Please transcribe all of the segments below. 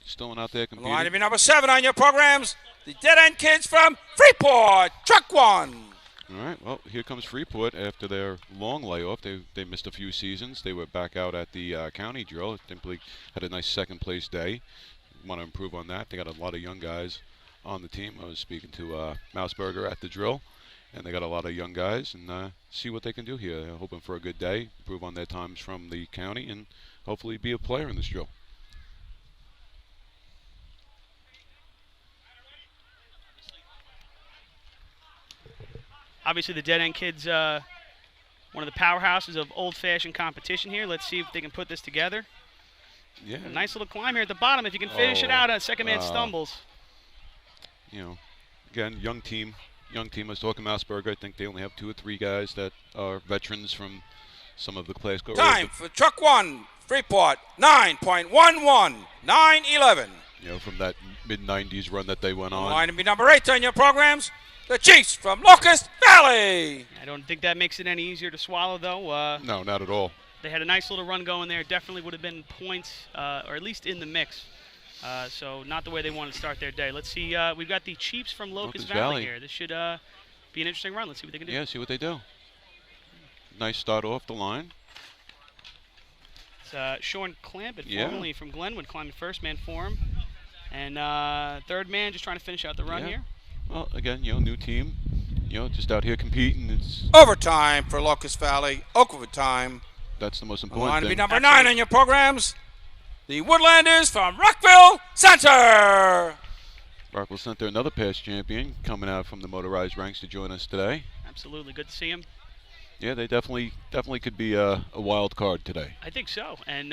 still out there competing. Line to be number 7 on your programs. The Dead End Kids from Freeport, truck 1. All right, well, here comes Freeport after their long layoff. They missed a few seasons. They were back out at the county drill. Simply had a nice second-place day. Want to improve on that. They got a lot of young guys on the team. I was speaking to Mouseberger at the drill, and they got a lot of young guys, and see what they can do here. They're hoping for a good day, improve on their times from the county, and hopefully be a player in this drill. Obviously, the Dead End Kids, one of the powerhouses of old-fashioned competition here. Let's see if they can put this together. Yeah. A nice little climb here at the bottom. If you can finish it out, second man stumbles. You know, again, young team. I was talking to Mouseberger. I think they only have 2 or 3 guys that are veterans from some of the class. Time for truck 1, Freeport, 9.11, 9:11. You know, from that mid-90s run that they went on. Line to be number 8 on your programs. The Chiefs from Locust Valley. I don't think that makes it any easier to swallow, though. No, not at all. They had a nice little run going there. Definitely would have been points, or at least in the mix. So not the way they want to start their day. Let's see. We've got the Chiefs from Locust Valley here. This should be an interesting run. Let's see what they can do. Yeah, see what they do. Nice start off the line. It's Sean Clampett, formerly from Glenwood, climbing first man for him. And third man just trying to finish out the run here. Well, again, new team. Just out here competing. It's overtime for Locust Valley. Overtime. That's the most important Line to thing. be number 9 on your programs. The Woodlanders from Rockville Center. Rockville Center, another past champion, coming out from the motorized ranks to join us today. Absolutely, good to see him. Yeah, they definitely could be a wild card today. I think so, and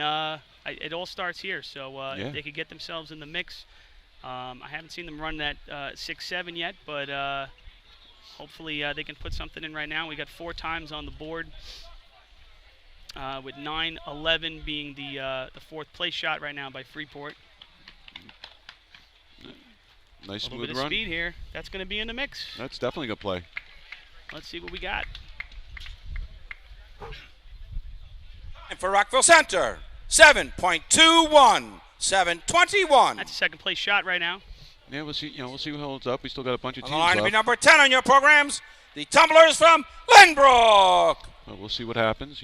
it all starts here. So if they could get themselves in the mix. I haven't seen them run that 6-7 yet, but hopefully they can put something in right now. We got 4 times on the board, with 9:11 being the 4th place shot right now by Freeport. Nice smooth run. A little bit of speed here. That's going to be in the mix. That's definitely going to play. Let's see what we got. And for Rockville Center, 7.21. 7:21. That's a second place shot right now. Yeah, we'll see. We'll see who holds up. We still got a bunch of teams Line to be left. number 10 on your programs. The Tumblers from Lynbrook. Well, we'll see what happens.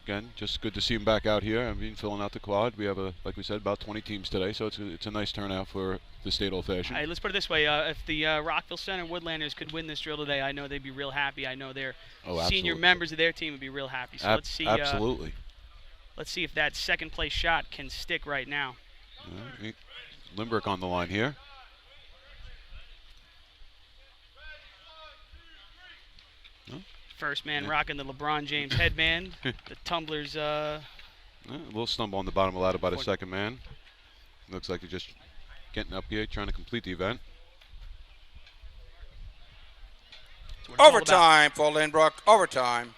Again, just good to see them back out here. Filling out the quad. We have like we said, about 20 teams today, so it's a nice turnout for the state Old Fashioned. All right, let's put it this way: if the Rockville Center Woodlanders could win this drill today, I know they'd be real happy. I know their senior members of their team would be real happy. So let's see. Absolutely. Let's see if that second place shot can stick right now. Lynbrook on the line here. First man rocking the LeBron James headband. The Tumblers. A little stumble on the bottom of the ladder by the second man. Looks like they're just getting up here, trying to complete the event. Overtime for Lynbrook. Overtime.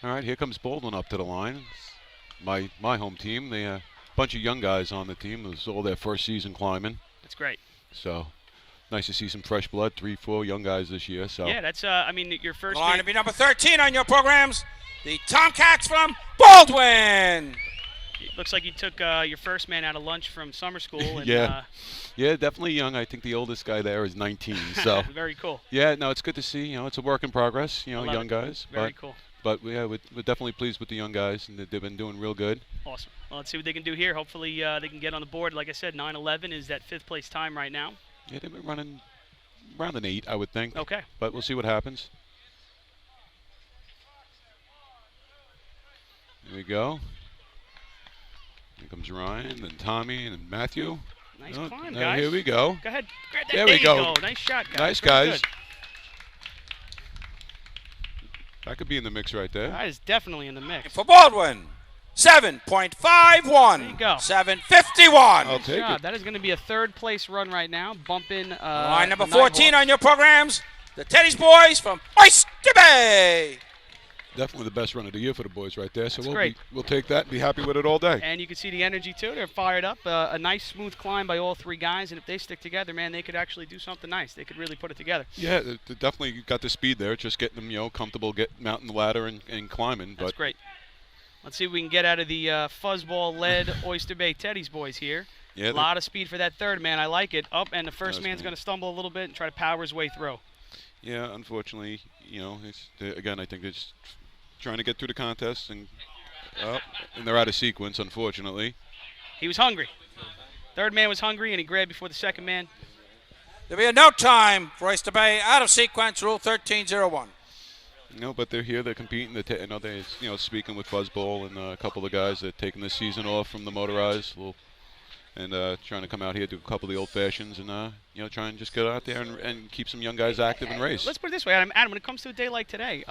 All right, here comes Baldwin up to the line. My home team. They a bunch of young guys on the team. It was all their first season climbing. That's great. So nice to see some fresh blood. 3-4 young guys this year. So yeah, that's your first. Line to be number 13 on your programs. The Tomcats from Baldwin. It looks like you took your first man out of lunch from summer school. And, yeah, definitely young. I think the oldest guy there is 19. So very cool. Yeah, no, it's good to see. It's a work in progress. Young guys. Very cool. But we're definitely pleased with the young guys, and they've been doing real good. Awesome. Well, let's see what they can do here. Hopefully they can get on the board. Like I said, 9:11 is that 5th place time right now. Yeah, they've been running around an 8, I would think. Okay. But we'll see what happens. Here we go. Here comes Ryan, then Tommy, and then Matthew. Nice climb, guys. Here we go. Go ahead. There we go. Nice shot, guys. Nice, Very guys. good. That could be in the mix right there. That is definitely in the mix. For Baldwin, 7.51. There you go. 7:51. I'll take it. That is going to be a 3rd place run right now. Bump in. Line number 14 on your programs. The Teddy's Boys from Oyster Bay. Definitely the best run of the year for the boys right there. So great. we'll take that and be happy with it all day. And you can see the energy, too. They're fired up. A nice, smooth climb by all 3 guys. And if they stick together, man, they could actually do something nice. They could really put it together. Yeah, they definitely got the speed there. Just getting them, comfortable getting out in the ladder and climbing. That's great. Let's see if we can get out of the fuzzball-led Oyster Bay Teddy's boys here. Yeah, a lot of speed for that third man. I like it. Up, and the first man's going to stumble a little bit and try to power his way through. Yeah, unfortunately, again, I think they're just trying to get through the contest, and they're out of sequence, unfortunately. He was hungry. Third man was hungry, and he grabbed before the second man. There'll be a no time for Oyster Bay. Out of sequence, rule 13-01. No, but they're here. They're competing. They're speaking with Fuzzball and a couple of guys that are taking the season off from the motorized, and trying to come out here, do a couple of the old fashions, and try and just get out there and keep some young guys active and race. Let's put it this way, Adam. When it comes to a day like today,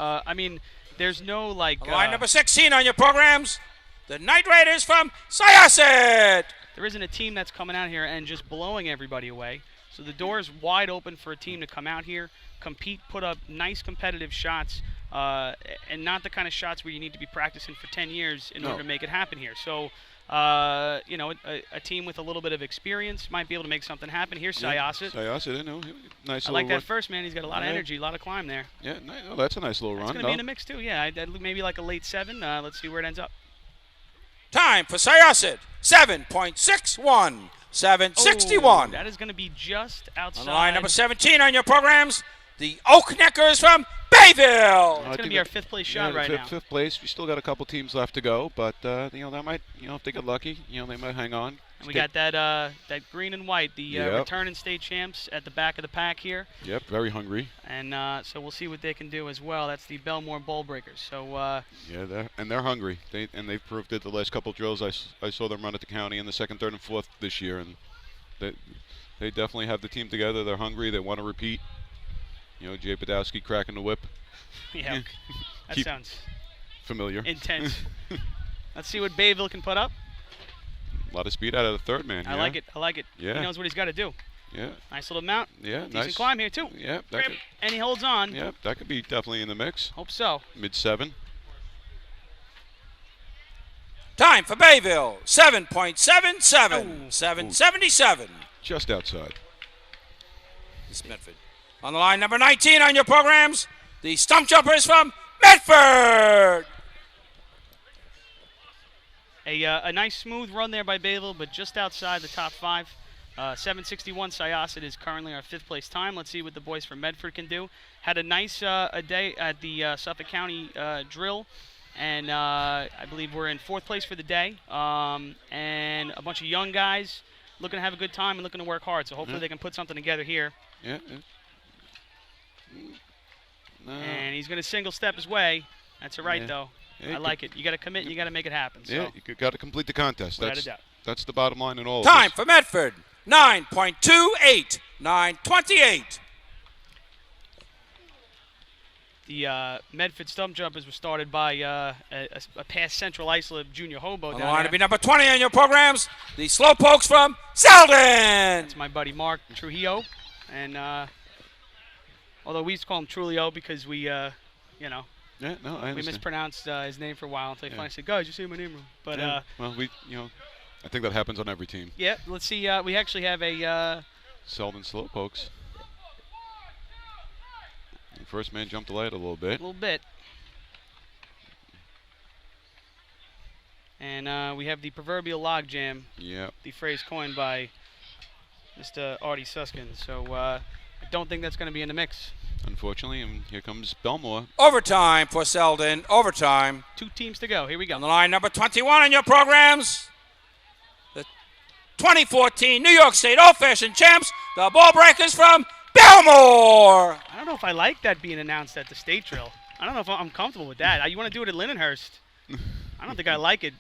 there's no line number 16 on your programs. The Night Raiders from Syosset. There isn't a team that's coming out here and just blowing everybody away. So the door is wide open for a team to come out here, compete, put up nice competitive shots, and not the kind of shots where you need to be practicing for 10 years in order to make it happen here. So, a team with a little bit of experience might be able to make something happen. Here's Syosset. Syosset, nice. I like that first man. He's got a lot of energy, a lot of climb there. Yeah, that's a nice little run. It's going to be in the mix too. Yeah, maybe like a late 7. Let's see where it ends up. Time for Syosset, 7.61. 761. That is going to be just outside. On line number 17 on your programs, the Oakneckers from Bayville. It's going to be our 5th place shot right now. 5th place. We still got a couple teams left to go, but that might, if they get lucky, they might hang on. And we got that green and white, the returning state champs at the back of the pack here. Yep, very hungry. And so we'll see what they can do as well. That's the Belmore Ball Breakers. So they're hungry. They've proved it the last couple of drills. I saw them run at the county in the 2nd, 3rd, and 4th this year, and they definitely have the team together. They're hungry. They want to repeat. Jay Badowski cracking the whip. Yeah, that sounds familiar. Intense. Let's see what Bayville can put up. A lot of speed out of the third man. I like it. Yeah. He knows what he's got to do. Yeah. Nice little mount. Yeah, Decent climb here, too. Yeah. And he holds on. Yeah, that could be definitely in the mix. Hope so. Mid-7. Time for Bayville, 7.77. 777. Just outside. This Medford. On the line, number 19 on your programs, the Stump Jumpers from Medford. A nice smooth run there by Bayville, but just outside the top 5. 761 Syosset is currently our 5th place time. Let's see what the boys from Medford can do. Had a nice a day at the Suffolk County drill, and I believe we're in 4th place for the day. And a bunch of young guys looking to have a good time and looking to work hard. So hopefully they can put something together here. Yeah. And he's going to single step his way. That's all right, though. Yeah, I like it. You got to commit and you got to make it happen. Yeah, you got to complete the contest. Without a doubt. That's the bottom line in all of Time this. for Medford, 9.28. 9:28. The Medford Stump Jumpers were started by a past Central Islip junior hobo On down the line there. to be number 20 on your programs, the Slowpokes from Selden. That's my buddy Mark Trujillo. And although we used to call him Trulio because we, Yeah, no, I understand. we mispronounced his name for a while until he finally said, guys, you say my name wrong. But, well, I think that happens on every team. Yeah, let's see. We actually have a Selden Slowpokes. The first man jumped the light a little bit. And we have the proverbial logjam. Yeah. The phrase coined by Mr. Artie Suskin. So I don't think that's going to be in the mix. Unfortunately, and here comes Belmore. Overtime for Selden. Overtime. 2 teams to go. Here we go. On the line, number 21 on your programs, the 2014 New York State Old Fashioned Champs, the Ball Breakers from Belmore. I don't know if I like that being announced at the state drill. I don't know if I'm comfortable with that. You want to do it at Lindenhurst. I don't think I like it.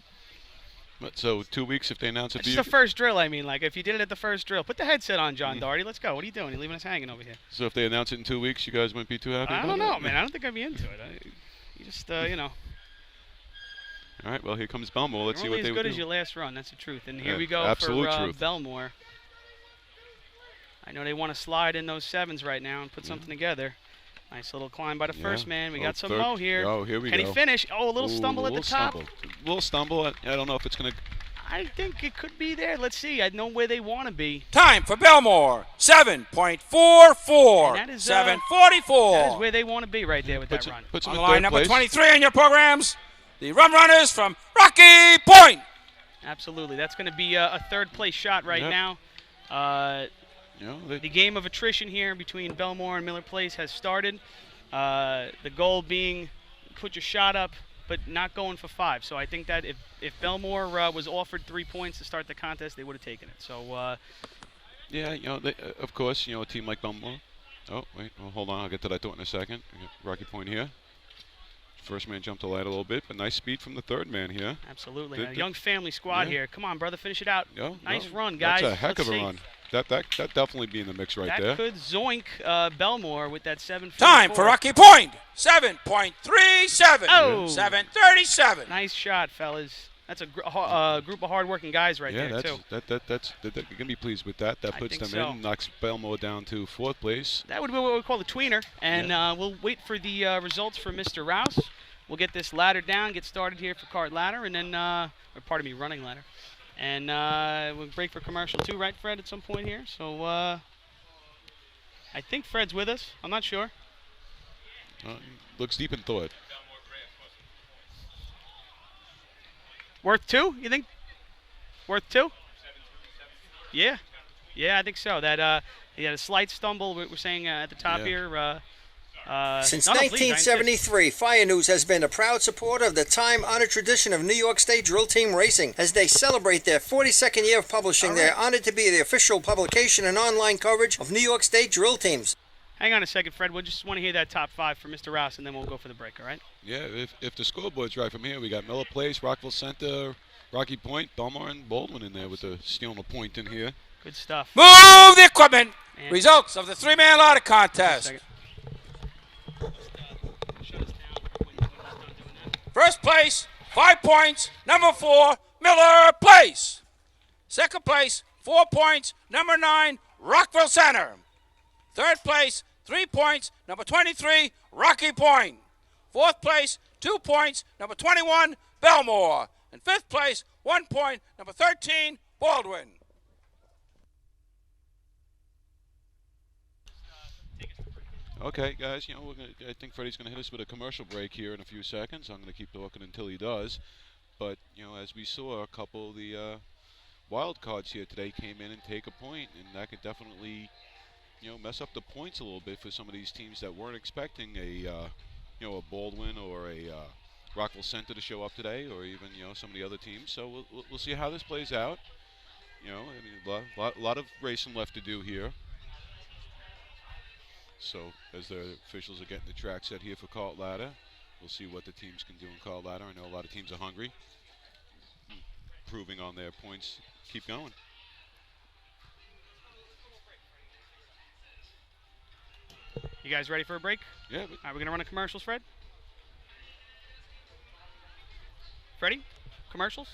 But so 2 weeks if they announce it. It's the first drill, I mean. Like, if you did it at the first drill, put the headset on, John Doherty. Let's go. What are you doing? You're leaving us hanging over here. So if they announce it in 2 weeks, you guys wouldn't be too happy I about don't know, it? man. I don't think I'd be into it. You just, All right, well, here comes Belmore. Let's see what they You're would only do. as good as your last run. That's the truth. And here we go absolute for truth. Belmore. I know they want to slide in those 7s right now and put something together. Nice little climb by the first man. We got some mo here. Oh, here we Can go. he finish? Oh, a little stumble at the top. Little stumble. I don't know if it's going to. I think it could be there. Let's see. I know where they want to be. Time for Belmore, 7.44. And that is, 7:44. That is where they want to be right there with that run. Puts On him the in line, third number place. 23 on your programs, the Rum Runners from Rocky Point. Absolutely. That's going to be a third-place shot right now. The game of attrition here between Belmore and Miller Place has started. The goal being put your shot up, but not going for 5. So I think that if Belmore was offered 3 points to start the contest, they would have taken it. So, of course, a team like Belmore. Oh, wait, hold on. I'll get to that thought in a second. Rocky Point here. First man jumped the ladder a little bit, but nice speed from the third man here. Absolutely. A young family squad here. Come on, brother, finish it out. Nice run, That's guys. a heck of a run. That definitely be in the mix right there. That could zoink Belmore with that 7.44. Time for Rocky Point. 7.37. Oh. 7:37. Nice shot, fellas. That's a group of hard-working guys right there, too. They're going to be pleased with that. That puts them in, knocks Belmore down to 4th place. That would be what we call the tweener. And we'll wait for the results for Mr. Rouse. We'll get this ladder down, get started here for cart ladder, and then, running ladder. And we'll break for commercial too, right, Fred, at some point here? So I think Fred's with us. I'm not sure. Looks deep in thought. Worth 2, you think? Worth 2? Yeah. Yeah, I think so. That he had a slight stumble, we're saying at the top here. Since 1973, Fire News has been a proud supporter of the time-honored tradition of New York State Drill Team Racing. As they celebrate their 42nd year of publishing, they're honored to be the official publication and online coverage of New York State Drill Teams. Hang on a second, Fred. We'll just want to hear that top 5 for Mr. Rouse, and then we'll go for the break, all right? Yeah, if the scoreboard's right from here, we got Miller Place, Rockville Center, Rocky Point, Belmore, and Baldwin in there with the stealing a point in here. Good stuff. Move the equipment. Results of the 3-man ladder contest. First place, 5 points, number 4, Miller Place. Second place, 4 points, number 9, Rockville Center. Third place, 3 points, number 23, Rocky Point. Fourth place, 2 points, number 21, Belmore. And fifth place, 1 point, number 13, Baldwin. Okay, guys, I think Freddie's going to hit us with a commercial break here in a few seconds. I'm going to keep talking until he does. But, as we saw, a couple of the wild cards here today came in and take a point, and that could definitely, mess up the points a little bit for some of these teams that weren't expecting a Baldwin or a Rockville Center to show up today, or even, some of the other teams. So we'll see how this plays out. A lot of racing left to do here. So as the officials are getting the track set here for cart ladder, we'll see what the teams can do in cart ladder. I know a lot of teams are hungry, improving on their points. Keep going. You guys ready for a break? Yeah. All right, we're going to run a commercials, Fred? Freddie? Commercials?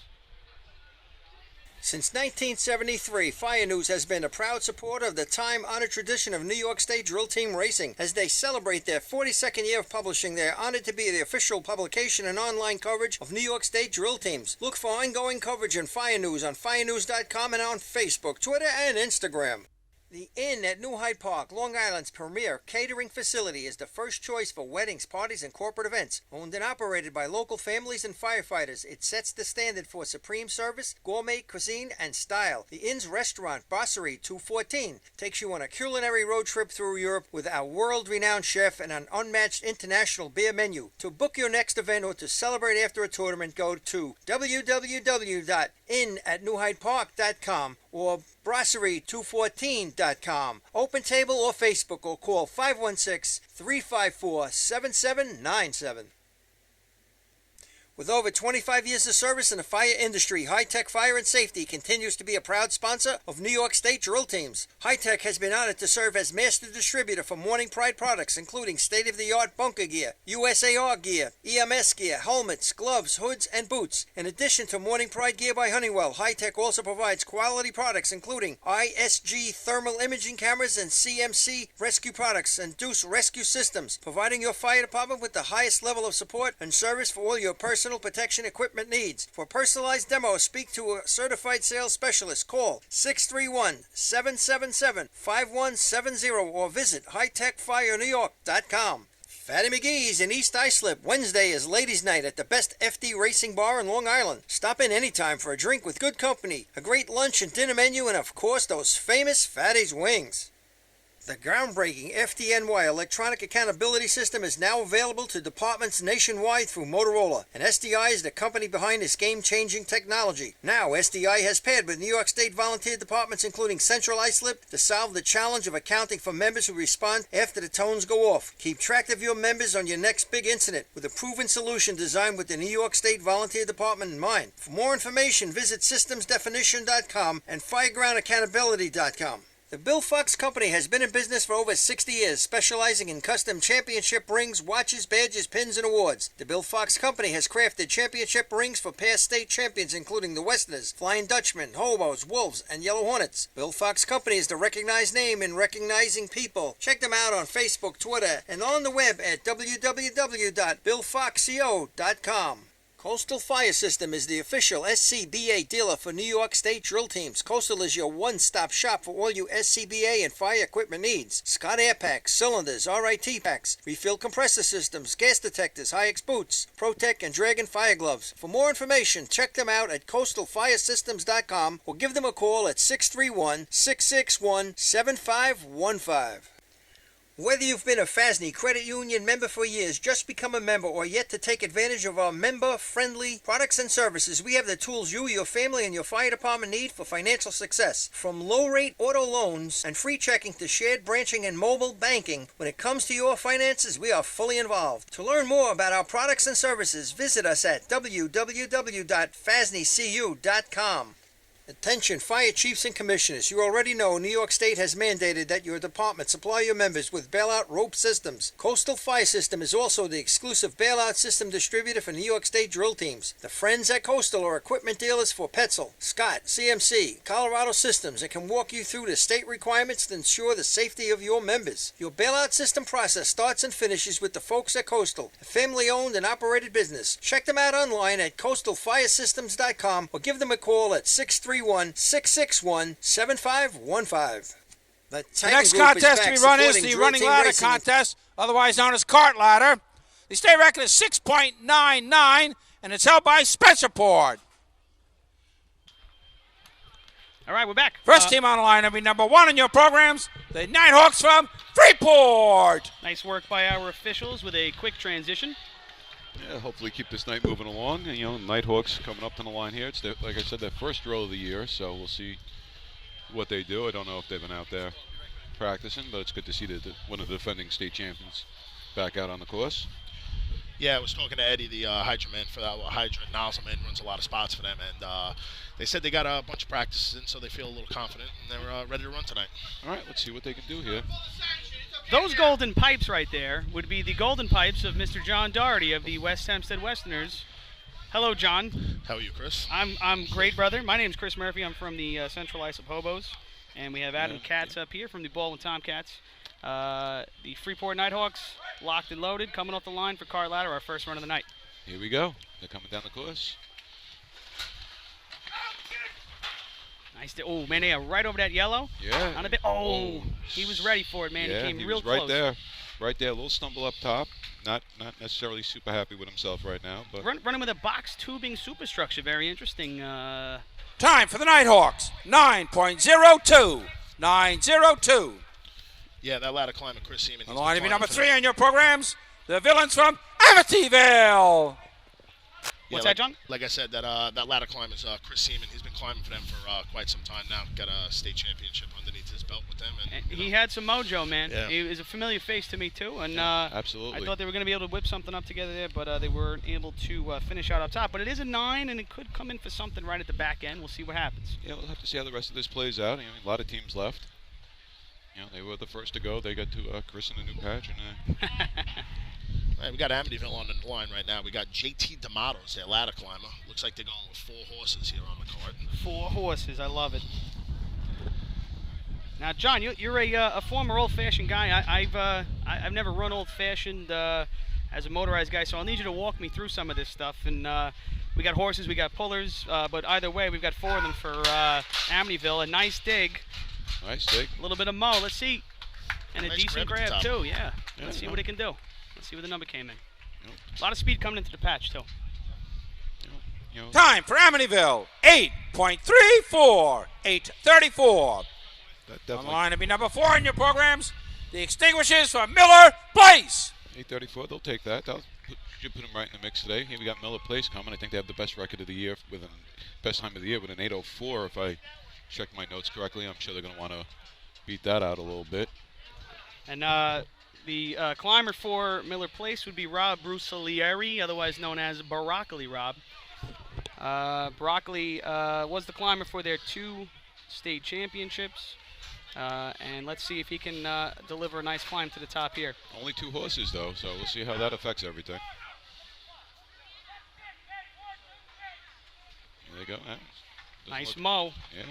Since 1973, Fire News has been a proud supporter of the time-honored tradition of New York State Drill Team Racing. As they celebrate their 42nd year of publishing, they're honored to be the official publication and online coverage of New York State Drill Teams. Look for ongoing coverage in Fire News on firenews.com and on Facebook, Twitter, and Instagram. The Inn at New Hyde Park, Long Island's premier catering facility, is the first choice for weddings, parties, and corporate events. Owned and operated by local families and firefighters, it sets the standard for supreme service, gourmet cuisine, and style. The Inn's restaurant, Brasserie 214, takes you on a culinary road trip through Europe with our world-renowned chef and an unmatched international beer menu. To book your next event or to celebrate after a tournament, go to www.innatnewhydepark.com or brasserie214.com. Open table or Facebook, or call 516-354-7797. With over 25 years of service in the fire industry, High Tech Fire and Safety continues to be a proud sponsor of New York State Drill Teams. High Tech has been honored to serve as master distributor for Morning Pride products, including state-of-the-art bunker gear, USAR gear, EMS gear, helmets, gloves, hoods, and boots. In addition to Morning Pride gear by Honeywell, High Tech also provides quality products including ISG thermal imaging cameras and CMC rescue products and Deuce rescue systems, providing your fire department with the highest level of support and service for all your personal protection equipment needs. For personalized demos, speak to a certified sales specialist. Call 631-777-5170 or visit hightechfirenewyork.com. Fatty McGee's in East Islip. Wednesday is Ladies' Night at the best FD Racing Bar in Long Island. Stop in anytime for a drink with good company, a great lunch and dinner menu, and of course those famous Fatty's wings. The groundbreaking FDNY electronic accountability system is now available to departments nationwide through Motorola, and SDI is the company behind this game-changing technology. Now, SDI has paired with New York State volunteer departments including Central Islip to solve the challenge of accounting for members who respond after the tones go off. Keep track of your members on your next big incident with a proven solution designed with the New York State Volunteer Department in mind. For more information, visit systemsdefinition.com and firegroundaccountability.com. The Bill Fox Company has been in business for over 60 years, specializing in custom championship rings, watches, badges, pins, and awards. The Bill Fox Company has crafted championship rings for past state champions including the Westerners, Flying Dutchmen, Hobos, Wolves, and Yellow Hornets. Bill Fox Company is the recognized name in recognizing people. Check them out on Facebook, Twitter, and on the web at www.billfoxco.com. Coastal Fire System is the official SCBA dealer for New York State drill teams. Coastal is your one-stop shop for all your SCBA and fire equipment needs. Scott air packs, cylinders, RIT packs, refill compressor systems, gas detectors, Hi-X boots, Protec and Dragon fire gloves. For more information, check them out at coastalfiresystems.com or give them a call at 631-661-7515. Whether you've been a FASNY Credit Union member for years, just become a member, or yet to take advantage of our member-friendly products and services, we have the tools you, your family, and your fire department need for financial success. From low-rate auto loans and free checking to shared branching and mobile banking, when it comes to your finances, we are fully involved. To learn more about our products and services, visit us at www.fasnycu.com. Attention fire chiefs and commissioners, you already know New York State has mandated that your department supply your members with bailout rope systems. Coastal Fire System is also the exclusive bailout system distributor for New York State drill teams. The friends at Coastal are equipment dealers for Petzl, Scott, CMC, Colorado Systems, and can walk you through the state requirements to ensure the safety of your members. Your bailout system process starts and finishes with the folks at Coastal, a family-owned and operated business. Check them out online at coastalfiresystems.com or give them a call at 631-661-7515. The next contest to be run is the running ladder contest, otherwise known as cart ladder. The state record is 6.99, and it's held by Spencerport. All right, we're back. First team on the line will be number one in your programs, the Nighthawks from Freeport. Nice work by our officials with a quick transition. Yeah, hopefully keep this night moving along. And, Nighthawks coming up to the line here. It's, like I said, their first drill of the year, so we'll see what they do. I don't know if they've been out there practicing, but it's good to see one of the defending state champions back out on the course. Yeah, I was talking to Eddie, the hydrant for that. Hydrant nozzleman runs a lot of spots for them, and they said they got a bunch of practices in, so they feel a little confident, and they're ready to run tonight. All right, let's see what they can do here. Those golden pipes right there would be the golden pipes of Mr. John Doherty of the West Hempstead Westerners. Hello, John. How are you, Chris? I'm great, brother. My name's Chris Murphy. I'm from the Central Islip Hobos, and we have Adam Katz up here from the Baldwin Tomcats. The Freeport Nighthawks, locked and loaded, coming off the line for cart ladder, our first run of the night. Here we go. They're coming down the course. Nice. Oh, man, they are right over that yellow. Yeah. On a bit. Oh, he was ready for it, man. Yeah, he came he real was close. right there. Right there. A little stumble up top. Not necessarily super happy with himself right now. But running with a box tubing superstructure. Very interesting. Time for the Nighthawks. 9.02. 9.02. Yeah, that ladder climber, Chris Seaman. On the line to be number three on your programs, the Villains from Amityville. What's that, John? Like I said, that ladder climber is Chris Seaman. He's been climbing for them for quite some time now. Got a state championship underneath his belt with them. And he had some mojo, man. Yeah. He was a familiar face to me, too. And absolutely. I thought they were going to be able to whip something up together there, but they weren't able to finish out up top. But it is a 9, and it could come in for something right at the back end. We'll see what happens. Yeah, we'll have to see how the rest of this plays out. A lot of teams left. They were the first to go. They got to christen a new patch. And we got Amityville on the line right now. We got JT D'Amato's their ladder climber. Looks like they're going with 4 horses here on the cart. 4 horses. I love it. Now, John, you're a former old-fashioned guy. I've never run old-fashioned as a motorized guy, so I'll need you to walk me through some of this stuff. And we got horses, we got pullers, but either way, we've got 4 of them for Amityville. A nice dig. Nice dig. A little bit of mow. Let's see. And a nice decent grab, too. Yeah. Let's see what it can do. Let's see where the number came in. A lot of speed coming into the patch, too. Time for Amityville, 8.34, 8:34. On the line to be number 4 in your programs, the Extinguishers from Miller Place. 8:34, they'll take that. Should put them right in the mix today. Here we got Miller Place coming. I think they have the best record of the year, best time of the year with an 8:04. If I check my notes correctly, I'm sure they're going to want to beat that out a little bit. And the climber for Miller Place would be Rob Brusalieri, otherwise known as Broccoli Rob. Broccoli was the climber for their 2 state championships. And let's see if he can deliver a nice climb to the top here. Only 2 horses, though, so we'll see how that affects everything. There you go. Nice mow. Yeah.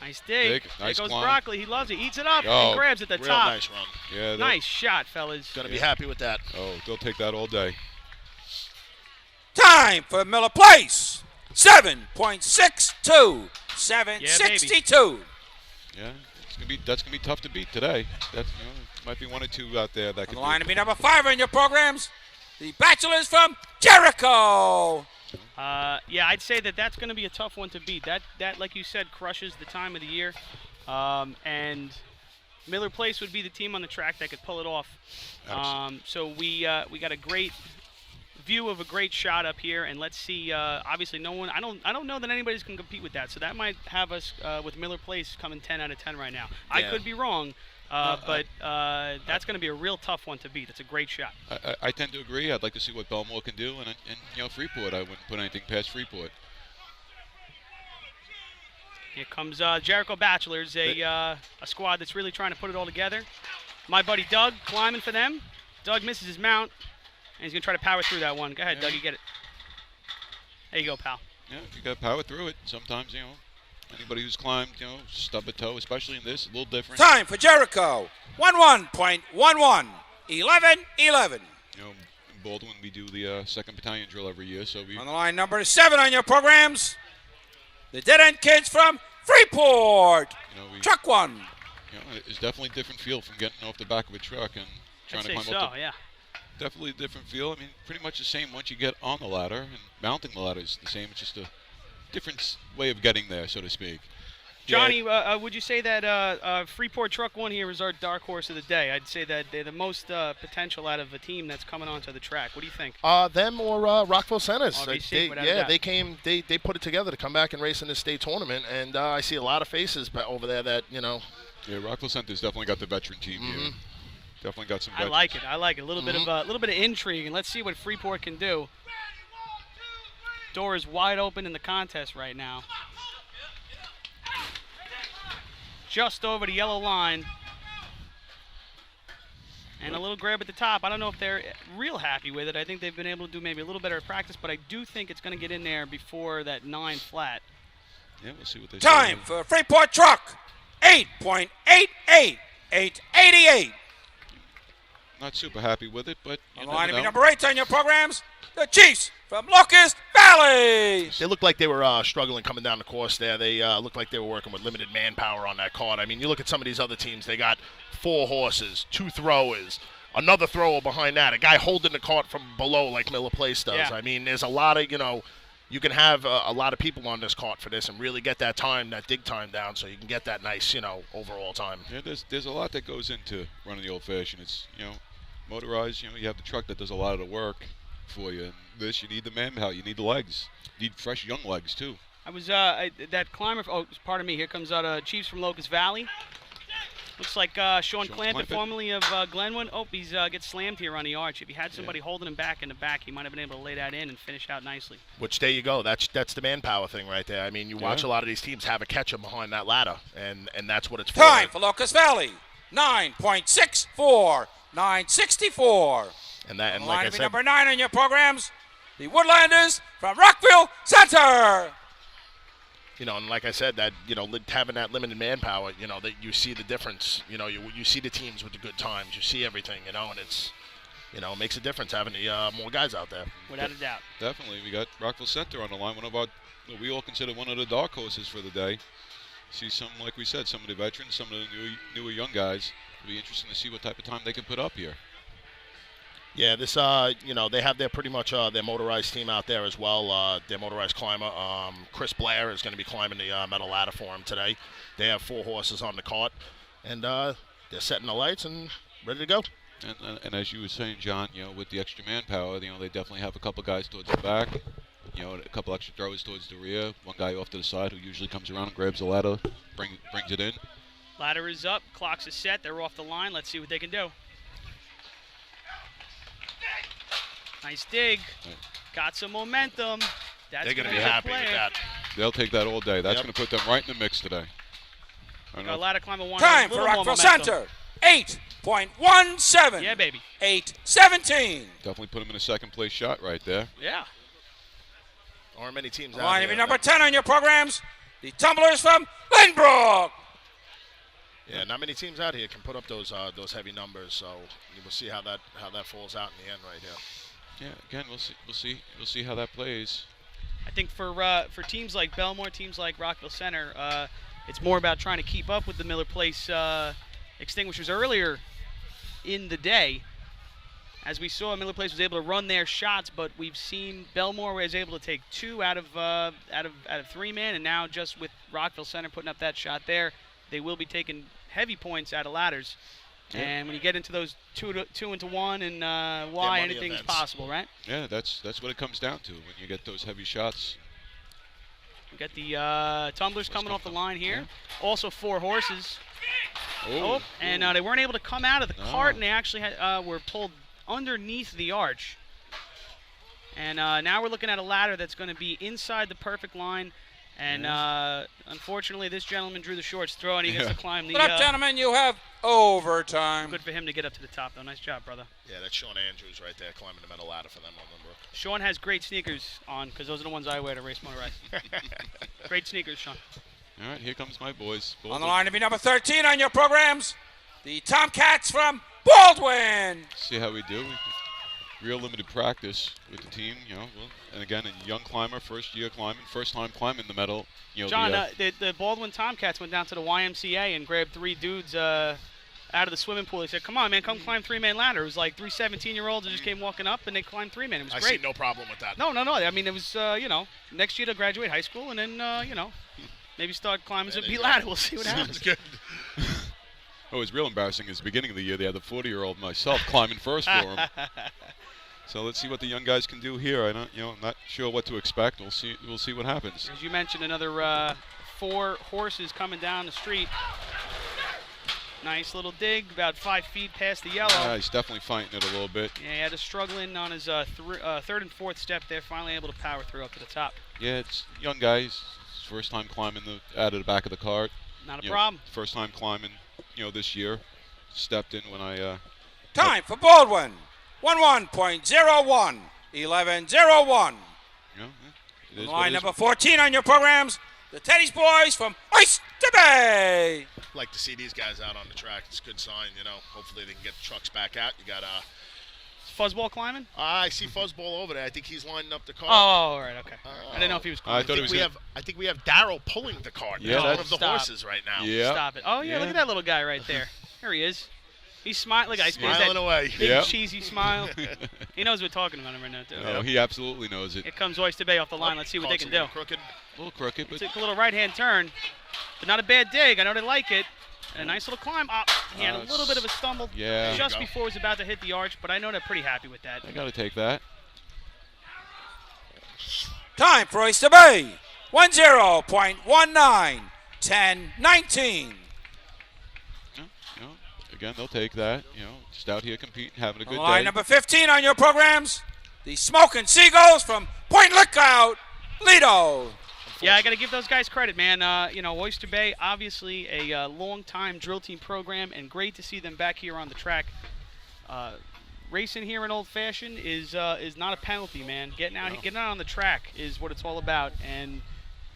Nice dig. Nice there goes climb. Broccoli. He loves it. Eats it up and grabs at the real top. Nice run. Yeah. Nice shot, fellas. Gonna be happy with that. Oh, they'll take that all day. Time for Miller Place, 7.62, 7.62. Yeah, that's gonna be tough to beat today. That's might be 1 or 2 out there that On could. the line to be number 5 in your programs, the Bachelors from Jericho. Yeah, I'd say that's going to be a tough one to beat. That, like you said, crushes the time of the year. And Miller Place would be the team on the track that could pull it off. So we got a great view of a great shot up here, and let's see. Obviously, no one. I don't know that anybody's can compete with that. So that might have us with Miller Place coming 10 out of 10 right now. Yeah. I could be wrong. But that's going to be a real tough one to beat. It's a great shot. I tend to agree. I'd like to see what Belmore can do, and Freeport. I wouldn't put anything past Freeport. Here comes Jericho Bachelors, a squad that's really trying to put it all together. My buddy Doug climbing for them. Doug misses his mount, and he's going to try to power through that one. Go ahead, Doug, you get it. There you go, pal. Yeah, you got to power through it. Sometimes, anybody who's climbed, stub a toe, especially in this, a little different. Time for Jericho, 11.11, 11:11. In Baldwin, we do the 2nd Battalion drill every year, so we. On the line, number 7 on your programs, the Dead End Kids from Freeport. Truck 1. It's definitely a different feel from getting off the back of a truck and trying to climb up. Yeah. Definitely a different feel. I mean, pretty much the same once you get on the ladder, and mounting the ladder is the same. It's just a different way of getting there, so to speak. Johnny, would you say that Freeport Truck 1 here is our dark horse of the day? I'd say that they're the most potential out of a team that's coming onto the track. What do you think? Them or Rockville Centers. RBC, they came. They put it together to come back and race in this state tournament, and I see a lot of faces over there that Yeah, Rockville Centers definitely got the veteran team here. Definitely got some. I like it. A little bit of intrigue, and let's see what Freeport can do. Door is wide open in the contest right now. Just over the yellow line. And a little grab at the top. I don't know if they're real happy with it. I think they've been able to do maybe a little better at practice, but I do think it's going to get in there before that 9 flat. Yeah, we'll see what they Time say. for Freeport Truck, 8.88, 8:88. Not super happy with it, but On the line to be number 8 on your programs, the Chiefs from Locust Valley. They looked like they were struggling coming down the course there. They looked like they were working with limited manpower on that cart. I mean, you look at some of these other teams, they got 4 horses, 2 throwers, another thrower behind that, a guy holding the cart from below like Miller Place does. Yeah. I mean, there's a lot of, you can have a lot of people on this cart for this and really get that dig time down so you can get that nice, overall time. Yeah, there's a lot that goes into running the Old Fashioned. It's, motorized, you have the truck that does a lot of the work for you. And this, you need the manpower, you need the legs. You need fresh, young legs, too. I was, that climber, pardon me, here comes out Chiefs from Locust Valley. Looks like Sean Clampett, formerly of Glenwood. Oh, he gets slammed here on the arch. If he had somebody holding him back in the back, he might have been able to lay that in and finish out nicely. Which, there you go. That's the manpower thing right there. I mean, you watch a lot of these teams have a catcher behind that ladder, and that's what it's for. Time for Locust Valley, 9.64, 9.64. And like I said, number 9 on your programs, the Woodlanders from Rockville Center. And like I said, that having that limited manpower, that you see the difference. You see the teams with the good times, you see everything, and it's, it makes a difference having the more guys out there. Without a doubt. Definitely, we got Rockville Center on the line. We all consider one of the dark horses for the day. See some, like we said, some of the veterans, some of the newer young guys. It'll be interesting to see what type of time they can put up here. Yeah, this they have their pretty much their motorized team out there as well. Their motorized climber, Chris Blair, is going to be climbing the metal ladder for him today. They have 4 horses on the cart, and they're setting the lights and ready to go. And as you were saying, John, with the extra manpower, they definitely have a couple guys towards the back, a couple extra throwers towards the rear, one guy off to the side who usually comes around and grabs the ladder, brings it in. Ladder is up, clocks is set, they're off the line. Let's see what they can do. Nice dig. Right. Got some momentum. They're going to be happy with that. They'll take that all day. That's going to put them right in the mix today. Got a ladder climber one. Time for Rockville Center. 8.17. Yeah, baby. 8:17. Definitely put them in a second place shot right there. Yeah. Aren't many teams out Line here. number 10 on your programs. The Tumblers from Lynbrook. Yeah, not many teams out here can put up those heavy numbers. So we'll see how that falls out in the end right here. Yeah, again, we'll see how that plays. I think for teams like Belmore, teams like Rockville Center, it's more about trying to keep up with the Miller Place extinguishers earlier in the day. As we saw, Miller Place was able to run their shots, but we've seen Belmore was able to take 2 out of 3 men, and now just with Rockville Center putting up that shot there, they will be taking heavy points out of ladders. Yeah. And when you get into those 2 into 1 and why anything's possible, right? Yeah, that's what it comes down to when you get those heavy shots. We got the tumblers coming off the line here. Yeah. Also 4 horses. And they weren't able to come out of the cart, and they actually were pulled underneath the arch. And now we're looking at a ladder that's going to be inside the perfect line. And unfortunately, this gentleman drew the short straw, and he gets to climb the... Good up, gentlemen. You have overtime. Good for him to get up to the top, though. Nice job, brother. Yeah, that's Sean Andrews right there climbing the metal ladder for them on Lynbrook. Sean has great sneakers on, because those are the ones I wear to race motorized. Great sneakers, Sean. All right, here comes my boys. On the line to be number 13 on your programs, the Tomcats from Baldwin. See how we do. Real limited practice with the team, and again, a young climber, first time climbing the metal. John, the Baldwin Tomcats went down to the YMCA and grabbed 3 dudes out of the swimming pool. They said, "Come on, man, come climb 3-man ladder." It was like 3 17-year-olds that just came walking up, and they climbed 3-man. It was great. I see no problem with that. No. I mean, it was, next year they'll graduate high school, and then, maybe start climbing some ladder. We'll see what happens. Good. What was real embarrassing is the beginning of the year, they had the 40-year-old myself climbing first for him. So let's see what the young guys can do here. I'm not sure what to expect. We'll see what happens. As you mentioned, another 4 horses coming down the street. Nice little dig, about 5 feet past the yellow. Yeah, he's definitely fighting it a little bit. Yeah, he had to struggle in on his 3rd and 4th step there. Finally able to power through up to the top. Yeah, it's young guys. First time climbing out of the back of the cart. Not a problem. First time climbing, this year. Stepped in when I. Time for Baldwin. 11.01. 11:01. Line number 14 on your programs, the Teddy's boys from Oyster Bay. Like to see these guys out on the track. It's a good sign, Hopefully they can get the trucks back out. You got Fuzzball climbing? I see Fuzzball over there. I think he's lining up the cart. Oh, all right, okay. I didn't know if he was climbing. I think we have Darryl pulling the cart. Yeah, one of the horses right now. Yeah. Stop it. Oh, yeah, look at that little guy right there. There he is. He's smiling. Look, smiling away. Big cheesy smile. He knows we're talking about him right now, too. Oh, he absolutely knows it. Here comes Oyster Bay off the line. Let's see what they can do. A little crooked, but took a little right-hand turn, but not a bad dig. I know they like it. And a nice little climb up. He had a little bit of a stumble just before he was about to hit the arch, but I know they're pretty happy with that. I got to take that. Time for Oyster Bay. 10.19. 10:19. Again, they'll take that. Just out here competing, having a good day. Line number 15 on your programs, the Smoking Seagulls from Point Lookout, Lido. Yeah, I got to give those guys credit, man. Oyster Bay, obviously a long-time drill team program, and great to see them back here on the track. Racing here in Old Fashioned is not a penalty, man. Getting out on the track is what it's all about, and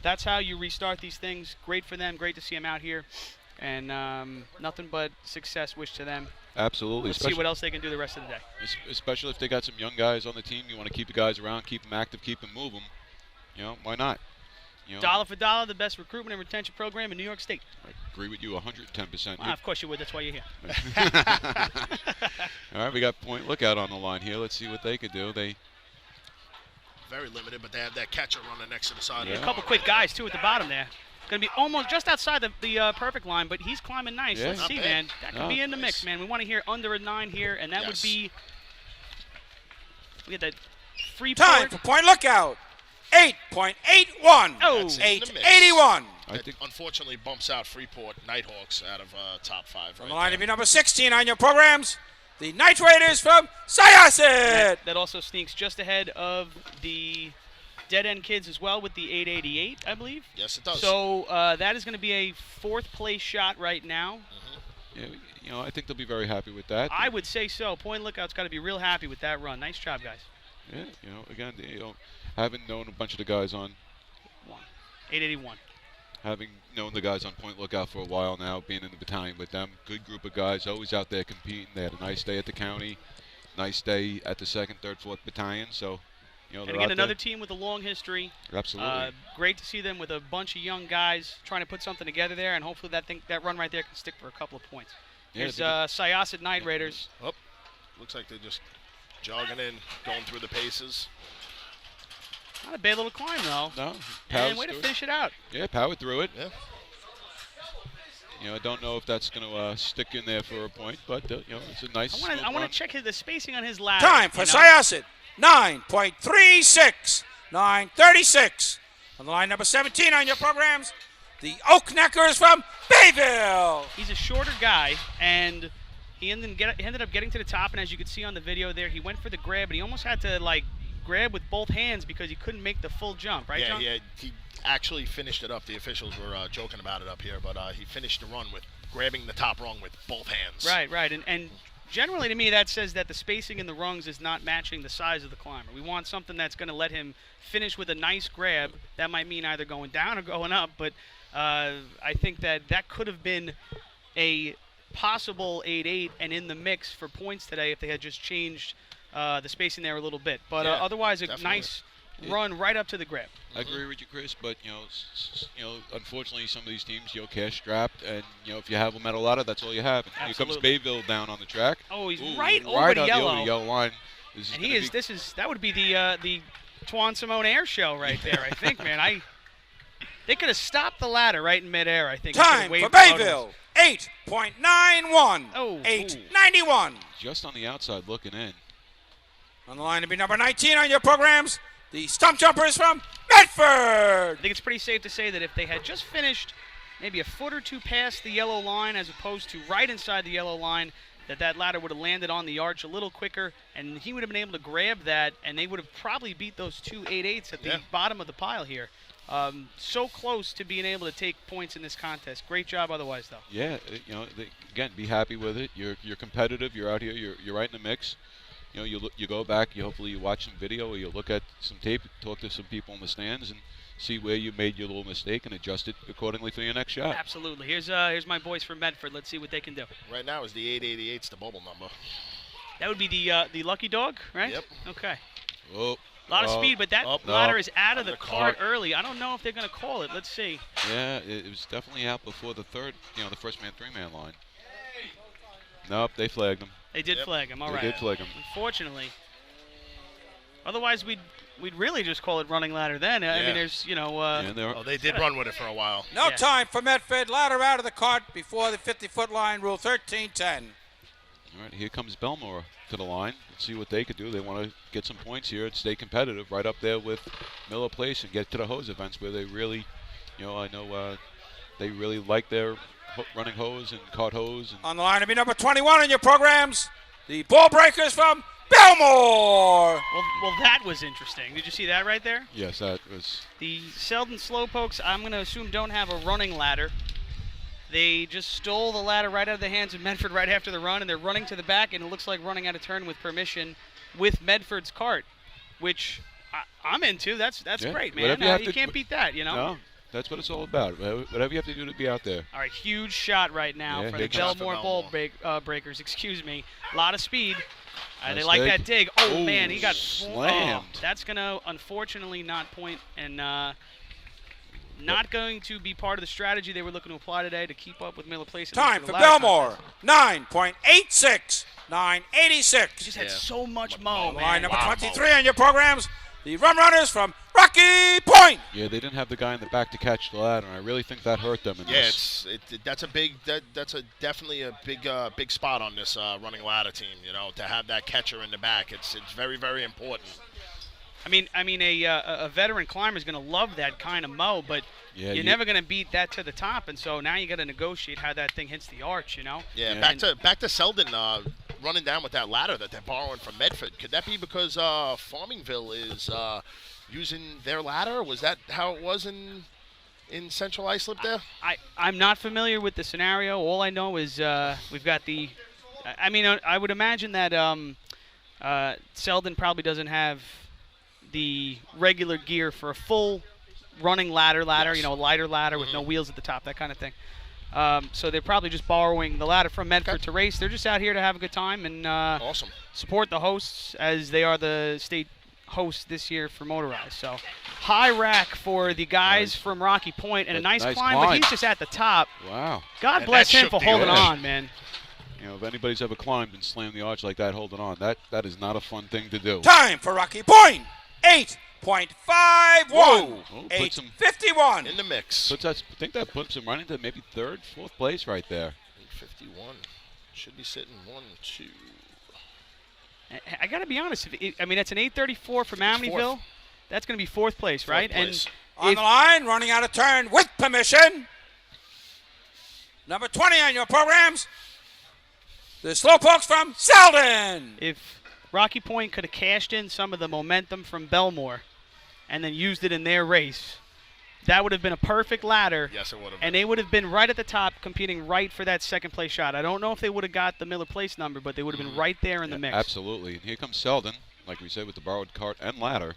that's how you restart these things. Great for them. Great to see them out here. And nothing but success wished to them. Absolutely. Let's see what else they can do the rest of the day. Especially if they got some young guys on the team. You want to keep the guys around, keep them active, keep them moving. Why not? Dollar for dollar, the best recruitment and retention program in New York State. I agree with you 110%. Well, of course you would. That's why you're here. All right, we got Point Lookout on the line here. Let's see what they could do. They very limited, but they have that catcher running next to the side. A couple quick guys, too, at the bottom there. Going to be almost just outside the perfect line, but he's climbing nice. Yeah. Let's see, man. That could be in the mix, man. We want to hear under a 9 here, and that would be – we get that free Time for Point Lookout. 8.81. Oh, 8.81. I think unfortunately bumps out Freeport Nighthawks out of top 5. From the line to be number 16 on your programs, the Night Raiders from Syosset. That also sneaks just ahead of the Dead End Kids as well with the 888, I believe. Yes, it does. So that is going to be a 4th place shot right now. Yeah, I think they'll be very happy with that. I would say so. Point Lookout's got to be real happy with that run. Nice job, guys. Yeah, again, having known a bunch of the guys on 881. Having known the guys on Point Lookout for a while now, being in the battalion with them, good group of guys, always out there competing. They had a nice day at the county, nice day at the 2nd, 3rd, 4th Battalion. So, and again, another team with a long history. Absolutely. Great to see them with a bunch of young guys trying to put something together there, and hopefully that run right there can stick for a couple of points. Here's Syosset Night Raiders. Oh, looks like they're just jogging in, going through the paces. Not a bad little climb, though. No. And way to finish it out. Yeah, powered through it. Yeah. I don't know if that's going to stick in there for a point, but, it's a nice I want to check the spacing on his ladder. Time for Syosset. 9.36. 9.36. On the line number 17 on your programs, the Oak Neckers from Bayville. He's a shorter guy, and he ended up getting to the top, and as you can see on the video there, he went for the grab, and he almost had to, grab with both hands because he couldn't make the full jump, right, John? Yeah, he actually finished it up. The officials were joking about it up here, but he finished the run with grabbing the top rung with both hands. Right, and generally to me that says that the spacing in the rungs is not matching the size of the climber. We want something that's going to let him finish with a nice grab. That might mean either going down or going up, but I think that could have been a possible 8-8 and in the mix for points today if they had just changed the spacing there a little bit. But otherwise, a nice run right up to the grab. I agree with you, Chris, but, unfortunately some of these teams, cash strapped, and, if you have them at a ladder, that's all you have. And here comes Bayville down on the track. Oh, he's right over the yellow line. That would be the Tuan Simone air show right there, I think, man. They could have stopped the ladder right in midair, I think. Time for Bayville. 8.91. Oh, 8.91. Just on the outside looking in. On the line to be number 19 on your programs, the Stump Jumpers from Medford. I think it's pretty safe to say that if they had just finished maybe a foot or two past the yellow line as opposed to right inside the yellow line, that ladder would have landed on the arch a little quicker, and he would have been able to grab that, and they would have probably beat those 2 8-8s at the bottom of the pile here. So close to being able to take points in this contest. Great job otherwise, though. Yeah, again, be happy with it. You're competitive. You're out here. You're right in the mix. You go back. Hopefully you watch some video, or you look at some tape, talk to some people in the stands, and see where you made your little mistake and adjust it accordingly for your next shot. Absolutely. Here's my boys from Medford. Let's see what they can do. Right now is the 888's the bubble number. That would be the lucky dog, right? Yep. Okay. Oh. A lot of speed, but that ladder is out of the cart early. I don't know if they're going to call it. Let's see. Yeah, it was definitely out before the third, the first man, 3-man line. Nope, they flagged him. They did flag him. All right. They did flag him. Unfortunately. Otherwise, we'd really just call it running ladder then. I mean, there's, they did run with it for a while. No time for Medford. Ladder out of the cart before the 50-foot line, rule 13-10. All right, here comes Belmore to the line. Let's see what they could do. They want to get some points here and stay competitive right up there with Miller Place and get to the hose events where they really, I know they really like their running hose and cart hose. And on the line to be number 21 in your programs, the Ball Breakers from Belmore. Well, that was interesting. Did you see that right there? Yes, that was. The Selden Slowpokes, I'm going to assume, don't have a running ladder. They just stole the ladder right out of the hands of Medford right after the run, and they're running to the back, and it looks like running out of turn with permission with Medford's cart, which I'm into. That's great, man. You can't beat that, No, that's what it's all about. Whatever you have to do to be out there. All right, huge shot right now for the Belmore Ball Breakers. Excuse me. A lot of speed. They like that dig. Oh, man, he got slammed. That's going to, unfortunately, not point, and Not going to be part of the strategy they were looking to apply today to keep up with Miller Place. Time for Belmore. 9.86. 986. Just had so much mo, man. Line number 23 on your programs. The Rum Runners from Rocky Point. Yeah, they didn't have the guy in the back to catch the ladder, and I really think that hurt them in this. That's definitely a big spot on this running ladder team. You know, to have that catcher in the back, it's very, very important. I mean, a veteran climber is going to love that kind of mow, but you're never going to beat that to the top, and so now you got to negotiate how that thing hits the arch, you know. Yeah. Back to Selden running down with that ladder that they're borrowing from Medford. Could that be because Farmingville is using their ladder? Was that how it was in Central Islip there? I'm not familiar with the scenario. All I know is we've got the. I mean, I would imagine that Selden probably doesn't have the regular gear for a full running ladder, Yes. You know, a lighter ladder with no wheels at the top, that kind of thing. So they're probably just borrowing the ladder from Medford to race. They're just out here to have a good time and awesome. Support the hosts as they are the state hosts this year for motorized. So high rack for the guys from Rocky Point and a nice climb, but he's just at the top. Wow. God bless him for holding on, man. You know, if anybody's ever climbed and slammed the arch like that, holding on, that is not a fun thing to do. Time for Rocky Point. 8.51. Whoa. 8.51. In the mix. I think that puts him right into maybe third, fourth place right there. 8.51. Should be sitting 1, 2. I got to be honest. That's an 8:34 from Amityville. That's going to be fourth place, right? Place. And on the line, running out of turn with permission. Number 20 on your programs. The Slowpokes from Selden. If Rocky Point could have cashed in some of the momentum from Belmore and then used it in their race, that would have been a perfect ladder. Yes, it would have. And they would have been right at the top, competing right for that second place shot. I don't know if they would have got the Miller Place number, but they would have been right there in the mix. Absolutely. And here comes Selden, like we said, with the borrowed cart and ladder.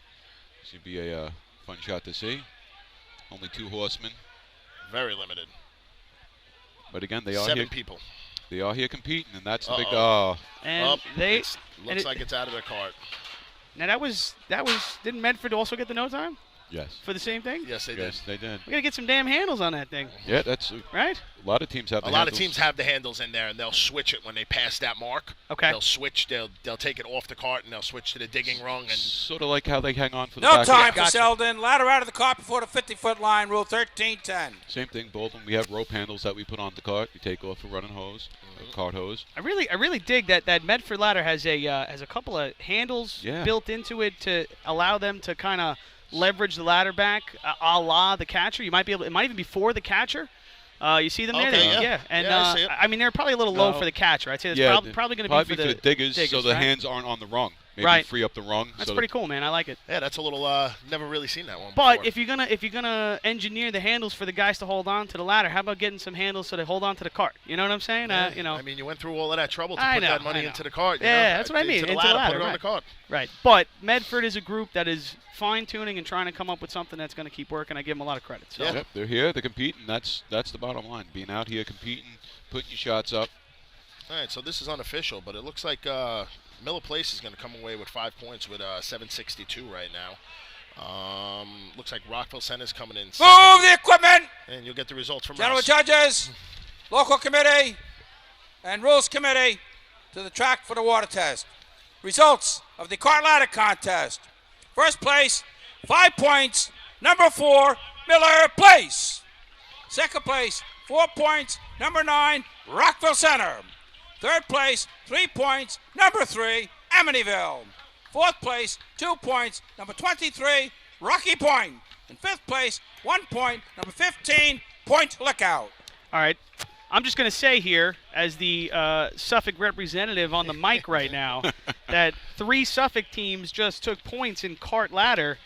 Should be a fun shot to see. Only 2 horsemen. Very limited. But again, they are 7 here. people. They are here competing, and that's the big. And looks like it's out of their cart. Now that was. Didn't Medford also get the no time? Yes. For the same thing? Yes, they Yes, they did. We got to get some damn handles on that thing. Yeah, that's right. A lot of teams have. A lot of teams have the handles in there, and they'll switch it when they pass that mark. Okay. They'll switch. They'll take it off the cart, and they'll switch to the digging rung. And sort of like how they hang on for the no back. time for Selden. Ladder out of the cart before the 50-foot line. Rule 1310. Same thing, Bolton. We have rope handles that we put on the cart. We take off a running hose, a cart hose. I really dig that Medford ladder has a couple of handles built into it to allow them to kind of leverage the ladder back, a la the catcher. You might be able. It might even be for the catcher. You see them there? Yeah. And I see it. I mean, they're probably a little low for the catcher. I'd say it's probably going to be for the diggers, so the hands aren't on the rung. Maybe free up the rung. That's pretty cool, man. I like it. Yeah, that's a little. Never really seen that one. But before. if you're gonna engineer the handles for the guys to hold on to the ladder, how about getting some handles so they hold on to the cart? You know what I'm saying? Yeah. You know. I mean, you went through all of that trouble to put that money into the cart. Yeah, that's what I mean. Into the ladder, ladder, put it on the cart. Right. But Medford is a group that is fine-tuning and trying to come up with something that's going to keep working. I give them a lot of credit. So. Yep, they're here. They're competing. That's the bottom line. Being out here competing, putting your shots up. All right, so this is unofficial, but it looks like Miller Place is going to come away with 5 points with 762 right now. Looks like Rockville Center's coming in second. Move the equipment. And you'll get the results from General Rouse. judges, local committee, and rules committee to the track for the water test. Results of the cart ladder contest. First place, 5 points, number 4, Miller Place. Second place, 4 points, number 9, Rockville Center. Third place, 3 points, number 3, Amityville. Fourth place, 2 points, number 23, Rocky Point. In fifth place, 1 point, number 15, Point Lookout. All right. I'm just going to say here, as the Suffolk representative on the mic right now, that 3 Suffolk teams just took points in cart ladder.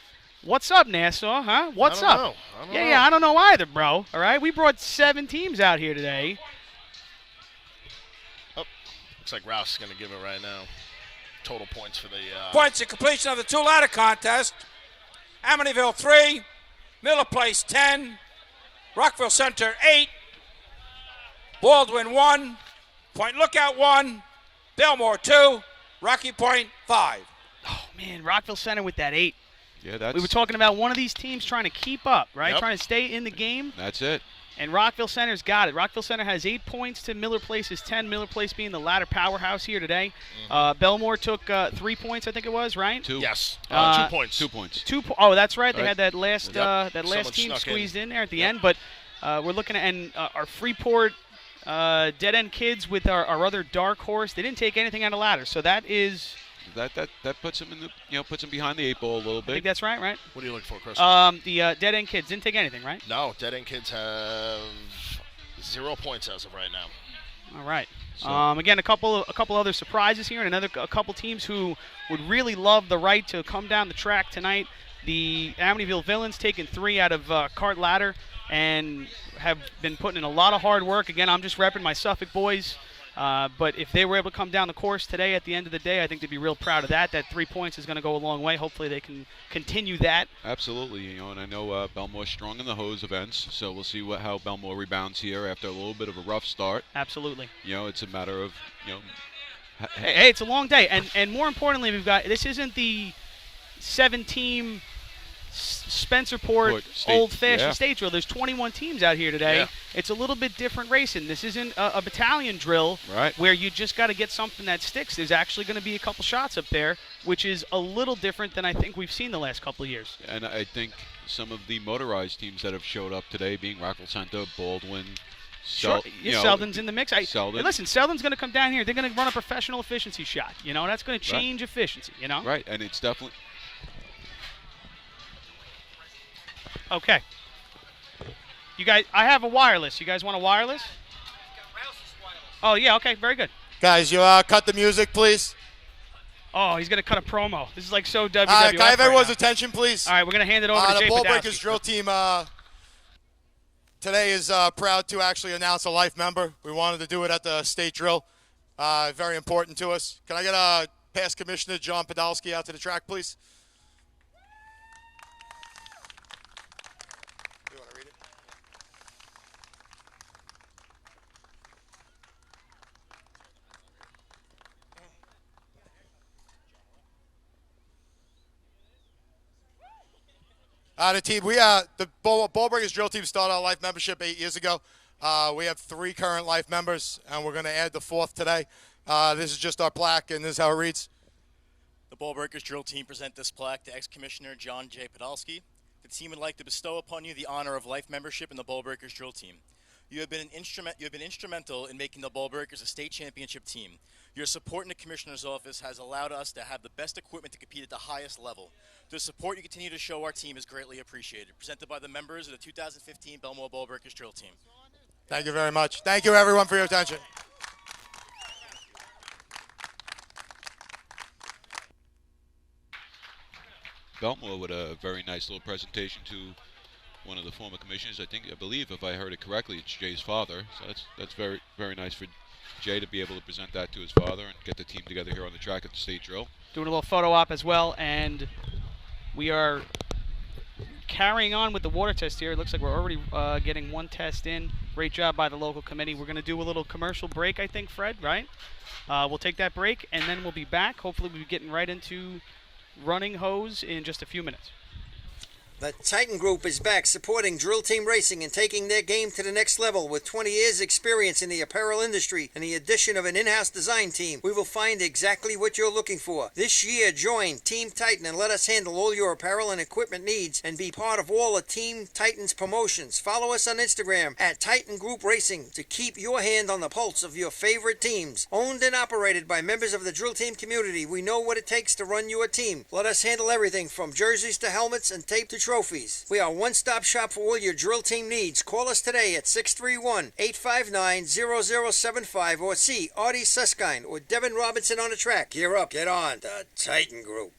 What's up, Nassau, huh? What's up? I don't know. I don't know either, bro. All right? We brought 7 teams out here today. Oh, looks like Rouse is going to give it right now. Total points for the... Points in completion of the 2 ladder contest. Amityville 3, Miller Place 10, Rockville Center 8, Baldwin 1, Point Lookout 1, Belmore 2, Rocky Point 5. Oh, man, Rockville Center with that 8. Yeah, we were talking about one of these teams trying to keep up, right? Yep. Trying to stay in the game. That's it. And Rockville Center's got it. Rockville Center has 8 points to Miller Place's 10. Miller Place being the latter powerhouse here today. Belmore took 3 points, I think it was, right? 2. Yes. 2 points. 2 points. Oh, that's right. They Right. had that last Someone team snuck squeezed in there at the Yep. end. But we're looking at our Freeport Dead End Kids with our other dark horse. They didn't take anything out of ladder, so that is. That puts them in the puts them behind the 8 ball a little I bit. think that's right, right? What are you looking for, Chris? The Dead End Kids didn't take anything, right? No, Dead End Kids have 0 points as of right now. All right. So- Again, a couple other surprises here, and a couple teams who would really love the right to come down the track tonight. The Amityville Villains taking 3 out of Cart Ladder and have been putting in a lot of hard work. Again, I'm just repping my Suffolk boys. But if they were able to come down the course today at the end of the day, I think they'd be real proud of that. That 3 points is going to go a long way. Hopefully they can continue that. Absolutely, and I know Belmore's strong in the hose events, so we'll see how Belmore rebounds here after a little bit of a rough start. Absolutely. It's a matter of Hey, it's a long day, and more importantly, this isn't the 7-team Spencerport Old Fashioned State Drill. There's 21 teams out here today. Yeah. It's a little bit different racing. This isn't a battalion drill where you just got to get something that sticks. There's actually going to be a couple shots up there, which is a little different than I think we've seen the last couple of years. And I think some of the motorized teams that have showed up today, being Rockville Center, Baldwin, Selden's in the mix. Selden. Hey, listen, Selden's going to come down here. They're going to run a professional efficiency shot. That's going to change efficiency. Right, and it's definitely. Okay. You guys, I have a wireless. You guys want a wireless? Oh, yeah, okay, very good. Guys, you cut the music, please. Oh, he's going to cut a promo. This is like so WWF. Can I have everyone's right attention, please? All right, we're going to hand it over to the Jay Ball Podolsky. Breakers drill team today is proud to actually announce a life member. We wanted to do it at the state drill. Very important to us. Can I get past Commissioner John Podolsky out to the track, please? You want to read it? The team, the Ball Breakers drill team started our life membership 8 years ago. We have 3 current life members, and we're going to add the 4th today. This is just our plaque, and this is how it reads. The Ball Breakers drill team present this plaque to ex-Commissioner John J. Podolsky. The team would like to bestow upon you the honor of life membership in the Ball Breakers drill team. You have been instrumental in making the Ball Breakers a state championship team. Your support in the Commissioner's office has allowed us to have the best equipment to compete at the highest level. The support you continue to show our team is greatly appreciated. Presented by the members of the 2015 Belmore Ball Breakers drill team. Thank you very much. Thank you, everyone, for your attention. Belmore with a very nice little presentation to one of the former commissioners. I believe, if I heard it correctly, it's Jay's father. So that's very, very nice for Jay to be able to present that to his father and get the team together here on the track at the state drill. Doing a little photo op as well, and we are carrying on with the water test here. It looks like we're already getting one test in. Great job by the local committee. We're going to do a little commercial break, I think, Fred, right? We'll take that break, and then we'll be back. Hopefully we'll be getting right into running hose in just a few minutes. The Titan Group is back supporting drill team racing and taking their game to the next level. With 20 years experience in the apparel industry and the addition of an in-house design team, we will find exactly what you're looking for. This year, join Team Titan and let us handle all your apparel and equipment needs and be part of all of Team Titan's promotions. Follow us on Instagram at Titan Group Racing to keep your hand on the pulse of your favorite teams. Owned and operated by members of the drill team community, we know what it takes to run your team. Let us handle everything from jerseys to helmets and tape to trophies. We are a one-stop shop for all your drill team needs. Call us today at 631-859-0075 or see Artie Suskind or Devin Robinson on the track. Gear up, get on. The Titan Group.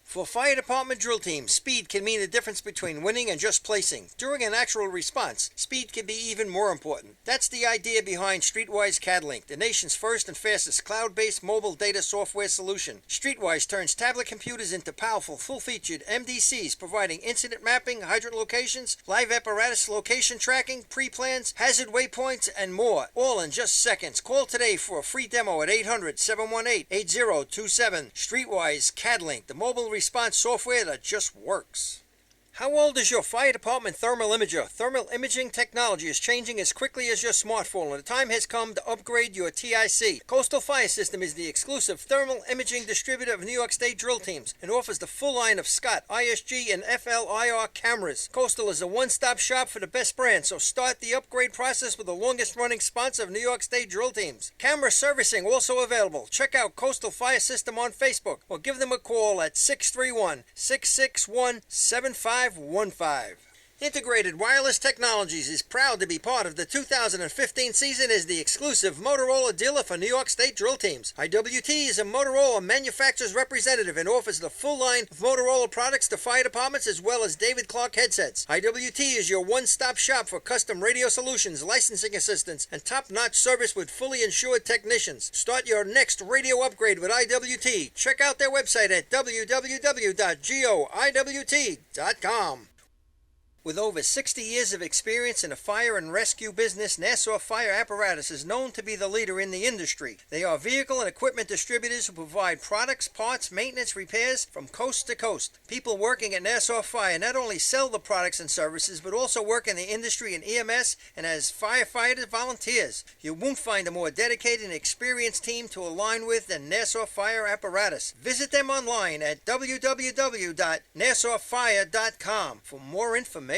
For fire department drill teams, speed can mean the difference between winning and just placing. During an actual response, speed can be even more important. That's the idea behind Streetwise CADlink, the nation's first and fastest cloud-based mobile data software solution. Streetwise turns tablet computers into powerful, full-featured MDCs, providing incident mapping, hydrant locations, live apparatus location tracking, pre-plans, hazard waypoints, and more, all in just seconds. Call today for a free demo at 800-718-8027. Streetwise CADlink, the mobile response software that just works. How old is your fire department thermal imager? Thermal imaging technology is changing as quickly as your smartphone, and the time has come to upgrade your TIC. Coastal Fire System is the exclusive thermal imaging distributor of New York State drill teams and offers the full line of Scott, ISG, and FLIR cameras. Coastal is a one-stop shop for the best brand, so start the upgrade process with the longest-running sponsor of New York State drill teams. Camera servicing also available. Check out Coastal Fire System on Facebook or give them a call at 631-661-7515. Integrated Wireless Technologies is proud to be part of the 2015 season as the exclusive Motorola dealer for New York State drill teams. IWT is a Motorola manufacturer's representative and offers the full line of Motorola products to fire departments as well as David Clark headsets. IWT is your one-stop shop for custom radio solutions, licensing assistance, and top-notch service with fully insured technicians. Start your next radio upgrade with IWT. Check out their website at www.goiwt.com. With over 60 years of experience in the fire and rescue business, Nassau Fire Apparatus is known to be the leader in the industry. They are vehicle and equipment distributors who provide products, parts, maintenance, repairs from coast to coast. People working at Nassau Fire not only sell the products and services, but also work in the industry in EMS and as firefighter volunteers. You won't find a more dedicated and experienced team to align with than Nassau Fire Apparatus. Visit them online at www.nassauFire.com for more information.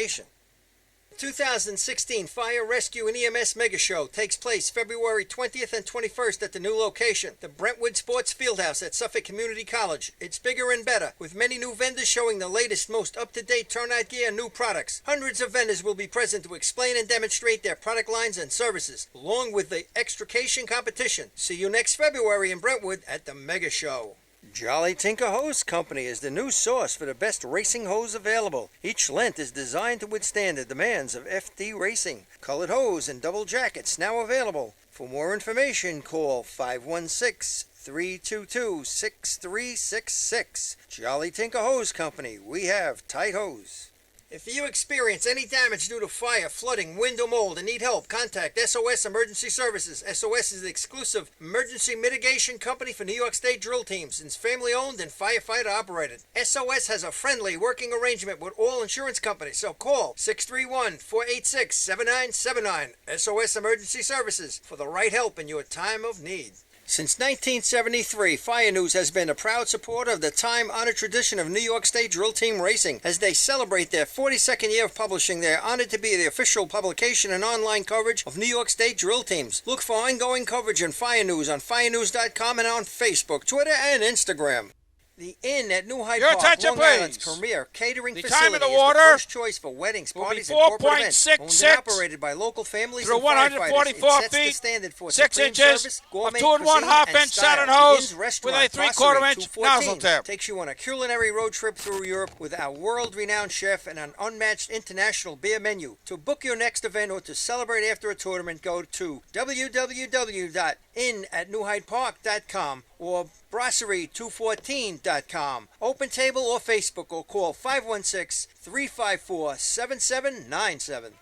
2016 Fire Rescue and EMS Mega Show takes place February 20th and 21st at the new location, the Brentwood Sports Fieldhouse at Suffolk Community College. It's bigger and better, with many new vendors showing the latest, most up-to-date turnout gear and new products. Hundreds of vendors will be present to explain and demonstrate their product lines and services, along with the extrication competition. See you next February in Brentwood at the Mega Show. Jolly Tinker Hose Company is the new source for the best racing hose available. Each length is designed to withstand the demands of FD racing. Colored hose and double jackets now available. For more information, call 516-322-6366. Jolly Tinker Hose Company. We have tight hose. If you experience any damage due to fire, flooding, wind, or mold and need help, contact SOS Emergency Services. SOS is the exclusive emergency mitigation company for New York State drill teams. It's family-owned and firefighter operated. SOS has a friendly working arrangement with all insurance companies, so call 631-486-7979. SOS Emergency Services for the right help in your time of need. Since 1973, Fire News has been a proud supporter of the time-honored tradition of New York State drill team racing. As they celebrate their 42nd year of publishing, they are honored to be the official publication and online coverage of New York State drill teams. Look for ongoing coverage in Fire News on firenews.com and on Facebook, Twitter, and Instagram. The Inn at New Hyde Your Park, attention, Long Island's please. premier catering The facility time of the is water the first choice for weddings, will be parties, and corporate events. Owned and 4.66 operated by local families through and firefighters. 144 It sets the feet, standard for 6 supreme inches service, of gourmet 2 1/2 cuisine, inch and style. Saturn The hose Inn's with restaurant, a 3/4 Brasserie inch nozzle 214, tip. takes you on a culinary road trip through Europe with our world-renowned chef and an unmatched international beer menu. To book your next event or to celebrate after a tournament, go to www.innatnewhydepark.com or brasserie214.com. Open table or Facebook or call 516-354-7797.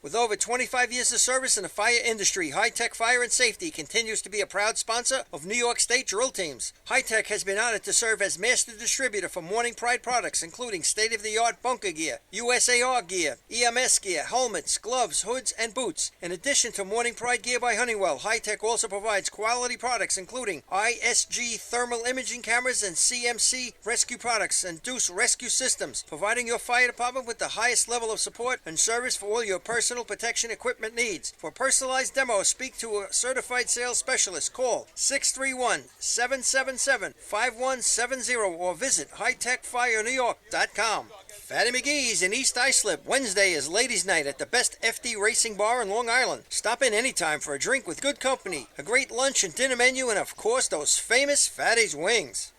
With over 25 years of service in the fire industry, High Tech Fire and Safety continues to be a proud sponsor of New York State drill teams. High Tech has been honored to serve as master distributor for Morning Pride products, including state-of-the-art bunker gear, USAR gear, EMS gear, helmets, gloves, hoods, and boots. In addition to Morning Pride gear by Honeywell, High Tech also provides quality products, including ISG thermal imaging cameras and CMC rescue products and Deuce rescue systems, providing your fire department with the highest level of support and service for all your personal protection equipment needs. For personalized demos, speak to a certified sales specialist. Call 631-777-5170 or visit hightechfirenewyork.com. Fatty McGee's in East Islip. Wednesday is Ladies' Night at the best FD racing bar in Long Island. Stop in anytime for a drink with good company, a great lunch and dinner menu, and of course those famous Fatty's wings.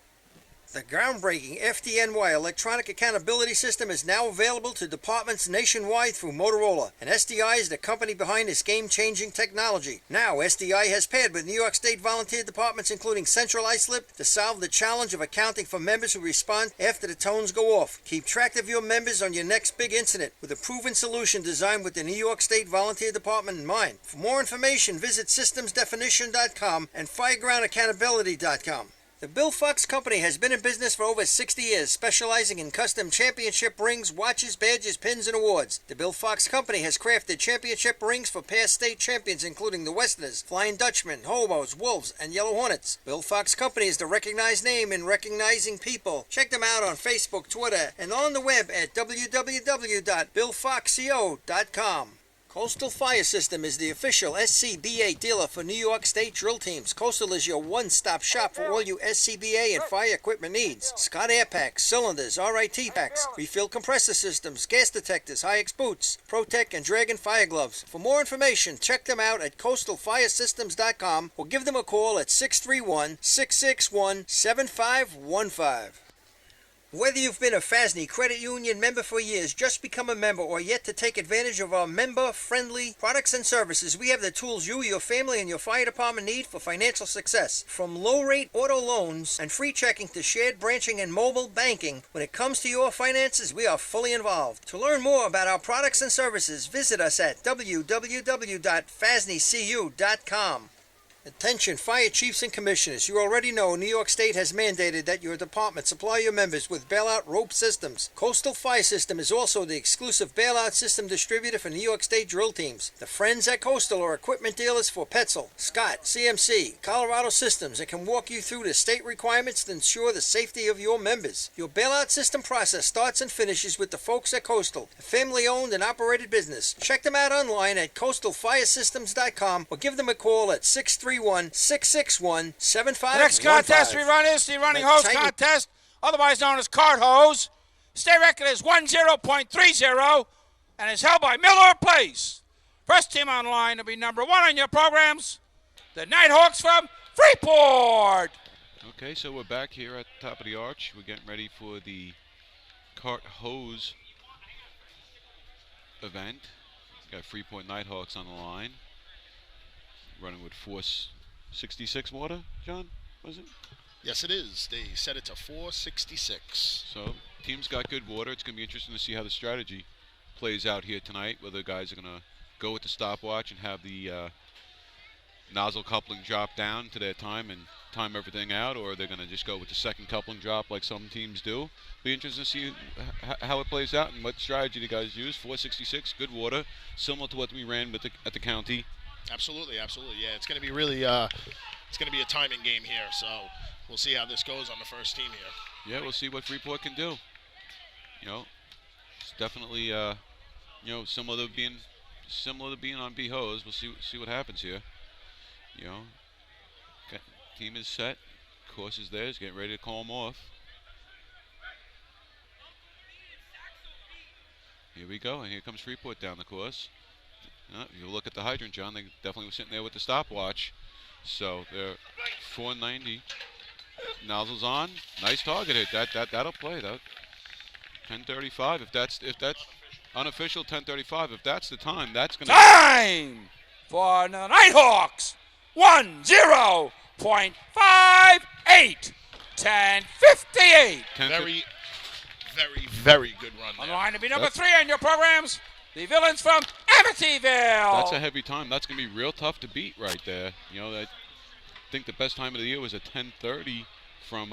The groundbreaking FDNY electronic accountability system is now available to departments nationwide through Motorola, and SDI is the company behind this game-changing technology. Now, SDI has paired with New York State volunteer departments including Central Islip to solve the challenge of accounting for members who respond after the tones go off. Keep track of your members on your next big incident with a proven solution designed with the New York State Volunteer Department in mind. For more information, visit systemsdefinition.com and firegroundaccountability.com. The Bill Fox Company has been in business for over 60 years, specializing in custom championship rings, watches, badges, pins, and awards. The Bill Fox Company has crafted championship rings for past state champions including the Westerners, Flying Dutchmen, Hobos, Wolves, and Yellow Hornets. Bill Fox Company is the recognized name in recognizing people. Check them out on Facebook, Twitter, and on the web at www.billfoxco.com. Coastal Fire System is the official SCBA dealer for New York State drill teams. Coastal is your one-stop shop for all your SCBA and fire equipment needs. Scott Air Packs, cylinders, RIT packs, refill compressor systems, gas detectors, Hi-X boots, Protec and Dragon fire gloves. For more information, check them out at coastalfiresystems.com or give them a call at 631-661-7515. Whether you've been a FASNY Credit Union member for years, just become a member, or yet to take advantage of our member-friendly products and services, we have the tools you, your family, and your fire department need for financial success. From low-rate auto loans and free checking to shared branching and mobile banking, when it comes to your finances, we are fully involved. To learn more about our products and services, visit us at www.fasnycu.com. Attention fire chiefs and commissioners, you already know New York State has mandated that your department supply your members with bailout rope systems. Coastal Fire System is also the exclusive bailout system distributor for New York State drill teams. The friends at Coastal are equipment dealers for Petzl, Scott, CMC, Colorado Systems, and can walk you through the state requirements to ensure the safety of your members. Your bailout system process starts and finishes with the folks at Coastal, a family-owned and operated business. Check them out online at coastalfiresystems.com or give them a call at 631-661-7515. The next contest we run is the running hose contest, otherwise known as cart hose. State record is 10.30 and is held by Miller Place. First team online will be number 1 on your programs, the Nighthawks from Freeport. Okay, so we're back here at the top of the arch. We're getting ready for the cart hose event. Got Freeport Nighthawks on the line. Running with 466 water, John, was it? Yes, it is. They set it to 466. So, team's got good water. It's going to be interesting to see how the strategy plays out here tonight, whether the guys are going to go with the stopwatch and have the nozzle coupling drop down to their time and time everything out, or they're going to just go with the second coupling drop like some teams do. Be interesting to see how it plays out and what strategy the guys use. 466, good water, similar to what we ran with at the county. Absolutely, absolutely. Yeah, it's going to be really, it's going to be a timing game here. So we'll see how this goes on the first team here. Yeah, we'll see what Freeport can do. You know, it's definitely, you know, similar to being on B hose. We'll see what happens here. You know, team is set, course is theirs. Getting ready to call them off. Here we go, and here comes Freeport down the course. If you look at the hydrant, John, they definitely were sitting there with the stopwatch. So they're 490. Nozzles on. Nice target hit. That'll play though. 10:35. If that's unofficial 10:35. If that's the time, that's gonna time for the Nighthawks. 10.58. 10:58. Very, very, very good run there. On the line to be number 3 on your programs, the Villains from Amityville. That's a heavy time. That's going to be real tough to beat right there. You know, I think the best time of the year was a 10:30 from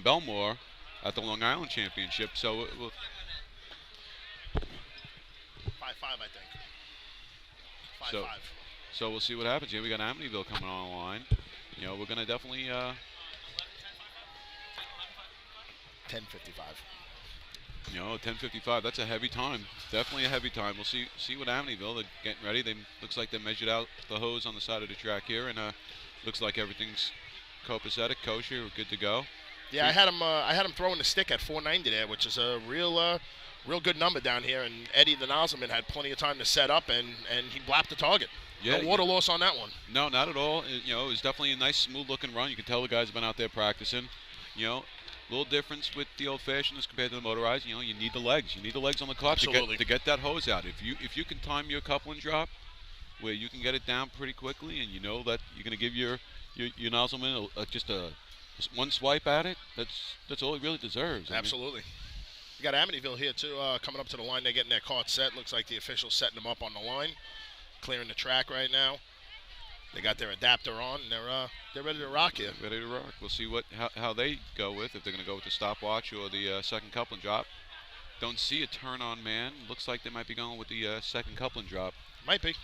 Belmore at the Long Island Championship. So it will 5-5, I think. 5-5. So we'll see what happens here. We got Amityville coming on the line. You know, we're going to definitely 10:55. You know, 10:55. That's a heavy time. Definitely a heavy time. We'll see what Amityville. They're getting ready. Looks like they measured out the hose on the side of the track here, and looks like everything's copacetic, kosher, we're good to go. Yeah, I had him throwing the stick at 490 there, which is a real good number down here. And Eddie the nozzleman had plenty of time to set up, and he blapped the target. Yeah, no water loss on that one. No, not at all. You know, it was definitely a nice, smooth-looking run. You can tell the guys have been out there practicing. You know, little difference with the old-fashioned as compared to the motorized. You know, you need the legs. You need the legs on the clutch to get that hose out. If you can time your coupling drop where you can get it down pretty quickly, and you know that you're going to give your nozzleman just one swipe at it, that's all he really deserves. Absolutely. You got Amityville here too, coming up to the line. They're getting their cart set. Looks like the official's setting them up on the line, clearing the track right now. They got their adapter on, and they're ready to rock here. Ready to rock. We'll see how they go with, if they're going to go with the stopwatch or the second coupling drop. Don't see a turn on man. Looks like they might be going with the second coupling drop. Might be.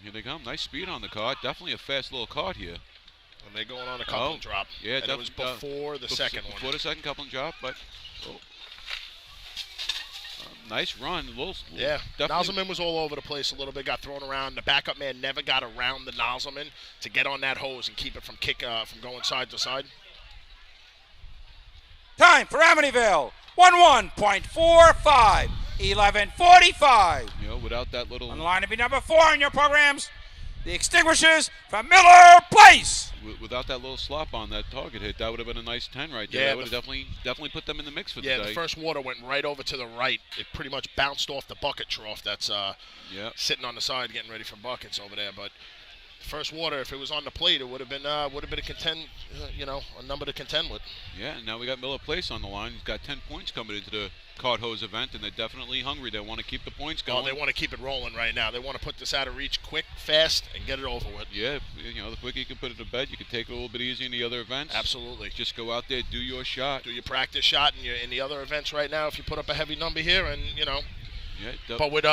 Here they come. Nice speed on the cart. Definitely a fast little cart here. And they're going on a coupling drop. Yeah, and it was before the second one. Before the second coupling drop, but nice run. Yeah, Nozzleman was all over the place a little bit. Got thrown around. The backup man never got around the Nozzleman to get on that hose and keep it from from going side to side. Time for Amityville. 11.45. 11:45. You know, without that little... On the line to be number 4 in your programs, the Extinguishers from Miller Place. Without that little slop on that target hit, that would have been a nice 10 right there. Yeah, that would have definitely put them in the mix for the day. Yeah, the first water went right over to the right. It pretty much bounced off the bucket trough that's sitting on the side getting ready for buckets over there. But first water, if it was on the plate, it would have been a number to contend with. Yeah, and now we got Miller Place on the line. He's got 10 points coming into the cart hose event, and they're definitely hungry. They want to keep the points going. Oh, they want to keep it rolling right now. They want to put this out of reach quick, fast, and get it over with. Yeah, you know, the quicker you can put it to bed, you can take it a little bit easier in the other events. Absolutely. Just go out there, do your shot. Do your practice shot in the other events right now. If you put up a heavy number here, and Yeah, but with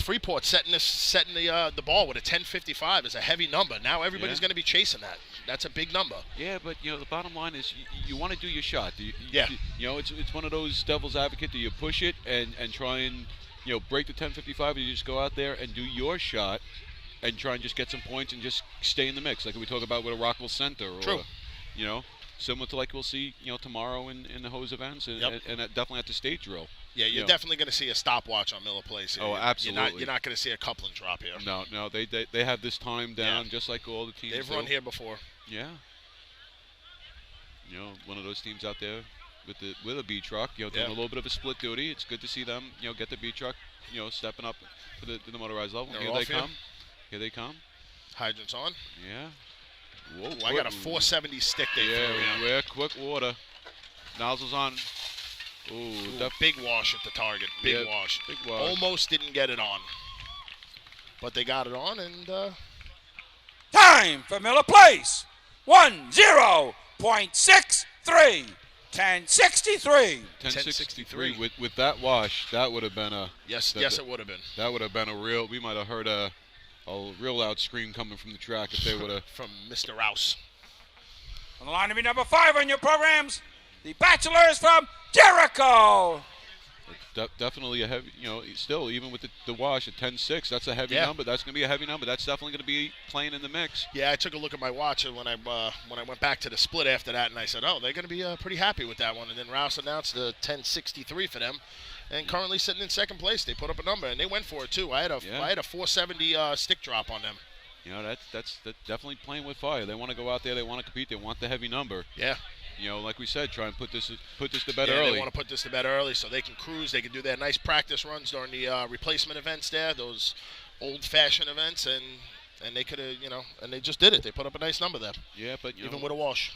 Freeport setting the ball with a 10.55 is a heavy number. Now everybody's going to be chasing that. That's a big number. Yeah, but you know the bottom line is you want to do your shot. You know, it's one of those devil's advocate. Do you push it and try and break the 10.55, or you just go out there and do your shot and try and just get some points and just stay in the mix, like we talk about with a Rockville Center, or similar to like we'll see tomorrow in the hose events and definitely at the state drill. Yeah, you're definitely going to see a stopwatch on Miller Place. Oh, absolutely. You're not going to see a coupling drop here. No, they have this time down just like all the teams. They've run here before. Yeah. One of those teams out there with a B truck, doing a little bit of a split duty. It's good to see them, get the B truck, stepping up to the motorized level. They're Here they come. Here they come. Hydrant's on. Yeah. Whoa, I got a 470 stick there. Yeah, quick water. Nozzles on. Ooh, big wash at the target. Big wash. Almost didn't get it on. But they got it on, and... Time for Miller Place. 10.63. 10.63. 10.63. With that wash, that would have been a... Yes, it would have been. That would have been a real... We might have heard a real loud scream coming from the track if they would have... From Mr. Rouse. On the line to be number 5 on your programs, the Bachelors from Jericho. Definitely a heavy, still, even with the wash at 10.6, that's a heavy number. That's going to be a heavy number. That's definitely going to be playing in the mix. Yeah, I took a look at my watch when I went back to the split after that, and I said, they're going to be pretty happy with that one. And then Rouse announced the 10.63 for them, and currently sitting in second place. They put up a number, and they went for it, too. I had a 470 stick drop on them. That's definitely playing with fire. They want to go out there. They want to compete. They want the heavy number. Yeah. Like we said, try and put this to bed early. They want to put this to bed early so they can cruise. They can do their nice practice runs during the replacement events there, those old-fashioned events, and they could have, and they just did it. They put up a nice number there. Yeah, but even with a wash.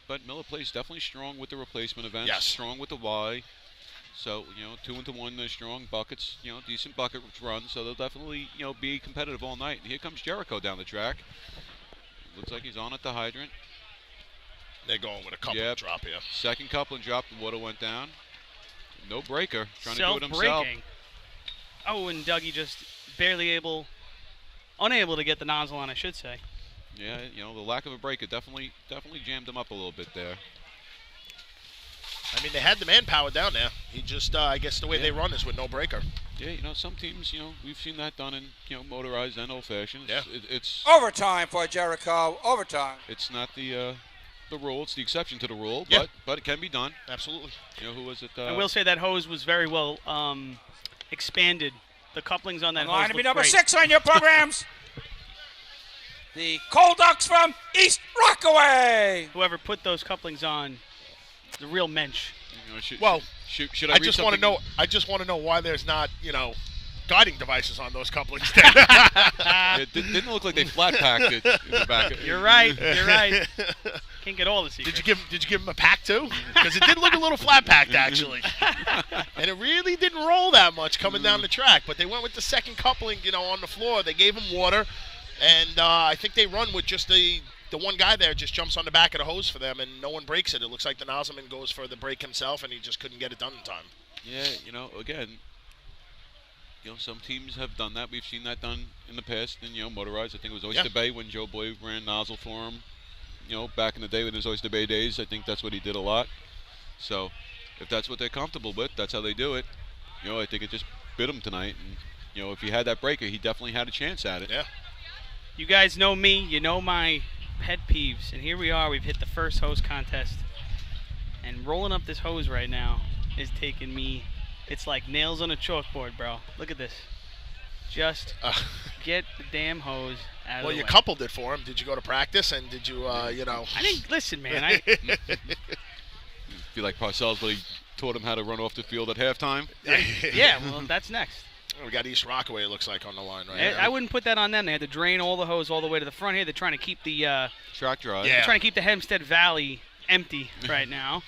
But Miller Place definitely strong with the replacement events. Yes. Strong with the Y. So 2-1, they're strong buckets. Decent bucket runs. So they'll definitely be competitive all night. And here comes Jericho down the track. Looks like he's on at the hydrant. They're going with a coupling drop here. Second coupling drop, the water went down. No breaker. Trying to do it himself. Oh, and Dougie just unable to get the nozzle on, I should say. Yeah, the lack of a breaker definitely jammed him up a little bit there. I mean, they had the manpower down there. He just, I guess the way they run is with no breaker. Yeah, some teams, we've seen that done in, motorized and old-fashioned. Yeah. It's overtime for Jericho. Overtime. It's not the rule. It's the exception to the rule, but it can be done. Absolutely. Who was it? I will say that hose was very well expanded. The couplings on that hose line to be number great. 6 on your programs. The Coal Ducks from East Rockaway. Whoever put those couplings on, the real mensch. Should I just want to know. I just want to know why there's not, guiding devices on those couplings. It didn't look like they flat packed it in the back. You're right. Can't get all the secrets. Did you give him a pack too? Because it did look a little flat packed actually, and it really didn't roll that much coming down the track. But they went with the second coupling, on the floor. They gave him water, and I think they run with just the one guy there just jumps on the back of the hose for them, and no one breaks it. It looks like the nozzleman goes for the break himself, and he just couldn't get it done in time. Yeah, again, some teams have done that. We've seen that done in the past. And motorized. I think it was Oyster Bay when Joe Boyd ran nozzle for him. Back in the day with his Oyster Bay days, I think that's what he did a lot. So, if that's what they're comfortable with, that's how they do it. I think it just bit him tonight. And if he had that breaker, he definitely had a chance at it. Yeah. You guys know me. You know my pet peeves, and here we are. We've hit the first hose contest, and rolling up this hose right now is taking me. It's like nails on a chalkboard, bro. Look at this. Just get the damn hose out of the way. Well, you coupled it for him. Did you go to practice, and did you, I didn't listen, man. I feel like Parcells, but he taught him how to run off the field at halftime. Yeah, well, that's next. We got East Rockaway, it looks like, on the line right now. I wouldn't put that on them. They had to drain all the hose all the way to the front here. They're trying to keep the track dry. They're trying to keep the Hempstead Valley empty right now.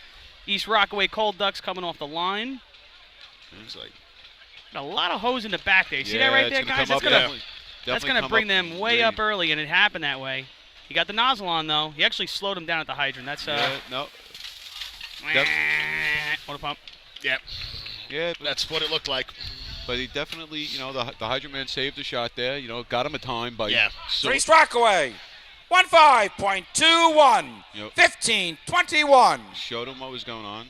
East Rockaway Cold Ducks coming off the line. Looks like a lot of hose in the back there. You see that right there, guys? That's going to bring them way up early, and it happened that way. He got the nozzle on, though. He actually slowed him down at the hydrant. That's no. Water pump. Yep. Yeah, that's what it looked like. But he definitely, the hydrant man saved the shot there. Got him a time by. Yeah. East Rockaway. 15.21. 15.21. Showed him what was going on.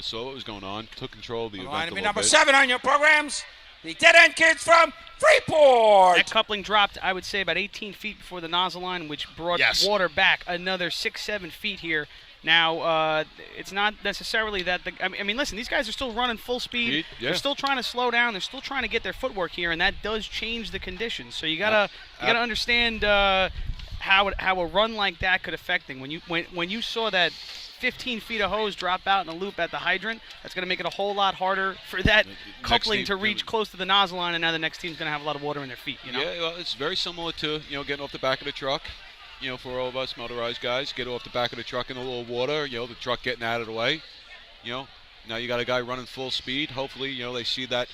Saw what was going on. Took control of the event. Line to be number 7 on your programs. The Dead End Kids from Freeport. That coupling dropped, I would say, about 18 feet before the nozzle line, which brought water back another 6-7 feet here. Now, it's not necessarily that I mean, listen, these guys are still running full speed. They're still trying to slow down. They're still trying to get their footwork here, and that does change the conditions. So you gotta understand how a run like that could affect things. When you saw that 15 feet of hose drop out in a loop at the hydrant, that's going to make it a whole lot harder for that coupling to reach close to the nozzle line, and now the next team's going to have a lot of water in their feet. Yeah, well, it's very similar to getting off the back of the truck. For all of us motorized guys, get off the back of the truck in a little water. The truck getting out of the way. Now you got a guy running full speed. Hopefully, they see that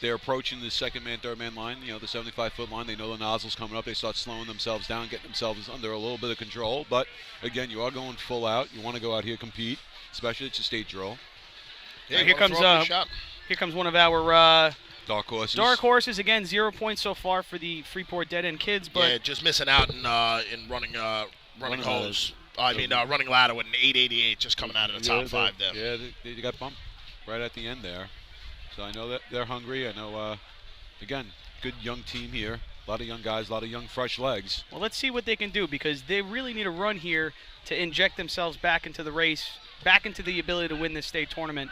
they're approaching the second man, third man line. The 75-foot line. They know the nozzle's coming up. They start slowing themselves down, getting themselves under a little bit of control. But again, you are going full out. You want to go out here compete, especially it's a state drill. Yeah, here comes one of our dark horses. Dark horses again. 0 points so far for the Freeport Dead End Kids. But just missing out in running hose. Running ladder with an 888 just coming out of the top 5 there. Yeah, they got bumped right at the end there. So I know that they're hungry. I know, again, good young team here. A lot of young guys, a lot of young, fresh legs. Well, let's see what they can do because they really need a run here to inject themselves back into the race, back into the ability to win this state tournament.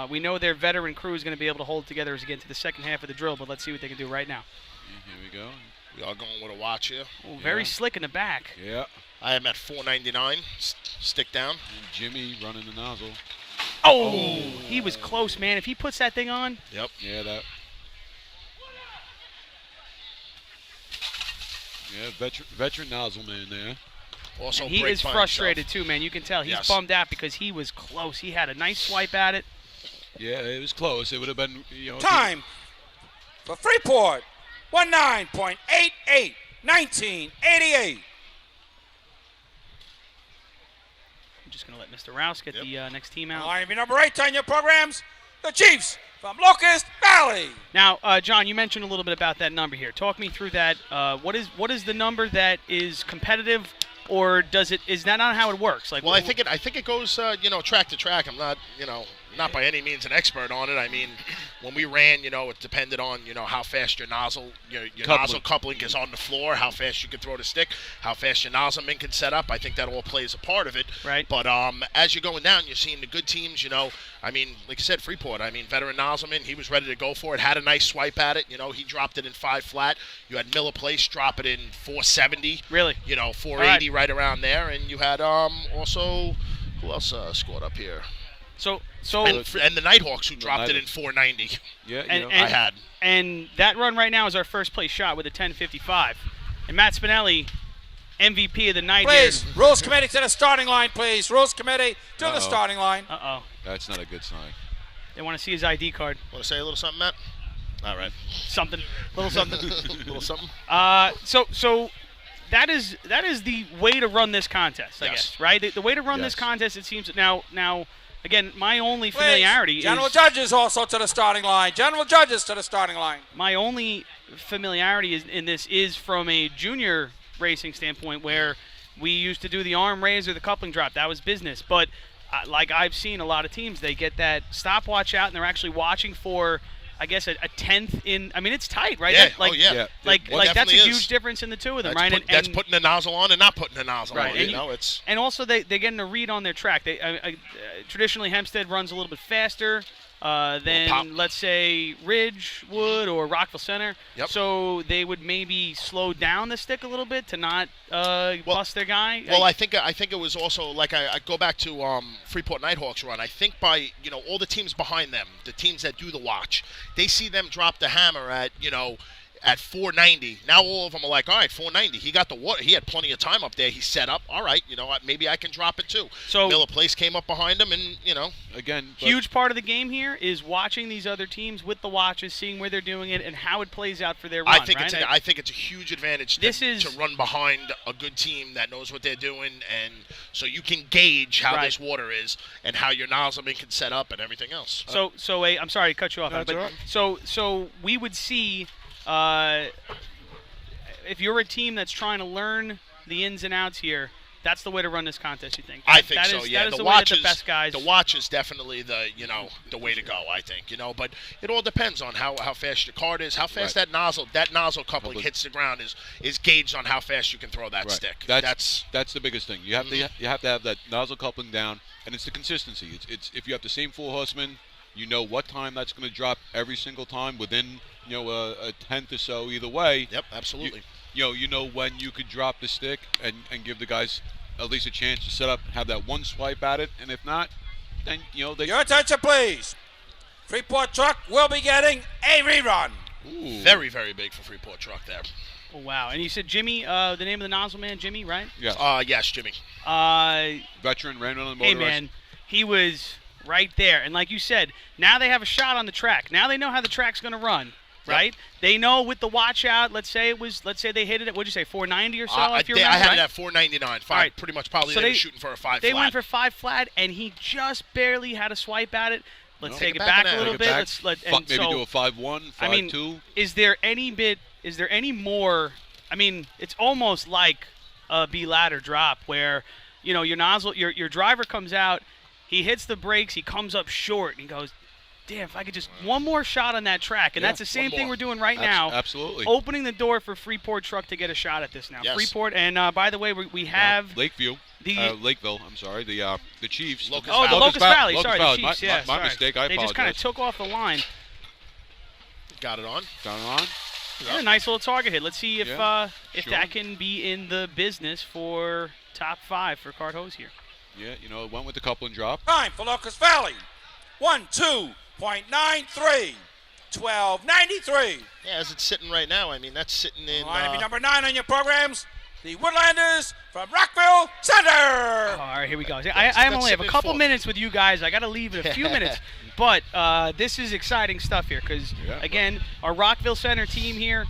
We know their veteran crew is going to be able to hold together as we get to the second half of the drill, but let's see what they can do right now. Here we go. We are going with a watch here. Oh, very slick in the back. Yeah. I am at 499. Stick down. And Jimmy running the nozzle. Oh, he was close, man. If he puts that thing on. Yep. Yeah, that. Yeah, veteran nozzle man there. Also, and he is frustrated too, man. You can tell he's bummed out because he was close. He had a nice swipe at it. Yeah, it was close. It would have been, Time for Freeport. 19.88. 1988. I'm just going to let Mr. Rouse get the next team out. Line number 8 on your programs. The Chiefs from Locust Valley. Now, John, you mentioned a little bit about that number here. Talk me through that. What is the number that is competitive, or is that not how it works? Well, I think it goes track to track. I'm not not by any means an expert on it. I mean, when we ran, it depended on, how fast your nozzle coupling is on the floor, how fast you can throw the stick, how fast your nozzleman can set up. I think that all plays a part of it. Right. But as you're going down, you're seeing the good teams, I mean, like I said, Freeport, veteran nozzleman, he was ready to go for it, had a nice swipe at it. He dropped it in 5 flat. You had Miller Place drop it in 470. Really? 480 right around there. And you had also, who else scored up here? And the Nighthawks, who dropped it in 490. Yeah, I had. And that run right now is our first place shot with a 10.55. And Matt Spinelli MVP of the night Please, here. Rules Committee to the starting line, please. Rules Committee to the starting line. Uh-oh. That's not a good sign. They want to see his ID card. Want to say a little something, Matt? All right. Something. Little something. Little something. So that is the way to run this contest, I guess, right? The way to run this contest, it seems now again, my only familiarity General judges also to the starting line. General judges to the starting line. My only familiarity in this is from a junior racing standpoint, where we used to do the arm raise or the coupling drop. That was business. But like I've seen a lot of teams, they get that stopwatch out and they're actually watching for, I guess, a tenth in. I mean, it's tight, right? Yeah. Like, like that's a huge difference in the two of them, right? That's putting the nozzle on and not putting the nozzle on. And It's and also they're getting a read on their track. Traditionally Hempstead runs a little bit faster than, let's say, Ridgewood or Rockville Center. Yep. So they would maybe slow down the stick a little bit to not bust their guy. Well, I think it was also, like, I go back to Freeport Nighthawks run. I think by, all the teams behind them, the teams that do the watch, they see them drop the hammer at, at 490. Now all of them are like, all right, 490. He got the water. He had plenty of time up there. He set up. All right, maybe I can drop it too. So Miller Place came up behind him, and again, huge part of the game here is watching these other teams with the watches, seeing where they're doing it and how it plays out for their run. I think it's a huge advantage to run behind a good team that knows what they're doing, and so you can gauge how this water is and how your nozzleman can set up and everything else. So I'm sorry to cut you off, No, but right. so we would see. If you're a team that's trying to learn the ins and outs here, that's the way to run this contest, you think? I think so, yeah. That is the way that watch the best guys. The watch is definitely the way to go, I think. But it all depends on how fast your card is, how fast that nozzle coupling hits the ground is gauged on how fast you can throw that stick. That's the biggest thing. You have to have that nozzle coupling down, and it's the consistency. It's if you have the same 4 horsemen, you know what time that's going to drop every single time within a tenth or so either way. Yep, absolutely. You know when you could drop the stick and give the guys at least a chance to set up, have that one swipe at it, and if not, then they. Your attention, please. Freeport Truck will be getting a rerun. Ooh. Very, very big for Freeport Truck there. Oh, wow. And you said Jimmy, the name of the nozzle man, Jimmy, right? Yeah. Yes, Jimmy. Veteran, ran on the Hey, motorized. man, he was right there. And like you said, now they have a shot on the track. Now they know how the track's going to run. Right, they know with the watch out. Let's say they hit it at, what'd you say, 490 or so? I had it at 499. Right. Pretty much, probably so they were shooting for a 5 flat. They went for 5 flat, and he just barely had a swipe at it. Let's take it back a little bit. Maybe do a 5-1, 5-2. I mean, is there any more? I mean, it's almost like a B ladder drop where your nozzle, your driver comes out, he hits the brakes, he comes up short, and he goes, damn, if I could just one more shot on that track. And that's the same thing we're doing right now. Absolutely. Opening the door for Freeport Truck to get a shot at this now. Yes. Freeport, and by the way, we have Lakeville. Lakeville, I'm sorry. The Chiefs. The Locust Valley. Sorry, the Chiefs. My mistake. I apologize. They just kind of took off the line. Got it on. Yeah, nice little target hit. Let's see if sure. that can be in the business for top 5 for Cart Hose here. Yeah, it went with the coupling drop. Time for Locust Valley. 1-2.93. 12.93. Yeah, as it's sitting right now, I mean, that's sitting in... Line number 9 on your programs. The Woodlanders from Rockville Center. All right, here we go. I only have a couple minutes with you guys. I got to leave in a few minutes. But this is exciting stuff here because, again, our Rockville Center team here.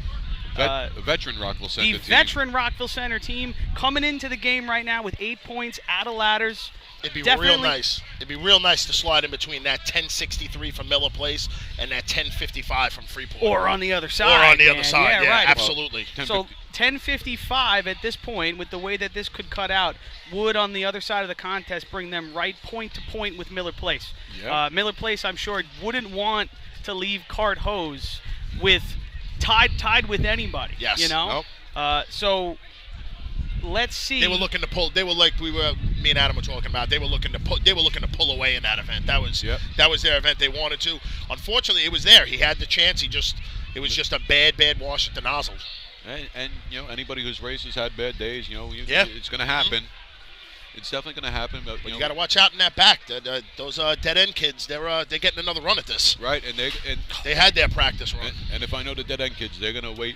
Veteran Rockville Center team. The veteran Rockville Center team coming into the game right now with 8 points out of ladders. It'd be real nice. It'd be real nice to slide in between that 1063 from Miller Place and that 1055 from Freeport. Or on the other side. Yeah, right. Absolutely. So 1055 at this point, with the way that this could cut out, would on the other side of the contest bring them right point to point with Miller Place. Yep. Miller Place, I'm sure, wouldn't want to leave Cart Hose with tied with anybody. Yes. Nope. So let's see. They were looking to pull. They were like me and Adam were talking about. They were looking to pull away in that event. That was their event. They wanted to. Unfortunately, it was there. He had the chance. It was just a bad wash at the nozzle. And anybody who's raced has had bad days. It's going to happen. It's definitely going to happen. But you got to watch out in that back. Those dead end kids, they're getting another run at this. Right, and they had their practice run. And if I know the dead end kids, they're going to wait.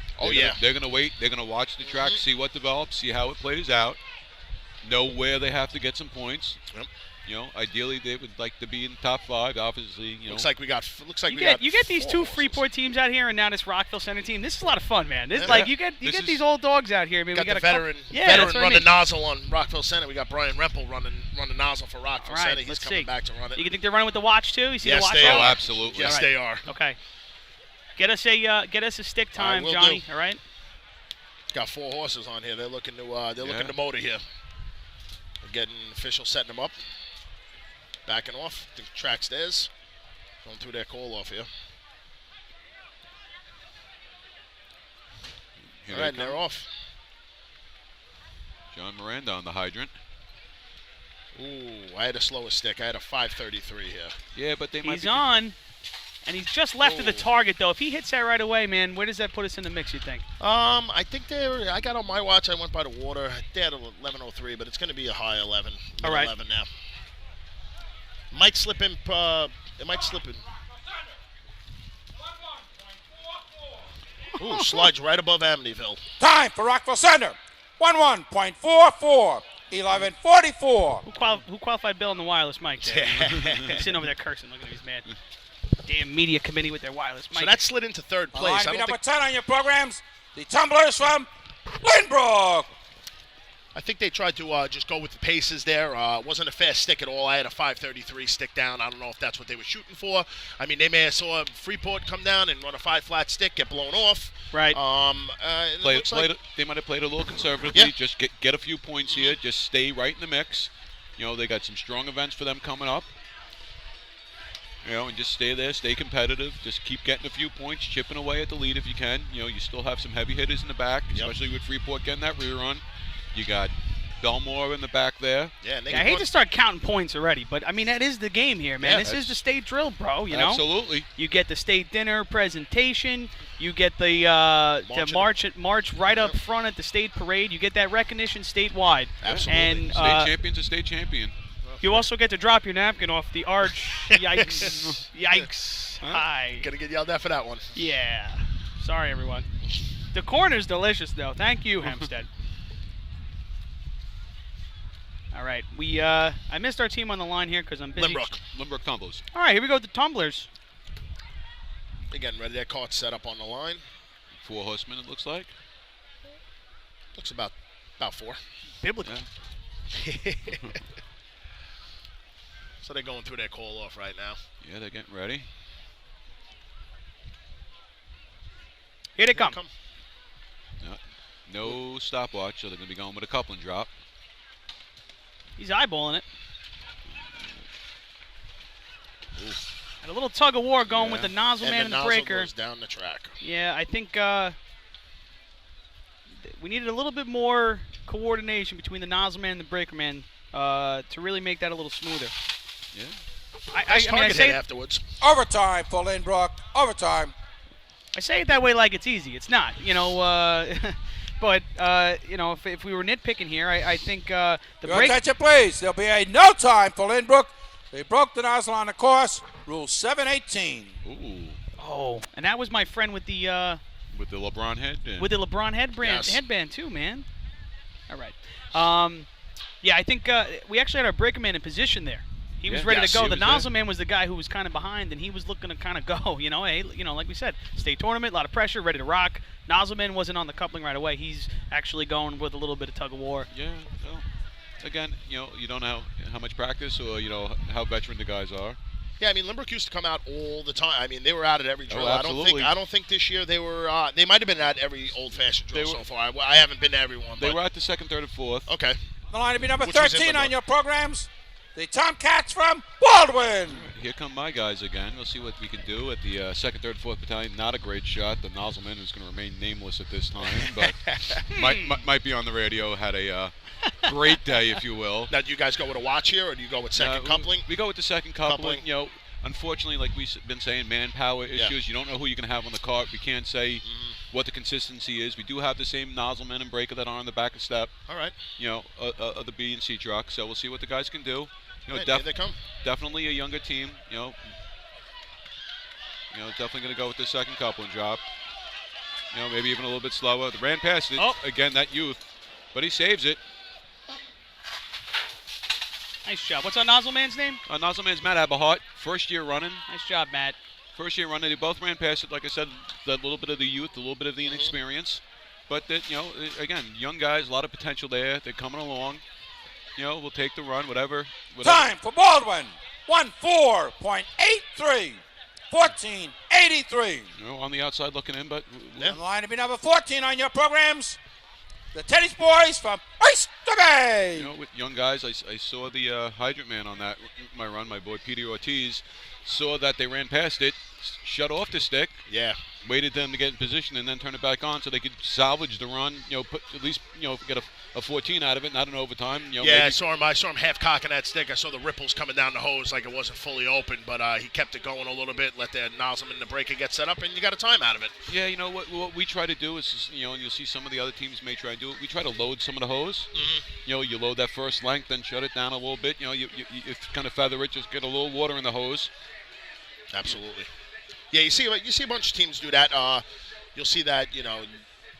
They're going to wait. They're going to watch the track, see what develops, see how it plays out, know where they have to get some points. Yep. Ideally they would like to be in top 5. Obviously, looks like we got. You get these 2 Freeport teams out here, and now this Rockville Center team. This is a lot of fun, man. This you get these old dogs out here. I mean, we got the veteran running nozzle on Rockville Center. We got Brian Rempel running nozzle for Rockville Center. He's coming back to run it. You think they're running with the watch too? You see the watch? Yes, they are. Absolutely. Yes, they are. Okay. Get us a stick time, Johnny. All right. Got 4 horses on here. They're looking to looking to motor here. We're getting official setting them up. Backing off. The track's theirs. Going through their call off here. All right, and they're off. John Miranda on the hydrant. Ooh, I had a slower stick. I had a 5:33 here. Yeah, but he's on, and he's just left of the target though. If he hits that right away, man, where does that put us in the mix? You think? I think I got on my watch. I went by the water. They had 11:03, but it's going to be a high 11. All right. 11 now. Might slip in. It might slip in. Ooh, slides right above Amityville. Time for Rockville Center. 11.44. 11:44. Who qualified Bill on the wireless mic there? He's sitting over there cursing. Look at these man. Damn media committee with their wireless mic. So that slid into 3rd place. Line number 10 on your programs. The tumblers from Lynbrook. I think they tried to just go with the paces there. Wasn't a fast stick at all. I had a 5:33 stick down. I don't know if that's what they were shooting for. I mean, they may have saw Freeport come down and run a 5 flat stick, get blown off. Right. They might have played a little conservatively. Yeah. Just get a few points here. Just stay right in the mix. They got some strong events for them coming up. And just stay there, stay competitive. Just keep getting a few points, chipping away at the lead if you can. You still have some heavy hitters in the back, especially with Freeport getting that rear run. You got Belmore in the back there. Yeah, I hate to start counting points already, but I mean that is the game here, man. This is the state drill, bro. Absolutely. You get the state dinner presentation. You get the march right up front at the state parade. You get that recognition statewide. Absolutely. And state champion's a state champion. You also get to drop your napkin off the arch. Yikes! Yikes! Hi. Gonna get yelled at for that one. Yeah. Sorry, everyone. The corner's delicious, though. Thank you, Hempstead. All right, I missed our team on the line here because I'm busy. Lynbrook Tumblers. All right, here we go with the Tumblers. They're getting ready. Their cart's set up on the line. 4 horsemen, it looks like. Looks about 4. Biblical. Yeah. So they're going through their call off right now. Yeah, they're getting ready. Here they come. No stopwatch, so they're going to be going with a coupling drop. He's eyeballing it. And a little tug of war going with the nozzle man and the breaker. Goes down the track. Yeah, I think we needed a little bit more coordination between the nozzle man and the breaker man to really make that a little smoother. Yeah. I say it afterwards. Overtime for Lynbrook. Overtime. I say it that way like it's easy. It's not, But if we were nitpicking here, I think the break. Attention, please. There'll be a no time for Lynbrook. They broke the nozzle on the course. Rule 718. Ooh. Oh, and that was my friend with the LeBron head. With the LeBron headband too, man. All right. Yeah, I think we actually had our breaker man in position there. He was ready to go. The nozzle man was the guy who was kind of behind, and he was looking to kind of go. Hey, like we said, state tournament, a lot of pressure, ready to rock. Nozzle man wasn't on the coupling right away. He's actually going with a little bit of tug of war. Yeah. Well, again, you don't know how much practice or how veteran the guys are. Yeah, I mean, Lynbrook used to come out all the time. I mean, they were out at every drill. Absolutely. I don't think this year they were. They might have been at every Old Fashioned drill so far. I haven't been to every one. They were at the second, third, and fourth. Okay. The line to be number 13 on your programs. The Tomcats from Baldwin. Here come my guys again. We'll see what we can do at the second, third, fourth battalion. Not a great shot. The nozzleman is going to remain nameless at this time, but might be on the radio. Had a great day, if you will. Now, do you guys go with a watch here, or do you go with second coupling? We go with the second coupling. Unfortunately, like we've been saying, manpower issues. You don't know who you're going to have on the cart. We can't say, what the consistency is. We do have the same nozzleman and breaker that are on the back of step. All right. Of the B and C truck. So we'll see what the guys can do. Here they come. Definitely a younger team. Definitely going to go with the second coupling drop. Maybe even a little bit slower. Ran past it. Oh. Again, that youth. But he saves it. Nice job. What's our nozzle man's name? Nozzle man's Matt Aberhart. First year running. Nice job, Matt. First year running. They both ran past it. Like I said, that little bit of the youth, a little bit of the inexperience. But, again, young guys, a lot of potential there. They're coming along. We'll take the run, whatever. Time for Baldwin. 1:04.83. 14:83. On the outside looking in, but On the line to be number 14 on your programs. The Tennis Boys from Oyster Bay. with young guys, I saw the hydrant man on my run. My boy Peter Ortiz saw that they ran past it, shut off the stick. Yeah. Waited them to get in position and then turn it back on so they could salvage the run. Put at least get a 14 out of it, not an overtime. I saw him half cocking that stick. I saw the ripples coming down the hose like it wasn't fully open, but he kept it going a little bit. Let the nozzleman and the breaker get set up, and you got a time out of it. Yeah, what we try to do is, and you'll see some of the other teams may try to do it. We try to load some of the hose. Mm-hmm. You load that first length, then shut it down a little bit. You kind of feather it, just get a little water in the hose. Absolutely. Yeah, you see a bunch of teams do that. You'll see that, a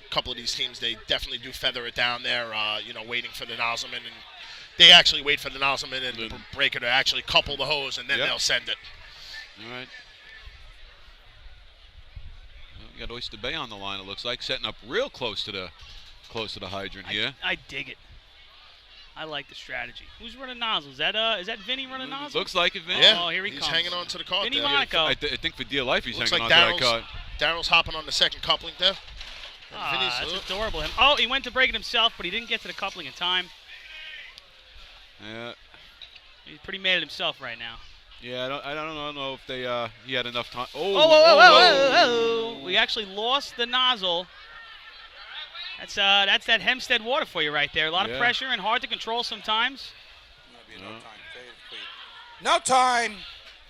couple of these teams, they definitely do feather it down there, waiting for the nozzleman. And they actually wait for the nozzleman and the breaker to actually couple the hose, and then they'll send it. All right. Well, we got Oyster Bay on the line, it looks like, setting up real close to the hydrant here. I dig it. I like the strategy. Who's running nozzles? Is that Vinny running nozzles? Looks like it, Vinny. Yeah. Oh, here he He's comes. hanging on to the cart. Vinny there. Monaco. I think for dear life he's Looks hanging like on to that cart. Daryl's hopping on the second coupling there. That's adorable. Oh, he went to break it himself, but he didn't get to the coupling in time. Yeah. He's pretty mad at himself right now. Yeah, I don't know if he had enough time. Oh. We actually lost the nozzle. That's that Hempstead water for you right there. A lot of pressure and hard to control sometimes. No time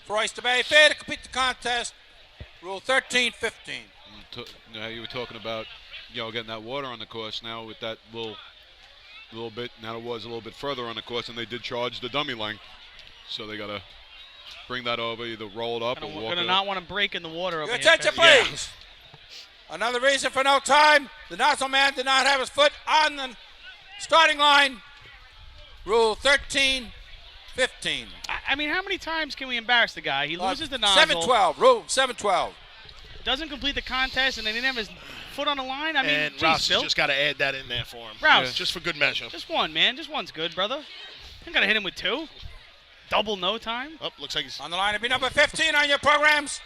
for Oyster Bay. Fair to complete the contest. Rule 13-15. You were talking about, getting that water on the course. Now with that little bit, now it was a little bit further on the course, and they did charge the dummy length. So they got to bring that over, either roll it up or walk it. We're going to not want to break in the water over Your here. attention, please. Another reason for no time. The nozzle man did not have his foot on the starting line. Rule 13-15. I mean, how many times can we embarrass the guy? He loses the nozzle. 7-12. Rule 7-12. Doesn't complete the contest, and they didn't have his foot on the line. I mean, and geez, Rouse Phil. has just got to add that in there for him. Rouse. Just for good measure. Just one, man. Just one's good, brother. You got to hit him with two. Double no time. Oh, looks like he's on the line to be number 15 on your programs.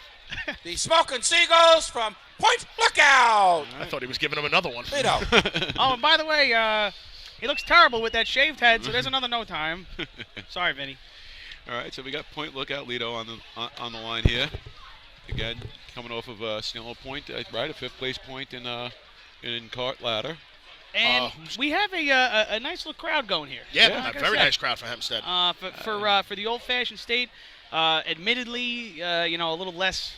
The Smoking Seagulls from Point Lookout. I thought he was giving him another one. Oh, and by the way, he looks terrible with that shaved head, so there's another no time. Sorry, Vinny. All right, so we got Point Lookout Lido on the line here. Again, coming off of stealing a point, right, a fifth-place point in cart ladder. And we have a nice little crowd going here. Yeah, a very nice crowd for Hempstead. For the Old Fashioned State, admittedly, a little less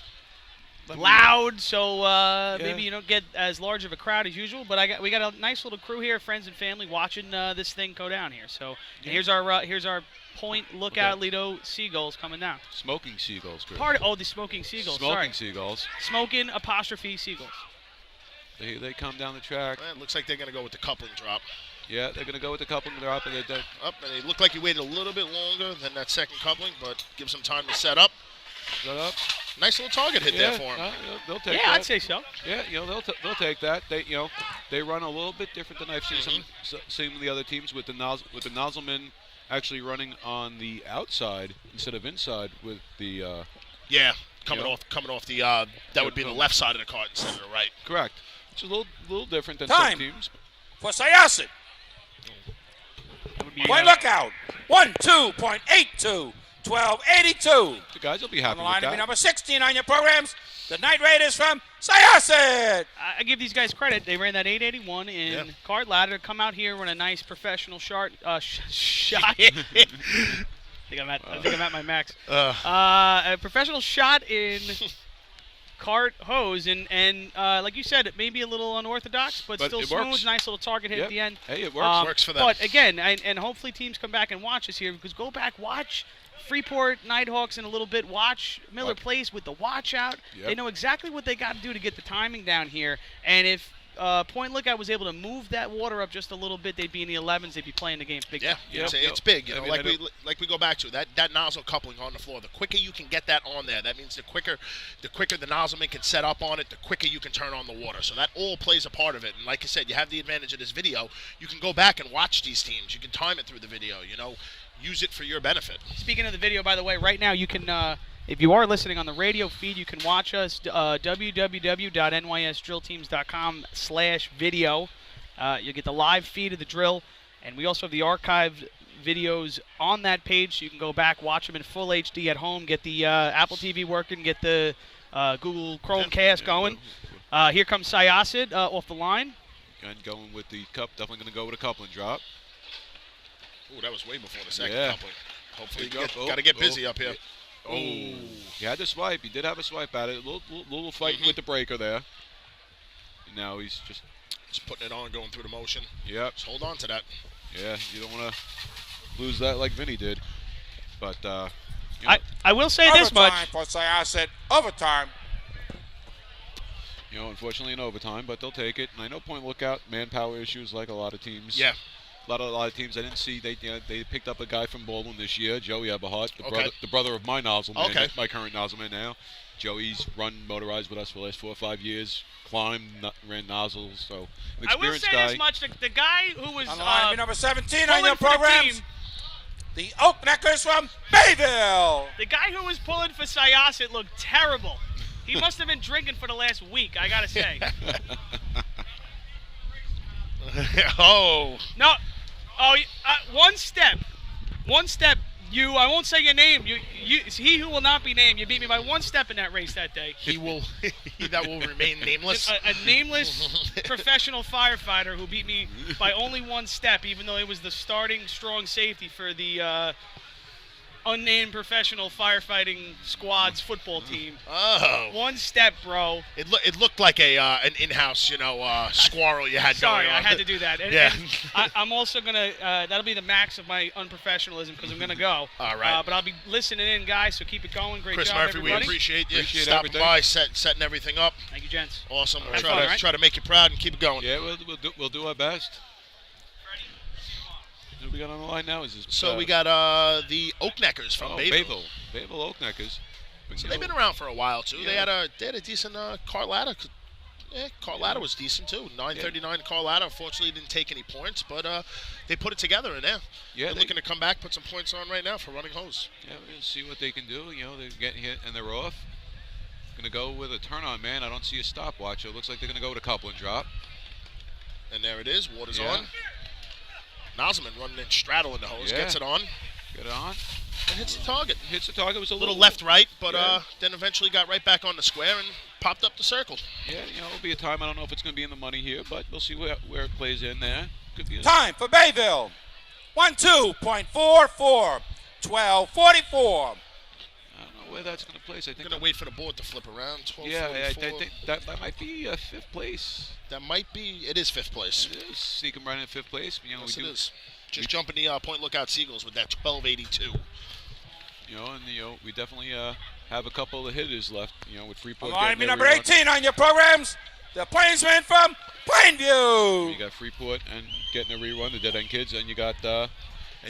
loud, so maybe you don't get as large of a crowd as usual. But we got a nice little crew here, friends and family, watching this thing go down here. So here's our Point Lookout Lido Seagulls coming down. Smoking Seagulls, Chris. The Smoking Seagulls. Smoking Seagulls. Smoking ' Seagulls. They come down the track. Well, it looks like they're going to go with the coupling drop. Yeah, they're going to go with the coupling drop. And and they look like he waited a little bit longer than that second coupling, but gives them time to set up. Nice little target hit there for him. They'll take that. I'd say so. Yeah, they'll take that. They run a little bit different than I've seen some of the other teams with the nozzleman actually running on the outside instead of inside with the coming off the that would be the left side of the cart instead of the right. Correct. It's a little different than some teams. For Syosset. Point Lookout. 1:2.82. 12:82. The guys will be happy on the line with that. To be number 16 on your programs. The Night Raiders from Syosset. I give these guys credit. They ran that 881 in cart ladder. Come out here with a nice professional shot. I think I'm at my max. A professional shot in cart hose, and like you said, it may be a little unorthodox, but still it smooth. works. Nice little target hit at the end. Hey, it works. Works for them. But again, and hopefully teams come back and watch us here, because go back, watch Freeport Nighthawks in a little bit. Watch Miller Place with the watch out. Yep. They know exactly what they got to do to get the timing down here. And if Point Lookout was able to move that water up just a little bit, they'd be in the 11s. They'd be playing the game big. Yeah, time. it's big. You know, I mean, like we go back to that nozzle coupling on the floor. The quicker you can get that on there, that means the quicker the nozzleman can set up on it, the quicker you can turn on the water. So that all plays a part of it. And like I said, you have the advantage of this video. You can go back and watch these teams. You can time it through the video. You know, use it for your benefit. Speaking of the video, by the way, right now you can. If you are listening on the radio feed, you can watch us, www.nysdrillteams.com/video. You'll get the live feed of the drill, and we also have the archived videos on that page, so you can go back, watch them in full HD at home, get the Apple TV working, get the Google Chromecast going. Here comes Syosset off the line. And going with the cup, definitely going to go with a coupling drop. Ooh, that was way before the second Yeah. coupling. Hopefully you Got got to get busy up here. Oh, he had to swipe. He did have a swipe at it. A little fight with the breaker there. And now he's just putting it on, going through the motion. Yep. Just hold on to that. Yeah, you don't want to lose that like Vinny did. But you know, I will say this much. Overtime for Syosset. Overtime. you know, unfortunately in overtime, but they'll take it. And I know Point Lookout manpower issues like a lot of teams. Yeah. A lot of teams I didn't see. They picked up a guy from Baldwin this year, Joey Eberhardt, Okay. the brother of my nozzleman, Okay. my current nozzleman now. Joey's run motorized with us for the last 4 or 5 years. Climbed, ran nozzles, so an I will experienced say guy. this much: the guy who was On the line, number 17 on pulling your for the programs. team, The Oak Neckers from Bayville. the guy who was pulling for Syosset looked terrible. He must have been drinking for the last week, I gotta say. Oh. No. Oh, one step. I won't say your name. He who will not be named. You beat me by 1 step in that race that day. That will remain nameless. A nameless professional firefighter who beat me by only 1 step, even though it was the starting strong safety for the unnamed professional firefighting squad's football team. Oh. 1 step, bro. It looked like an in-house, squirrel you had Sorry, going on. I had to do that. And, Yeah. and I'm also going to, that'll be the max of my unprofessionalism because I'm going to go. All right. But I'll be listening in, guys, so keep it going. Great Chris job, Murphy, everybody. we appreciate you Appreciate stopping everything. by, setting everything up. Thank you, gents. Awesome. We'll Have try fun, to right? try to make you proud and keep it going. Yeah, we'll do our best. Who we got on the line now? Is this, So we got the Oak Neckers from Bayville. Bayville Oak Neckers. So they've been around for a while too. They had a decent cart ladder. Yeah, cart ladder was decent too. 939 cart ladder. Unfortunately, didn't take any points, but they put it together in there. Yeah, They're looking to come back, put some points on right now for running hose. Yeah, we'll see what they can do. You know, they're getting hit and they're off. Gonna go with a turn on, man. I don't see a stopwatch. It looks like they're gonna go with a coupling drop. And there it is. Water's Yeah. on. Nozzleman running in, straddling the hose, Yeah. gets it on, Get it on. and hits the target. Hits the target. It was a A little left-right, but Yeah. then eventually got right back on the square and popped up the circle. Yeah, you know, it'll be a time. I don't know if it's going to be in the money here, but we'll see where it plays in there. Could be a Time for Bayville. 12.44. 12:44. I don't know where that's going to place. I I'm think. gonna wait for the board to flip around. 12:44. Yeah, I think that might be 5th place. That might be. It is 5th place. It is. Sneak them right in 5th place. You know, Yes, we it do. is. Just jumping the Point Lookout Seagulls with that 1282. You know, and we definitely have a couple of hitters left. You know, with Freeport. On line, getting their number rerun. 18 on your programs. The Plainsman from Plainview. You got Freeport and getting a rerun, the Dead End Kids, and you got And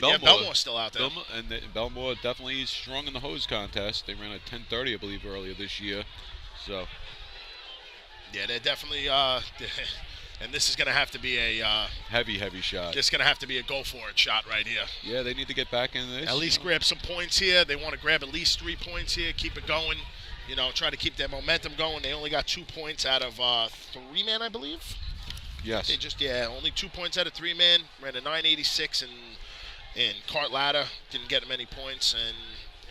Belmore. Belmore's still out there. Belmore definitely is strong in the hose contest. They ran a 10:30, I believe, earlier this year. So Yeah, they're definitely. And this is gonna have to be a. heavy shot. Just gonna have to be a go for it shot right here. Yeah, they need to get back in this. At least you know. grab some points here. They want to grab at least 3 points here. Keep it going. You know, try to keep their momentum going. They only got 2 points out of 3 men, I believe. Yes. They just only 2 points out of 3 men. Ran a 986 in cart ladder. Didn't get many points. And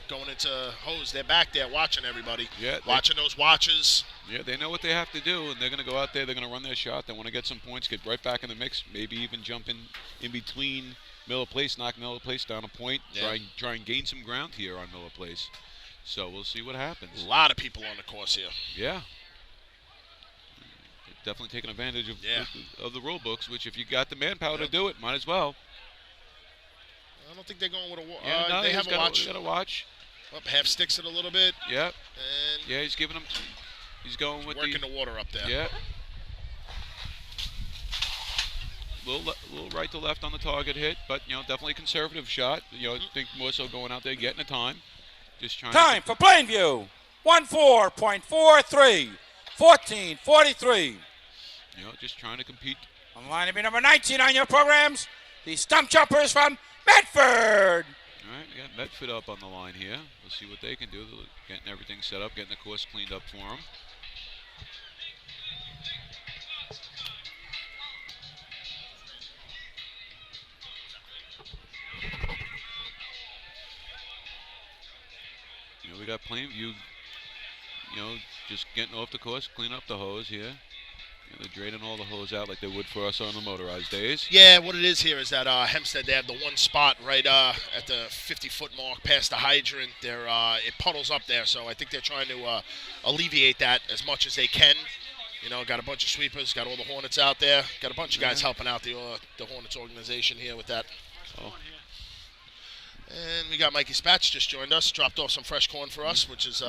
going into hose, they're back there watching everybody. Yeah. Watching those watches. Yeah, they know what they have to do, and they're going to go out there. They're going to run their shot. They want to get some points, get right back in the mix, maybe even jump in between Miller Place, knock Miller Place down a point, Yeah. try and gain some ground here on Miller Place. So we'll see what happens. A lot of people on the course here. Yeah. Definitely taking advantage of the rule books, which if you got the manpower to do it, might as well. I don't think they're going with a watch. No, they have a watch. Got a watch. Up, half sticks it a little bit. Yep. And yeah, he's giving them. He's going with working the water up there. Yeah. Little right to left on the target hit, but definitely a conservative shot. I think more so going out there getting a time. Just trying. Time for Plainview. 14.43. 14:43. Just trying to compete. On the line to be number 19 on your programs, the Stump Jumpers from Medford. All right, we got Medford up on the line here. We'll see what they can do. They're getting everything set up, getting the course cleaned up for them. We got Plainview, just getting off the course, clean up the hose here. They're draining all the hose out like they would for us on the motorized days. Yeah, what it is here is that Hempstead, they have the one spot right at the 50-foot mark past the hydrant. It puddles up there, so I think they're trying to alleviate that as much as they can. Got a bunch of sweepers, got all the Hornets out there. Got a bunch of guys helping out the Hornets organization here with that. Oh. And we got Mikey Spatz just joined us, dropped off some fresh corn for us, which is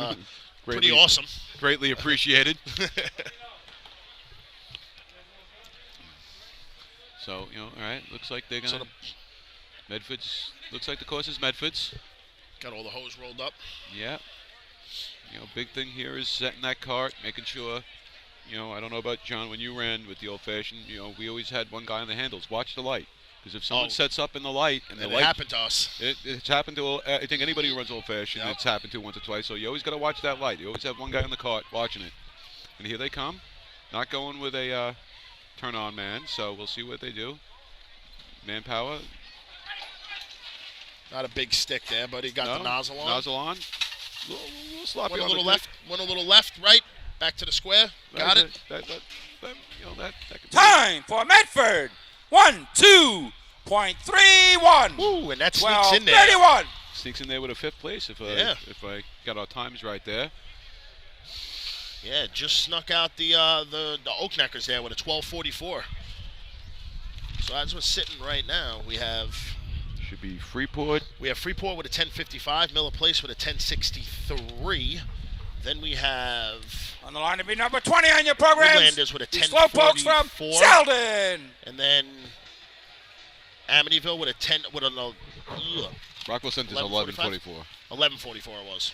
pretty awesome. Greatly appreciated. So, all right, looks like they're going to... Medford's... Looks like the course is Medford's. Got all the hose rolled up. Yeah. Big thing here is setting that cart, making sure... I don't know about John, when you ran with the Old Fashioned, we always had one guy on the handles. Watch the light. Because if someone sets up in the light... And the light happened to us. It's happened to... I think anybody who runs Old Fashioned, it's happened to once or twice. So you always got to watch that light. You always have one guy on the cart watching it. And here they come. Not going with a... turn-on man, so we'll see what they do. Manpower. Not a big stick there, but he got the nozzle on. Nozzle on. Little sloppy. Went a little left. Went a little left, right. Back to the square. Got it. That Time for Medford. 1-2.31. Ooh, and that sneaks in there. 31. Sneaks in there with a fifth place if I got our times right there. Yeah, just snuck out the Oakneckers there with a 12:44. So as we're sitting right now, we have... Should be Freeport. We have Freeport with a 10:55, Miller Place with a 10:63. Then we have... On the line to be number 20 on your programs. Woodlanders with a 10:44. Slowpokes from Sheldon. And then Amityville with a 10... Rockwell Center's 11:44. 11:44 it was.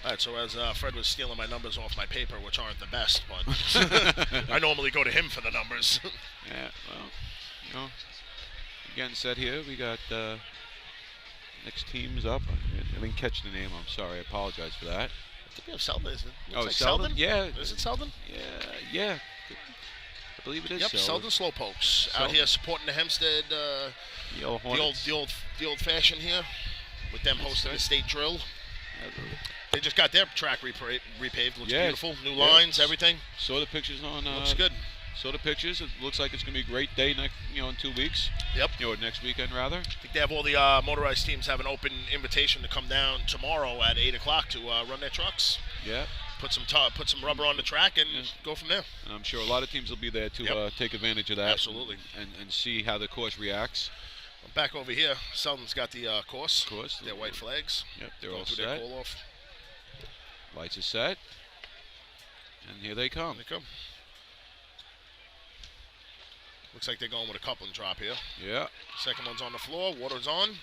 All right, so as Fred was stealing my numbers off my paper, which aren't the best, but I normally go to him for the numbers. Yeah, well, again, said here, we got next team's up. I didn't catch the name. I'm sorry. I apologize for that. I think we have Selden, isn't it? Like Selden? Yeah. Is it Selden? Yeah. I believe it is. Yep, Selden Slowpokes out here supporting the Hempstead, the old fashioned here, with them hosting the state drill. They just got their track repaved. Looks beautiful. New lines, everything. Saw the pictures on. Looks good. Saw the pictures. It looks like it's going to be a great day next, in 2 weeks. Yep. Or next weekend rather. I think they have all the motorized teams have an open invitation to come down tomorrow at 8 o'clock to run their trucks. Yeah. Put some rubber on the track and go from there. And I'm sure a lot of teams will be there to take advantage of that. Absolutely. And see how the course reacts. Back over here, Selden's got the course. Their white flags. Yep, they're all through set. Their call off. Lights are set. And here they come. Looks like they're going with a coupling drop here. Yeah. Second one's on the floor. Water's on.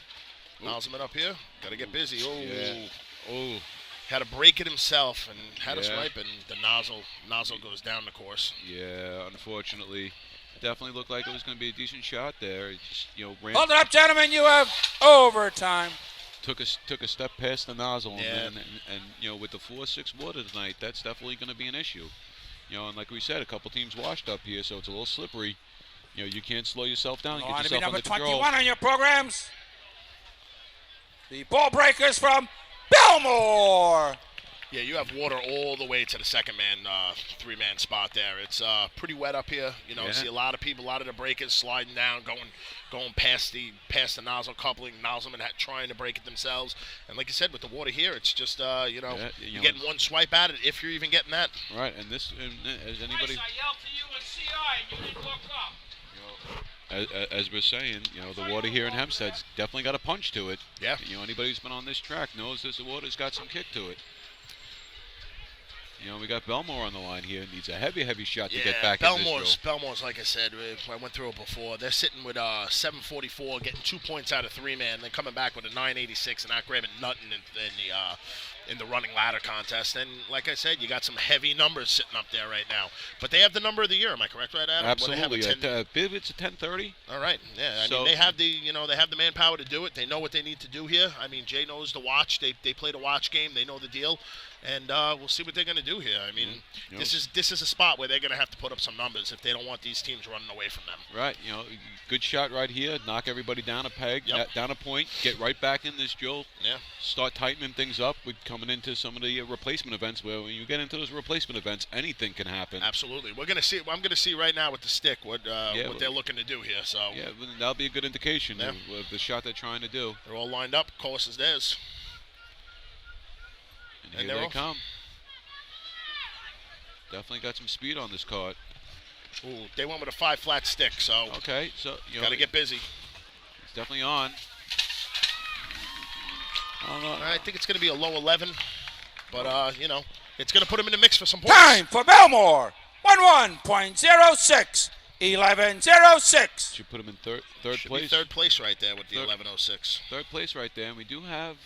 Nozzleman up here. Got to get busy. Oh. Yeah. Oh. Had to break it himself and had us ripe, and the nozzle goes down the course. Yeah, unfortunately. Definitely looked like it was going to be a decent shut there. It just, ran. Hold it up, gentlemen. You have overtime. Took a step past the nozzle, Yeah. and with the 4-6 water tonight, that's definitely going to be an issue. And like we said, a couple teams washed up here, so it's a little slippery. You can't slow yourself down and get yourself under control. Number 21 on your programs. The ball breakers from Belmore. Yeah, you have water all the way to the second man, three-man spot there. It's pretty wet up here. You know, see a lot of people, a lot of the breakers sliding down, going past the nozzle coupling, nozzlemen trying to break it themselves. And like you said, with the water here, it's just you're getting one swipe at it if you're even getting that. Right, and this, as anybody. I yelled to you in CI and you didn't look up. As we're saying, the water here in Hempstead's definitely got a punch to it. Yeah. Anybody who's been on this track knows that the water's got some kick to it. We got Belmore on the line here. Needs a heavy shot to get back in this drill. Belmore's, like I said, I went through it before. They're sitting with 744, getting 2 points out of three-man. They're coming back with a 986 and not grabbing nothing in the running ladder contest. And like I said, you got some heavy numbers sitting up there right now. But they have the number of the year. Am I correct, right, Adam? Absolutely. It's a 10:30. All right. Yeah. I mean, they have the manpower to do it. They know what they need to do here. I mean, Jay knows the watch. They play the watch game. They know the deal. And we'll see what they're going to do here. I mean, this is a spot where they're going to have to put up some numbers if they don't want these teams running away from them. Right. Good shot right here. Knock everybody down a peg, down a point. Get right back in this drill. Yeah. Start tightening things up. We're coming into some of the replacement events where when you get into those replacement events, anything can happen. Absolutely. We're going to see. I'm going to see right now with the stick what they're looking to do here. So yeah, that'll be a good indication of the shot they're trying to do. They're all lined up. Course is theirs. And here they come. Definitely got some speed on this cart. Ooh, they went with a 5 flat stick, so okay, so got to get busy. It's definitely on. I think it's going to be a low 11, but it's going to put him in the mix for some points. Time for Belmore. 11.06. 11.06. Should put him in third place. Be third place right there with the 11.06. Third place right there, and we do have.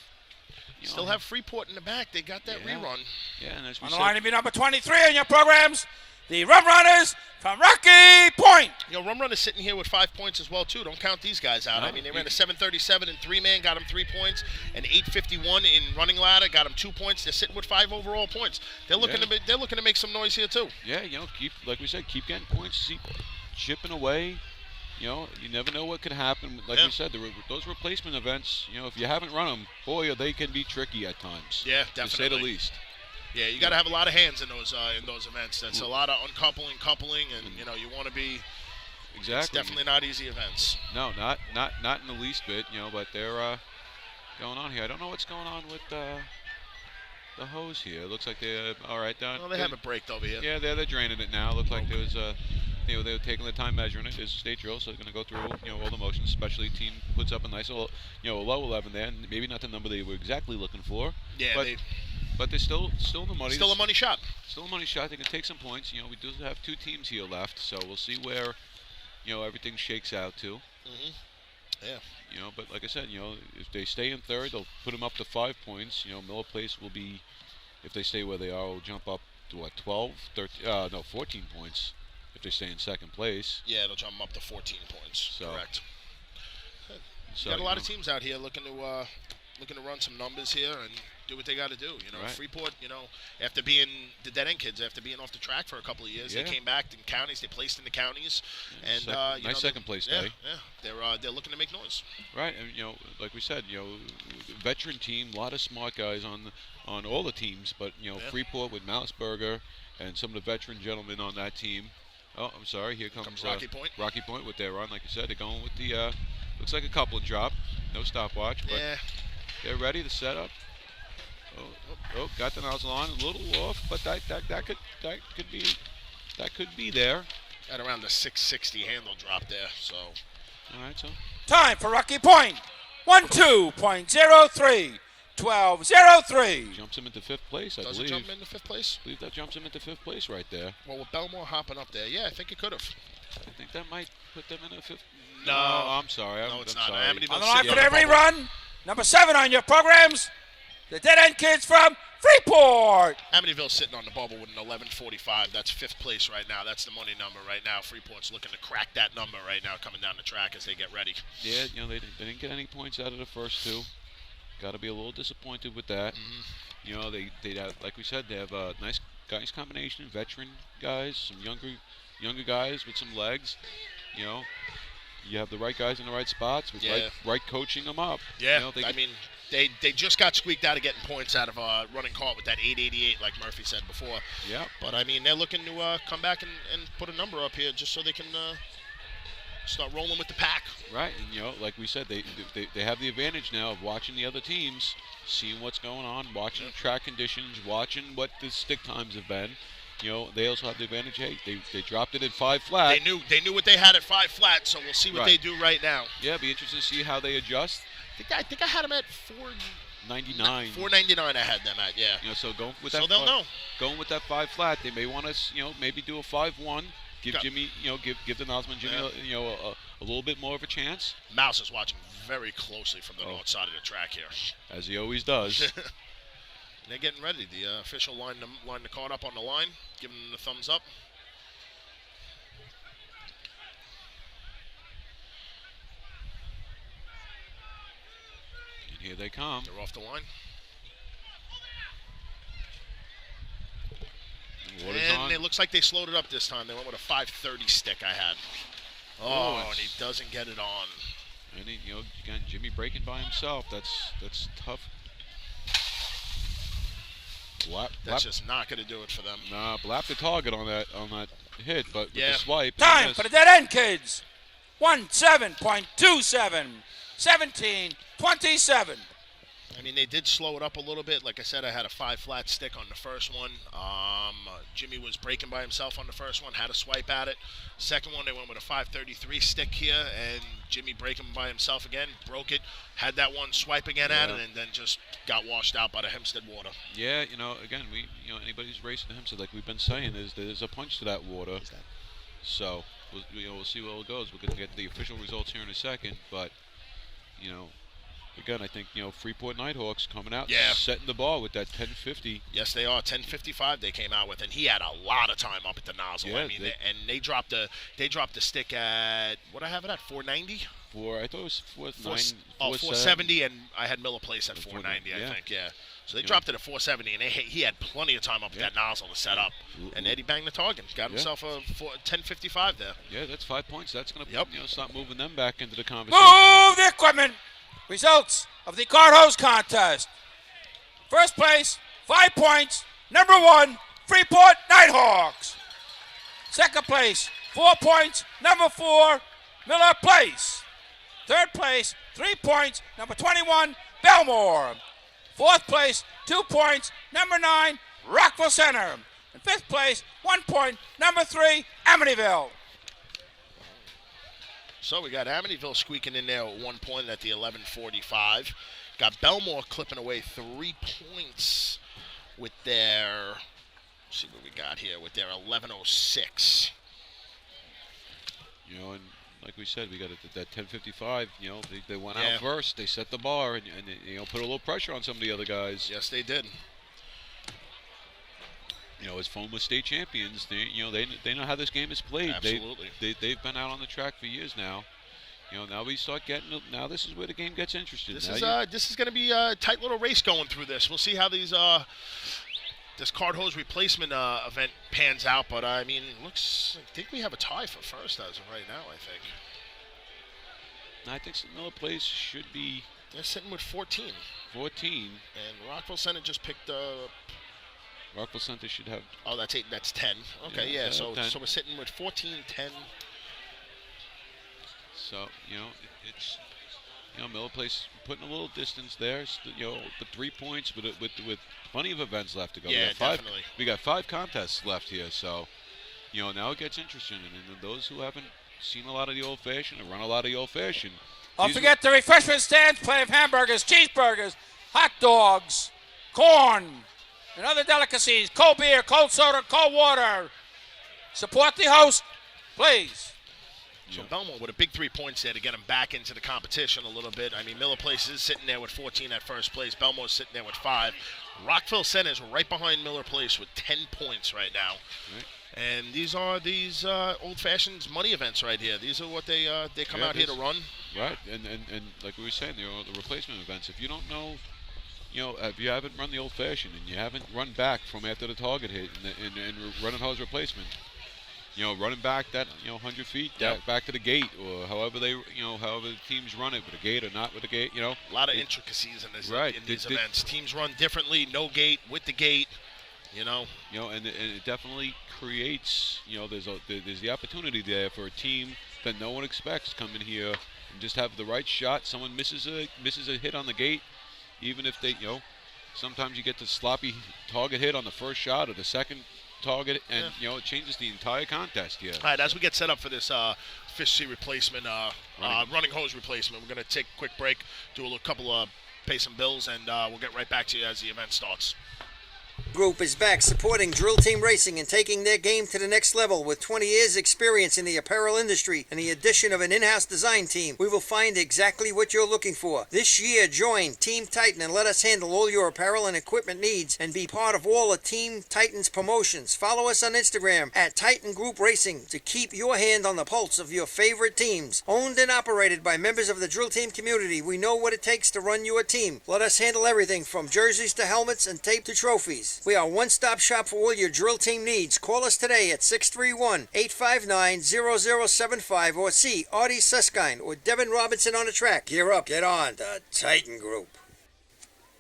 Still have Freeport in the back. They got that rerun. Yeah, and as we on said, the line to be number 23 in your programs, the Rum Runners from Rocky Point. Rum Runners sitting here with 5 points as well, too. Don't count these guys out. I mean, they ran a 7:37 in three-man, got them 3 points, and 8:51 in running ladder, got them 2 points. They're sitting with 5 overall points. They're looking to make some noise here, too. Yeah, keep like we said, keep getting points, keep chipping away. You never know what could happen. Like we said, those replacement events, if you haven't run them, boy, they can be tricky at times. Yeah, definitely. To say the least. Yeah, you got to have a lot of hands in those events. That's a lot of uncoupling, coupling, and you want to be. Exactly. It's definitely not easy events. No, not in the least bit. But they're going on here. I don't know what's going on with the hose here. It looks like they're all right down. Well, they have it braked over here. Yeah, they're draining it now. Looked like there was they were taking the time measuring it. It's a state drill, so they're going to go through all the motions. Especially team puts up a nice little, a low 11 there, and maybe not the number they were exactly looking for. Yeah, but they're still in the money. Still a money shot. Still a money shot. They can take some points. We do have 2 teams here left, so we'll see where everything shakes out to. Mm-hmm. Yeah. But like I said, if they stay in third, they'll put them up to 5 points. Miller Place will be, if they stay where they are, will jump up to 14 points. If they stay in second place. Yeah, it'll jump them up to 14 points. So, correct. So, got a lot of teams out here looking to run some numbers here and do what they got to do. Right. Freeport, after being the dead end kids, after being off the track for a couple of years, they came back in counties. They placed in the counties, and nice second place day. Yeah, they're looking to make noise. Right, and like we said, veteran team, a lot of smart guys on all the teams, but Freeport with Mouseburger and some of the veteran gentlemen on that team. Oh, I'm sorry. Here comes Rocky Point. Rocky Point with their run, like you said, they're going with the looks like a coupling drop, no stopwatch, but they're ready to set up. Oh, got the nozzle on, a little off, but that could be there. At around the 660 handle drop there. So. All right, so. Time for Rocky Point. 12.03. 12.03. Jumps him into 5th place, I believe. Does it jump him into 5th place? I believe that jumps him into 5th place right there. Well, with Belmore hopping up there, I think it could have. I think that might put them in a 5th. No, I'm sorry. No, it's I'm not. Sorry. On the line for every run, number 7 on your programs, the Dead End Kids from Freeport. Amityville's sitting on the bubble with an 11:45. That's 5th place right now. That's the money number right now. Freeport's looking to crack that number right now coming down the track as they get ready. Yeah, they didn't get any points out of the first 2. Got to be a little disappointed with that. Mm-hmm. They have, like we said, they have a nice combination, veteran guys, some younger guys with some legs. You have the right guys in the right spots with right coaching them up. Yeah, They just got squeaked out of getting points out of running cart with that 888, like Murphy said before. Yeah. But, I mean, they're looking to come back and put a number up here just so they can start rolling with the pack. Right, and, you know, like we said, they have the advantage now of watching the other teams, seeing what's going on, watching track conditions, watching what the stick times have been. You know, they also have the advantage. Hey, they dropped it at 5 flat. They knew what they had at 5 flat, so we'll see what they do right now. Yeah, it'll be interesting to see how they adjust. I think I had them at 499. 499 I had them at, yeah. You know, so going with that. So they'll know. Going with that 5 flat, they may want to, you know, maybe do a 5-1. Give Jimmy, you know, give the Nosman Jimmy, you know, a little bit more of a chance. Mouse is watching very closely from the north side of the track here, as he always does. They're getting ready. The official line the card up on the line, giving them the thumbs up. And here they come. They're off the line. And it looks like they slowed it up this time. They went with a 530 stick I had. Oh, and he doesn't get it on. And he, you know, again, Jimmy breaking by himself. That's tough. That's just not going to do it for them. Nah, blap the target on that hit, but with the swipe. Time for the dead end, kids. 17.27. 17-27. I mean, they did slow it up a little bit. Like I said, I had a 5 flat stick on the first one. Jimmy was breaking by himself on the first one, had a swipe at it. Second one, they went with a 533 stick here, and Jimmy breaking by himself again, broke it, had that one swipe again at it, and then just got washed out by the Hempstead water. Yeah, you know, again, anybody who's racing the Hempstead, like we've been saying, there's a punch to that water. So, we'll see where it goes. We're going to get the official results here in a second, but, you know, again, I think, you know, Freeport Nighthawks coming out, setting the bar with that 1050. Yes, they are. 1055 they came out with, and he had a lot of time up at the nozzle. Yeah, I mean, they dropped the stick at, what I have it at, 490? I thought it was 470, and I had Miller Place at 490, I think, yeah. So they dropped it at 470, and he had plenty of time up at that nozzle to set up. And Eddie banged the target, got himself a 1055 there. Yeah, that's 5 points. That's going to start moving them back into the conversation. Move the equipment! Results of the cart hose contest. First place, 5 points. Number 1, Freeport Nighthawks. Second place, 4 points. Number 4, Miller Place. Third place, 3 points. Number 21, Belmore. Fourth place, 2 points. Number 9, Rockville Center. And fifth place, 1 point. Number 3, Amityville. So we got Amityville squeaking in there at 1 point at the 11:45. Got Belmore clipping away 3 points with their, let's see what we got here, with their 11:06. You know, and like we said, we got it at that 10:55. You know, they went out first. They set the bar and you know, put a little pressure on some of the other guys. Yes, they did. You know, as former state champions, they know how this game is played. Absolutely. They've been out on the track for years now. You know, now we start getting. Now this is where the game gets interesting. This is going to be a tight little race going through this. We'll see how these this cart hose replacement event pans out. But I mean, I think we have a tie for first as of right now. I think Miller Place should be. They're sitting with 14. 14. And Rockville Center just picked up. Rockville Center should have. Oh, that's 8. That's 10. Okay, yeah. So we're sitting with 14, 10. So it's Miller Place putting a little distance there. You know, the 3 points with plenty of events left to go. Yeah, definitely. We got 5 contests left here. So now it gets interesting, and those who haven't seen a lot of the Old Fashioned or run a lot of the Old Fashioned. Don't forget the refreshment stands, plenty of hamburgers, cheeseburgers, hot dogs, corn, and other delicacies, cold beer, cold soda, cold water. Support the host, please. So Belmont with a big 3 points there to get them back into the competition a little bit. I mean, Miller Place is sitting there with 14 at first place. Belmont's sitting there with 5. Rockville Center is right behind Miller Place with 10 points right now. Right. And these are Old Fashioned money events right here. These are what they come out here to run. Right, and like we were saying, the replacement events. If you don't know, if you haven't run the Old Fashioned and you haven't run back from after the target hit and running hose replacement, running back that 100 feet back to the gate, or however however the teams run it, with a gate or not with a gate. A lot of intricacies in this right. in these events. Teams run differently, no gate, with the gate. And it definitely creates. There's the opportunity there for a team that no one expects come in here and just have the right shot. Someone misses a hit on the gate, even if they sometimes you get the sloppy target hit on the first shot or the second target, and it changes the entire contest here. All right, as we get set up for this fish seat replacement, running hose replacement, we're going to take a quick break, do a couple of pay some bills, and we'll get right back to you as the event starts. Group is back supporting Drill Team Racing and taking their game to the next level. With 20 years experience in the apparel industry and the addition of an in-house design team, we will find exactly what you're looking for. This year, join Team Titan and let us handle all your apparel and equipment needs and be part of all of Team Titan's promotions. Follow us on Instagram at Titan Group Racing to keep your hand on the pulse of your favorite teams. Owned and operated by members of the Drill Team community, we know what it takes to run your team. Let us handle everything from jerseys to helmets and tape to trophies. We are one-stop shop for all your drill team needs. Call us today at 631-859-0075 or see Artie Suskind or Devin Robinson on the track. Gear up, get on the Titan Group.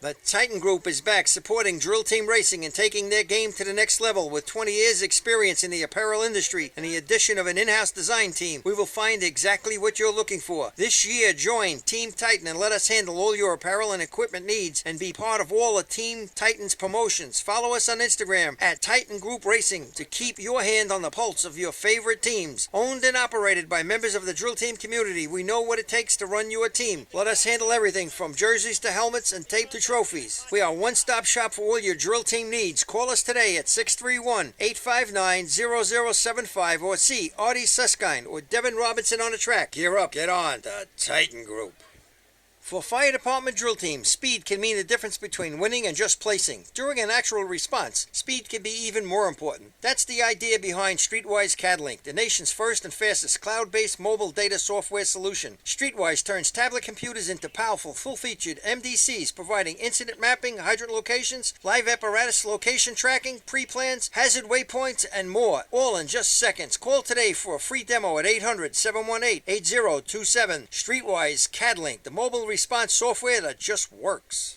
The Titan Group is back supporting Drill Team Racing and taking their game to the next level. With 20 years experience in the apparel industry and the addition of an in-house design team, we will find exactly what you're looking for. This year, join Team Titan and let us handle all your apparel and equipment needs and be part of all of Team Titan's promotions. Follow us on Instagram at Titan Group Racing to keep your hand on the pulse of your favorite teams. Owned and operated by members of the Drill Team community, we know what it takes to run your team. Let us handle everything from jerseys to helmets and tape to trophies. We are one-stop shop for all your drill team needs. Call us today at 631-859-0075 or see Artie Suskind or Devin Robinson on the track. Gear up, get on the Titan Group. For fire department drill teams, speed can mean the difference between winning and just placing. During an actual response, speed can be even more important. That's the idea behind Streetwise CADlink, the nation's first and fastest cloud-based mobile data software solution. Streetwise turns tablet computers into powerful, full-featured MDCs, providing incident mapping, hydrant locations, live apparatus location tracking, pre-plans, hazard waypoints, and more, all in just seconds. Call today for a free demo at 800-718-8027. Streetwise CADlink, the mobile response software that just works.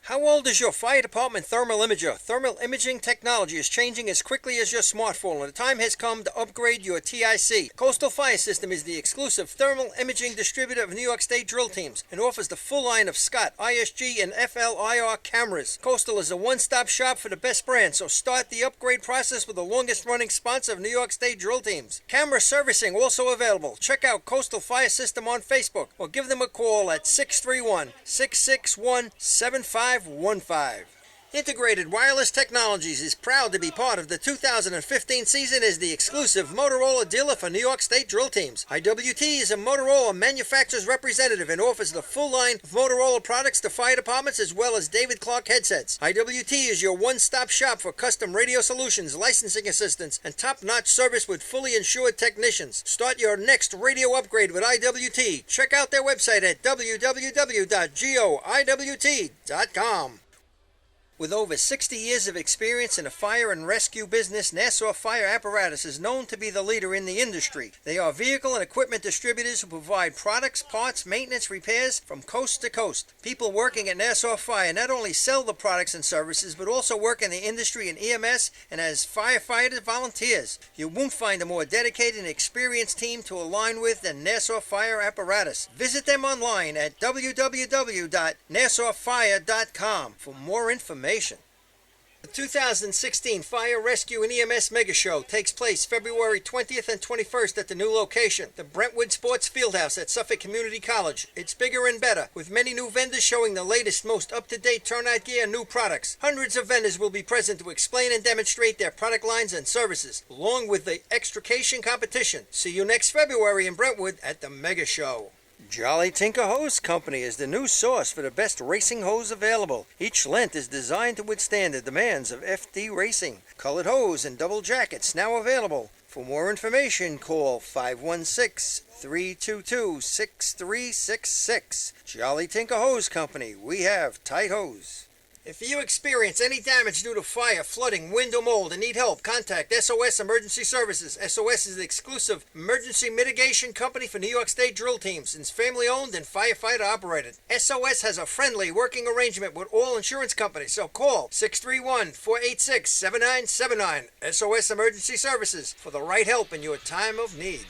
How old is your fire department thermal imager? Thermal imaging technology is changing as quickly as your smartphone, and the time has come to upgrade your TIC. Coastal Fire System is the exclusive thermal imaging distributor of New York State drill teams and offers the full line of Scott, ISG, and FLIR cameras. Coastal is a one-stop shop for the best brand, so start the upgrade process with the longest-running sponsor of New York State drill teams. Camera servicing also available. Check out Coastal Fire System on Facebook or give them a call at 631-661-7515. Integrated Wireless Technologies is proud to be part of the 2015 season as the exclusive Motorola dealer for New York State drill teams. IWT is a Motorola manufacturer's representative and offers the full line of Motorola products to fire departments as well as David Clark headsets. IWT is your one-stop shop for custom radio solutions, licensing assistance, and top-notch service with fully insured technicians. Start your next radio upgrade with IWT. Check out their website at www.goiwt.com. With over 60 years of experience in the fire and rescue business, Nassau Fire Apparatus is known to be the leader in the industry. They are vehicle and equipment distributors who provide products, parts, maintenance, repairs from coast to coast. People working at Nassau Fire not only sell the products and services, but also work in the industry in EMS and as firefighter volunteers. You won't find a more dedicated and experienced team to align with than Nassau Fire Apparatus. Visit them online at www.nassauFire.com for more information. The 2016 Fire Rescue and EMS Mega Show takes place February 20th and 21st at the new location, the Brentwood Sports Fieldhouse at Suffolk Community College. It's bigger and better, with many new vendors showing the latest, most up-to-date turnout gear and new products. Hundreds of vendors will be present to explain and demonstrate their product lines and services, along with the extrication competition. See you next February in Brentwood at the Mega Show. Jolly Tinker Hose Company is the new source for the best racing hose available. Each length is designed to withstand the demands of FD racing. Colored hose and double jackets now available. For more information, call 516-322-6366. Jolly Tinker Hose Company. We have tight hose. If you experience any damage due to fire, flooding, wind, or mold and need help, contact SOS Emergency Services. SOS is the exclusive emergency mitigation company for New York State drill teams. It's family-owned and firefighter operated. SOS has a friendly working arrangement with all insurance companies, so call 631-486-7979. SOS Emergency Services for the right help in your time of need.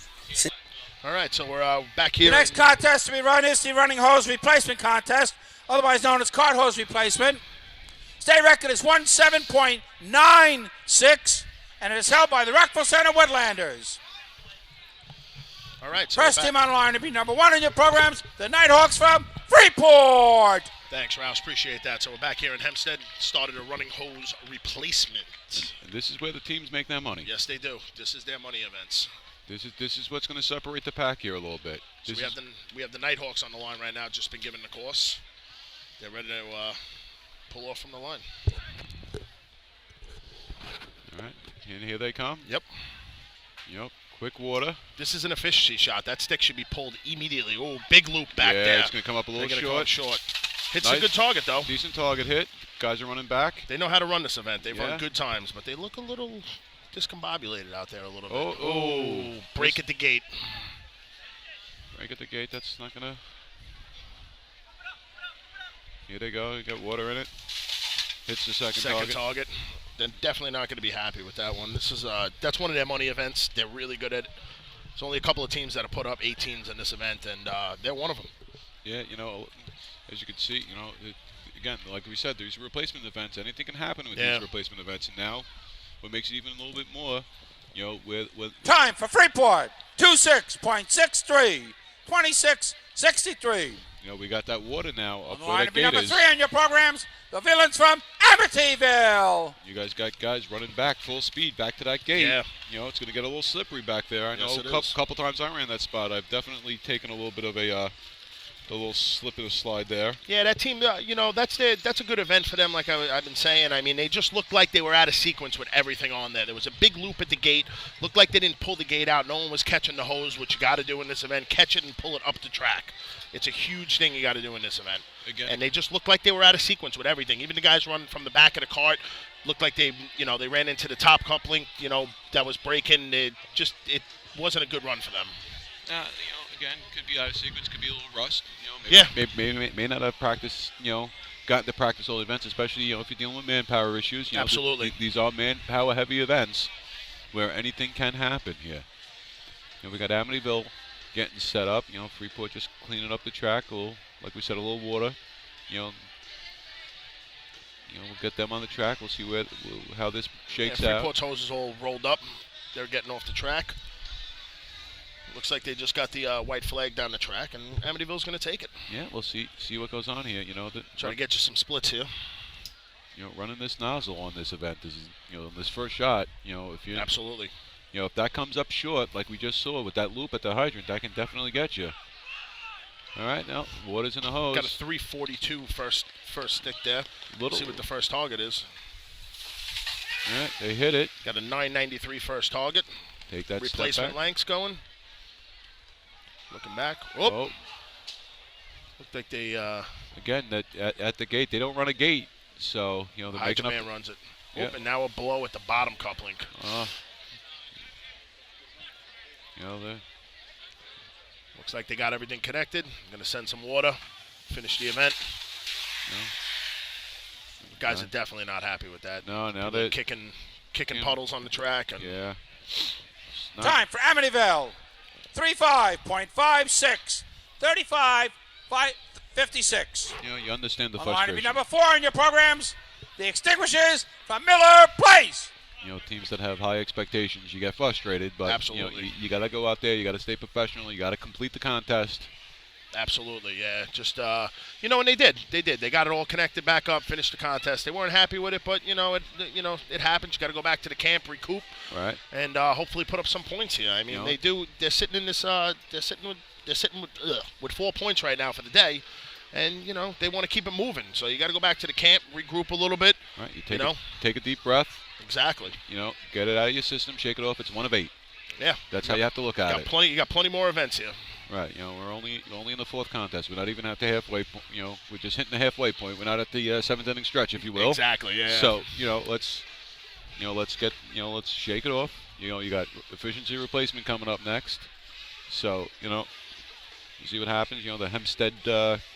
All right, so we're back here. The next contest to be run is the running hose replacement contest, otherwise known as cart hose replacement. State record is 17.96, and it is held by the Rockville Center Woodlanders. All right. So first team on the line to be number 1 in your programs, the Nighthawks from Freeport. Thanks, Rouse. Appreciate that. So we're back here in Hempstead. Started a running hose replacement. And this is where the teams make their money. Yes, they do. This is their money events. This is what's going to separate the pack here a little bit. So we have the Nighthawks on the line right now. Just been given the course. They're ready to pull off from the line. All right, and here they come. Yep. Quick water. This is an efficiency shot. That stick should be pulled immediately. Oh, big loop back there. Yeah, it's going to come up a little short. Hits a good target, though. Decent target hit. Guys are running back. They know how to run this event. They've run good times, but they look a little discombobulated out there a little bit. Oh, break at the gate. Break at the gate. That's not going to... Here they go. You got water in it. Hits the second target. They're definitely not going to be happy with that one. This is that's one of their money events. They're really good at it. There's only a couple of teams that have put up 18s in this event, and they're one of them. Yeah, as you can see, again, like we said, there's replacement events. Anything can happen with these replacement events, and now what makes it even a little bit more, with time for Freeport, 26.63, 26.63. We got that water now up On the where line that to be gate number is. 3 on your programs, the Villains from Amityville. You guys got guys running back full speed back to that gate. Yeah. It's going to get a little slippery back there. I Yes, know it is. couple times I ran that spot. I've definitely taken a little bit of a little slip of a slide there. Yeah, that team, that's a good event for them, like I've been saying. I mean, they just looked like they were out of sequence with everything on there. There was a big loop at the gate. Looked like they didn't pull the gate out. No one was catching the hose, which you got to do in this event. Catch it and pull it up the track. It's a huge thing you got to do in this event. Again. And they just looked like they were out of sequence with everything. Even the guys running from the back of the cart looked like they ran into the top coupling, that was breaking. It wasn't a good run for them. Again, could be out of sequence, could be a little rust. May not have practiced, gotten to practice all events, especially if you're dealing with manpower issues. Absolutely. These are manpower heavy events where anything can happen here. We got Amityville getting set up. Freeport just cleaning up the track. Like we said, a little water. We'll get them on the track. We'll see how this shakes out. Freeport's hose is all rolled up. They're getting off the track. Looks like they just got the white flag down the track, and Amityville's going to take it. Yeah, we'll see what goes on here. Try to get you some splits here. Running this nozzle on this event is, this first shot. If you absolutely. If that comes up short, like we just saw with that loop at the hydrant, that can definitely get you. All right, now water's in the hose. Got a 342 first stick there. Let's see what the first target is. All right, they hit it. Got a 993 first target. Take that replacement step back. lengths going. Looking back. Oh. Looked like they again at the gate. They don't run a gate, so they're making up. Man runs it. Yep. And now a blow at the bottom coupling. Looks like they got everything connected. I'm going to send some water, finish the event. Guys are definitely not happy with that. No, now they're kicking puddles on the track. And time for Amityville. 35.56. 35.56. You understand the On line to frustration. be number 4 in your programs, the Extinguishers from Miller Place. Teams that have high expectations, you get frustrated, but absolutely. You got to go out there. You got to stay professional. You got to complete the contest. Absolutely, yeah. Just and they did. They got it all connected back up, finished the contest. They weren't happy with it, but it happens. You got to go back to the camp, recoup, right, and hopefully put up some points here. I mean, they do. They're sitting in this. They're sitting with 4 points right now for the day, and they want to keep it moving. So you got to go back to the camp, regroup a little bit. Right, you take a deep breath. Exactly. Get it out of your system, shake it off. It's 1 of 8. Yeah, that's how you have to look at it. You got plenty more events here. Right. We're only in the 4th contest. We're not even at the halfway point. We're just hitting the halfway point. We're not at the 7th inning stretch, if you will. Exactly. Yeah. So let's shake it off. You got efficiency replacement coming up next. So you see what happens. The Hempstead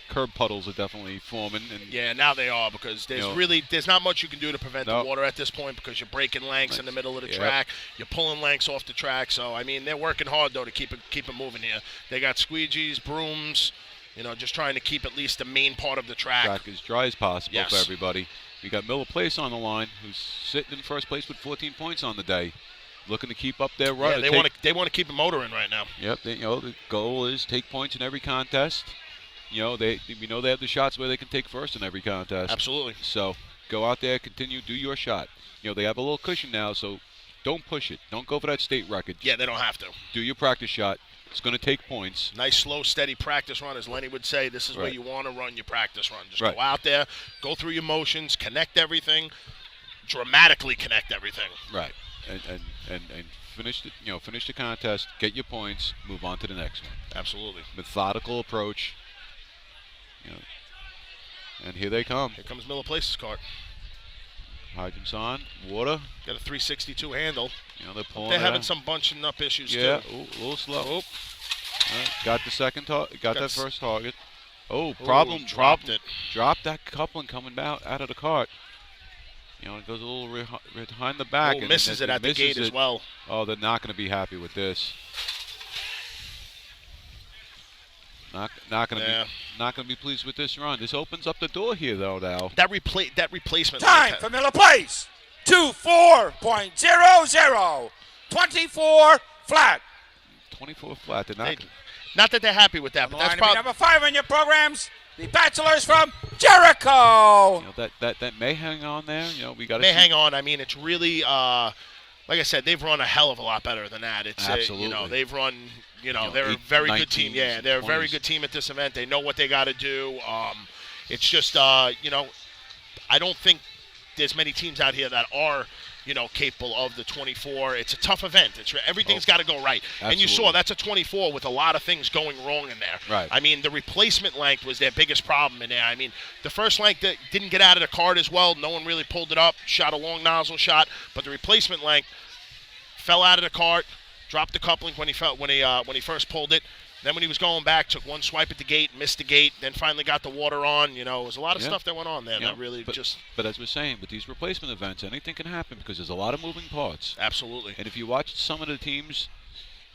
curb puddles are definitely forming. And yeah, now they are, because there's not much you can do to prevent the water at this point, because you're breaking lengths in the middle of the track. You're pulling lengths off the track. So I mean, they're working hard though to keep it moving here. They got squeegees, brooms, just trying to keep at least the main part of the track as dry as possible Yes. for everybody. We got Miller Place on the line, who's sitting in first place with 14 points on the day, looking to keep up their run. Yeah, they want to keep a motor in right now. Yep. The goal is take points in every contest. We know they have the shots where they can take first in every contest. Absolutely. So go out there, continue, do your shot. They have a little cushion now, so don't push it. Don't go for that state record. Yeah, they don't have to. Do your practice shot. It's going to take points. Nice, slow, steady practice run, as Lenny would say. This is where Right. you want to run your practice run. Just Right. go out there, go through your motions, connect everything, dramatically connect everything. Right. And finish the contest, get your points, move on to the next one. Absolutely. Methodical approach. And here they come. Here comes Miller Place's cart. Hydrants on, water. Got a 362 handle. They're pulling. They're having some bunching up issues Yeah, too. a little slow. Got the second target. Got that first target. Dropped it. Dropped that coupling coming out of the cart. It goes a little behind the back. Oh, and misses it at the gate as well. Oh, they're not going to be happy with this. Not going to be pleased with this run. This opens up the door here, though. Now that replacement. Time for Miller Place. 24.00. 24 flat. 24 flat. They're not that they're happy with that, but that's probably number 5 on your programs. The Bachelors from Jericho. That may hang on there. We got to hang on. I mean, it's really like I said, they've run a hell of a lot better than that. It's absolutely. They've run. They're a very good team. Yeah, they're 20s. a very good team at this event. They know what they got to do. It's just I don't think there's many teams out here that are capable of the 24. It's a tough event. Everything's got to go right. Absolutely. And you saw that's a 24 with a lot of things going wrong in there. Right. I mean, the replacement length was their biggest problem in there. I mean, the first length that didn't get out of the cart as well. No one really pulled it up. Shot a long nozzle shot, but the replacement length fell out of the cart, dropped the coupling when he first pulled it. Then when he was going back, took one swipe at the gate, missed the gate, then finally got the water on. It was a lot of stuff that went on there that really just... But as we're saying, with these replacement events, anything can happen because there's a lot of moving parts. Absolutely. And if you watch some of the teams,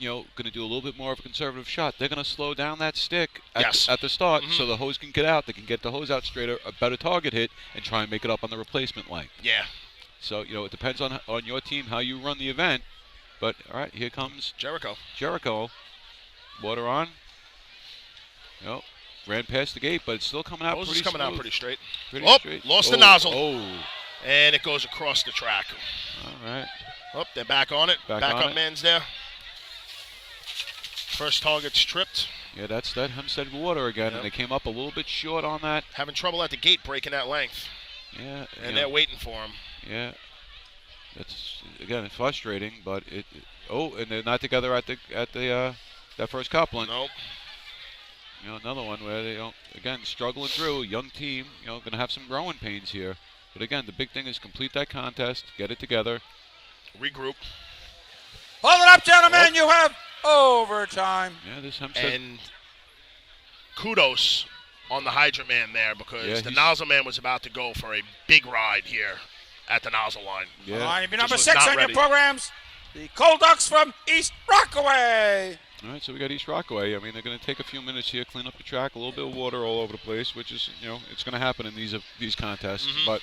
going to do a little bit more of a conservative shot, they're going to slow down that stick at the start so the hose can get out. They can get the hose out straighter, a better target hit, and try and make it up on the replacement length. Yeah. So, it depends on your team, how you run the event. But, all right, here comes Jericho. Water on. Ran past the gate, but it's still coming out pretty smooth. Out pretty straight. Straight. Lost the nozzle. Oh. And it goes across the track. All right. They're back on it. Back on up it. man's there. First target's tripped. Yeah, that's that Hempstead water again, and they came up a little bit short on that. Having trouble at the gate breaking that length. Yeah. And they're waiting for him. Yeah. That's again frustrating, but and they're not together at that first coupling. Nope. Another one where they again struggling through. Young team, going to have some growing pains here. But again, the big thing is complete that contest, get it together, regroup. Hold it up, gentlemen. You have overtime. Yeah, this Hempstead. And kudos on the hydrant man there, because the nozzle man was about to go for a big ride here at the nozzle line. Yeah. Number 6 on your programs. The Cold Ducks from East Rockaway. All right, so we got East Rockaway. I mean, they're going to take a few minutes here, clean up the track, a little bit of water all over the place, which is, it's going to happen in these contests. But,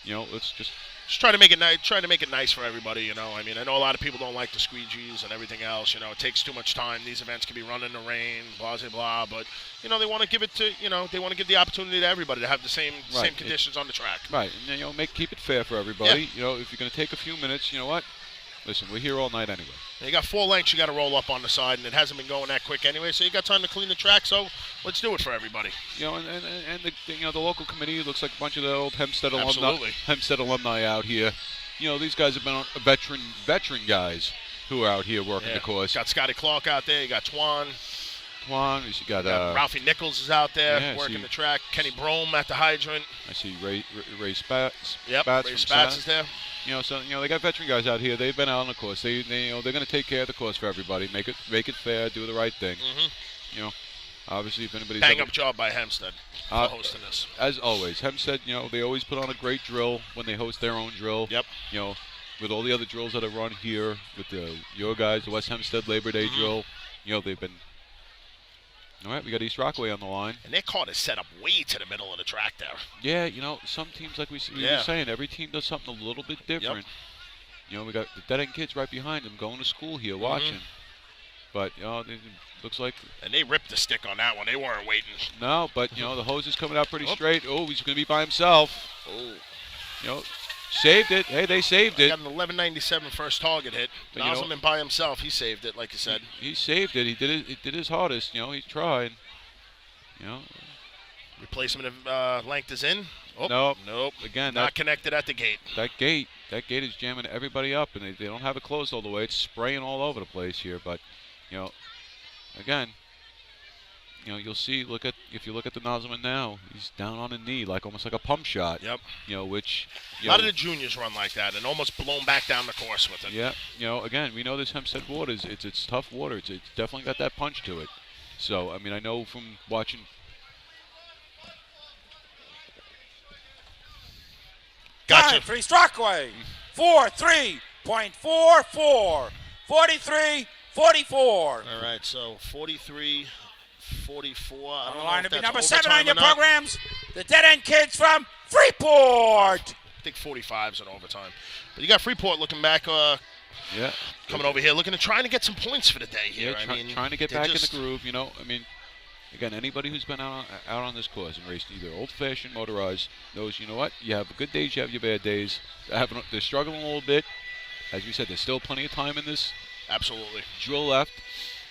let's just try to make it nice. Try to make it nice for everybody. I mean, I know a lot of people don't like the squeegees and everything else. It takes too much time. These events can be run in the rain, blah blah blah. But they want to give it to they want to give the opportunity to everybody to have the same conditions on the track. Right, and keep it fair for everybody. Yeah. If you're going to take a few minutes, you know what? Listen, we're here all night anyway. You got 4 lengths you got to roll up on the side, and it hasn't been going that quick anyway, so you got time to clean the track, so let's do it for everybody. And the local committee looks like a bunch of the old Hempstead alumni out here. These guys have been veteran guys who are out here working the course. Got Scotty Clark out there, you got Twan Twan. You got Ralphie Nichols is out there yeah, working the track. Kenny Brome at the hydrant. I see Ray Spats. Yep, Spats Ray Spats is there. So they got veteran guys out here. They've been out on the course. They're going to take care of the course for everybody. Make it fair. Do the right thing. Mm-hmm. Obviously, if anybody's bang up job by Hempstead for hosting this. As always, Hempstead. They always put on a great drill when they host their own drill. Yep. With all the other drills that are run here with your guys, the West Hempstead Labor Day drill. They've been. All right, we got East Rockaway on the line. And their cart is set up way to the middle of the track there. Yeah, some teams, like we were saying, every team does something a little bit different. Yep. We got the dead end kids right behind them going to school here watching. But, it looks like... And they ripped the stick on that one. They weren't waiting. No, but, the hose is coming out pretty straight. Oh, he's going to be by himself. Oh. Saved it. Hey, they saved it. Got an 1197 first target hit. Noselman by himself, he saved it, like you said. He saved it. He did his hardest. He tried. Replacement of length is in. Oh, nope. Again, not connected at the gate. That gate is jamming everybody up, and they don't have it closed all the way. It's spraying all over the place here. But, again, you'll see. If you look at the Noselman now, he's down on a knee, almost like a pump shot. Yep. Which a lot of the juniors run like that, and almost blown back down the course with it. Yeah. Again, we know this Hempstead water it's tough water. It's definitely got that punch to it. So I know from watching. Gotcha. Time for East Rockaway. 4-3.44. 43-44. All right, so 43-44. On the line to be number 7 on your programs, the Dead End Kids from Freeport. I think 45's in overtime. But you got Freeport looking back, coming over here, trying to get some points for the day here. Trying to get back in the groove. Again, anybody who's been out on this course and raced either old-fashioned, motorized, knows, you have good days, you have your bad days. They're struggling a little bit. As we said, there's still plenty of time in this. Absolutely. Drill left.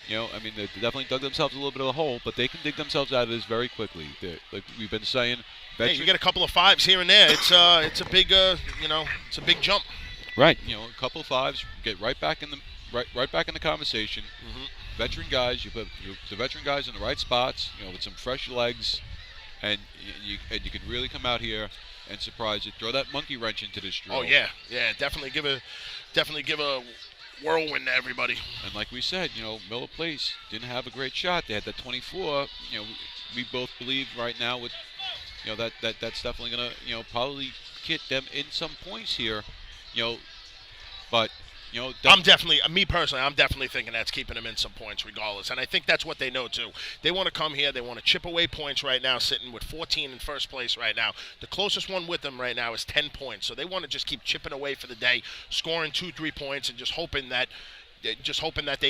They definitely dug themselves a little bit of a hole, but they can dig themselves out of this very quickly. Like we've been saying, you get a couple of 5s here and there. It's a big, it's a big jump. Right. A couple of 5s, get right back in the conversation. Mm-hmm. Veteran guys, you put the veteran guys in the right spots, with some fresh legs, and you can really come out here and surprise it. Throw that monkey wrench into this drill. Oh yeah, definitely give a whirlwind to everybody. And like we said, Miller Place didn't have a great shot. They had that 24. We both believe right now with that's definitely gonna probably get them in some points here. But. I'm definitely thinking that's keeping them in some points regardless. And I think that's what they know, too. They want to come here. They want to chip away points right now, sitting with 14 in first place right now. The closest one with them right now is 10 points. So they want to just keep chipping away for the day, scoring 2-3 points, and just hoping that they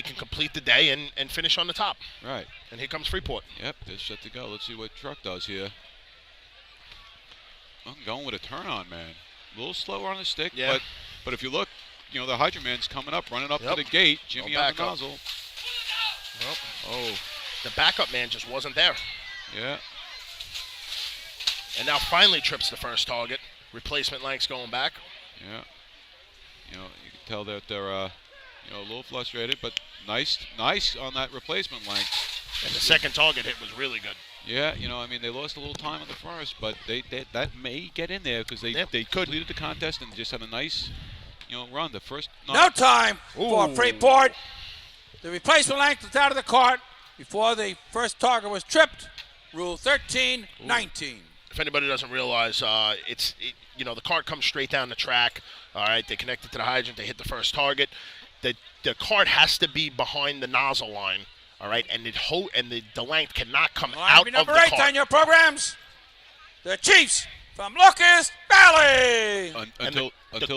can complete the day and finish on the top. Right. And here comes Freeport. Yep, they're set to go. Let's see what Truck does here. I'm going with a turn-on, man. A little slower on the stick, but if you look, the Hydra Man's coming up, running up to the gate. Jimmy on the nozzle. Yep. Oh. The backup man just wasn't there. Yeah. And now finally trips the first target. Replacement lengths going back. Yeah. You can tell that they're, a little frustrated, but nice on that replacement length. And the second target hit was really good. Yeah, they lost a little time on the first, but that may get in there because they completed the contest and just had a nice... run the first. No time for Freeport. The replacement length was out of the cart before the first target was tripped. Rule 13-19. If anybody doesn't realize, the cart comes straight down the track. All right, they connect it to the hydrant. They hit the first target. The cart has to be behind the nozzle line. All right, and the length cannot come out of the cart. Number 8 on your programs. The Chiefs from Locust Valley. Until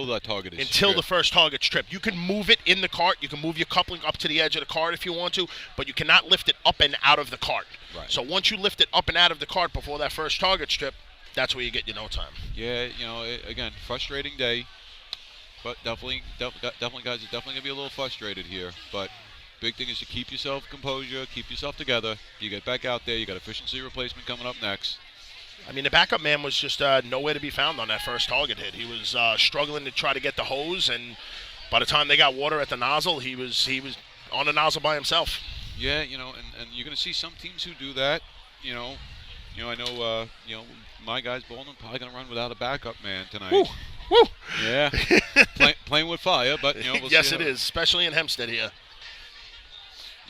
that target is Until the first target's tripped. You can move it in the cart. You can move your coupling up to the edge of the cart if you want to, but you cannot lift it up and out of the cart. Right. So once you lift it up and out of the cart before that first target's tripped, that's where you get your no time. Yeah, again, frustrating day, but definitely, guys, it's definitely going to be a little frustrated here, but big thing is to keep yourself composure, keep yourself together. You get back out there. You got efficiency replacement coming up next. The backup man was just nowhere to be found on that first target hit. He was struggling to try to get the hose, and by the time they got water at the nozzle, he was on the nozzle by himself. Yeah, and you're going to see some teams who do that. I know. My guy's Baldwin probably going to run without a backup man tonight. Woo! Woo! Yeah, playing with fire, but we'll yes, see it is, especially in Hempstead here.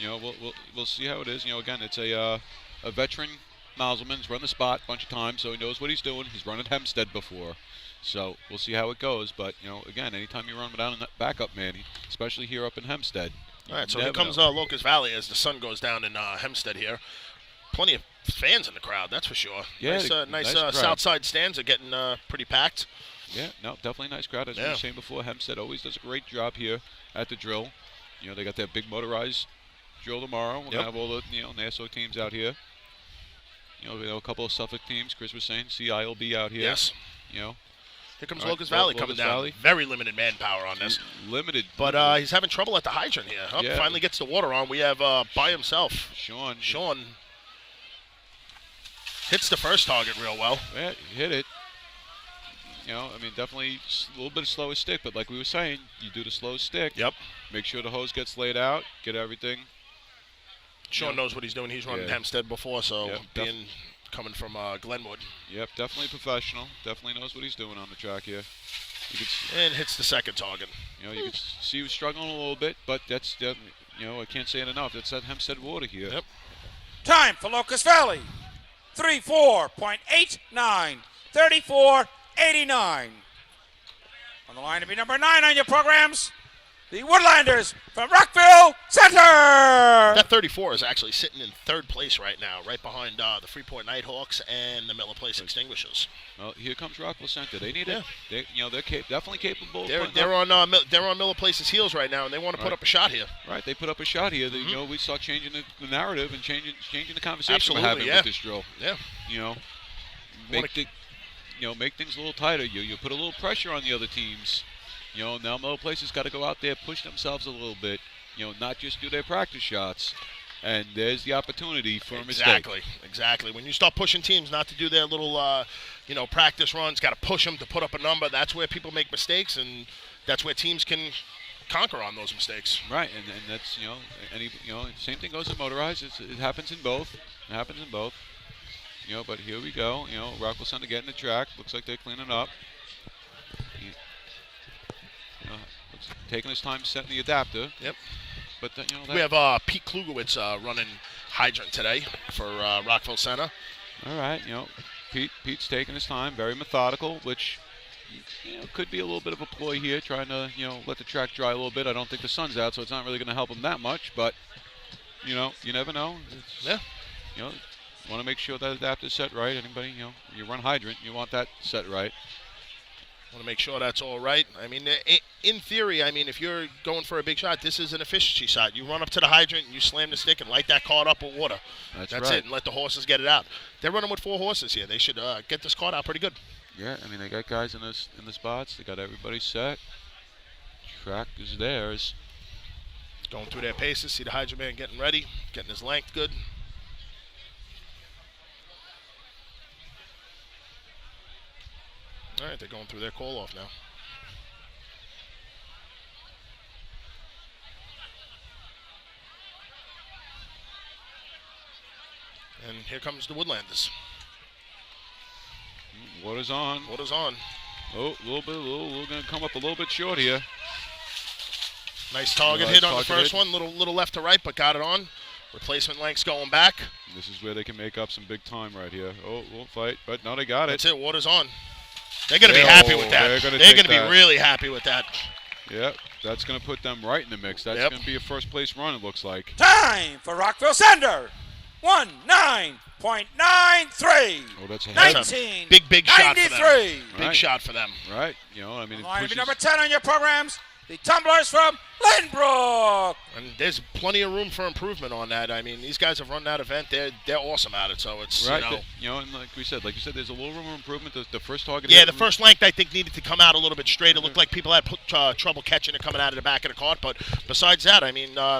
We'll see how it is. Again, it's a veteran nozzleman's run the spot a bunch of times, so he knows what he's doing. He's run at Hempstead before, so we'll see how it goes. But again, anytime you run without a backup man, especially here up in Hempstead. All right, so here comes Locust Valley as the sun goes down in Hempstead here. Plenty of fans in the crowd, that's for sure. Yeah, nice south side stands are getting pretty packed. Yeah, no, definitely a nice crowd. As we were saying before, Hempstead always does a great job here at the drill. They got their big motorized drill tomorrow. We're going to have all the Nassau teams out here. We have a couple of Suffolk teams. Chris was saying CILB out here. Yes. Here comes Locust Valley coming down. Very limited manpower on this. Limited. But he's having trouble at the hydrant here. Finally gets the water on. We have by himself. Sean hits the first target real well. Yeah, hit it. Definitely a little bit of slower stick, but like we were saying, you do the slow stick. Yep. Make sure the hose gets laid out, get everything. Sean knows what he's doing. He's run Hempstead before, so coming from Glenwood. Yep, definitely professional. Definitely knows what he's doing on the track here. And hits the second target. You can see he was struggling a little bit, but that's I can't say it enough. That's that Hempstead water here. Yep. Time for Locust Valley. 3:4.89. 34.89. On the line to be number 9 on your programs, the Woodlanders from Rockville Center. That 34 is actually sitting in third place right now, right behind the Freeport Nighthawks and the Miller Place Extinguishers. Well, here comes Rockville Center. They need it. They're definitely capable. They're on Miller Place's heels right now, and they want to put up a shot here. Right, they put up a shot here. We start changing the narrative and changing the conversation Absolutely, we're having with this drill. Yeah. Make things a little tighter. You put a little pressure on the other teams. Now Miller Place has got to go out there, push themselves a little bit. Not just do their practice shots. And there's the opportunity for a mistake. Exactly. When you start pushing teams not to do their little, practice runs, got to push them to put up a number. That's where people make mistakes, and that's where teams can conquer on those mistakes. Right, and that's same thing goes in motorized. It happens in both. But here we go. Rockville Center getting the track. Looks like they're cleaning up. Taking his time setting the adapter. Yep. But we have Pete Klugowitz running hydrant today for Rockville Center. All right. Pete's taking his time, very methodical, which could be a little bit of a ploy here, trying to let the track dry a little bit. I don't think the sun's out, so it's not really going to help him that much. But you never know. Want to make sure that adapter's set right. Anybody, you run hydrant, you want that set right. Want to make sure that's all right. I mean, in theory, if you're going for a big shot, this is an efficiency shot. You run up to the hydrant, and you slam the stick, and light that cart up with water. That's right. it, and let the horses get it out. They're running with 4 horses here. They should get this cart out pretty good. Yeah, they got guys in the spots. They got everybody set. Track is theirs. Going through their paces. See the hydrant man getting ready, getting his length good. All right, they're going through their call-off now. And here comes the Woodlanders. Water's on. Oh, we're going to come up a little bit short here. Nice target hit on the first one. Little left to right, but got it on. Replacement lengths going back. This is where they can make up some big time right here. Oh, won't fight, but no, they got it. That's it. Water's on. They're going to be happy with that. They're going to be really happy with that. Yep, that's going to put them right in the mix. That's going to be a first-place run, it looks like. Time for Rockville Center. 19.93. Oh, that's a 19. Big shot for them. Right. Big shot for them. Right. It Number 10 on your programs. The Tumblers from Lynbrook. And there's plenty of room for improvement on that. These guys have run that event. They're awesome at it. So it's right. And like you said, there's a little room for improvement. The first target. Yeah, the first length I think needed to come out a little bit straight. It looked like people had trouble catching it coming out of the back of the cart. But besides that,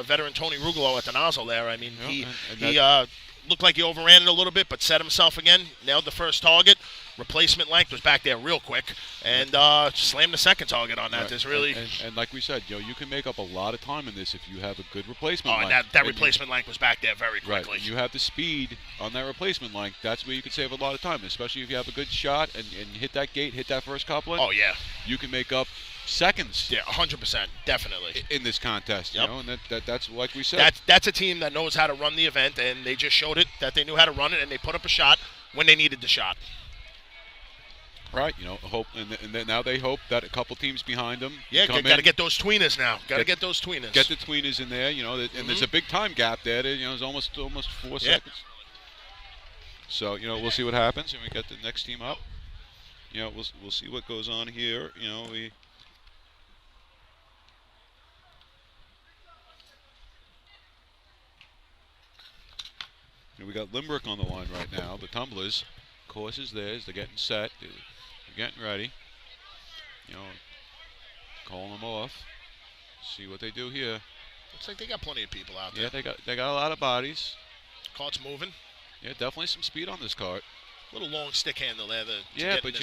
veteran Tony Rugolo at the nozzle there. He looked like he overran it a little bit, but set himself again. Nailed the first target. Replacement length was back there real quick, and slammed the second target on that. Right. There's really and like we said, you can make up a lot of time in this if you have a good replacement and length. that replacement length was back there very Right. quickly. And you have the speed on that replacement length. That's where you can save a lot of time, especially if you have a good shot and hit that gate, hit that first coupling. Oh yeah, you can make up seconds. Yeah, 100%, definitely in this contest. Yep. You know, and that's like we said. That's a team that knows how to run the event, and they just showed it that they knew how to run it, and they put up a shot when they needed the shot. Right, hope, and then now they hope that a couple teams behind them. Yeah, got to get those tweeners now. Got to get those tweeners. Get the tweeners in there, and there's a big time gap there. There's almost 4 seconds. So we'll see what happens, and we get the next team up. We'll see what goes on here. We got Limerick on the line right now. The Tumblers, course is theirs. They're getting set. They're getting ready. Calling them off. See what they do here. Looks like they got plenty of people out there. Yeah, they got a lot of bodies. Cart's moving. Yeah, definitely some speed on this cart. A little long stick handle there. But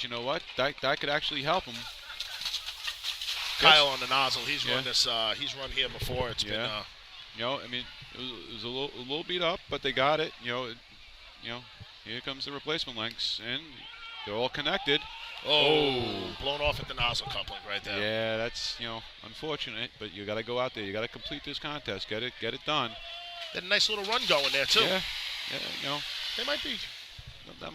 you know what? That could actually help him. Kyle on the nozzle. He's run this. He's run here before. It's been. It was a little beat up, but they got it. Here comes the replacement lengths, and they're all connected. Blown off at the nozzle coupling right there. Yeah, that's unfortunate, but you got to go out there. You got to complete this contest. Get it done. They had a nice little run going there too. Yeah, they might be. That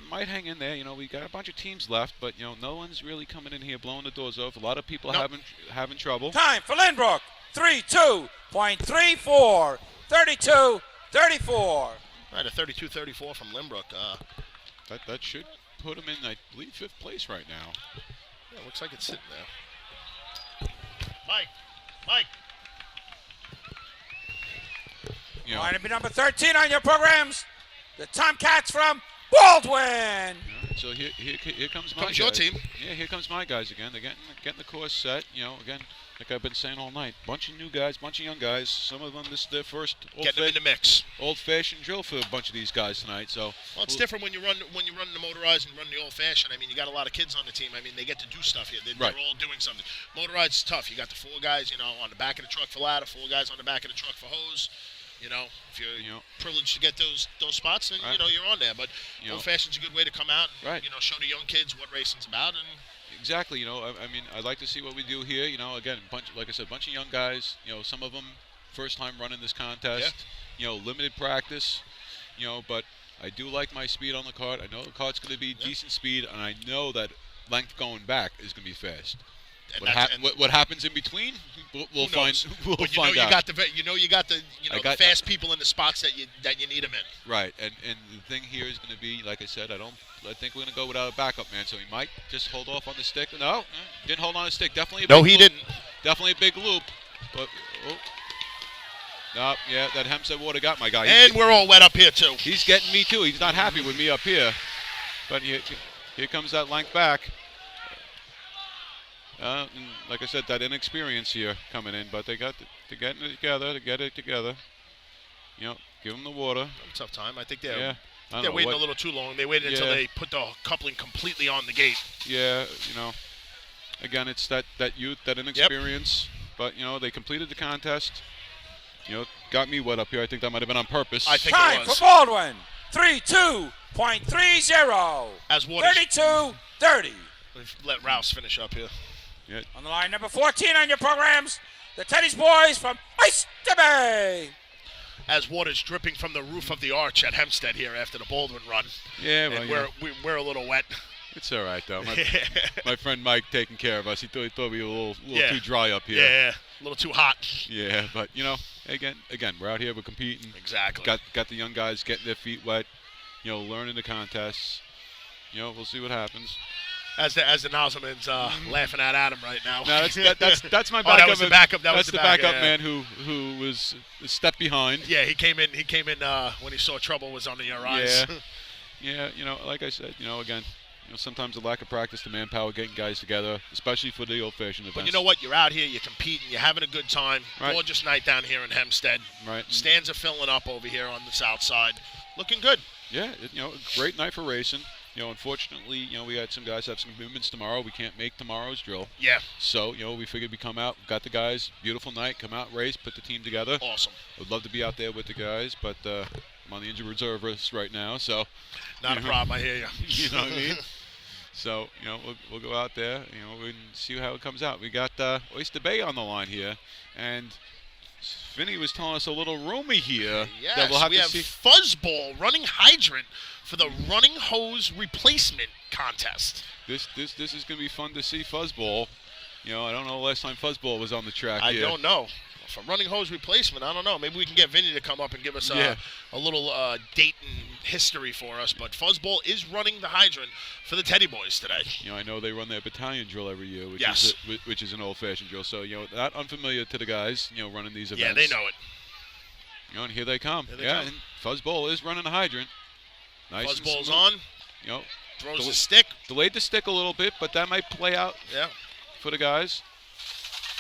might hang in there. We got a bunch of teams left, but no one's really coming in here blowing the doors off. A lot of people having trouble. Time for Lindbrook. 32.34. 32-34. Right, a 32-34 from Lindbrook. That should put him in, I believe, 5th place right now. Yeah, looks like it's sitting there. Mike. Line to be number 13 on your programs. The Tomcats from Baldwin. So here comes my guys. Your team. Yeah, here comes my guys again. They're getting the course set. Again, like I've been saying all night, bunch of new guys, bunch of young guys. Some of them this is their first get them in the mix. Old-fashioned drill for a bunch of these guys tonight. So it's different when you run the motorized and run the old-fashioned. I mean, you got a lot of kids on the team. I mean, they get to do stuff here. They're all doing something. Motorized is tough. You got the 4 guys, on the back of the truck for ladder, 4 guys on the back of the truck for hose. If you're privileged to get those spots, then you're on there. But old-fashioned's a good way to come out and show the young kids what racing's about. And exactly. I mean, I'd like to see what we do here. Again, like I said, bunch of young guys. Some of them first time running this contest. Yeah. Limited practice. But I do like my speed on the cart. I know the cart's going to be decent speed, and I know that length going back is going to be fast. What happens in between? We'll find. We'll find out. You got the fast people in the spots that you need them in. Right, and the thing here is going to be, like I said, I think we're going to go without a backup man. So he might just hold off on the stick. No, didn't hold on the stick. Definitely. He didn't. Definitely a big loop. But that Hempstead water got my guy. And we're all wet up here too. He's getting me too. He's not happy with me up here. But here comes that length back. And like I said, that inexperience here coming in, but they're getting it together. To get it together, give them the water. Tough time. I think they're waiting a little too long. They waited until they put the coupling completely on the gate. Yeah, again, it's that youth, that inexperience. Yep. But they completed the contest. Got me wet up here. I think that might have been on purpose. I think time it was. For Baldwin. 32.30. As Waters. 32-30. Let Rouse finish up here. Yeah. On the line, number 14 on your programs, the Teddy's boys from Oyster Bay. As water's dripping from the roof of the arch at Hempstead here after the Baldwin run. Yeah, well, we're a little wet. It's all right, though. My friend Mike taking care of us. He thought we were a little too dry up here. Yeah, a little too hot. Yeah, but, again, we're out here. We're competing. Exactly. Got the young guys getting their feet wet, learning the contests. We'll see what happens. As the nozzleman's laughing at Adam right now. No, that's my backup. That was the backup. That's the backup man who was a step behind. Yeah, he came in when he saw trouble was on the rise. Yeah, like I said, again, sometimes the lack of practice, the manpower, getting guys together, especially for the old-fashioned events. But you know what? You're out here, you're competing, you're having a good time. Right. Gorgeous night down here in Hempstead. Right. Stands are filling up over here on the south side. Looking good. Yeah, a great night for racing. Unfortunately, we had some guys have some commitments tomorrow. We can't make tomorrow's drill. Yeah. So, we figured we'd come out, got the guys, beautiful night, come out, race, put the team together. Awesome. Would love to be out there with the guys, but I'm on the injured reserve list right now, so. Not a problem, I hear you. You know what I mean? So, we'll go out there, and see how it comes out. We got Oyster Bay on the line here, and Vinny was telling us a little rumor here yes, that we'll have we to have see. Fuzzball running hydrant for the running hose replacement contest. This is going to be fun to see Fuzzball. I don't know the last time Fuzzball was on the track I here. don't know. For running hose replacement, I don't know. Maybe we can get Vinny to come up and give us a little Dayton history for us. But Fuzzball is running the hydrant for the Teddy Boys today. I know they run their battalion drill every year, which is an old-fashioned drill. So, not unfamiliar to the guys, running these events. Yeah, they know it. And here they come. Here they come. And Fuzzball is running the hydrant. Nice. Fuzzball's on. Throws the stick. Delayed the stick a little bit, but that might play out for the guys.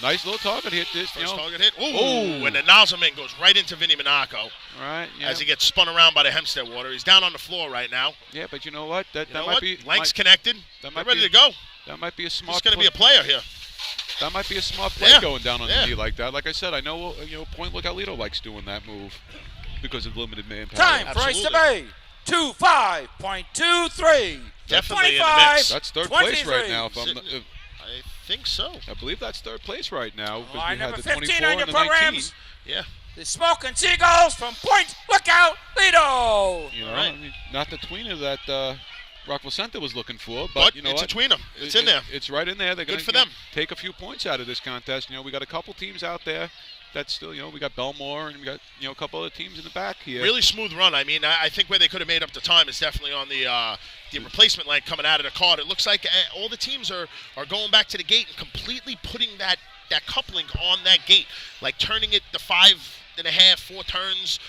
Nice little target hit. First target hit. Ooh, and the nozzleman goes right into Vinny Monaco. All right. Yeah. As he gets spun around by the Hempstead water. He's down on the floor right now. Yeah, but you know what? That might might be. Length's connected. That They're might ready be, to go. That might be a smart. He's going to be a player here. That might be a smart play going down on the knee like that. Like I said, I know Point Lookout Lido likes doing that move because of limited manpower. Time for Oyster Bay. 25.23. Definitely in the mix. That's third place right now. I think so. I believe that's third place right now. Line we had number the 15 24 on your and the 19. programs. Yeah. The Smoking Seagulls from Point Lookout Lido. I mean, not the tweener that Rockville Center was looking for, but you know it's what? a tweener. It's in there. It's right in there. They're Good going for them. Take a few points out of this contest. We got a couple teams out there that still, we got Belmore and we got, a couple other teams in the back here. Really smooth run. I mean, I think where they could have made up the time is definitely on the replacement line coming out of the card. It looks like all the teams are going back to the gate and completely putting that coupling on that gate, like turning it the 5.5, 4 turns,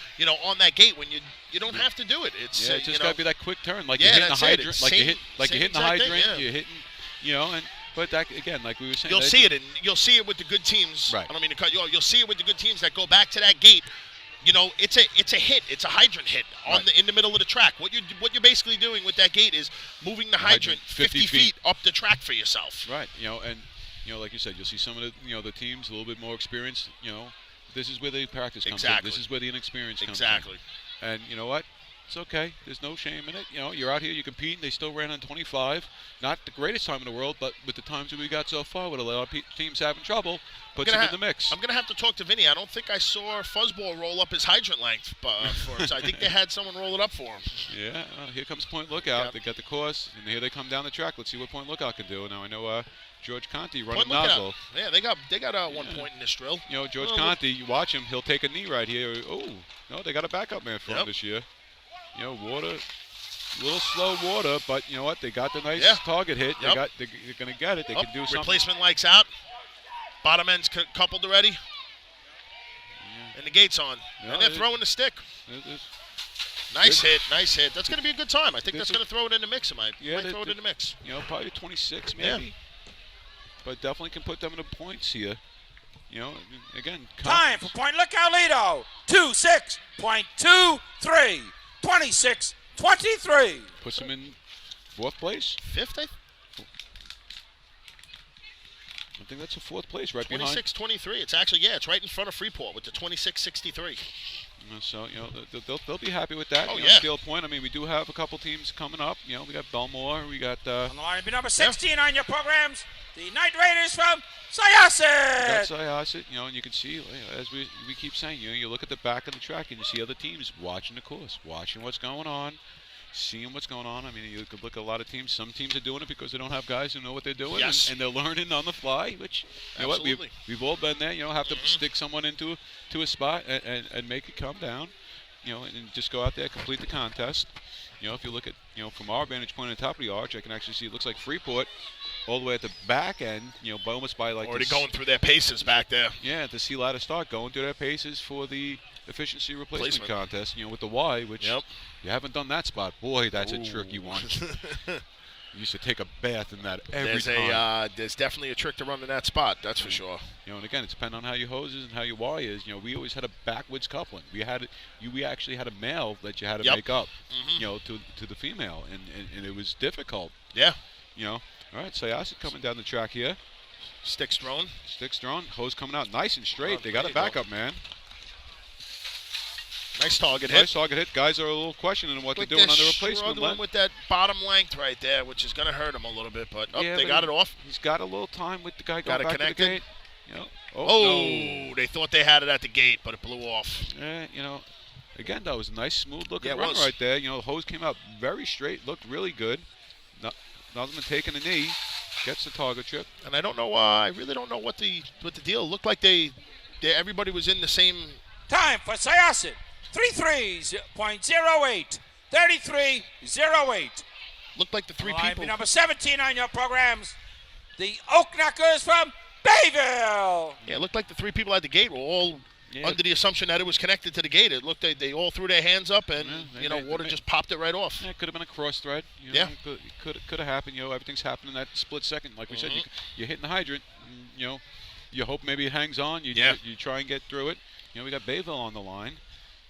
on that gate when you don't have to do it. It's it just got to be that quick turn, like Yeah, you're hitting the that's it. hydrant, It's like same- you're hitting the same exact hydrant, thing, yeah. you're hitting, but that again, like we were saying, You'll see it, and you'll see it with the good teams. Right. I don't mean to cut you off. You'll see it with the good teams that go back to that gate. It's a hit. It's a hydrant hit in the middle of the track. What you're basically doing with that gate is moving the hydrant 50 feet up the track for yourself. Right. And like you said, you'll see some of the the teams a little bit more experienced. This is where the practice comes in. This is where the inexperience comes in. Exactly. And you know what? It's okay. There's no shame in it. You're out here, you compete. They still ran on 25. Not the greatest time in the world, but with the times that we got so far, with a lot of teams having trouble, puts them in the mix. I'm going to have to talk to Vinny. I don't think I saw Fuzzball roll up his hydrant length for us. I think they had someone roll it up for him. Yeah. Here comes Point Lookout. Yep. They got the course, and here they come down the track. Let's see what Point Lookout can do. Now I know George Conti running Point Lookout. nozzle. Yeah, they got 1 point in this drill. George Conti, you watch him. He'll take a knee right here. Oh, no, they got a backup man for him this year. Water, a little slow water, but you know what? They got the nice target hit. Yep. They're going to get it. They can do something. Replacement lights out. Bottom end's coupled already. Yeah. And the gate's on. And they're throwing the stick. Nice hit. That's going to be a good time. I think that's going to throw it in the mix. Might throw it in the mix. Probably 26 maybe. Yeah. But definitely can put them in the points here. Again. Time for Point Lookout Lido. 26.23. 26-23. Puts them in 4th place. 5th, I think that's a 4th place, right 26-23. It's actually, it's right in front of Freeport with the 26-63. So, they'll be happy with that. Steel Point. I mean, we do have a couple teams coming up. We got Belmore. We got... on the line, number 16 on your programs, the Night Raiders from Syosset. That's Syosset, and you can see, as we keep saying, you look at the back of the track and you see other teams watching the course, watching what's going on, seeing what's going on. I mean, you could look at a lot of teams. Some teams are doing it because they don't have guys who know what they're doing, and they're learning on the fly, which, you know what, we've all been there. Have to stick someone into a spot and make it come down, and just go out there, complete the contest. If you look at, from our vantage point on the top of the arch, I can actually see it looks like Freeport all the way at the back end, almost by like... Already going through their paces back there. Yeah, the sea ladder start, going through their paces for the efficiency replacement contest, with the Y, which you haven't done that spot. Boy, that's a tricky one. used to take a bath in that every time. There's definitely a trick to running that spot. That's for sure. You know, and again, it's depending on how your hose is and how your Y is. You know, we always had a backwards coupling. We actually had a male that you had to make up. You know, to the female, and it was difficult. Yeah. You know. All right, Sayasa coming down the track here. Sticks thrown. Sticks thrown. Hose coming out nice and straight. They got a backup, man. Nice target hit. Nice target hit. Guys are a little questioning what they're doing on the replacement. Struggling with that bottom length right there, which is going to hurt him a little bit. But they got it off. He's got a little time with the guy going back to the gate. You know. No. They thought they had it at the gate, but it blew off. Yeah, you know. Again, that was a nice, smooth-looking run right there. You know, the hose came out very straight, looked really good. Nothing taking a knee. Gets the target trip. And I don't know. I really don't know what the deal looked like. Everybody was in the same. Time for Syosset. 33.08. 33.08. Looked like the three people. Number 17 on your programs. The Oak Knockers from Bayville. Yeah, it looked like the three people at the gate were all under the assumption that it was connected to the gate. It looked like they all threw their hands up, and water just popped it right off. Yeah, it could have been a cross thread. You know, could have happened. You know, everything's happening in that split second. Like we said, you're hitting the hydrant. And, you know, you hope maybe it hangs on. You try and get through it. You know, we got Bayville on the line.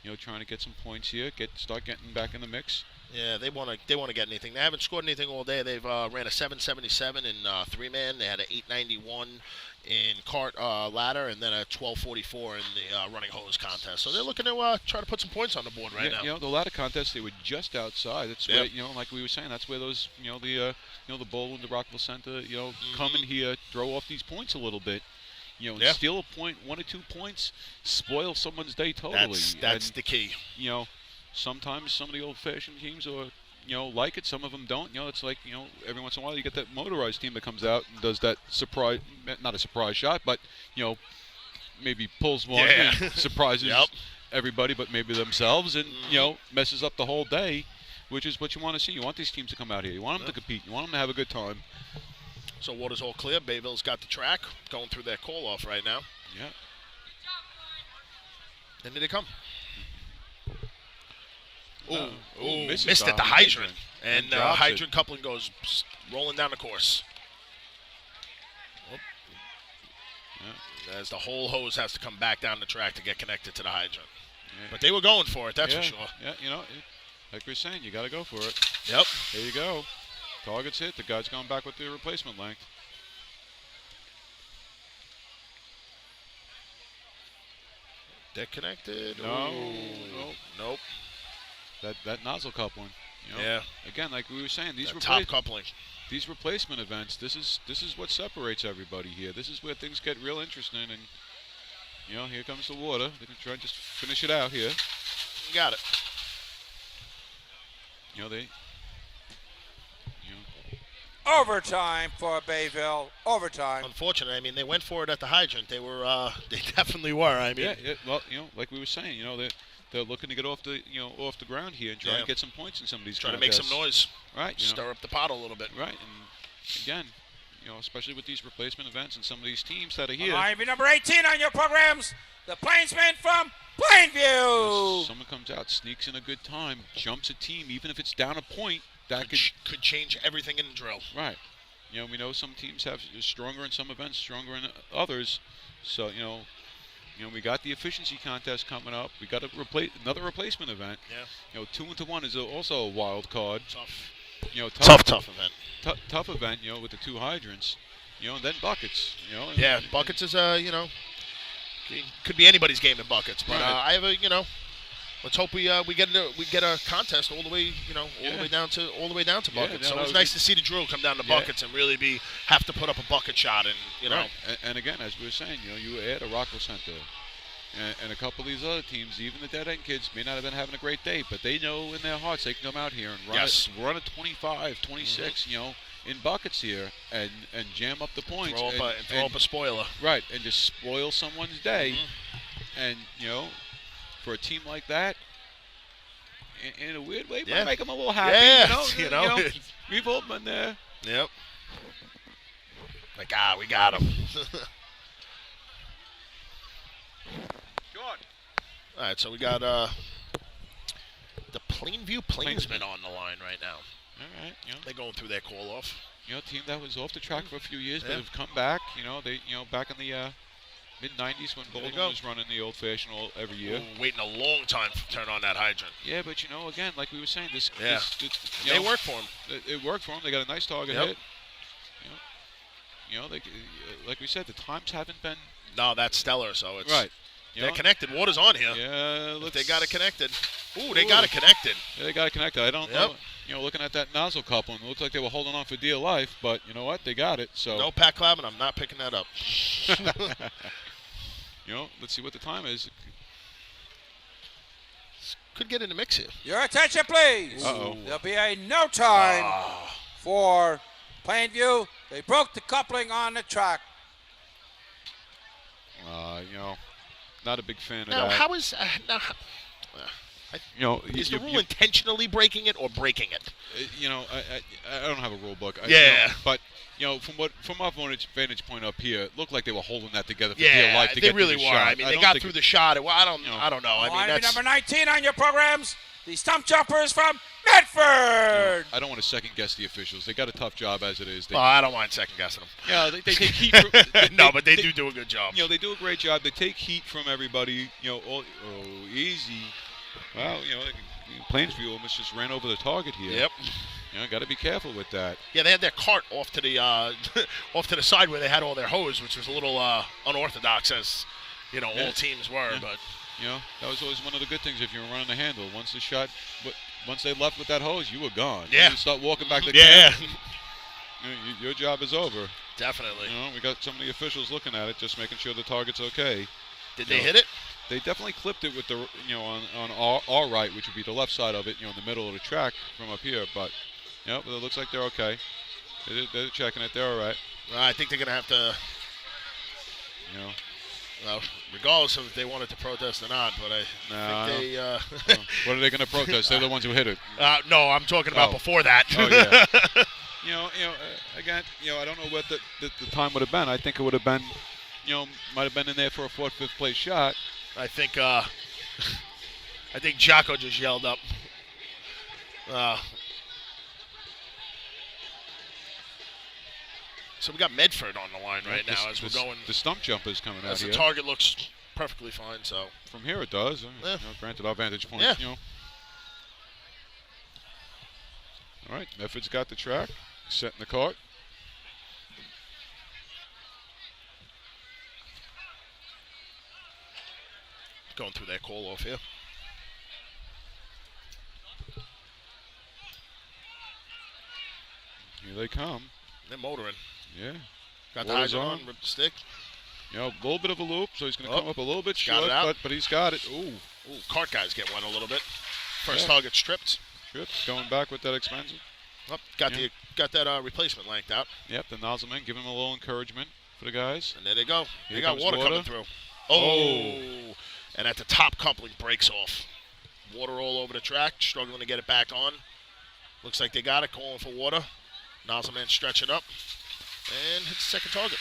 You know, trying to get some points here. Start getting back in the mix. Yeah, they want to get anything. They haven't scored anything all day. They've ran a 777 in three-man. They had an 891 in cart ladder, and then a 1244 in the running hose contest. So they're looking to try to put some points on the board right now. You know, the ladder contest, they were just outside. That's where, you know, like we were saying, that's where those, the Bowl and the Rockville Center, you know, come in here, throw off these points a little bit. You know, and steal a point, 1 or 2 points, spoil someone's day totally. That's the key. You know, sometimes some of the old-fashioned teams are, you know, like it. Some of them don't. You know, it's like, you know, every once in a while you get that motorized team that comes out and does that surprise, not a surprise shot, but, you know, maybe pulls one and surprises everybody but maybe themselves and, you know, messes up the whole day, which is what you want to see. You want these teams to come out here. You want them to compete. You want them to have a good time. So water's all clear. Bayville's got the track going through their call-off right now. Yeah. And here they come. Missed at the hydrant. And hydrant coupling goes rolling down the course. As the whole hose has to come back down the track to get connected to the hydrant. Yeah. But they were going for it, that's for sure. Yeah, you know, like we're saying, you got to go for it. Yep. There you go. Target's hit. The guy's going back with the replacement length. They're connected. Nope. That nozzle coupling. You know? Yeah. Again, like we were saying, these top coupling. These replacement events. This is what separates everybody here. This is where things get real interesting. And you know, here comes the water. They're gonna try and just finish it out here. You got it. You know Overtime for Bayville. Overtime. Unfortunately, I mean, they went for it at the hydrant. They were, they definitely were. I mean, well, you know, like we were saying, you know, they're looking to get off the ground here and try and get some points in some of these. Try to make some noise. Right. Stir up the pot a little bit. Right. And again, you know, especially with these replacement events and some of these teams that are here. Line number 18 on your programs. The Plainsman from Plainview. Someone comes out, sneaks in a good time, jumps a team, even if it's down a point. That could change everything in the drill. Right. You know, we know some teams have stronger in some events, stronger in others. So, you know, we got the efficiency contest coming up. We got another replacement event. Yeah. You know, 2-1 is also a wild card. Tough. You know, tough event. Tough event. You know, with the 2 hydrants. You know, and then buckets. You know. Yeah, buckets is you know, could be anybody's game in buckets. But I have a, you know. Let's hope we get a contest all the way, you know, all the way down to buckets. So it's nice to see the drill come down to buckets and really have to put up a bucket shot, and you know. And again, as we were saying, you know, you add a Rockville Center, and a couple of these other teams, even the dead end kids may not have been having a great day, but they know in their hearts they can come out here and run a 25, 26, you know, in buckets here and jam up the points. Throw up a spoiler. Right, and just spoil someone's day, and you know. For a team like that, in a weird way, might make them a little happy. Yeah, you know, we've all been there. Yep. Like, we got him. All right, so we got the Plainview Plainsmen on the line right now. All right. You know, They're going through their call off. you know, a team that was off the track for a few years, but have come back. You know, back in the mid-90s when Bolden was running the Old Fashioned every year. Waiting a long time to turn on that hydrant. Yeah, but you know, again, like we were saying, They work for them. It worked for them. They got a nice target hit. You know, like we said, the times haven't been. No, that's stellar. So it's right. They're connected. Water's on here. Yeah, they got it connected. Ooh, they got it connected. Yeah, they got it connected. I don't know. You know, looking at that nozzle coupling, it looked like they were holding on for dear life, but you know what? They got it. So no Pat Clavin, I'm not picking that up. You know, let's see what the time is. Could get in the mix here. Your attention, please. Uh-oh. There'll be a no time for Plainview. They broke the coupling on the track. You know, not a big fan of Now, that. how is you know, is the rule intentionally breaking it or breaking it? You know, I don't have a rule book. Yeah. You know, but you know, from our vantage point up here, it looked like they were holding that together for dear life to get really through the were. shot. I mean, they got through the shot. Well, I don't know. I mean, that's number 19 on your programs. The stump jumpers from Medford. I don't want to second guess the officials. They got a tough job as it is. I don't mind second guessing them. Yeah, they take heat. From, but they do a good job. You know, they do a great job. They take heat from everybody. You know, easy. Well, you know, Plainsview almost just ran over the target here. Yep. You know, got to be careful with that. Yeah, they had their cart off to the off to the side where they had all their hose, which was a little unorthodox, as you know, all teams were. But you know, that was always one of the good things if you were running the handle. Once they left with that hose, you were gone. Yeah. You start walking back to camp. Your job is over. Definitely. You know, we got some of the officials looking at it, just making sure the target's okay. Did they hit it? They definitely clipped it with the, you know, on our right, which would be the left side of it, you know, in the middle of the track from up here. But, you know, it looks like they're okay. They're checking it. They're all right. Well, I think they're going to have to, you know. Well, regardless of if they wanted to protest or not, but I think they. What are they going to protest? They're the ones who hit it. No, I'm talking about before that. Oh, yeah. You know, again, you know, I don't know what the time would have been. I think it would have been, you know, might have been in there for a 4th, 5th place shot. I think Jocko just yelled up. So we got Medford on the line right now as we're going. The stump jumper is coming out here. The target looks perfectly fine. So from here it does. You know, granted, our vantage point. Yeah. You know. All right, Medford's got the track, setting the cart. Going through their call off here. Here they come. They're motoring. Yeah. Got the eyes on, ripped the stick. You know, a little bit of a loop, so he's going to come up a little bit short, but he's got it. Ooh, cart guys get one a little bit. First target stripped. Going back with that expensive. Oh, got that replacement lanked out. Yep, the nozzleman giving him a little encouragement for the guys. And there they go. They got water coming through. Oh. And at the top, coupling breaks off. Water all over the track, struggling to get it back on. Looks like they got it, calling for water. Nozzleman stretching up and hits the second target.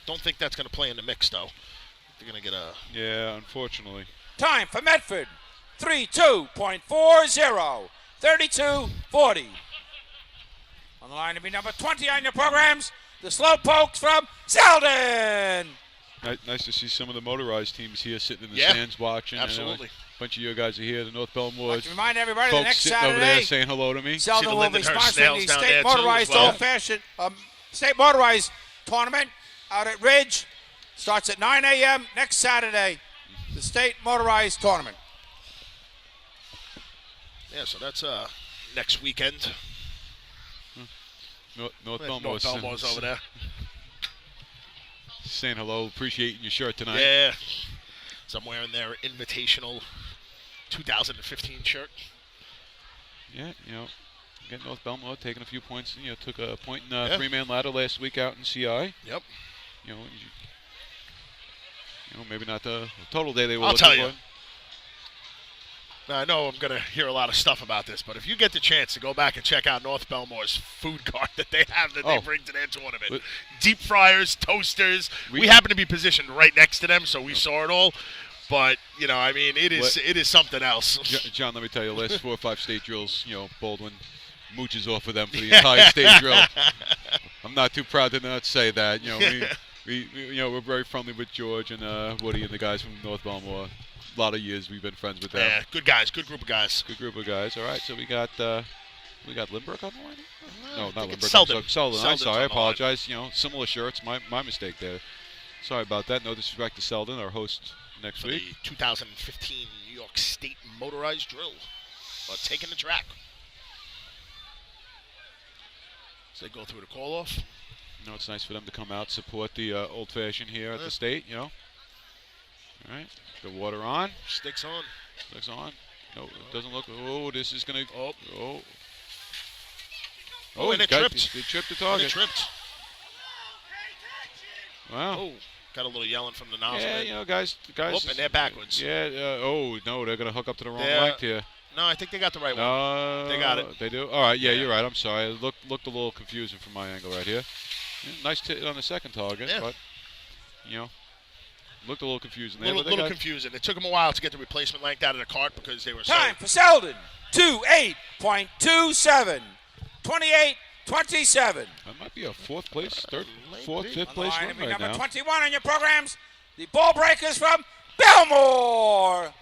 Don't think that's going to play in the mix, though. They're going to get a... Yeah, unfortunately. Time for Medford, 3:2.40, 32:40. On the line to be number 20 on your programs, the Slowpokes from Selden. Nice to see some of the motorized teams here sitting in the stands watching. Absolutely. A bunch of you guys are here, the North Belmore. Like to remind everybody, folks the next sitting Saturday, over there saying hello to me. Selden will be sponsoring the State Motorized Old Fashioned State Motorized Tournament out at Ridge. Starts at 9 a.m. next Saturday. The State Motorized Tournament. Yeah, so that's next weekend. North Belmore's over there. Saying hello, appreciating your shirt tonight. Yeah. So I'm wearing their invitational 2015 shirt. Yeah, you know, again, North Belmore taking a few points. You know, took a point in a three-man ladder last week out in CI. Yep. You know, maybe not the total day they were. I'll looking tell for. you. Now, I know I'm going to hear a lot of stuff about this, but if you get the chance to go back and check out North Belmore's food cart that they have that they bring to their tournament, deep fryers, toasters. We happen to be positioned right next to them, so we saw it all. But, you know, I mean, it is something else. John, let me tell you, last 4 or 5 state drills, you know, Baldwin, mooches off of them for the entire state drill. I'm not too proud to not say that. You know, we're very friendly with George and Woody and the guys from North Belmore. A lot of years we've been friends with them. Yeah, good guys, good group of guys. Good group of guys. All right, so we got Lindbergh on the line? No, not Lindbergh. Selden. I'm sorry, I apologize. You know, similar shirts. My mistake there. Sorry about that. No disrespect to Selden, our host next For week. the 2015 New York State Motorized Drill. Taking the track. So they go through the call-off. You know, it's nice for them to come out, support the Old Fashioned here at the state, you know. All right, the water on. Sticks on. Sticks on. No, it doesn't look. Oh, this is going to. Oh, and it tripped. It tripped the target. And it tripped. Wow. Oh, got a little yelling from the nozzle. Yeah, you know, guys. Oh, and they're backwards. Yeah. Oh, no, they're going to hook up to the wrong length here. No, I think they got the right one. They got it. They do? All right, yeah, you're right. I'm sorry. It looked a little confusing from my angle right here. Yeah, nice hit on the second target, but, you know, looked a little confusing there. A little confusing. It took them a while to get the replacement length out of the cart because they were Time for Selden, 2:08.27, 28-27. That might be a fourth, fifth place run right number now. 21 on your programs, the Ball Breakers from Belmore.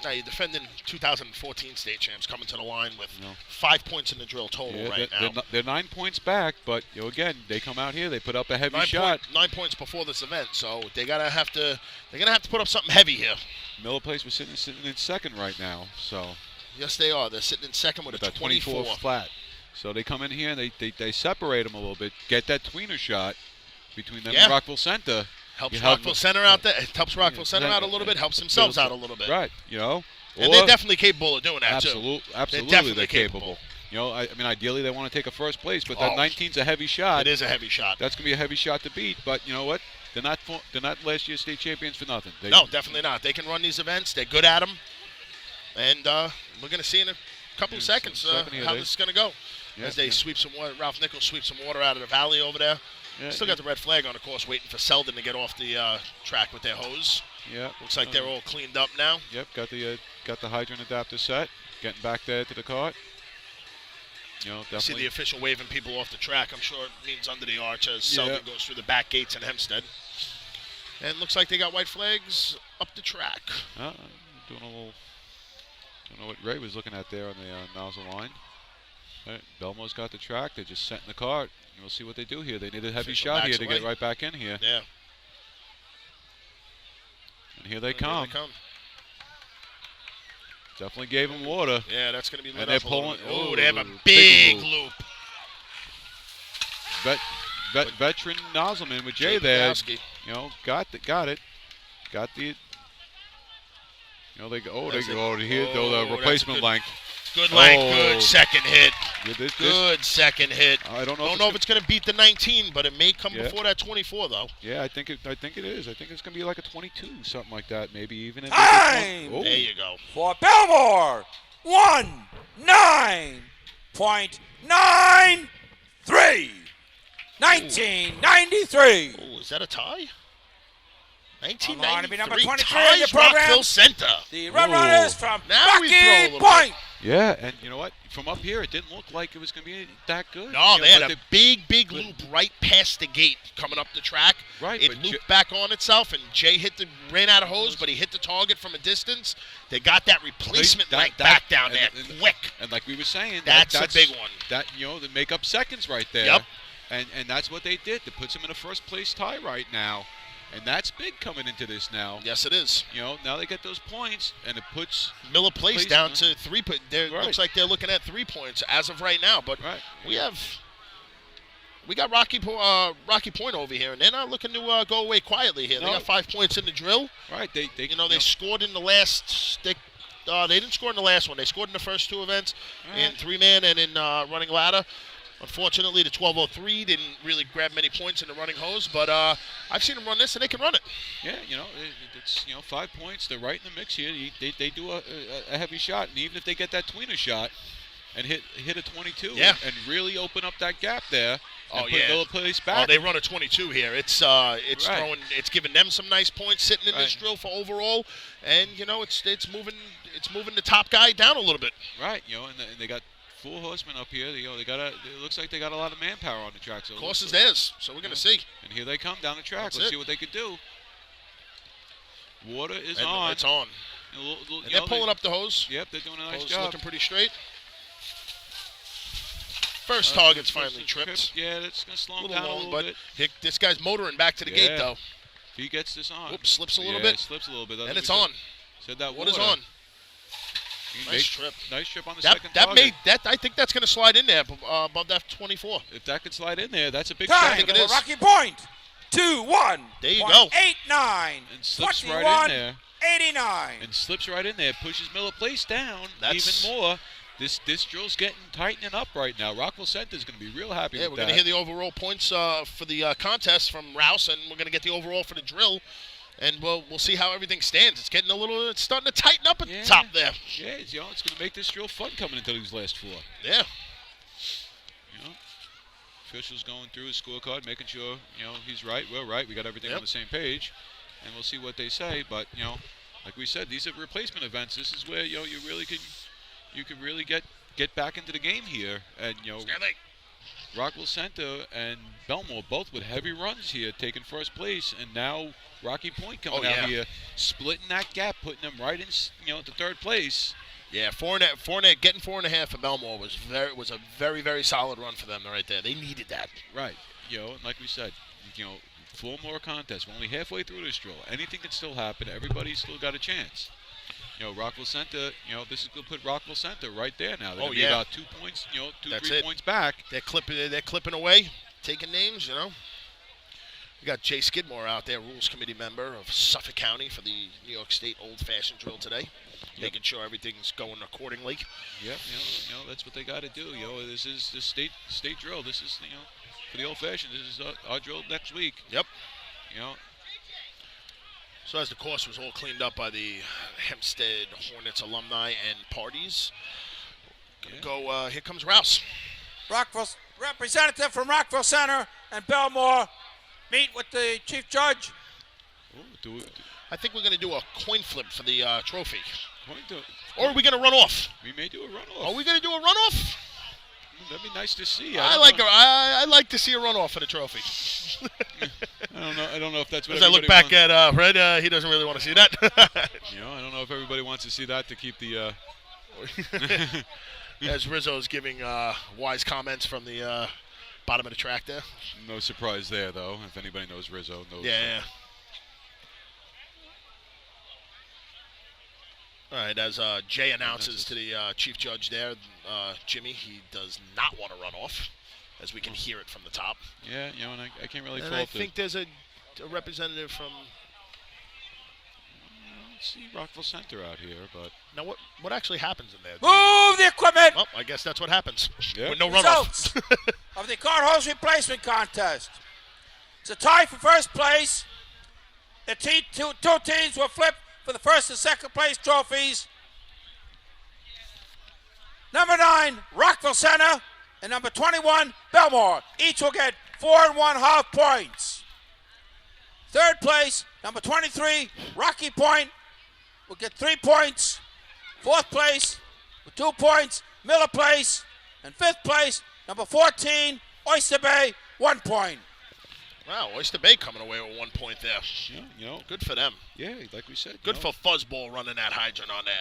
Now you're defending 2014 state champs coming to the line with 5 points in the drill total now. They're 9 points back, but you know, again, they come out here, they put up a heavy shot. 9 points before this event, so they're gonna have to put up something heavy here. Miller Place was sitting in second right now, so. Yes, they are. They're sitting in second with a 24 flat. So they come in here and they separate them a little bit, get that tweener shot between them and Rockville Center. Helps Rockville Center out there. It helps Rockville Center out a little bit. Helps themselves out a little bit. Right. You know. And they're definitely capable of doing that too. Absolutely, they're capable. You know, I mean, ideally they want to take a first place, but that 19's a heavy shot. It is a heavy shot. That's gonna be a heavy shot to beat. But you know what? They're not last year's state champions for nothing. No, definitely not. They can run these events. They're good at them. And we're gonna see in a couple of seconds how this is gonna go. As they sweep some water. Ralph Nichols sweeps some water out of the valley over there. Still got the red flag on the course, waiting for Selden to get off the track with their hose. Yeah. Looks like they're all cleaned up now. Yep. Got the hydrant adapter set. Getting back there to the cart. You know, definitely. See the official waving people off the track. I'm sure it means under the arch as Selden goes through the back gates in Hempstead. And looks like they got white flags up the track. Doing a little. Don't know what Ray was looking at there on the nozzle line. Right, Belmore's got the track. They're just setting the cart. We'll see what they do here. They need a heavy shot here to get right back in here. Yeah. And here they come. Definitely gave them water. Yeah, that's going to be lit and they're up pulling. Oh, they have a big loop. Veteran nozzleman with Jay there. Podolsky. You know, got it. Got the. You know, they go. The replacement length. Good length, good second hit. Yeah, good second hit. I don't know if it's going to beat the 19, but it may come before that 24, though. Yeah, I think it is. I think it's going to be like a 22, something like that, maybe even. Time! There you go. For Belmore, 19.93. 1993. Oh, is that a tie? On 1993 number 23 ties in your program, Rockville Center. The Red Runners from Now we throw a Rocky little Point. Yeah, and you know what? From up here, it didn't look like it was going to be that good. No, they had a big loop right past the gate coming up the track. Right, it looped back on itself, and Jay ran out of hose, but he hit the target from a distance. They got that replacement length back down there quick. And like we were saying, that's a big one. That they make up seconds right there. Yep. And that's what they did. It puts them in a first place tie right now. And that's big coming into this now. Yes, it is. You know, now they get those points, and it puts Miller Place down to 3 points. Looks like they're looking at 3 points as of right now. But we got Rocky Point over here, and they're not looking to go away quietly here. They got 5 points in the drill. Right. They scored in the last. They didn't score in the last one. They scored in the first two events in 3-man and in running ladder. Unfortunately, the 1203 didn't really grab many points in the running hose, but I've seen them run this, and they can run it. Yeah, it's 5 points. They're right in the mix here. They do a heavy shot, and even if they get that tweener shot and hit a 22 and really open up that gap there, put Miller Place back. Oh, they run a 22 here. It's throwing. It's giving them some nice points sitting in this drill for overall, and it's moving the top guy down a little bit. Right, and they got 4 horsemen up here. You know, it looks like they got a lot of manpower on the track. So the course is theirs, so we're going to see. And here they come down the track. That's Let's it. see what they can do. Water is And on. it's on. And they're pulling up the hose. Yep, they're doing a nice Hose job. looking pretty straight. First target's finally tripped. Yeah, that's going to slow him A down little a long, little but bit. this guy's motoring back to the gate, though. If he gets this on. Whoops, slips a little Yeah, bit. it slips a little bit. And it's on. Said that What is water. on? Nice trip. Nice trip on the That second target. I think that's going to slide in there above that 24. If that could slide in there, that's a big Time shot. think it is. Rocky Point. 2-1. There you go. 8-9. And slips 21, right in there. 89. And slips right in there. Pushes Miller Place down even more. This drill's tightening up right now. Rockville Center is going to be real happy with that. We're going to hear the overall points for the contest from Rouse, and we're going to get the overall for the drill. And we'll see how everything stands. It's starting to tighten up at the top there. Yeah, it's going to make this drill fun coming into these last 4. Yeah. Officials going through his scorecard, making sure he's right. We're right. We got everything on the same page, and we'll see what they say. But like we said, these are replacement events. This is where you really can really get back into the game here. And Rockville Center and Belmore both with heavy runs here, taking first place, and now Rocky Point coming out here, splitting that gap, putting them right in to third place. Yeah, getting 4.5 for Belmore was a very, very solid run for them right there. They needed that. Right. And like we said, 4 more contests. We're only halfway through this drill. Anything can still happen. Everybody's still got a chance. Rockville Center, this is going to put Rockville Center right there now. They're going to be about 2 points, 3 points back. They're clipping away, taking names, We got Jay Skidmore out there, Rules Committee member of Suffolk County for the New York State Old Fashioned Drill today, making sure everything's going accordingly. Yep, that's what they got to do. This is the state drill. This is for the Old Fashioned. This is our drill next week. Yep. So as the course was all cleaned up by the Hempstead Hornets alumni and parties, here comes Rouse. Rockville representative from Rockville Center and Belmore meet with the chief judge. I think we're going to do a coin flip for the trophy. Or are we going to run off? We may do a runoff. Are we going to do a runoff? That'd be nice to see. I like to see a runoff for the trophy. I don't know if that's what As I look back wants. at Red, he doesn't really want to see that. I don't know if everybody wants to see that to keep the. As Rizzo's giving wise comments from the bottom of the track there. No surprise there, though. If anybody knows Rizzo, knows. Yeah. All right, as Jay announces to the chief judge there, Jimmy, he does not want to run off, as we can hear it from the top. Yeah, and I can't really fault I think there's a representative from. Let's see Rockville Center out here, but now what actually happens in there? Move the equipment. Well, I guess that's what happens. Yep. With no Results runoff. of the cart hose replacement contest. It's a tie for first place. The two teams will flip for the first and second place trophies. Number 9, Rockville Center, and number 21, Belmore. Each will get 4.5 points. Third place, number 23, Rocky Point, will get 3 points. Fourth place, with 2 points, Miller Place. And fifth place, number 14, Oyster Bay, 1 point. Wow, Oyster Bay coming away with 1 point there. Yeah, Good for them. Yeah, like we said. Good for Fuzzball running that hydrant on there.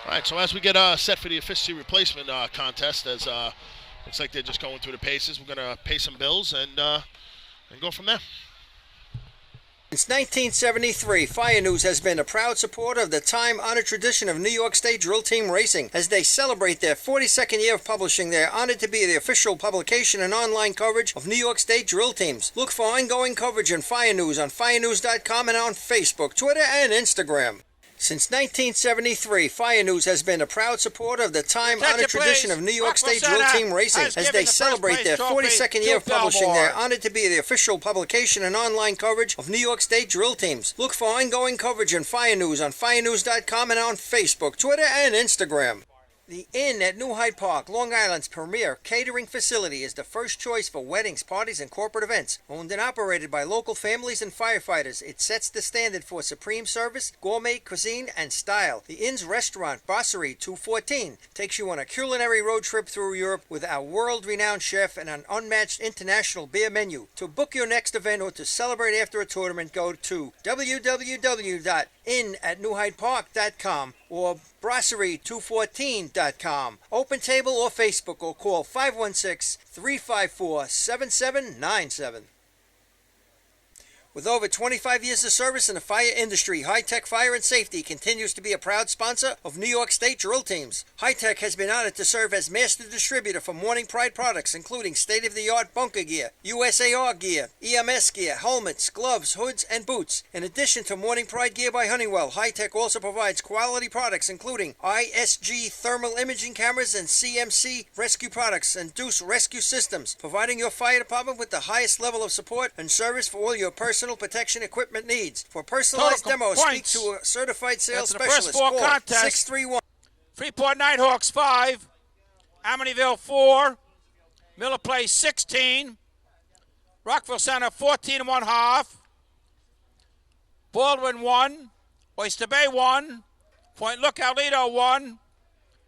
All right, so as we get set for the efficiency replacement contest, as looks like they're just going through the paces, we're going to pay some bills and go from there. Since 1973, Fire News has been a proud supporter of the time-honored tradition of New York State Drill Team Racing. As they celebrate their 42nd year of publishing, they are honored to be the official publication and online coverage of New York State Drill Teams. Look for ongoing coverage in Fire News on firenews.com and on Facebook, Twitter, and Instagram. Since 1973, Fire News has been a proud supporter of the time-honored tradition of New York State Drill Team Racing. As they celebrate their 42nd year of publishing, they are honored to be the official publication and online coverage of New York State Drill Teams. Look for ongoing coverage in Fire News on firenews.com and on Facebook, Twitter, and Instagram. The Inn at New Hyde Park, Long Island's premier catering facility, is the first choice for weddings, parties, and corporate events. Owned and operated by local families and firefighters, it sets the standard for supreme service, gourmet cuisine, and style. The Inn's restaurant, Brasserie 214, takes you on a culinary road trip through Europe with our world-renowned chef and an unmatched international beer menu. To book your next event or to celebrate after a tournament, go to www.innatnewhydepark.com or brasserie214.com. Open table or Facebook, or call 516-354-7797. With over 25 years of service in the fire industry, High-Tech Fire and Safety continues to be a proud sponsor of New York State drill teams. High-Tech has been honored to serve as master distributor for Morning Pride products, including state-of-the-art bunker gear, USAR gear, EMS gear, helmets, gloves, hoods, and boots. In addition to Morning Pride gear by Honeywell, High-Tech also provides quality products including ISG thermal imaging cameras and CMC rescue products and Deuce rescue systems, providing your fire department with the highest level of support and service for all your personal protection equipment needs. For personalized demos, speak to a certified sales specialist. First four call contests. 631. Freeport Nighthawks 5, Amityville 4, Miller Place 16, Rockville Center 14 1/2, Baldwin 1, Oyster Bay 1, Point Lookout Lido 1,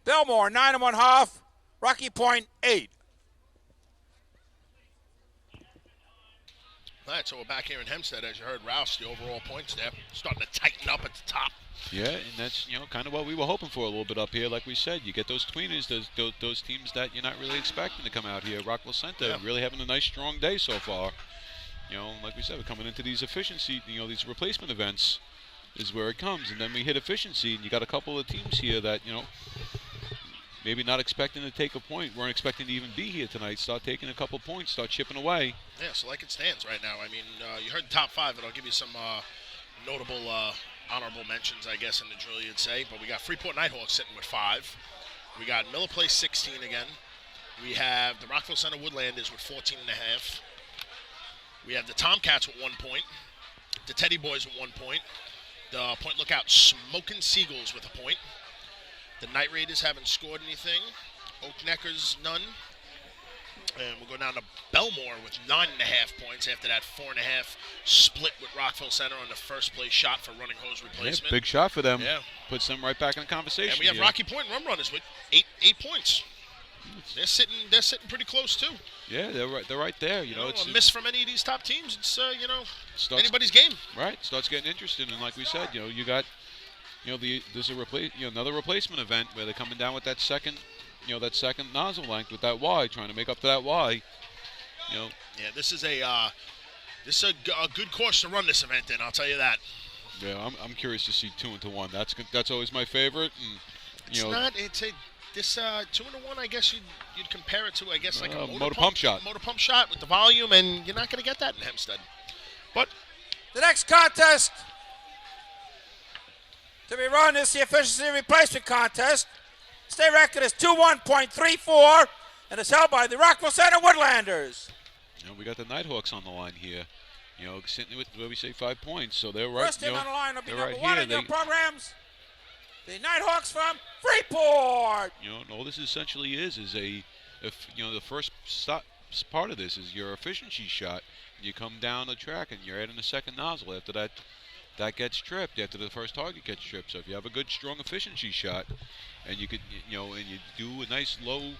Belmore 9 1/2, Rocky Point 8. All right, so we're back here in Hempstead. As you heard, Rouse, the overall points there starting to tighten up at the top. Yeah, and that's kind of what we were hoping for a little bit up here. Like we said, you get those tweeners, those teams that you're not really expecting to come out here. Rockville Center really having a nice strong day so far. Like we said, we're coming into these efficiency, these replacement events is where it comes, and then we hit efficiency, and you got a couple of teams here that maybe not expecting to take a point, weren't expecting to even be here tonight. Start taking a couple points, start chipping away. Yeah, so like it stands right now. I mean, you heard the top five, and I'll give you some notable honorable mentions, I guess, in the drill you'd say. But we got Freeport Nighthawks sitting with 5. We got Miller Place 16 again. We have the Rockville Center Woodlanders with 14 1/2. We have the Tomcats with 1 point. The Teddy Boys with 1 point. The Point Lookout Smoking Seagulls with a point. The Night Raiders haven't scored anything. Oak Neckers, none. And we'll go down to Belmore with 9 1/2 points after that 4 1/2 split with Rockville Center on the first place shot for running hose replacement. Yeah, big shot for them. Yeah. Puts them right back in the conversation. And we have Rocky Point Rum Runners with 8 points. They're sitting pretty close too. Yeah, they're right there. It's a miss from any of these top teams. It's anybody's game. Right, starts getting interesting, and like we said, you got there's another replacement event where they're coming down with that second nozzle length with that Y, trying to make up to that Y. Yeah, this is a good course to run this event in. I'll tell you that. Yeah, I'm curious to see 2 to 1. That's always my favorite. And this 2 to 1. I guess you'd compare it to like a motor pump shot. Motor pump shot with the volume, and you're not going to get that in Hempstead. But the next contest to be run is the efficiency replacement contest. State record is 21.34 and is held by the Rockville Center Woodlanders. We got the Nighthawks on the line here. Sitting with where we say 5 points, so they're right. First team on the line will be number right 1 here. in your programs. The Nighthawks from Freeport. And all this essentially is the first part of this is your efficiency shot. You come down the track and you're adding a second nozzle. After that gets tripped. After the first target gets tripped. So if you have a good strong efficiency shot, and you could and you do a nice low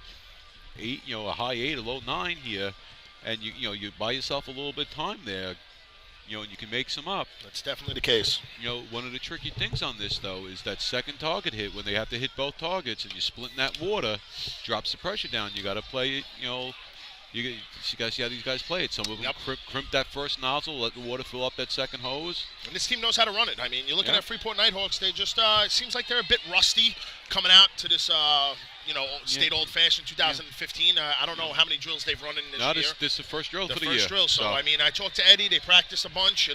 8, a high 8, a low 9 here, and you buy yourself a little bit of time there. And you can make some up. That's definitely the case. One of the tricky things on this, though, is that second target hit, when they have to hit both targets and you're splitting that water, drops the pressure down. You got to play it, you got to see how these guys play it. Some of them crimp that first nozzle, let the water fill up that second hose. And this team knows how to run it. I mean, you're looking at Freeport Nighthawks, they just, it seems like they're a bit rusty coming out to this, State Old Fashioned 2015. I don't know how many drills they've run in this year. This is the first drill for the year. The first drill. So, I mean, I talked to Eddie. They practiced a bunch,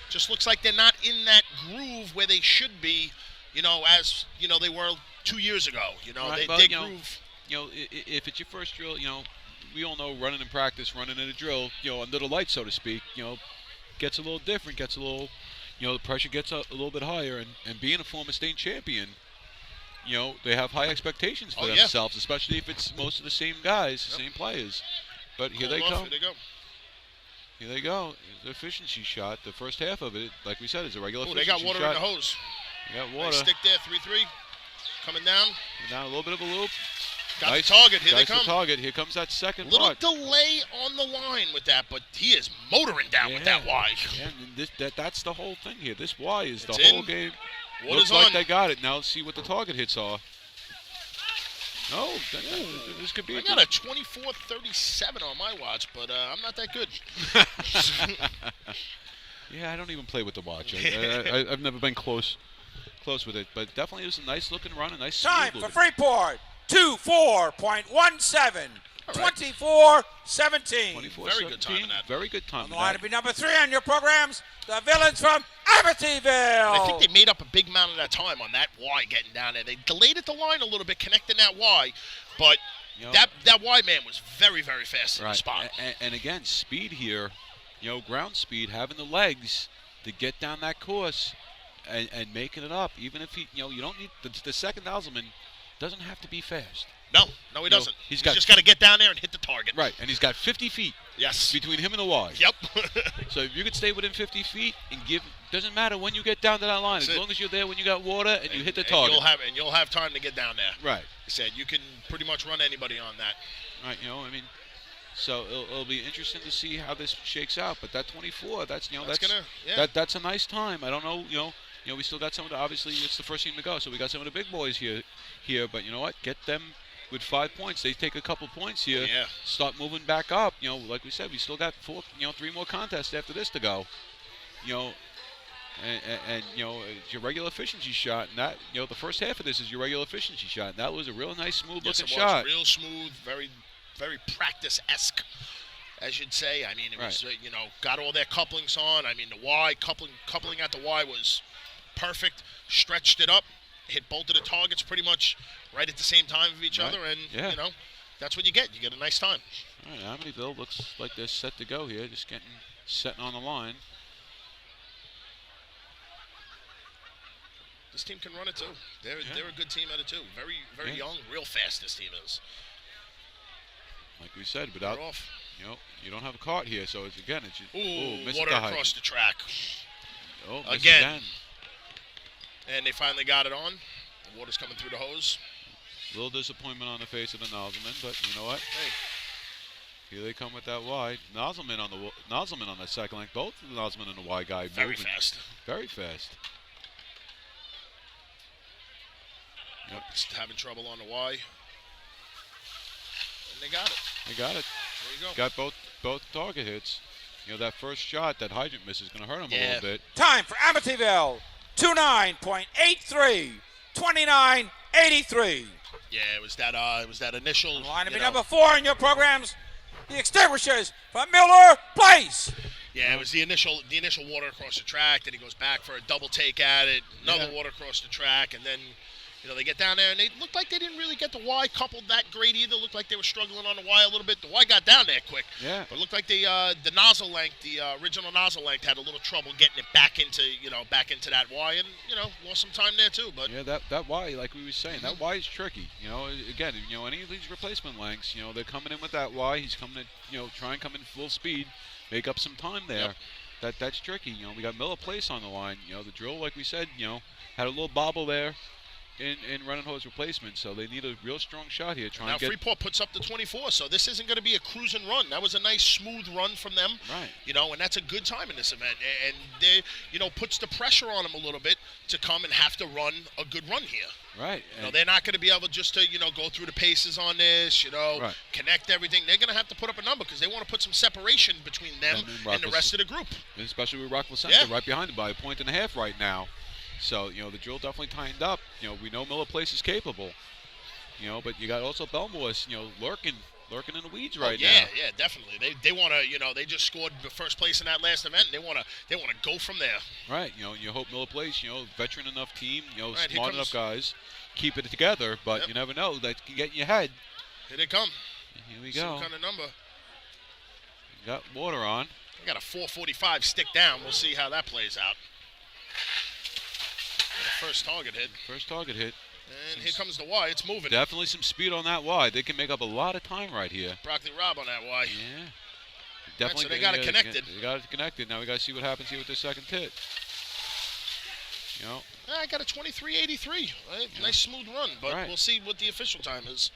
Just looks like they're not in that groove where they should be, as, they were 2 years ago. Right, they groove. If it's your first drill, we all know running in practice, running in a drill, under the lights, so to speak, gets a little different, gets a little, the pressure gets a little bit higher. And being a former state champion, they have high expectations for themselves, especially if it's most of the same guys, same players. But here they go. Here they go. The efficiency shot. The first half of it, like we said, is a regular efficiency shot. They got water in the hose. They got water. Nice stick there, 3-3. Coming down. Down a little bit of a loop. Got the target. Here they come. The target. Here comes that second little part. delay on the line with that, but he is motoring down with that Y. Yeah, and that's the whole thing here. This Y is the It's whole in. game. Water's Looks like on. they got it. Now let's see what the target hits are. No, this could be. I got a 24-37 on my watch, but I'm not that good. Yeah, I don't even play with the watch. I've never been close with it, but definitely it was a nice looking run, a nice time smooth for looking. Freeport. 2-4.17. 24-17. Very good time in that. Very good time. On the line to be number 3 on your programs, the Villains from Amityville. I think they made up a big amount of that time on that Y getting down there. They delayed at the line a little bit, connecting that Y, but that Y man was very, very fast in the spot. And again, speed here, ground speed, having the legs to get down that course and making it up. Even if you don't need the second Alzelman doesn't have to be fast. No, he doesn't. He's just got to get down there and hit the target. Right, and he's got 50 feet. Yes. Between him and the Y. Yep. So if you could stay within 50 feet and doesn't matter when you get down to that line, as long as you're there when you got water and you hit the target. You'll have time to get down there. Right. I said you can pretty much run anybody on that. Right. So it'll be interesting to see how this shakes out. But that 24, that's a nice time. I don't know, we still got some of the, obviously it's the first team to go, so we got some of the big boys here. But you know what? Get them with 5 points. They take a couple points here. Yeah. Start moving back up. Like we said, we still got 3 more contests after this to go. And it's your regular efficiency shot, and that the first half of this is your regular efficiency shot. And that was a real nice, smooth looking shot. Real smooth, very, very practice-esque, as you'd say. It was got all their couplings on. The Y coupling at the Y was perfect. Stretched it up, hit both of the targets pretty much right at the same time of each other, and that's what you get. You get a nice time. All right, Amityville looks like they're set to go here, just setting on the line. This team can run it too. They're a good team at it too. Very, very young, real fast. This team is. Like we said, without you don't have a cart here, so it's just water across the track. Oh, again. And they finally got it on. The water's coming through the hose. A little disappointment on the face of the Nozzleman, but you know what? Hey, here they come with that Y. Nozzleman on the second length. Both the Nozzleman and the Y guy very fast. Very fast. Yep. Just having trouble on the Y. And they got it. There you go. Got both target hits. That first shot, that hydrant miss is going to hurt him a little bit. Time for Amityville. 29.83. 29.83. Yeah, it was that initial. Line to be number 4 in your programs. The Extinguishers from Miller Place. Yeah, it was the initial water across the track. Then he goes back for a double take at it. Another water across the track, and then they get down there, and they looked like they didn't really get the Y coupled that great either. Looked like they were struggling on the Y a little bit. The Y got down there quick. Yeah. But it looked like the nozzle length, the original nozzle length, had a little trouble getting it back into that Y, and lost some time there too. But that Y, like we were saying, that Y is tricky. Again, any of these replacement lengths, they're coming in with that Y. He's coming to try and come in full speed, make up some time there. Yep. That's tricky. We got Miller Place on the line. The drill, like we said, had a little bobble there in running hose replacement, so they need a real strong shot here. Now Freeport puts up the 24, so this isn't going to be a cruising run. That was a nice smooth run from them, right? And that's a good time in this event, and they, puts the pressure on them a little bit to come and have to run a good run here. Right. They're not going to be able just to go through the paces on this, right. Connect everything. They're going to have to put up a number because they want to put some separation between them and the rest of the group. And especially with Rockville Center right behind them by 1.5 points right now. So, the drill definitely tightened up. We know Miller Place is capable. But you got also Belmore's, lurking in the weeds right now. Yeah, definitely. They want to, they just scored the first place in that last event. And they want to go from there. Right. You hope Miller Place, veteran enough team, smart enough guys, keep it together. But you never know. That can get in your head. Here they come. Here we go. Some kind of number. Got water on. I got a 445 stick down. We'll see how that plays out. First target hit. And here comes the Y. It's moving. Definitely some speed on that Y. They can make up a lot of time right here. Broccoli Rob on that Y. Yeah. Definitely. Right, so they got it connected. They got it connected. Now we got to see what happens here with the second hit. You know. I got a 23.83. Right? Yeah. Nice smooth run, but Right. we'll see what the official time is.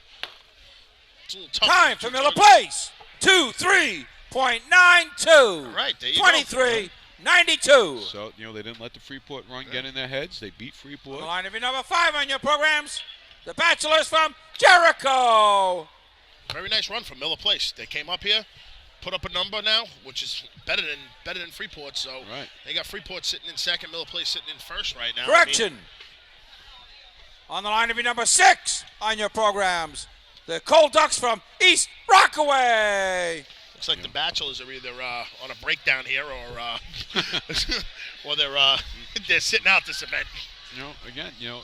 It's a little tough. Time for Miller Place. 2-3.92. All right, there you 23.92. So, you know, they didn't let the Freeport run get in their heads. They beat Freeport. On the line of your number 5 on your programs, the Bachelors from Jericho. Very nice run from Miller Place. They came up here, put up a number now, which is better than Freeport. So Right. they got Freeport sitting in second, Miller Place sitting in first right now. Correction. On the line of your number 6 on your programs, the Cold Ducks from East Rockaway. Looks like the Bachelors are either on a breakdown here or or they're sitting out this event. You know, again, you know,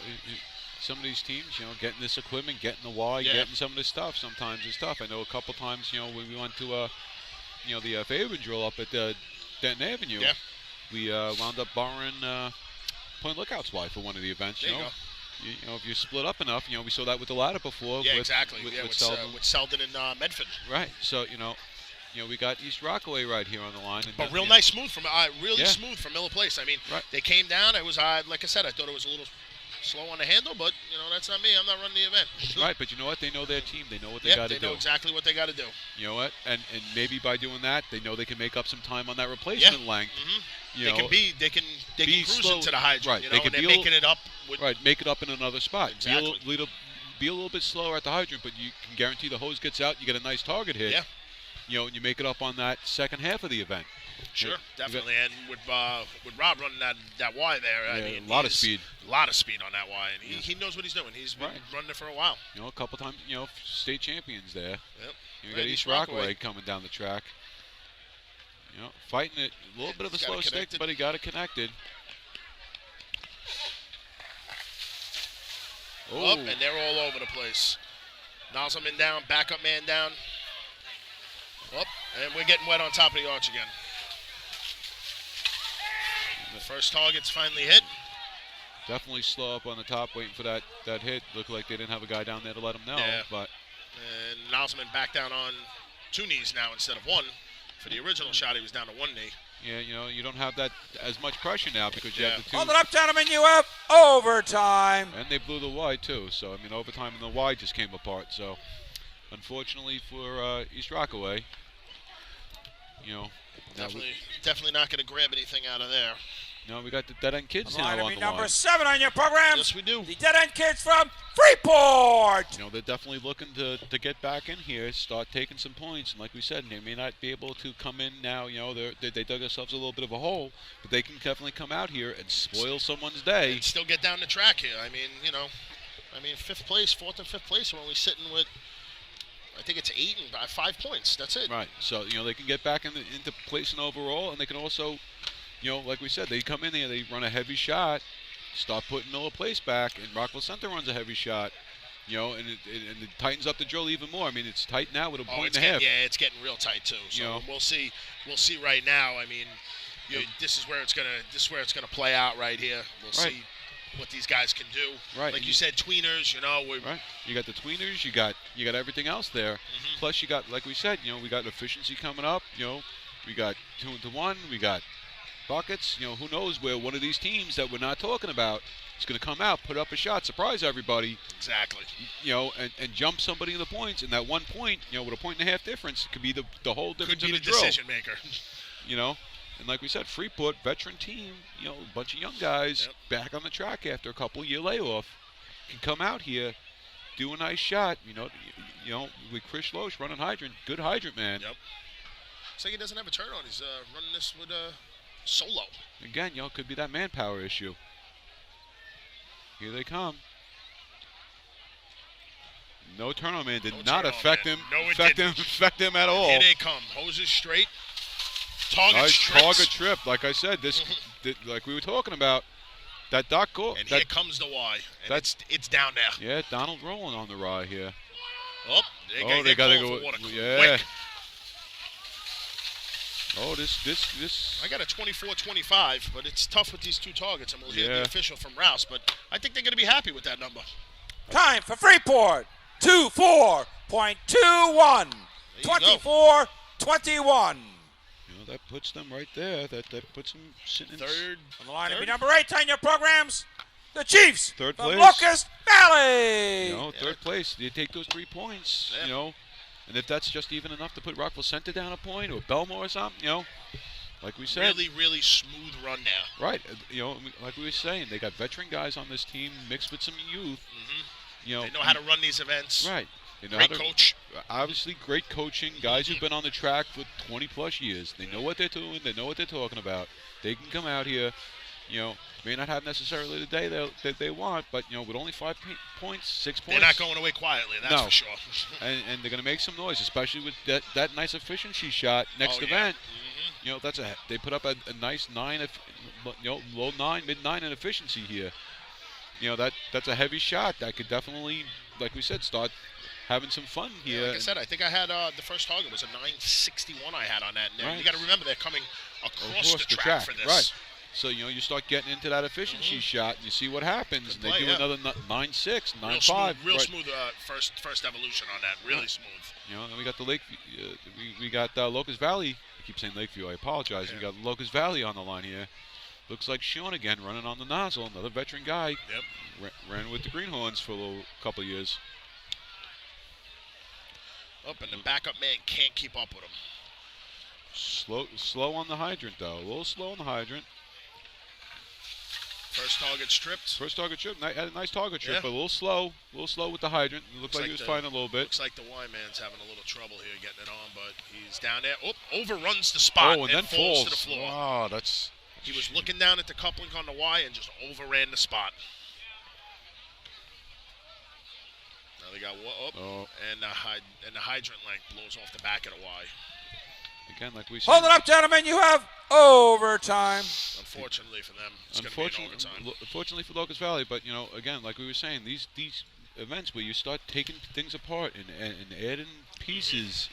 some of these teams, you know, getting this equipment, getting the Y, Yeah. getting some of this stuff sometimes is tough. I know a couple times, you know, when we went to, you know, the favorite drill up at Denton Avenue, Yeah. we wound up borrowing Point Lookout's Y for one of the events. There you you know, go. You know, if you split up enough, you know, we saw that with the ladder before. Yeah, with, exactly. With, yeah, with with Selden. Selden and Medford. Right. So, you know, we got East Rockaway right here on the line. And But real you nice smooth from Yeah. smooth from Miller Place. I mean, Right. they came down. It was like I said, I thought it was a little slow on the handle, but you know that's not me. I'm not running the event. Right, but you know what? They know their team. They know what they Yep, got to they do. know exactly what they got to do. You know what? And maybe by doing that, they know they can make up some time on that replacement length. Mm-hmm. You They know, can be cruise slow- into the hydrant. right, You they know, can and they're be a making it up. With, right, make it up in another spot. Exactly. Be a little bit slower at the hydrant, but you can guarantee the hose gets out. You get a nice target hit. Yeah. You know, and you make it up on that second half of the event. Sure, You got- definitely. And with Rob running that Y there, I Yeah, mean, a lot of he's- speed. A lot of speed on that Y, and he knows what he's doing. He's been Right. running it for a while. You know, a couple times, you know, state champions there. Yep. You Right, got East Rockaway coming down the track. You know, fighting it, a little bit of a He's got slow it stick, connected. but he got it connected. Up, and they're all over the place. Nozzleman down, backup man down. Up, and we're getting wet on top of the arch again. The first target's finally hit. Definitely slow up on the top, waiting for that hit. Looked like they didn't have a guy down there to let him know. Yeah. But And Nozzleman back down on 2 knees now instead of 1. For the original shot, he was down to 1 knee. yeah, you know, you don't have that as much pressure now because you Yeah. have the two. Hold it up, gentlemen. You have overtime. And they blew the Y too. So I mean, overtime and the Y just came apart. So unfortunately for East Rockaway, you know, Definitely not going to grab anything out of there. no, we got the Dead End Kids On the now line of on your the number line. 7 on your programs, Yes, we do. the Dead End Kids from Freeport. You know, they're definitely looking to get back in here, start taking some points. And like we said, they may not be able to come in now. You know, they dug themselves a little bit of a hole, but they can definitely come out here and spoil someone's day. And still get down the track here. I mean, you know, 5th place, 4th and 5th place are only sitting with, I think it's 8 and 5 points. That's it. Right. So, you know, they can get back into placing overall, and they can also, you know, like we said, they come in there, they run a heavy shot, start putting Miller Place back, and Rockville Center runs a heavy shot, you know, and it tightens up the drill even more. I mean, it's tight now with a point and a half. It's getting real tight too. So You know. we'll see right now. I mean, this is where it's gonna play out right here. We'll Right. see what these guys can do. Right. Like you said, tweeners. You know, Right. You got the tweeners, you got everything else there. Mm-hmm. Plus you got, like we said, you know, we got efficiency coming up, you know, we got 2-1, we got buckets, you know, who knows where one of these teams that we're not talking about is going to come out, put up a shot, surprise everybody, exactly. you know, and jump somebody in the points, and that 1 point, you know, with a 1.5 difference, it could be the whole difference Could be in the the drill. decision maker. You know, and like we said, Freeport, veteran team, you know, a bunch of young guys Yep. back on the track after a couple-year layoff can come out here, do a nice shot, you know, with Chris Loesch running hydrant, good hydrant man. Yep. Looks like he doesn't have a turn on. He's running this with a solo. Again, you know, could be that manpower issue. Here they come. No turn on man did No not turn on affect man. him. No, it affect didn't. him. Affect him at all. Here they come. Hoses straight. Target Nice strips. target trip. Like I said, like we were talking about, that Doc Gore. And here comes the Y. And that's- it's down there. Yeah, Donald rolling on the rye here. Oh, They gotta going go. for water Yeah. quick. Oh, this. I got a 24-25, but it's tough with these 2 targets, and we'll hear Yeah. the official from Rouse. But I think they're going to be happy with that number. Time for Freeport, 2:4.21. 24-21. That puts them right there. That puts them sitting third. On the line to be number 8 on your programs, the Chiefs third from place. Locust Valley. Third place. You take those 3 points, and if that's just even enough to put Rockville Center down a point or Belmore or something, like we said. Really, really smooth run now. Right. Like we were saying, they got veteran guys on this team mixed with some youth. Mm-hmm. They know how to run these events. Right. Great coach. Obviously, great coaching. Guys who've been on the track for 20-plus years. They know what they're doing. They know what they're talking about. They can come out here, may not have necessarily the day that they want, but, with only 5 points, 6 points. They're not going away quietly, that's for sure. and they're going to make some noise, especially with that nice efficiency shot next event. Mm-hmm. They put up a nice 9, low 9, mid 9 in efficiency here. That's a heavy shot that could definitely, like we said, start having some fun here. Yeah, like I said, I think I had the first target was a 961 I had on that. And you got to remember they're coming across the track for this. Right. So, you start getting into that efficiency shot and you see what happens. Good and they do another 9.6, 9.5. Real smooth first evolution on that. Really smooth. And we got the Lakeview. We got Locust Valley. I keep saying Lakeview. I apologize. Yeah. We got Locust Valley on the line here. Looks like Sean again running on the nozzle. Another veteran guy. Yep. Ran with the Greenhorns for a couple of years. And the backup man can't keep up with him. Slow on the hydrant, though. A little slow on the hydrant. First target stripped. Had a nice target trip, but a little slow with the hydrant. It looked like he was fighting a little bit. Looks like the Y-man's having a little trouble here getting it on, but he's down there. Overruns the spot and then falls to the floor. Oh, that's... He was looking down at the coupling on the Y and just overran the spot. Now they got and the hydrant length blows off the back of the Y. Again, like we said. Hold it up, gentlemen. You have overtime. Unfortunately for them, it's going to be an overtime. Unfortunately for Locust Valley, but again, like we were saying, these events where you start taking things apart and adding pieces,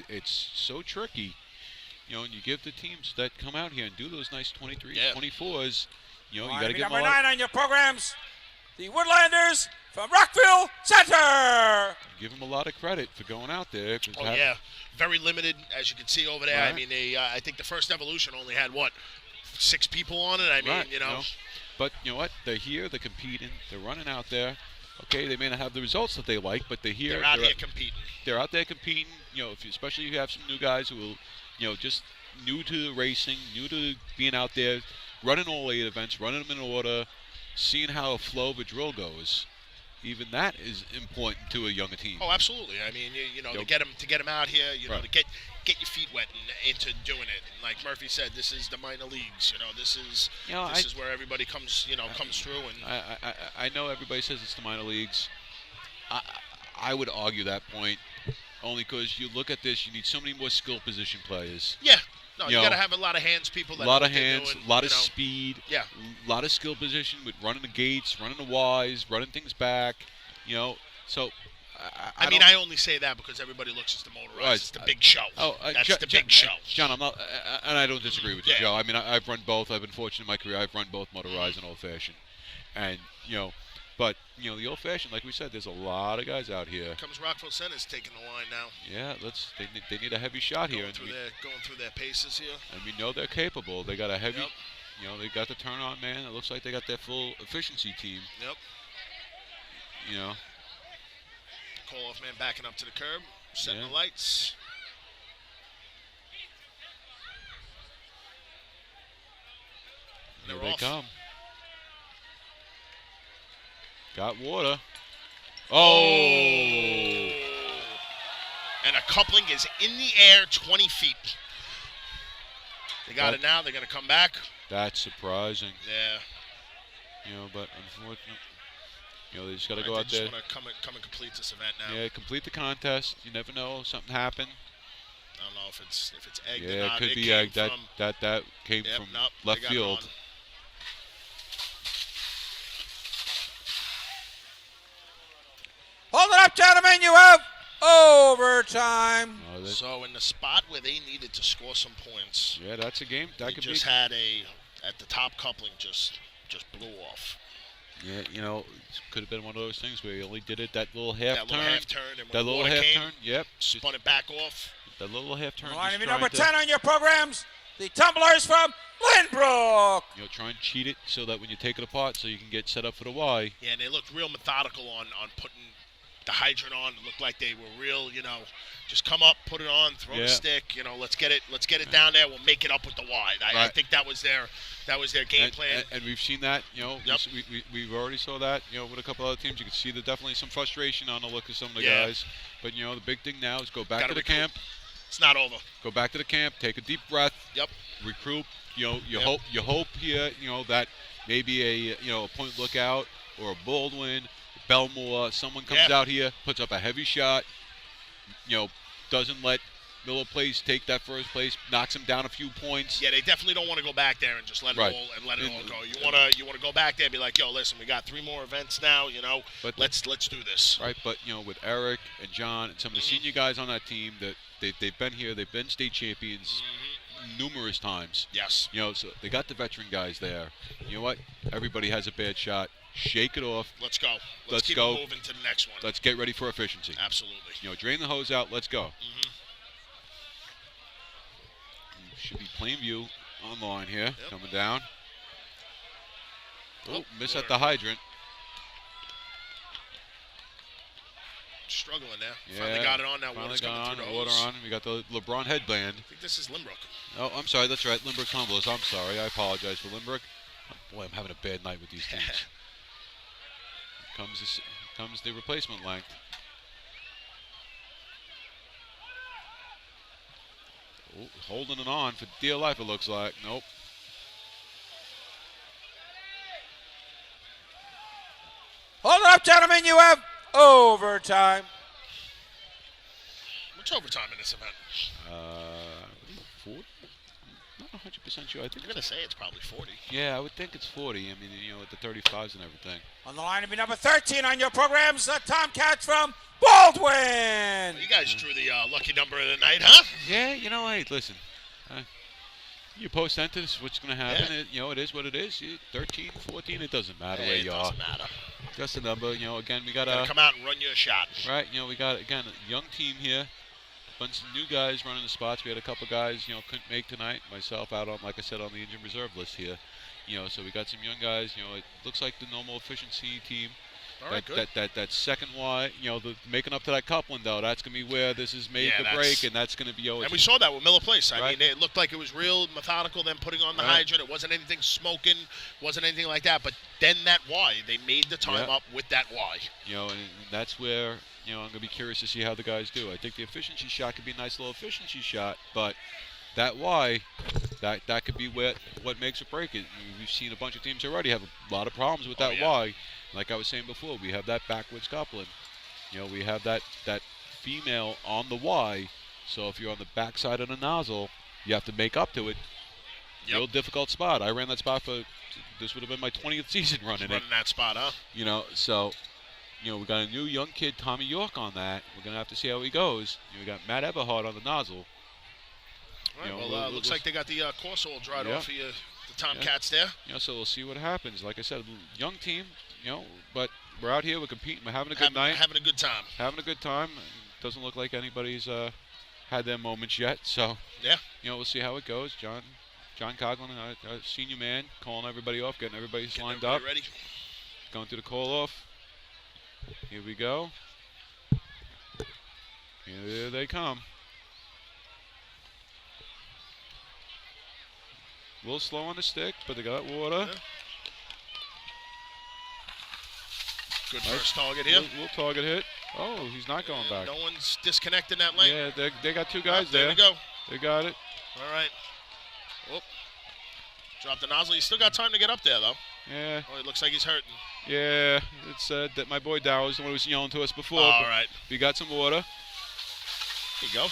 it's so tricky. And you give the teams that come out here and do those nice 23s, 24s. You got to give them number 9 on your programs. The Woodlanders from Rockville Center. Give them a lot of credit for going out there. Very limited, as you can see over there. Right. I mean, I think the first evolution only had 6 people on it. I mean, But you know what? They're here. They're competing. They're running out there. Okay, they may not have the results that they like, but they're here. They're out there competing. They're out there competing. Especially if you have some new guys who will, just new to racing, new to being out there, running all 8 events, running them in order, seeing how a flow of a drill goes. Even that is important to a younger team. Oh, absolutely. I mean, to get them out here, to get your feet wet and into doing it. And like Murphy said, this is the minor leagues. This is where everybody comes through. And I know everybody says it's the minor leagues. I would argue that point only because you look at this, you need so many more skill position players. Yeah. No, you got to have a lot of hands, people. A lot of hands, a lot of speed. Yeah. A lot of skill position with running the gates, running the Ys, running things back. So. I only say that because everybody looks at the motorized. It's the big show. That's the big show. John, I'm not, and I don't disagree with you, Joe. I mean, I've run both. I've been fortunate in my career. I've run both motorized and old fashioned, and but the old fashioned, like we said, there's a lot of guys out here. Here comes Rockville Center's taking the line now. Yeah, they need a heavy shot here. Going through their paces here. And we know they're capable. They got a heavy. They got the turn on man. It looks like they got their full efficiency team. Yep. Call-off man backing up to the curb, setting the lights. Here they come. Got water. Oh! And a coupling is in the air 20 feet. They got it now. They're going to come back. That's surprising. Yeah. But unfortunately, they just got to go out there. They just want to come and complete this event now. Yeah, complete the contest. You never know, something happened. I don't know if it's egged or not. Yeah, it could be egged. That came from left field. Hold it up, gentlemen. You have overtime. So in the spot where they needed to score some points. Yeah, that's a game. That could just had at the top coupling just blew off. Yeah, you know, could have been one of those things where he only did it that little half That turn. little half turn, and when That the little water half came, turn. Yep. spun it back off. That little half turn. Line just number trying 10 on your programs, the tumblers from Lynbrook. You know, try and cheat it so that when you take it apart, so you can get set up for the Y. Yeah, and they looked real methodical on putting the hydrant on. It looked like they were real, you know, just come up, put it on, throw the stick, you know, let's get it down there. We'll make it up with the Y. I think that was their game plan. And we've seen that, you know, we've already saw that, you know, with a couple other teams. You can see definitely some frustration on the look of some of the guys. But, you know, the big thing now is go back to the camp. It's not over. Go back to the camp, take a deep breath. Yep. Recruit. You know, you hope here, you know, that maybe a point lookout or a Baldwin, Belmore, someone comes out here, puts up a heavy shot, you know, doesn't let Miller Place take that first place, knocks him down a few points. Yeah, they definitely don't want to go back there and just let it all go. You want to go back there and be like, yo, listen, we got 3 more events now, you know, but let's do this. Right, but you know, with Eric and John and some of the senior guys on that team, that they've been here, they've been state champions numerous times. Yes. You know, so they got the veteran guys there. You know what? Everybody has a bad shot. Shake it off. Let's go. Let's keep go. moving to the next one. Let's get ready for efficiency. Absolutely. You know, drain the hose out. Let's go. Should be Plainview on the line here, coming down. Oh, miss at the hydrant. Struggling there. Yeah, finally got it on. Now finally water's coming got through on. the Water hose. on. We got the LeBron headband. I think this is Lynbrook. Oh, I'm sorry. That's right. Lynbrook Tumblers. I'm sorry. I apologize for Lynbrook. Oh, boy, I'm having a bad night with these teams. comes the replacement length. Oh, holding it on for dear life, it looks like. Nope. Hold it up, gentlemen. You have overtime. What's overtime in this event? 40? Not 100% sure. I think I'm going to say it's probably 40. Yeah, I would think it's 40. I mean, you know, with the 35s and everything. On the line to be number 13 on your programs, the Tomcats from Baldwin. Well, you guys drew the lucky number of the night, huh? Yeah, you know, hey, listen. You post-enter, this is what's going to happen. Yeah. You know, it is what it is. 13, 14, it doesn't matter where you are. It doesn't matter. Just a number. You know, again, we got to come out and run your shot. Right, you know, we got, again, a young team here. Bunch of new guys running the spots. We had a couple guys, you know, couldn't make tonight. Myself out on, like I said, on the injured reserve list here. You know, so we got some young guys. You know, it looks like the normal efficiency team. All right, good. That second Y, you know, the making up to that coupling though. That's gonna be where this is make or break, and that's gonna be. And we saw that with Miller Place. I mean, it looked like it was real methodical. Them putting on the hydrant. It wasn't anything smoking. Wasn't anything like that. But then that Y, they made the time up with that Y. You know, and that's where. You know, I'm going to be curious to see how the guys do. I think the efficiency shot could be a nice little efficiency shot, but that Y, that could be what makes or break it. We've seen a bunch of teams already have a lot of problems with that Y. Like I was saying before, we have that backwards coupling. You know, we have that female on the Y, so if you're on the backside of the nozzle, you have to make up to it. Real difficult spot. I ran that spot this would have been my 20th season running that spot, huh? You know, so... You know, we got a new young kid, Tommy York, on that. We're going to have to see how he goes. You know, we got Matt Eberhard on the nozzle. All right, you know, looks like they got the course all dried off for the Tomcats there. You know, so we'll see what happens. Like I said, young team, you know, but we're out here, we're competing, we're having a good night. Having a good time. Having a good time. Doesn't look like anybody's had their moments yet. So, you know, we'll see how it goes. John Coughlin, our senior man, calling everybody off, getting everybody lined up. Ready. Going through the call-off. Here we go. Here they come. A little slow on the stick, but they got water. Yeah. Good first target here. Little target hit. Oh, he's not going back. No one's disconnecting that lane. Yeah, they got two guys there. There we go. They got it. All right. Whoop. Drop the nozzle. You still got time to get up there, though. Yeah. Oh, it looks like he's hurting. Yeah, it's that my boy Darryl was the one who was yelling to us before. All right. We got some water. There you go.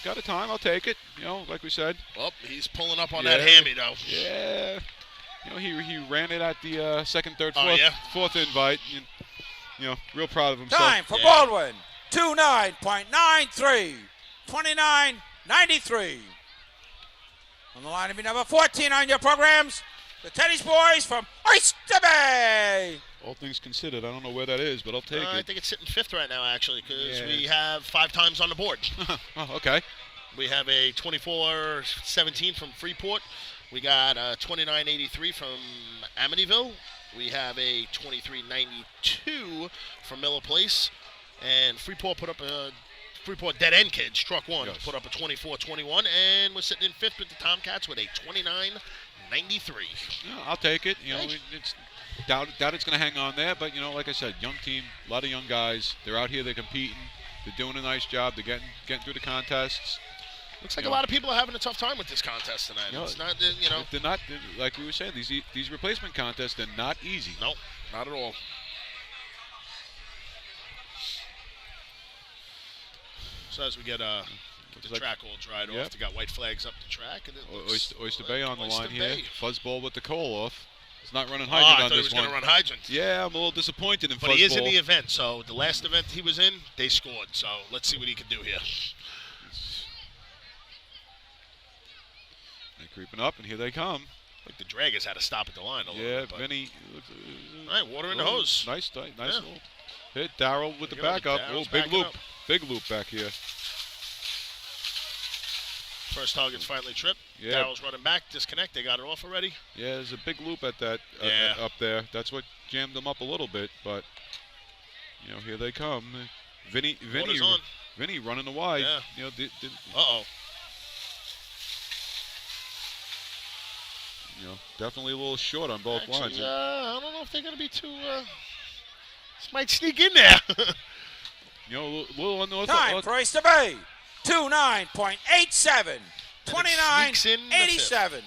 Got a time. I'll take it. You know, like we said. Well, he's pulling up on that hammy, though. Yeah. You know, he ran it at the second, third, fourth invite. You know, real proud of himself. Time for Baldwin. 29.93. 29.93. On the line to be number 14 on your programs, the tennis boys from Oyster Bay. All things considered, I don't know where that is, but I'll take I it. think it's sitting 5th right now, actually, because Yeah. we have 5 times on the board. Oh, okay. We have a 24-17 from Freeport. We got a 29-83 from Amityville. We have a 23-92 from Miller Place. And Freeport Freeport Dead End Kids, struck one, Yes. put up a 24-21. And we're sitting in 5th with the Tomcats with a 29-93. Yeah, I'll take it. You know, Thanks. it's doubt it's going to hang on there, but like I said, young team, a lot of young guys. They're out here, they're competing, they're doing a nice job, they're getting through the contests. Looks like a lot of people are having a tough time with this contest tonight. No, It's not, They're not like we were saying. These replacement contests, they're not easy. No, not at all. So as we get the track all dried off, they got white flags up the track. And Oyster Bay on the Oyster line Bay. here. Fuzzball with the coal off. It's not running Oh, hydrant I on thought he this was one. going to run hydrant. Yeah, I'm a little disappointed in Fuzzball. But he is in the event, so the last event he was in, they scored. So let's see what he can do here. They're creeping up, and here they come. Like the Draggers had to stop at the line a little Yeah, bit. but- Vinny. All right, water in the hose. Nice Yeah. little hit. Darryl with the There you go, backup. Darryl's Oh, big backing loop. up. Big loop back here. First target's finally tripped. Yeah. Darryl's running back, disconnect. They got it off already. Yeah, there's a big loop at that Yeah. up there. That's what jammed them up a little bit, but here they come. Vinny on. Vinny running the wide. Yeah. Uh-oh. Definitely a little short on both lines. I don't know if they're going to be too... This might sneak in there. A little unorthodox. Time for Oyster Bay. 29.87. sneaks in the 29.87.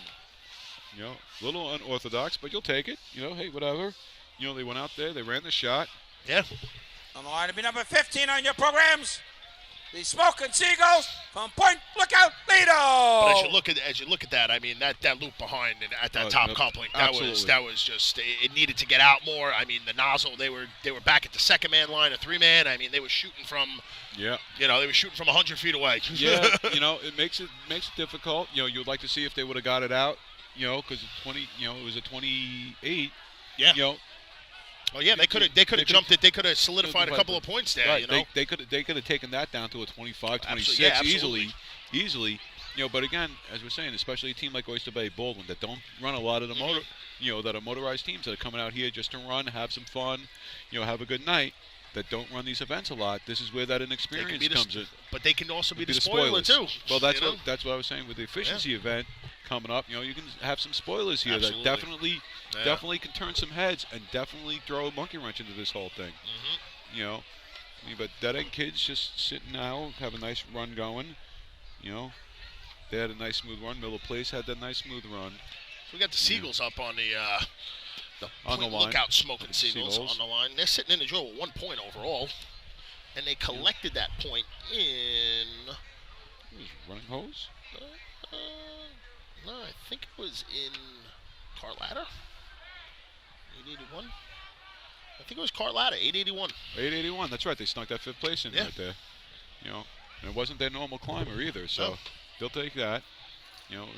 A little unorthodox, but you'll take it. Hey, whatever. They went out there, they ran the shot. Yeah. On the line to be number 15 on your programs. The Smoking Seagulls from Point Lookout, Lido. But as you look at that, I mean that loop behind and at that top coupling, that was just it needed to get out more. I mean the nozzle, they were back at the second man line, a 3-man. I mean they were shooting from they were shooting from 100 feet away. Yeah, it makes it difficult. You'd like to see if they would have got it out. Because 20, it was a 28. Yeah. Oh yeah, they could have jumped it. They could have solidified a couple of points there. Right. They could have taken that down to a 25, 26 easily. But again, as we're saying, especially a team like Oyster Bay Baldwin that don't run a lot of the motor, that are motorized teams that are coming out here just to run, have some fun, have a good night. That don't run these events a lot. This is where that inexperience comes in. But they can also be the spoiler too. Well, that's what I was saying with the efficiency event coming up. You can have some spoilers here that definitely can turn some heads and definitely throw a monkey wrench into this whole thing. But Dead End Kids just sitting now, have a nice run going. They had a nice smooth run. Miller Place had that nice smooth run. So we got the Seagulls up on the on the line. Lookout Smoking Seagulls on the line. They're sitting in the draw with 1 point overall, and they collected that point in. Running hose? No, I think it was in Carlotta. 881. I think it was Carlotta. 881. 881. That's right. They snuck that 5th place in right there. And it wasn't their normal climber either. So they'll take that.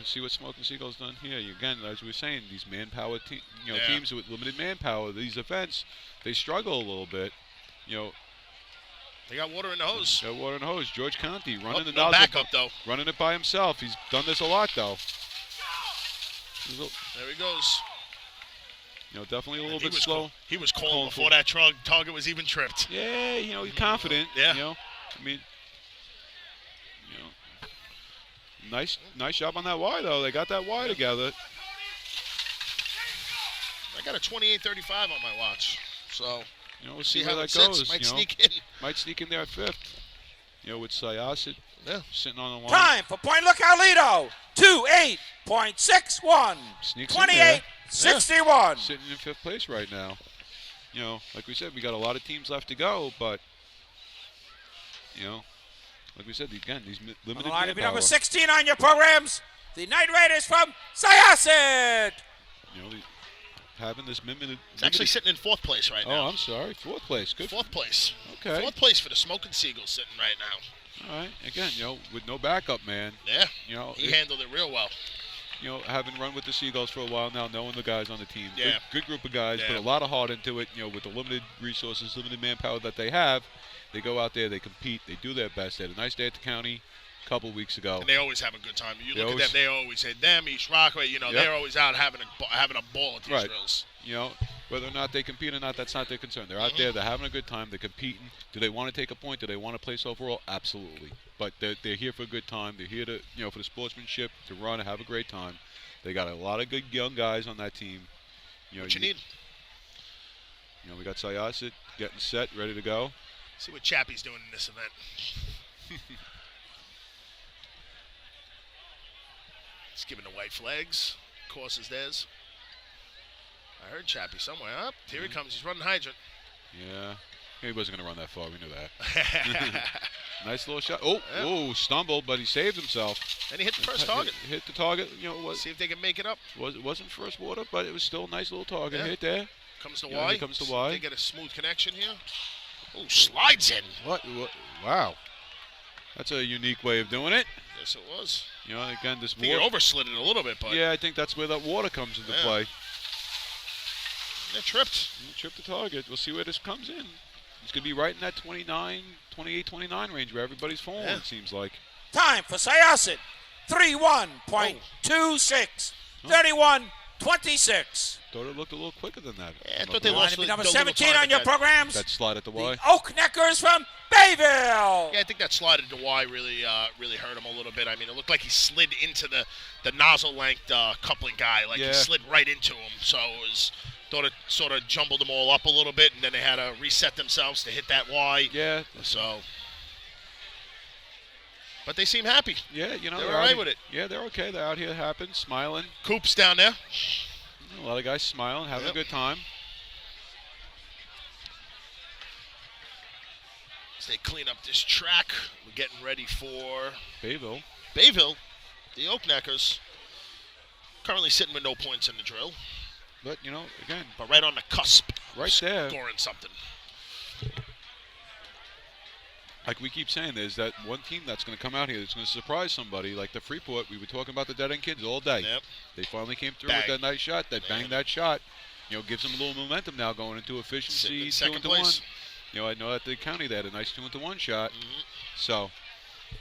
See what Smoking Seagull's done here. Again, as we were saying, these manpower teams with limited manpower, these events, they struggle a little bit. They got water in the hose. Got water in the hose. George Conti running the no nozzle. backup though. Running it by himself. He's done this a lot though. There he goes. Definitely a little bit slow. He was calling before that target was even tripped. Yeah, he's confident. Yeah. Nice job on that Y though. They got that Y together. I got a 28:35 on my watch, so we'll see how that it goes. Sits. Might sneak in. Might sneak in there at 5th. With Syosset sitting on the line. Time for Point Lookout, Lido. 28.61. 28.61. Sitting in 5th place right now. Like we said, we got a lot of teams left to go, but like we said, again, these limited On the line to be number manpower. 16 on your programs. The Night Raiders from Syosset. Having this limited. It's actually sitting in 4th place right now. Oh, I'm sorry, 4th place. Good. 4th place. Okay. 4th place for the Smoking Seagulls sitting right now. All right. Again, with no backup, man. Yeah. He handled it real well. having run with the Seagulls for a while now, knowing the guys on the team. Yeah. Good group of guys, Yeah. put a lot of heart into it. With the limited resources, limited manpower that they have, they go out there, they compete, they do their best. They had a nice day at the county a couple weeks ago. And they always have a good time. You look at them, they always say, them, East Rockaway, they're always out having a ball at these drills. Whether or not they compete or not, that's not their concern. They're out there, they're having a good time, they're competing. Do they want to take a point? Do they want to place overall? Absolutely. But they're here for a good time. They're here to, for the sportsmanship, to run and have a great time. They got a lot of good young guys on that team. What you need? We got Syosset getting set, ready to go. See what Chappie's doing in this event. He's giving the white flags. Course is theirs. I heard Chappie somewhere. Up, here he comes. He's running hydrant. Yeah. He wasn't going to run that far. We knew that. Nice little shot. Oh, stumbled, but he saved himself. And he hit the first target. Hit the target. See if they can make it up. It wasn't first water, but it was still a nice little target hit there. Comes to Y. Comes to Y. They get a smooth connection here. Oh, slides in. What? Wow. That's a unique way of doing it. Yes, it was. Again, this water. He overslid it a little bit, but. Yeah, I think that's where that water comes into play. They tripped. Tripped the target. We'll see where this comes in. It's going to be right in that 28, 29 range where everybody's falling, it seems like. Time for Syosset. 3-1.26. 31-26. Thought it looked a little quicker than that. Yeah, I thought they lost Number 17 on your programs. That slide at the Y. Oakneckers from Bayville. Yeah, I think that slide at the Y really hurt him a little bit. I mean, it looked like he slid into the nozzle-length coupling guy. He slid right into him. So it was... Thought it sort of jumbled them all up a little bit, and then they had to reset themselves to hit that Y. Yeah. So, but they seem happy. Yeah, they're all right with it. Yeah, they're okay. They're out here happy, smiling. Coop's down there. A lot of guys smiling, having a good time. As they clean up this track, we're getting ready for Bayville. The Oakneckers, currently sitting with no points in the drill. But, again. But right on the cusp. Right there. Scoring something. Like we keep saying, there's that one team that's going to come out here that's going to surprise somebody. Like the Freeport, we were talking about the dead-end kids all day. Yep. They finally came through with that nice shot. Banged that shot. Gives them a little momentum now going into efficiency. Second place. 2-1. I know at the county they had a nice 2-1 shot. Mm-hmm. So,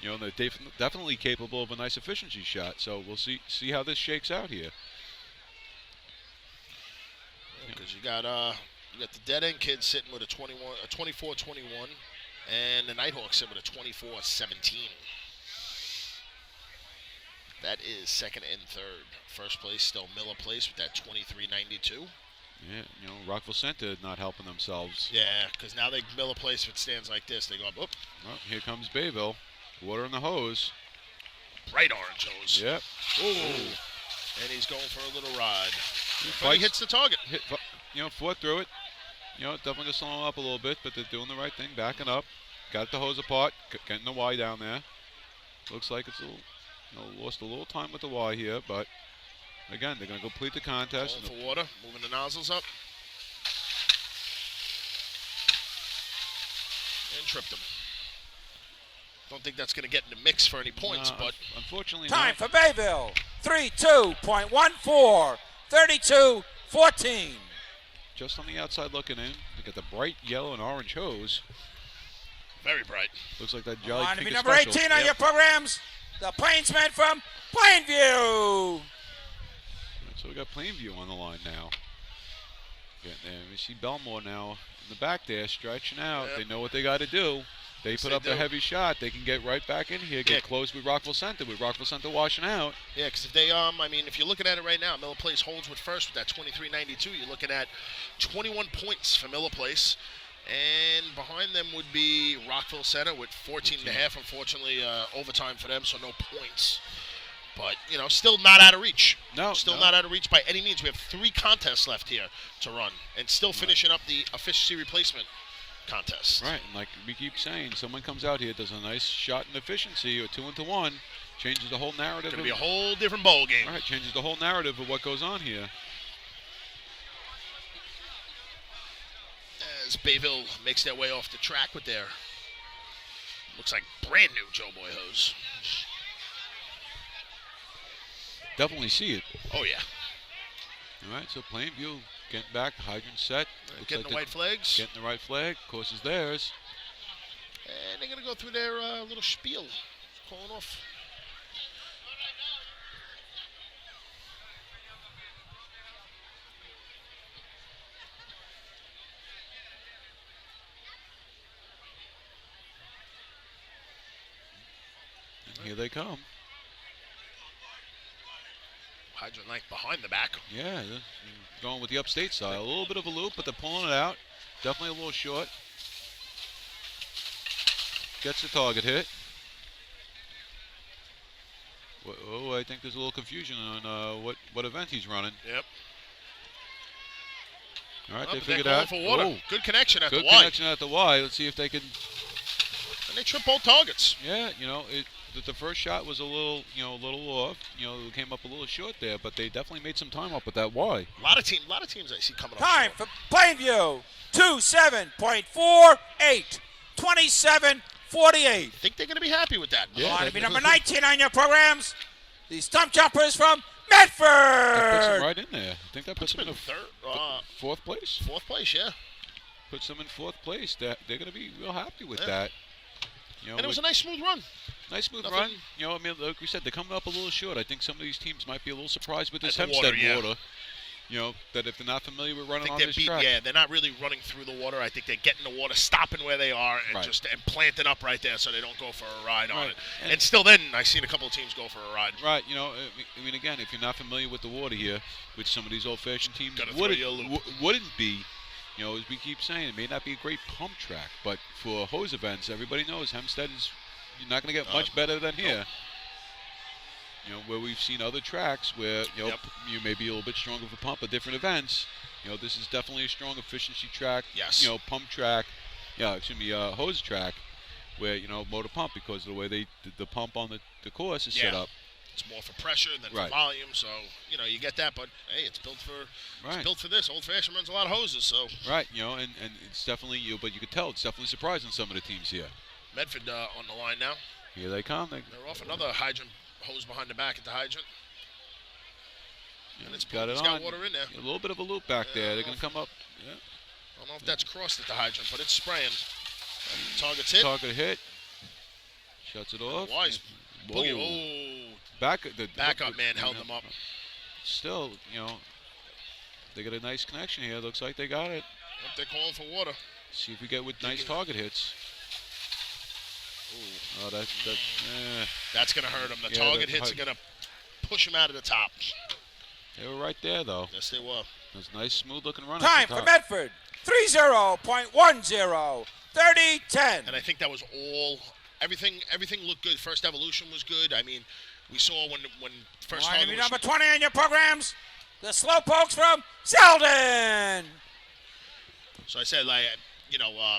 they're definitely capable of a nice efficiency shot. So we'll see how this shakes out here. Because you got the dead end kid sitting with a 24-21, and the Nighthawks sitting with a 24-17. That is second and third. First place still Miller Place with that 23-92. Yeah, Rockville Center not helping themselves. Yeah, because now Miller Place, if it stands like this, they go up. Well, here comes Bayville. Water in the hose. Bright orange hose. Yep. Ooh. And he's going for a little ride. He hits the target. Fought through it. Definitely going to slow him up a little bit, but they're doing the right thing, backing up. Got the hose apart, getting the Y down there. Looks like it's lost a little time with the Y here, but again, they're going to complete the contest. Going for water, moving the nozzles up. And tripped him. Don't think that's going to get in the mix for any points, but unfortunately time for Bayville. 3-2.14. 32-14. Just on the outside looking in. Look at the bright yellow and orange hose. Very bright. Looks like that Jolly On to be Cricket number special. 18 on your programs. The Plainsmen from Plainview. So we got Plainview on the line now. Getting there. We see Belmore now in the back there stretching out. Yep. They know what they got to do. They put up the heavy shot. They can get right back in here, get close with Rockville Center washing out. Yeah, because if they, if you're looking at it right now, Miller Place holds with first with that 23-92. You're looking at 21 points for Miller Place. And behind them would be Rockville Center with 14.5. Unfortunately, overtime for them, so no points. But, still not out of reach. Not out of reach by any means. We have 3 contests left here to run and still finishing up the efficiency replacement contest. Right, and like we keep saying, someone comes out here, does a nice shot in efficiency or 2-1, changes the whole narrative. It's going to be a whole different ball game. Right, changes the whole narrative of what goes on here. As Bayville makes their way off the track with their, looks like brand new Joe Boy hose. definitely see it. Oh, yeah. All right, so Plainview getting back, hydrant set. Looks Getting like the white flags. Getting the right flag. Course is theirs. And they're going to go through their little spiel. Calling off. And here they come. Hydrant length behind the back. Yeah, they're going with the upstate style. A little bit of a loop, but they're pulling it out. Definitely a little short. Gets the target hit. Oh, I think there's a little confusion on what event he's running. Yep. All right, Well, they but figured they're out. calling for water. Oh, Good connection at the good Y. connection at the Y. Let's see if they can. And they trip both targets. Yeah, the first shot was a little off. Came up a little short there, but they definitely made some time up with that Y. A lot of teams I see coming up. Time short. for Plainview. 27.48. 27-48. I think they're going to be happy with that. Yeah. On to be number 19 on your programs. The stump jumpers from Medford. That puts them right in there. I think that puts them in in third, fourth place. fourth place, yeah. Puts them in fourth place. They're going to be real happy with that. And it was a nice smooth run. Nice smooth Nothing- run. I mean, like we said, they're coming up a little short. I think some of these teams might be a little surprised with this At the Hempstead water, yeah. water. That if they're not familiar with I running think on they're this beat. track. Yeah, they're not really running through the water. I think they're getting the water, stopping where they are, and and planting up right there so they don't go for a ride on it. And still, then I've seen a couple of teams go for a ride. Right. I mean, again, if you're not familiar with the water here, with some of these old-fashioned teams, Gotta throw you a loop. wouldn't be. As we keep saying, it may not be a great pump track, but for hose events, everybody knows Hempstead is. You're not going to get much better than here. Where we've seen other tracks where you may be a little bit stronger for pump at different events. This is definitely a strong efficiency track. Yes. Pump track. Hose track, where motor pump, because of the way the pump on the course is set up. It's more for pressure than for volume, so you get that. But hey, it's built for this. Old Fashioned runs a lot of hoses, so right. And it's definitely but you could tell it's definitely surprising some of the teams here. Medford on the line now. Here they come. They're off another hydrant hose behind the back at the hydrant. And it's got water in there. A little bit of a loop back there. They're going to come up. Yeah. I don't know if that's crossed at the hydrant, but it's spraying. Target's hit. Target hit. Shuts it off. Wise. Boogie. Oh. Backup man held them up. Still, they got a nice connection here. Looks like they got it. They're calling for water. See if we get with nice target hits. Ooh. Oh, that's going to hurt them. The target hits are going to push them out of the top. They were right there, though. Yes, they were. It was a nice, smooth-looking run. Time for Medford. 30.10. 30-10. And I think that was all. Everything looked good. First Evolution was good. I mean, we saw when first target was number 20 on your programs. The Slowpokes from Selden. So I said,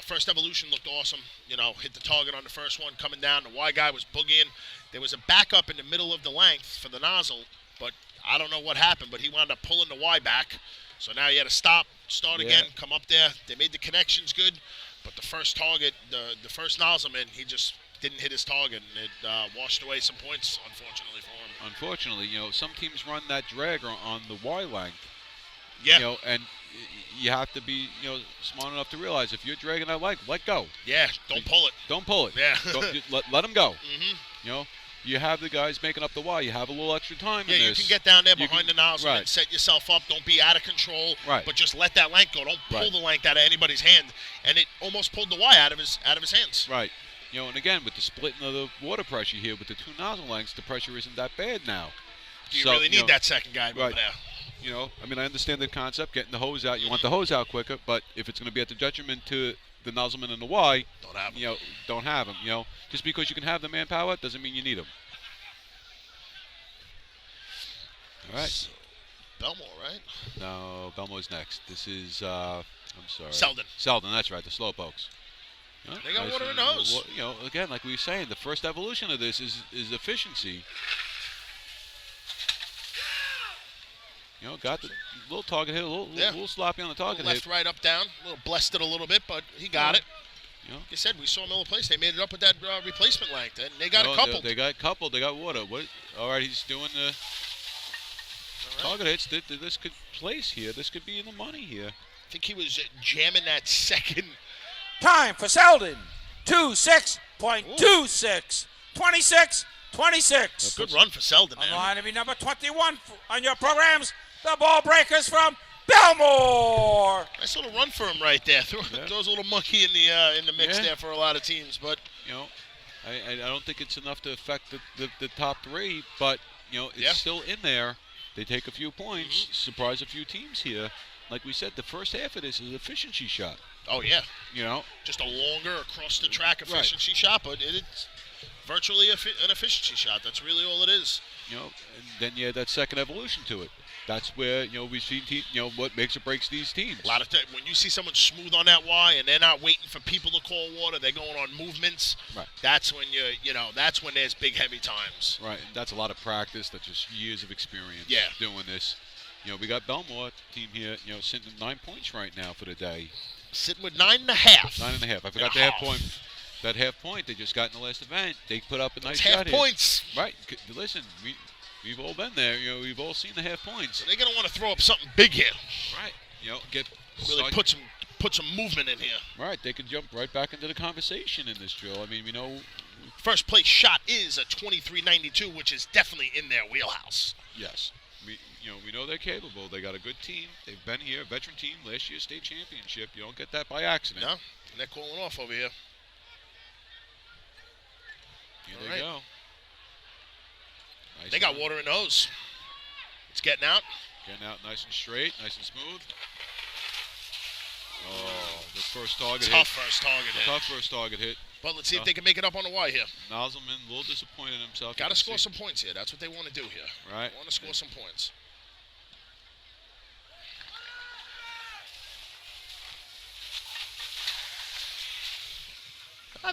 First Evolution looked awesome. Hit the target on the first one coming down. The Y guy was boogieing. There was a backup in the middle of the length for the nozzle, but I don't know what happened, but he wound up pulling the Y back. So now he had to start again, come up there. They made the connections good, but the first target, the first nozzle man, he just didn't hit his target, and it washed away some points, unfortunately for him. Unfortunately, some teams run that drag on the Y length. Yeah. And you have to be, smart enough to realize if you're dragging that leg, let go. Yeah, don't pull it. Don't pull it. Yeah. let them go. Mm-hmm. You have the guys making up the Y. You have a little extra time Yeah, in you this. can get down there behind the nozzle right. and set yourself up. Don't be out of control. Right. But just let that length go. Don't pull the length out of anybody's hand. And it almost pulled the Y out of his hands. Right. And again, with the splitting of the water pressure here, with the two nozzle lengths, the pressure isn't that bad now. Do you really need that second guy over there? I understand the concept, getting the hose out. You want the hose out quicker, but if it's going to be at the detriment to the nozzleman and the Y, don't have them. Just because you can have the manpower doesn't mean you need them. All right. So, Belmore, right? No, Belmore's next. This is, I'm sorry. Selden, that's right, the Slowpokes. They got water in the hose. Again, like we were saying, the first evolution of this is efficiency. Got the little target hit, a little sloppy on the target left, hit. right, up, down. A little blessed it a little bit, but he got it. Like I said, we saw Miller Place. They made it up with that replacement length, and they got a couple. They got a couple. They got water. All right, he's doing the target hits. This could place here. This could be in the money here. I think he was jamming that second. Time for Selden. 26.26. 26-26. Good run for Selden. On line to be number 21 on your programs. The Ball Breakers from Belmore. Nice little run for him right there. Throws a little monkey in the mix there for a lot of teams, but I don't think it's enough to affect the top three, but it's still in there. They take a few points, surprise a few teams here. Like we said, the first half of this is an efficiency shot. Oh yeah, just a longer across the track efficiency shot, but it's virtually an efficiency shot. That's really all it is. And then you add that second evolution to it. That's where we've seen what makes or breaks these teams. A lot of times when you see someone smooth on that Y and they're not waiting for people to call water, they're going on movements. Right. That's when that's when there's big heavy times. Right. And that's a lot of practice. That's just years of experience. Yeah. Doing this. We got Belmore team here. Sitting at 9 points right now for the day. Sitting with 9.5. 9.5. I forgot the half point. That half point they just got in the last event. They put up a nice shot. Half points. Right. Listen, we've all been there. We've all seen the half points. So they're gonna want to throw up something big here. Right. Put some movement in here. Right. They can jump right back into the conversation in this drill. I mean, first place shot is a 23.92, which is definitely in their wheelhouse. Yes. We know they're capable. They got a good team. They've been here, veteran team, last year's state championship. You don't get that by accident. No, and they're calling off over here. Here they go. Nice they got water in the hose. It's getting out. Getting out nice and straight, nice and smooth. Oh, the first target hit. Tough first target hit. But let's see if they can make it up on the Y here. Noselman a little disappointed in himself. Got to score some points here. That's what they want to do here. Right. They want to score some points.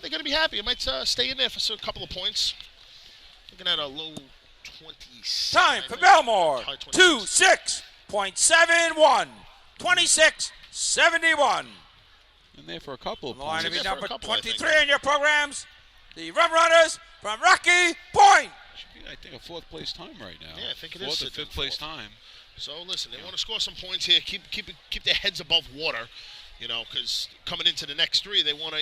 They're going to be happy. It might stay in there for a couple of points. Looking at a low 27. Time for Belmore. 26.71. 26-71. In there for a couple of Line points. to be number 23 in your programs. The Rum Runners from Rocky Point. Should be, I think, a fourth place time right now. Yeah, I think it is. Fourth or fifth place time. So listen, they want to score some points here. Keep their heads above water. Because coming into the next three, they want to,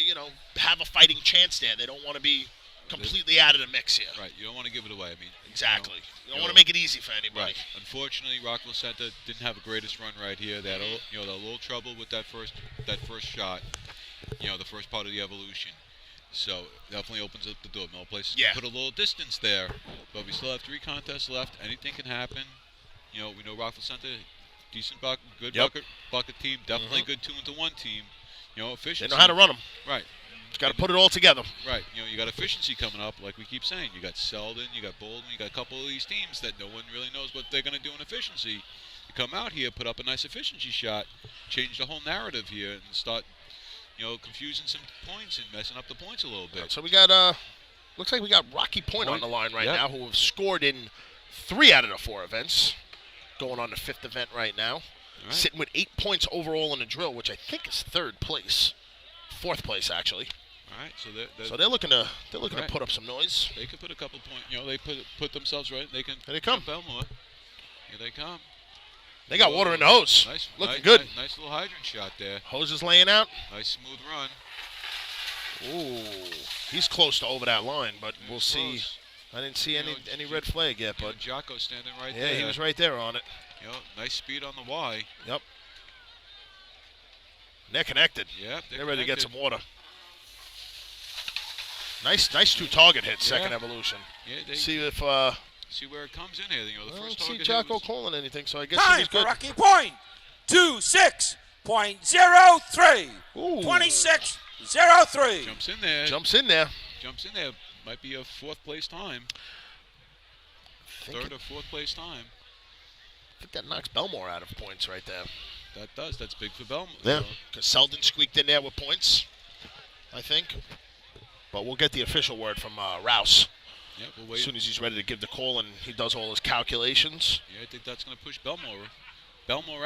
have a fighting chance there. They don't want to be completely out of the mix here. Right. You don't want to give it away. I mean, exactly. You don't want to make it easy for anybody. Right. Unfortunately, Rockville Center didn't have the greatest run right here. They had a little trouble with that first shot. The first part of the evolution. So definitely opens up the door. No places to put a little distance there, but we still have 3 contests left. Anything can happen. We know Rockville Center. Decent good bucket team, definitely good 2-1 team. Efficiency. They know how to run them. Right. Just got to put it all together. Right. You got efficiency coming up, like we keep saying. You got Selden, you got Bolden, you got a couple of these teams that no one really knows what they're going to do in efficiency. You come out here, put up a nice efficiency shot, change the whole narrative here, and start, confusing some points and messing up the points a little bit. So we got, looks like we got Rocky Point on the line right now, who have scored in 3 out of the 4 events. Going on the 5th event right now. Right. Sitting with 8 points overall in the drill, which I think is 3rd place. 4th place, actually. All right, so they're looking to put up some noise. They could put a couple points. They put themselves right. They can. Here they come. Belmore. Here they come. They got water in the hose. Looking good. Nice little hydrant shot there. Hose is laying out. Nice smooth run. Ooh, he's close to over that line, but we'll see. I didn't see any red flag yet, but Jocko standing right there. Yeah, he was right there on it. Nice speed on the Y. Yep. They're connected. Yep, they're ready to get some water. Nice 2 target hits. Second evolution. Yeah, see if see where it comes in here. The first I don't see target Jocko calling anything, so I guess he's good. Time for Rocky Point. 26.03. 26.03. Jumps in there. Jumps in there. Might be a 4th place time. 3rd or 4th place time. I think that knocks Belmore out of points right there. That does. That's big for Belmore. Yeah, because Selden squeaked in there with points, I think. But we'll get the official word from Rouse. Yeah, we'll wait. As soon as he's ready to give the call and he does all his calculations. Yeah, I think that's going to push Belmore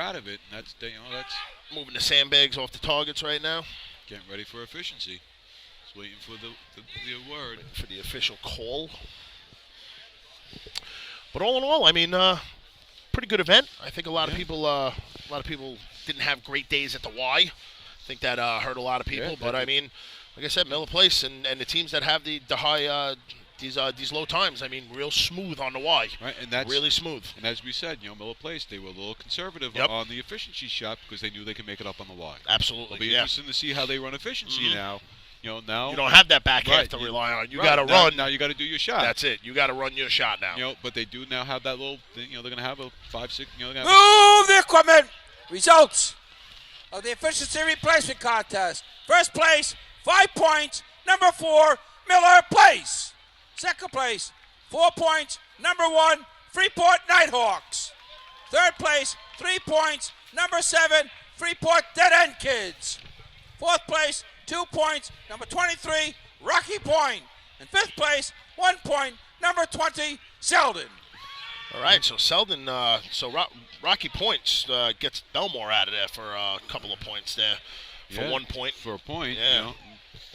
out of it. And that's moving the sandbags off the targets right now. Getting ready for efficiency. Just waiting for the word. Waiting for the official call. But all in all, I mean, pretty good event. I think a lot of people didn't have great days at the Y. I think that hurt a lot of people. But I mean, like I said, Miller Place and the teams that have the high these low times, I mean, real smooth on the Y. Right, and that's really smooth. And as we said, Miller Place, they were a little conservative on the efficiency shot because they knew they could make it up on the Y. Absolutely. It'll be interesting to see how they run efficiency now. Now you don't have that back half to rely on. You got to run. Now you got to do your shot. That's it. You got to run your shot now. But they do now have that little. They're going to have a 5-6. Move the equipment. Results of the efficiency replacement contest. First place, 5 points. Number 4, Miller Place. Second place, 4 points. Number 1, Freeport Nighthawks. Third place, 3 points. Number 7, Freeport Dead End Kids. Fourth place, 2 points. Number 23, Rocky Point. And fifth place, 1 point. Number 20, Selden. All right, so Selden, Rocky Point gets Belmore out of there for a couple of points there, for 1 point. For a point, and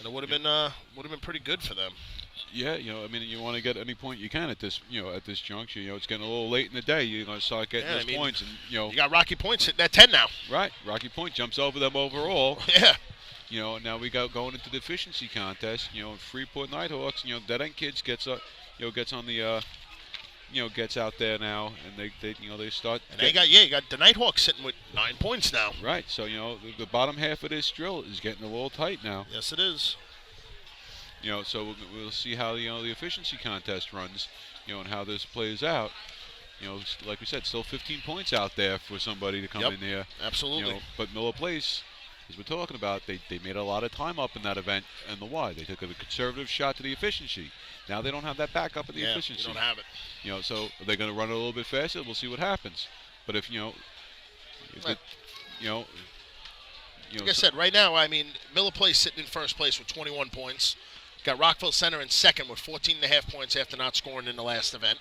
it would have been pretty good for them. Yeah, I mean, you want to get any point you can at this, at this juncture. It's getting a little late in the day. You're going to start getting those points, and you got Rocky Point sitting at 10 now. Right, Rocky Point jumps over them overall. Yeah. Now we got going into the efficiency contest. Freeport Nighthawks. Dead End Kids gets on the. Gets out there now, and they start. And you got the Nighthawks sitting with 9 points now. Right, so the bottom half of this drill is getting a little tight now. Yes, it is. So we'll see how the efficiency contest runs, and how this plays out. Like we said, still 15 points out there for somebody to come in there. Absolutely. But Miller Place, as we're talking about, they made a lot of time up in that event and the Y. They took a conservative shot to the efficiency. Now they don't have that backup in the efficiency. They don't have it. So they're going to run it a little bit faster. We'll see what happens. But if like I said, right now, I mean, Miller Place sitting in first place with 21 points. Got Rockville Center in second with 14.5 points after not scoring in the last event.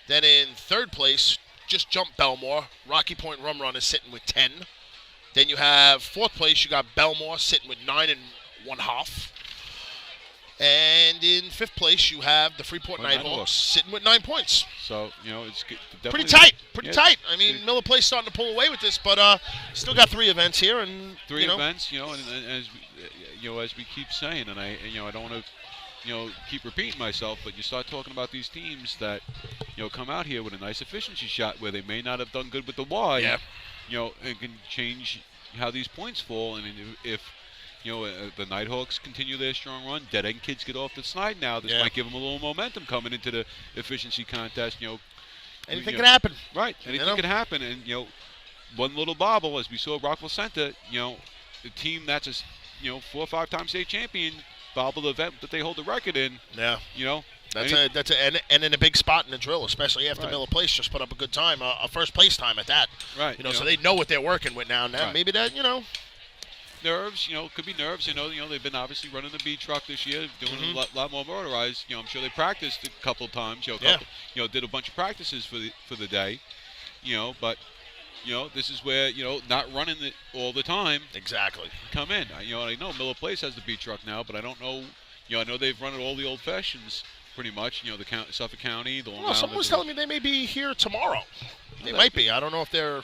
Then in third place, just jumped Belmore. Rocky Point Rum Run is sitting with 10. Then you have fourth place, you got Belmore sitting with 9.5. And in fifth place, you have the Freeport Nighthawks sitting with 9 points. So, it's pretty tight. Pretty tight. I mean, Miller Place starting to pull away with this, but still got 3 events here. And three events, and as we keep saying, and I don't want to, keep repeating myself, but you start talking about these teams that, come out here with a nice efficiency shot where they may not have done good with the Y, and can change how these points fall. And if the Nighthawks continue their strong run, Dead End Kids get off the snide now. This might give them a little momentum coming into the efficiency contest. Anything can happen. Right, anything can happen. And, one little bobble, as we saw at Rockville Center, the team that's a 4 or 5 time state champion, bobble the event that they hold the record in. Yeah. And in a big spot in the drill, especially after Miller Place just put up a good time, a first place time at that. Right. So they know what they're working with now. Maybe that, nerves, could be nerves. They've been obviously running the B truck this year, doing a lot more motorized. I'm sure they practiced a couple of times. Did a bunch of practices for the day. But this is where not running it all the time. Exactly. Come in. I know Miller Place has the B truck now, but I don't know. I know they've run it all the Old Fashions pretty much. The Suffolk County, the Long Island. Someone was telling me they may be here tomorrow. They might be. I don't know if they're.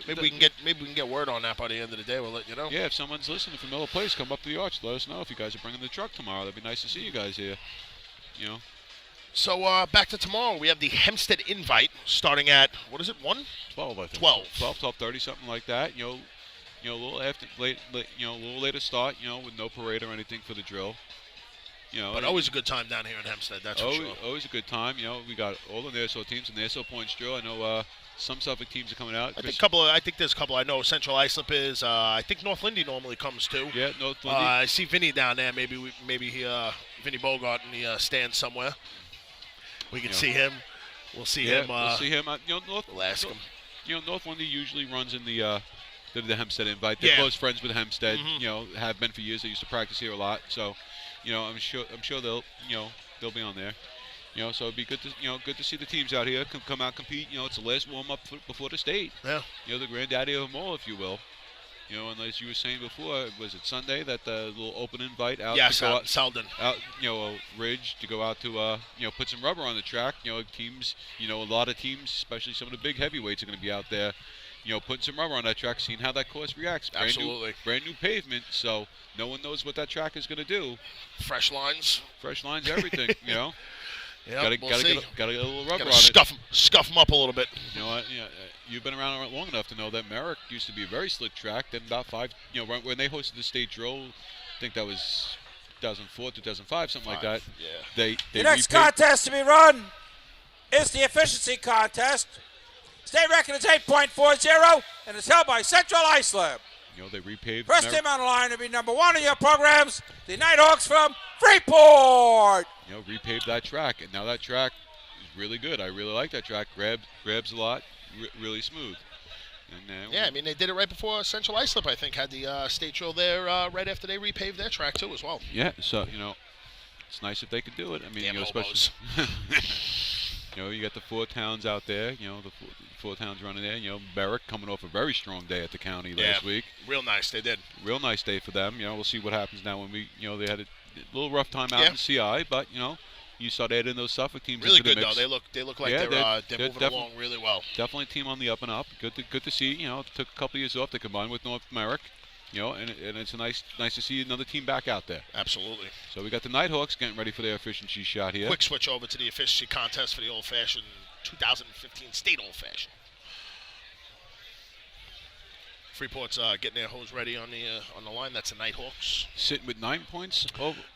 Maybe we can get word on that by the end of the day. We'll let you know. Yeah, if someone's listening from Miller Place, come up to the arch. Let us know if you guys are bringing the truck tomorrow. That'd be nice to see you guys here. So back to tomorrow. We have the Hempstead Invite starting at 1? 12, I think. 12:30, something like that. A little little later start. With no parade or anything for the drill. But always a good time down here in Hempstead. That's for sure. Always a good time. We got all the Nassau teams and Nassau Points drill. I know. Some Suffolk teams are coming out. I think there's a couple. I know Central Islip is. I think North Lindy normally comes too. Yeah, North Lindy. I see Vinny down there. Maybe Vinny Bogart in the stand somewhere. We can see him. We'll see him. We'll see him. We'll ask him. North Lindy usually runs in the Hempstead Invite. They're close friends with Hempstead. Have been for years. They used to practice here a lot. So, I'm sure they'll be on there. So it'd be good to see the teams out here come out compete. It's the last warm up before the state. Yeah. The granddaddy of them all, if you will. You know, and as you were saying before, was it Sunday that the little open invite out? Yes, to go out, Selden. Out, Ridge to go out to, put some rubber on the track. You know, teams, a lot of teams, especially some of the big heavyweights, are going to be out there. Putting some rubber on that track, seeing how that course reacts. Absolutely. Brand new pavement, so no one knows what that track is going to do. Fresh lines, everything. Yeah, gotta we'll get a little rubber on it. Scuff them up a little bit. You know what? You've been around long enough to know that Merrick used to be a very slick track. Then about 5, when they hosted the state drill, I think that was 2004, 2005, something like that. Yeah. They the next contest to be run is the efficiency contest. State record is 8.40, and it's held by Central Islip. They repaved. First team on the line to be number 1 in your programs, the Nighthawks from Freeport. Repaved that track, and now that track is really good. I really like that track. Grabs a lot, really smooth. And, I mean, they did it right before Central Islip, I think, had the state drill there right after they repaved their track, too, as well. Yeah, so, it's nice if they could do it. I mean, especially... you got the 4 towns out there. The 4 towns running there. Berwick coming off a very strong day at the county last week. Real nice, they did. Real nice day for them. We'll see what happens now when we, they had a little rough time out in CI, but you start adding those Suffolk teams really into the good mix. Though. They look like they're moving along really well. Definitely a team on the up and up. Good to see. It took a couple of years off. They combined with North Merrick. And it's nice to see another team back out there. Absolutely. So we got the Nighthawks getting ready for their efficiency shot here. Quick switch over to the efficiency contest for the Old Fashioned 2015 State Old Fashioned. Freeport's getting their hose ready on the line. That's the Nighthawks. Sitting with 9 points.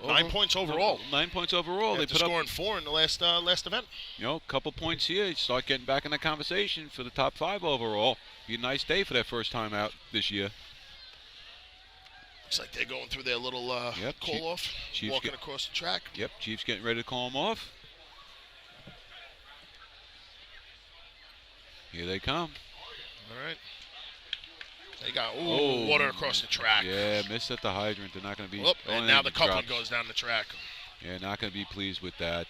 9 points overall. 9 points overall. They put scoring 4 in the last event. A couple points here. You start getting back in the conversation for the top 5 overall. Be a nice day for that first time out this year. Looks like they're going through their little call-off, walking across the track. Yep, Chief's getting ready to call them off. Here they come. All right. They got water across the track. Yeah, missed at the hydrant. They're not going to be. And now the coupling goes down the track. Yeah, not going to be pleased with that.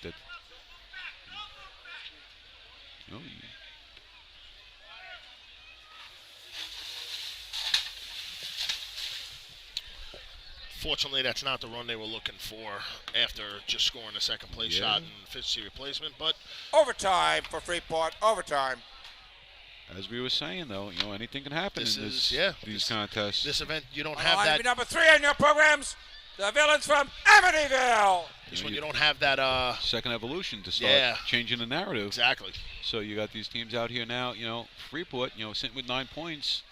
Fortunately, that's not the run they were looking for after just scoring a second-place shot in efficiency replacement. But overtime for Freeport. Overtime. As we were saying, though, anything can happen in these contests. This event, you don't have that. Number 3 in your programs, the Villains from Amityville. This one, you don't have that second evolution to start changing the narrative. Exactly. So you got these teams out here now. Freeport, sitting with 9 points.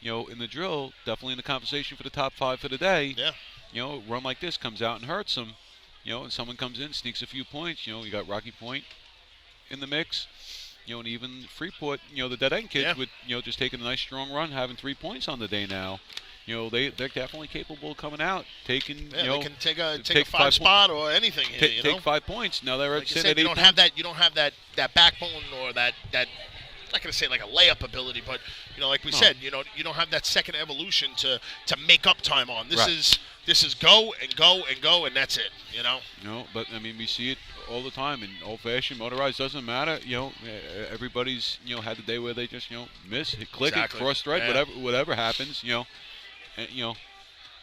In the drill, definitely in the conversation for the top 5 for the day. Yeah. A run like this comes out and hurts them. And someone comes in, sneaks a few points. You got Rocky Point in the mix. And even Freeport, the dead end kids with, just taking a nice strong run, having 3 points on the day now. They're definitely capable of coming out, taking, they can take a 5 spot or anything here, Take 5 points. Now they're like at 8 points. You don't have that backbone or that I'm not going to say like a layup ability, but like we said, you don't have that second evolution to make up time on. This is go and go and go, and that's it. No, but I mean we see it all the time in old-fashioned motorized. Doesn't matter. Everybody's had the day where they just miss, click it, cross thread, whatever happens. And,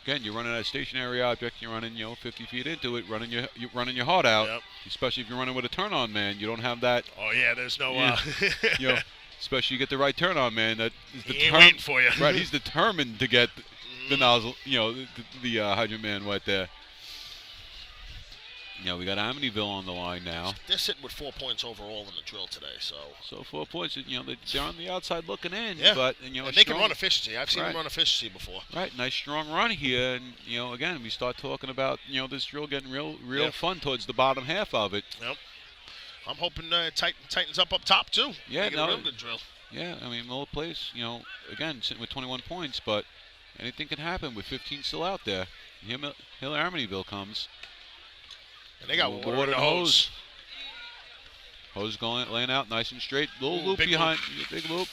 again, you're running a stationary object. You're running 50 feet into it, you're running your heart out. Yep. Especially if you're running with a turn-on man, you don't have that. Oh yeah, there's no. Especially you get the right turn-on man that is he ain't waiting for you. Right, he's determined to get the nozzle, the hydrant man right there. We got Amityville on the line now. They're sitting with 4 points overall in the drill today, so 4 points. They're on the outside looking in. Yeah. But and they can run efficiency. I've seen them run efficiency before. Right, nice strong run here, and again we start talking about this drill getting real fun towards the bottom half of it. Yep. I'm hoping tightens up top too. Yeah, Make it a real good drill. Yeah, I mean Little Place, again sitting with 21 points, but anything can happen with 15 still out there. Here Amityville comes. And they got water in the hose. Hose laying out nice and straight. Little loop behind. Loop. Big loop.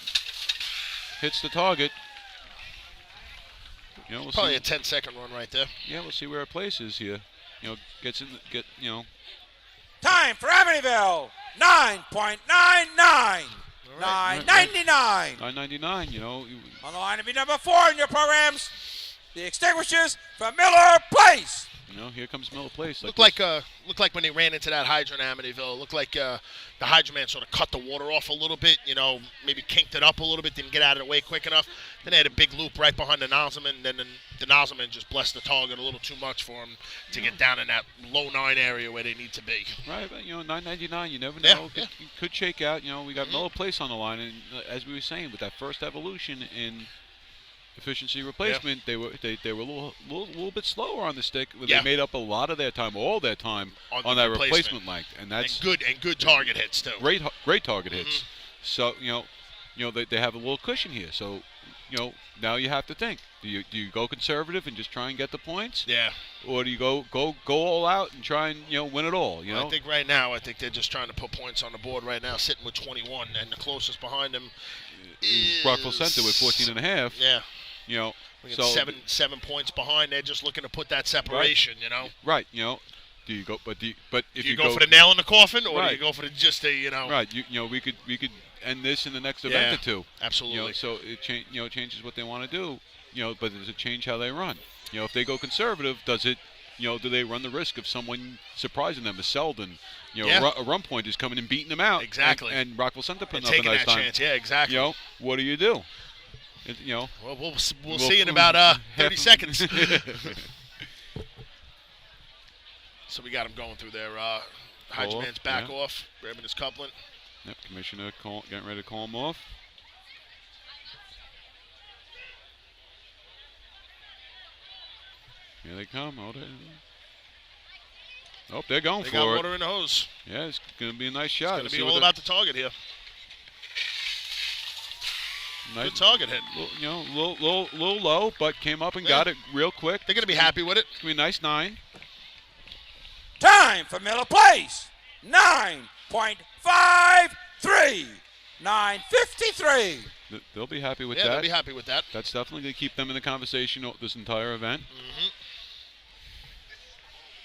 Hits the target. We'll probably see. A 10-second run right there. Yeah, we'll see where it places here. Gets in. Time for Amityville. 9.99. All $9.99. $9.99. You know. On the line to be number 4 in your programs, the Extinguishers from Miller Place. You know, here comes Miller Place. Looked like when they ran into that hydrant in Amityville. It looked like the hydrant man sort of cut the water off a little bit. You know, maybe kinked it up a little bit, didn't get out of the way quick enough. Then they had a big loop right behind the nozzleman. Then the nozzleman just blessed the target a little too much for him to get down in that low 9 area where they need to be. Right, but you know, $9.99. You never know. It could shake out. You know, we got Miller Place on the line, and as we were saying, with that first evolution in efficiency replacement, they were a little bit slower on the stick. They made up a lot of their time, all their time on that replacement length, and that's good target hits too. Great target hits. So you know they have a little cushion here. So you know now you have to think: do you go conservative and just try and get the points? Yeah. Or do you go all out and try and win it all? You know. I think right now, they're just trying to put points on the board right now, sitting with 21, and the closest behind them is Rockville Center with 14.5. Yeah. You know, so 7 points behind. They're just looking to put that separation. Right. You know. Right. You know. Do you go? But if you go for the nail in the coffin, or right. do you go for the Right. You know, we could end this in the next event or two. Absolutely. You know, so it changes what they want to do. You know, but does it change how they run? You know, if they go conservative, does it? You know, do they run the risk of someone surprising them? As Selden, a run point is coming and beating them out. Exactly. And Rockville Center putting up taking a nice that time. chance. Yeah, exactly. You know, what do you do? Well, we'll see in about 30 seconds. So we got him going through there. Hodgeman's back off, grabbing his coupling. Yep, Commissioner getting ready to call him off. Here they come. They're going for it. They got water in the hose. Yeah, it's going to be a nice shot. It's going to be all about the target here. Nice, good target hit. Little low, but came up and got it real quick. They're going to be happy with it. It's going to be a nice 9. Time for Miller Place. 9.53. 9.53. They'll be happy with that. Yeah, they'll be happy with that. That's definitely going to keep them in the conversation this entire event. Mm-hmm.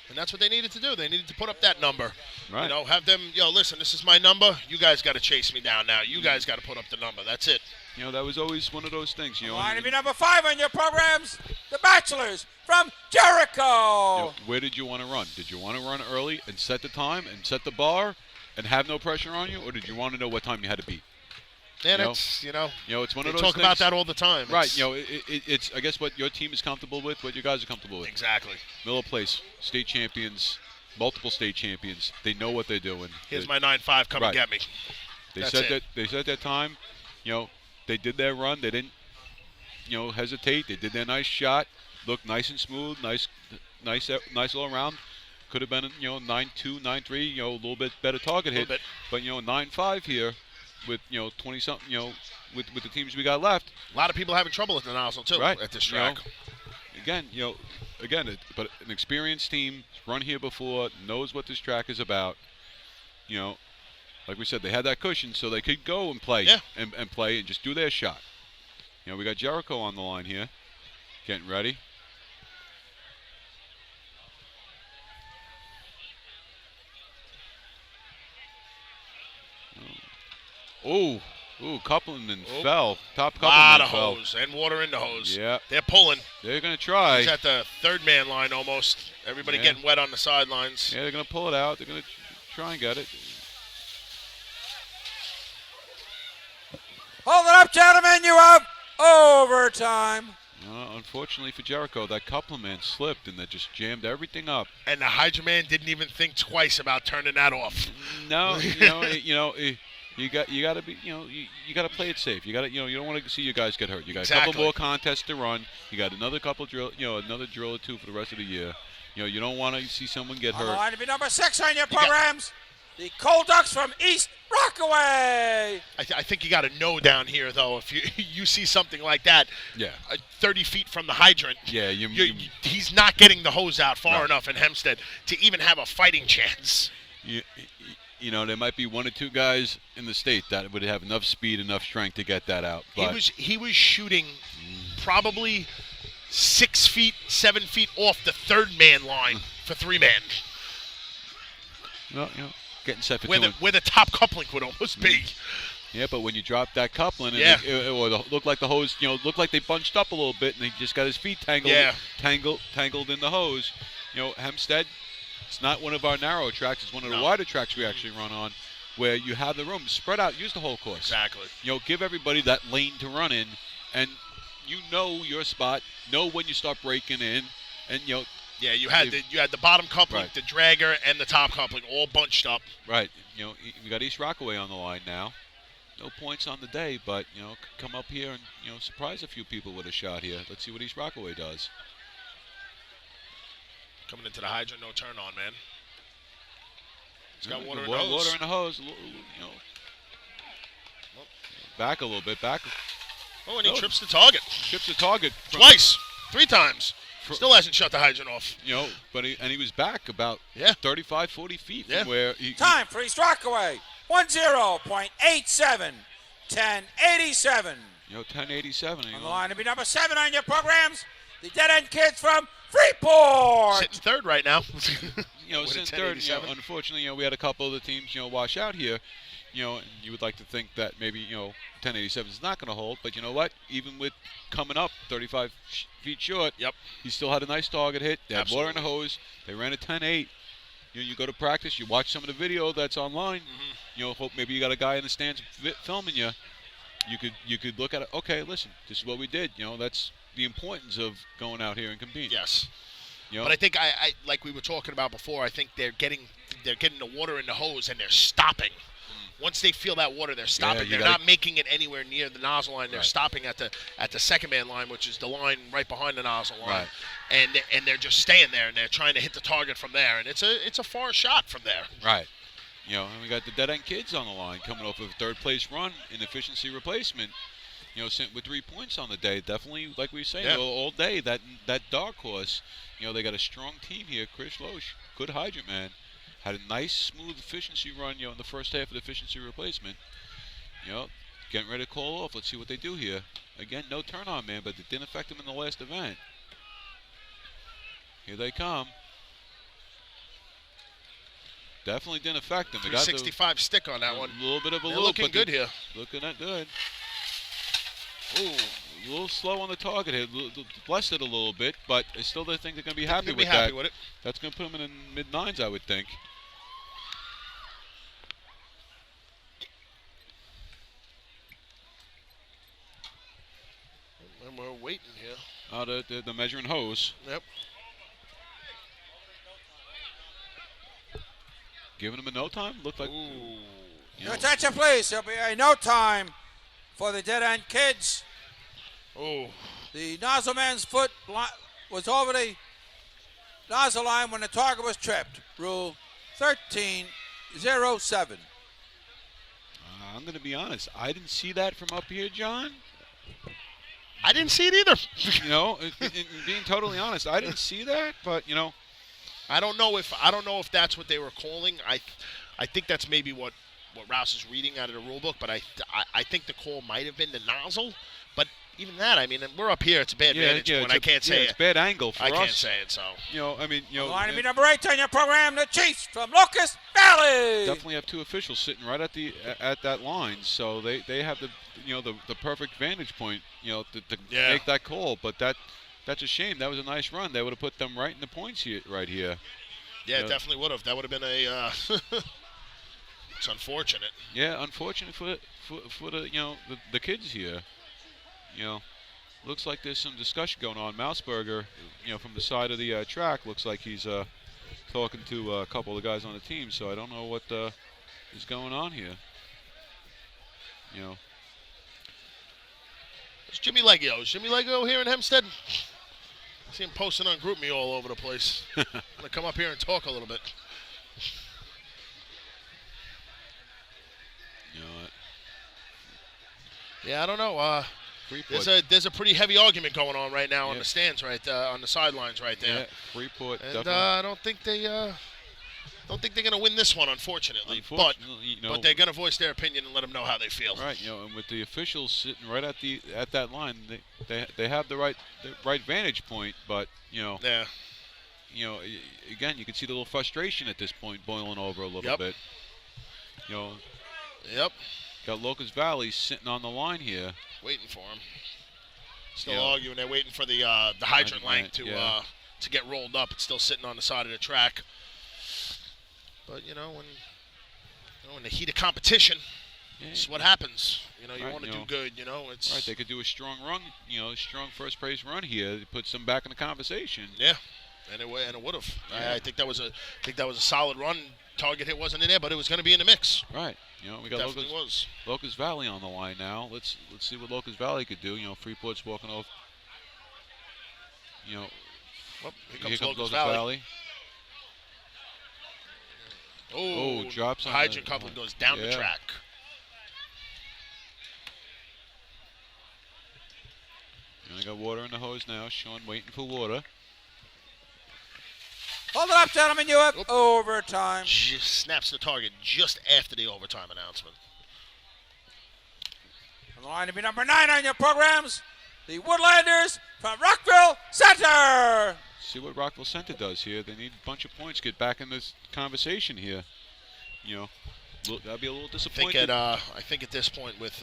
And that's what they needed to do. They needed to put up that number. Right. You know, have them, listen, this is my number. You guys got to chase me down now. You guys got to put up the number. That's it. You know, that was always one of those things. Line to be number 5 on your programs, the Bachelors from Jericho. Where did you want to run? Did you want to run early and set the time and set the bar and have no pressure on you, or did you want to know what time you had to beat? Yeah, that's, it's one of those things. Talk about that all the time. Right. It's I guess what your team is comfortable with, what you guys are comfortable with. Exactly. Miller Place, state champions, multiple state champions. They know what they're doing. Here's my 9.5. Come and get me. They set that time. They did their run. They didn't, hesitate. They did their nice shot. Looked nice and smooth. Nice all around. Could have been 9.2, 9.3. A little bit better target hit. But 9.5 here. With 20-something, with the teams we got left, a lot of people having trouble at the nozzle too. Right. At this track. But an experienced team, run here before, knows what this track is about. Like we said, they had that cushion, so they could go and play and play and just do their shot. We got Jericho on the line here, getting ready. Coupleman fell. Top Coupleman lot of fell. hose and water in the hose. Yeah. They're pulling. They're going to try. He's at the third man line almost. Everybody getting wet on the sidelines. Yeah, they're going to pull it out. They're going to try and get it. Hold it up, gentlemen. You have overtime. Unfortunately for Jericho, that Coupleman slipped and that just jammed everything up. And the Hydra man didn't even think twice about turning that off. No, You got to be, you got to play it safe. You got to, you don't want to see your guys get hurt. You got a couple more contests to run. You got another couple drill, another drill or two for the rest of the year. You don't want to see someone get hurt. Line to be number 6 on your programs. The Cold Ducks from East Rockaway. I think you got to know down here, though, if you see something like that, 30 feet from the hydrant, he's not getting the hose out far enough in Hempstead to even have a fighting chance. There might be 1 or 2 guys in the state that would have enough speed, enough strength to get that out. But he was shooting probably 6 feet, 7 feet off the third man line for 3-man. Well, getting set for where the top coupling would almost be. Yeah, but when you drop that coupling, and Yeah. it looked like the hose, looked like they bunched up a little bit, and he just got his feet tangled in the hose. Hempstead, it's not one of our narrow tracks. It's one of the wider tracks we actually run on, where you have the room. Spread out, use the whole course. Exactly. Give everybody that lane to run in, and you know your spot, know when you start breaking in, and Yeah, you had the bottom coupling, the dragger, and the top coupling all bunched up. Right. We got East Rockaway on the line now. No points on the day, but come up here and surprise a few people with a shot here. Let's see what East Rockaway does. Coming into the hydrant, no turn on, man. He's got water in the hose. Water in the hose. Back a little bit. Back. Oh, and he trips the target. Trips the target twice, 3 times. Still hasn't shut the hydrant off. But he was back about 35, 40 feet from where he. Time for East Rockaway. 10.87. 10.87. 10.87. On the line to be number 7 on your programs, the Dead End Kids from Freeport. Sitting third right now. Sitting third. Unfortunately, we had a couple of the teams, wash out here. And you would like to think that maybe, 10.87 is not going to hold. But you know what? Even with coming up 35 feet short, he still had a nice target hit. They had water in the hose. They ran a 10.8. You go to practice, you watch some of the video that's online. Hope maybe you got a guy in the stands filming you. You could look at it. Okay, listen, this is what we did. That's the importance of going out here and competing. Yes. But I think I like we were talking about before. I think they're getting the water in the hose and they're stopping. Once they feel that water, they're stopping. They're not making it anywhere near the nozzle line. They're stopping at the second man line, which is the line right behind the nozzle line. And they're just staying there and they're trying to hit the target from there. And it's a far shot from there. Right. And we got the Dead End Kids on the line coming off of a third place run in efficiency replacement. With 3 points on the day. Definitely, like we say, all day, that dark horse. They got a strong team here. Chris Loesch, good hydrant man. Had a nice, smooth efficiency run, in the first half of the efficiency replacement. Getting ready to call off. Let's see what they do here. Again, no turn on, man, but it didn't affect them in the last event. Here they come. Definitely didn't affect them. They got 365 stick on that one. A little bit of a look, looking but good here. Looking at good. Ooh, a little slow on the target hit. Blessed it a little bit, but I still don't think they're going to be happy with that. With it. That's going to put them in the mid-9s, I would think. And we're waiting here. Oh, the measuring hose. Yep. Giving them a no time? Looked like. Your attention, please. There'll be a no time for the Dead End Kids. The nozzle man's foot was over the nozzle line when the target was tripped. Rule 13.07. I'm going to be honest. I didn't see that from up here, John. I didn't see it either. Being totally honest, I didn't see that, but I don't know if that's what they were calling. I think that's maybe what Rouse is reading out of the rule book, but I think the call might have been the nozzle. But even that, I mean, we're up here. It's a bad vantage point. I can't say it. It's a bad angle for us. I can't say it, so. Line to be number 8 on your program, the Chiefs from Locust Valley. Definitely have 2 officials sitting right at that line, so they have the perfect vantage point, to make that call. But that's a shame. That was a nice run. They would have put them right in the points here, right here. Yeah, definitely would have. That would have been a. It's unfortunate. Yeah, unfortunate for the kids here. Looks like there's some discussion going on. Mausberger, from the side of the track, looks like he's talking to a couple of the guys on the team. So I don't know what is going on here. It's Jimmy Leggo. Is Jimmy Leggo here in Hempstead? I see him posting on GroupMe all over the place. I'm going to come up here and talk a little bit. Yeah, I don't know. There's a pretty heavy argument going on right now on the stands, on the sidelines, right there. Yeah, Freeport. And I don't think they're going to win this one, unfortunately. But they're going to voice their opinion and let them know how they feel. Right. And with the officials sitting right at that line, they have the right vantage point. But again, you can see the little frustration at this point boiling over a little bit. Yep. Got Locust Valley sitting on the line here. Waiting for him. Still arguing. They're waiting for the hydrant length to get rolled up. It's still sitting on the side of the track. But, when the heat of competition, it's what happens. You want to do good, It's right, they could do a strong run, strong first place run here. It puts them back in the conversation. Yeah, and it would have. Yeah. I think that was a solid run. Target hit wasn't in there, but it was going to be in the mix. Right. We got Locust Valley on the line now. Let's see what Locust Valley could do. Freeport's walking off. Here comes Locust Valley. Oh, drops on hydrant coupling goes down the track. I got water in the hose now. Sean waiting for water. Hold it up, gentlemen. You have overtime. Just snaps the target just after the overtime announcement. On the line to be number 9 on your programs, the Woodlanders from Rockville Center. See what Rockville Center does here. They need a bunch of points. Get back in this conversation here. That'd be a little disappointing. I think at this point with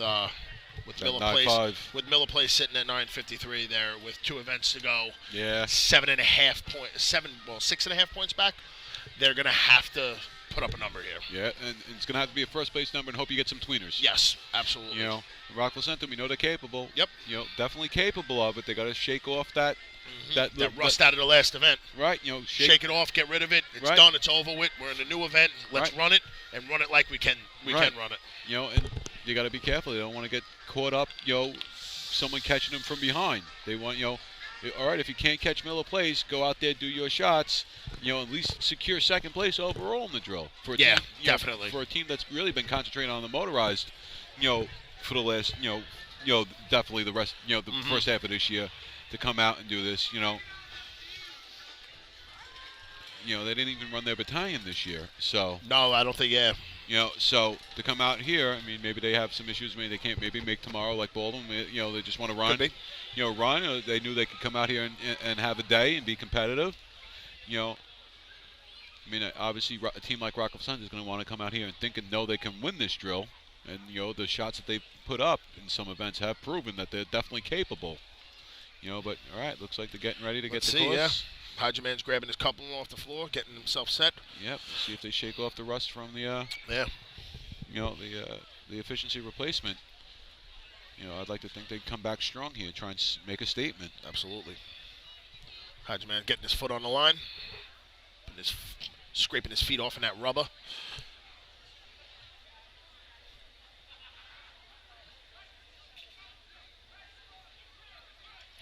Miller Place sitting at 9:53 there with 2 events to go. Yeah. 6.5 points back. They're gonna have to put up a number here. Yeah, and it's gonna have to be a first place number and hope you get some tweeners. Yes, absolutely. Rockville Center, we know they're capable. Yep. Definitely capable of it. They got to shake off that rust out of the last event. Right. Shake it off, get rid of it. It's done. It's over with. We're in a new event. Let's run it and run it like we can. We can run it. And you got to be careful. They don't want to get caught up. Someone catching them from behind. They want all right, if you can't catch Miller Place, go out there, do your shots. At least secure second place overall in the drill. For a team, definitely. For a team that's really been concentrating on the motorized, for the last, definitely the rest, the first half of this year, to come out and do this, they didn't even run their battalion this year. So no, I don't think. So to come out here, maybe they have some issues. Maybe they can't make tomorrow like Baldwin. They just want to run. Could be. Run. They knew they could come out here and have a day and be competitive. Obviously a team like Rockville Center is going to want to come out here and think and know they can win this drill. And, the shots that they put up in some events have proven that they're definitely capable. But, all right, looks like they're getting ready to get the course. Yeah. Hydra Man's grabbing his coupling off the floor, getting himself set. Yep. See if they shake off the rust from the, the efficiency replacement. I'd like to think they'd come back strong here, try and make a statement. Absolutely. Hydra Man getting his foot on the line, scraping his feet off in that rubber.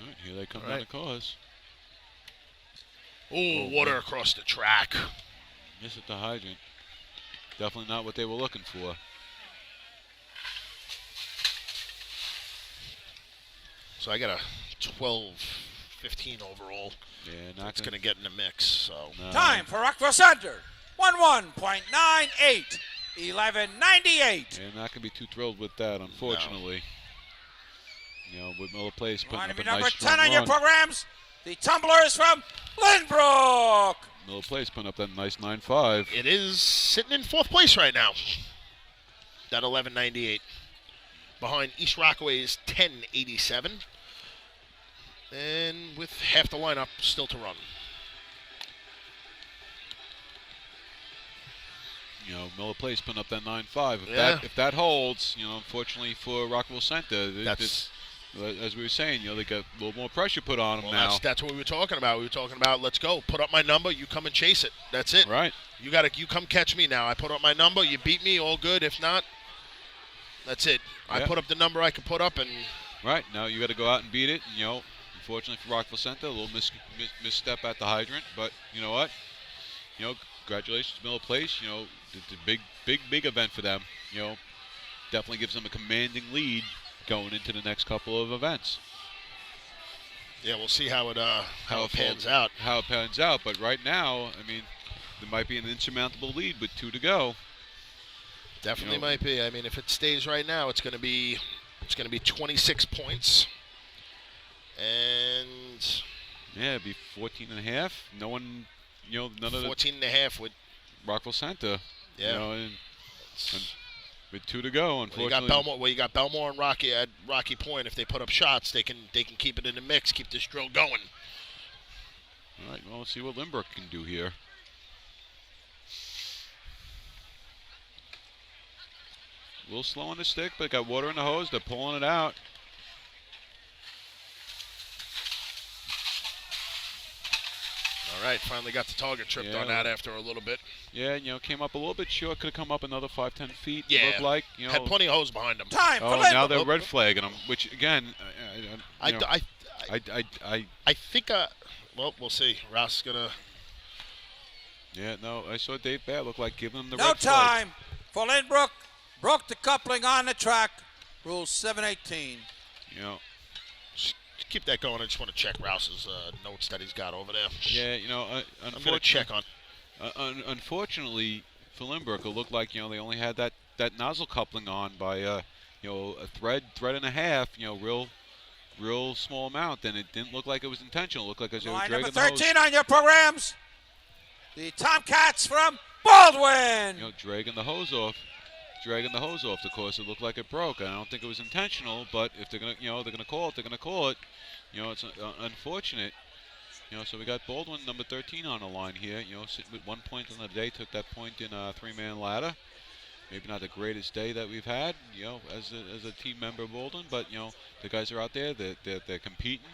All right, here they come down the cars. Oh, water across the track. Miss at the hydrant. Definitely not what they were looking for. So I got a 12-15 overall. Yeah, that's going to get in the mix. So time for Rockville Center. 11.98. 11.98. Yeah, not going to be too thrilled with that, unfortunately. No. With Miller Place putting up a number nice 10 on run. your programs, the Tumblers from Lynbrook. Miller Place putting up that nice 9.5. It is sitting in 4th place right now. That 11.98. Behind East Rockaway's 10.87. And with half the lineup still to run. Miller Place putting up that 9.5. If that holds, unfortunately for Rockville Center, as we were saying, they got a little more pressure put on them now. That's what we were talking about. We were talking about, let's go, put up my number, you come and chase it. That's it. Right. You come catch me now. I put up my number, you beat me, all good. If not, that's it. I put up the number I can put up, and right now you got to go out and beat it. Unfortunately for Rockville Center, a little misstep at the hydrant, but you know what? Congratulations, Miller Place. The big event for them. Definitely gives them a commanding lead going into the next couple of events. Yeah, we'll see how it pans out. How it pans out, but right now, there might be an insurmountable lead with 2 to go. Definitely might be. If it stays right now, it's going to be 26 points, and it'd be 14.5. No one, none of 14.5 with Rockville Center. Yeah. With 2 to go, unfortunately. You got Belmore and Rocky at Rocky Point. If they put up shots, they can keep it in the mix, keep this drill going. All right, well, let's see what Lindbergh can do here. A little slow on the stick, but got water in the hose. They're pulling it out. All right, finally got the target tripped on that after a little bit. Yeah, came up a little bit short. Could have come up another 5-10 feet. Yeah, it looked like had plenty of hose behind them. Time for now they're red flagging them, which again, I think. Well, we'll see. Ross is gonna. Yeah, no, I saw Dave Batt look like giving them the no red flag. time for Lindbrook. Broke the coupling on the track. Rule 718. Just keep that going. I just want to check Rouse's notes that he's got over there. Yeah, I'm gonna check on. Unfortunately for Lindbrook, it looked like they only had that nozzle coupling on by a thread and a half. Real small amount, and it didn't look like it was intentional. It looked like as they were Line dragging number the hose. 13 on your programs. The Tomcats from Baldwin. Dragging the hose off the course. It looked like it broke. I don't think it was intentional, but if they're gonna call it, they're gonna call it. It's unfortunate. So we got Baldwin, number 13, on the line here. Sitting with 1 point on the day, took that point in a 3-man ladder. Maybe not the greatest day that we've had, as a team member of Baldwin, but the guys are out there. They're competing.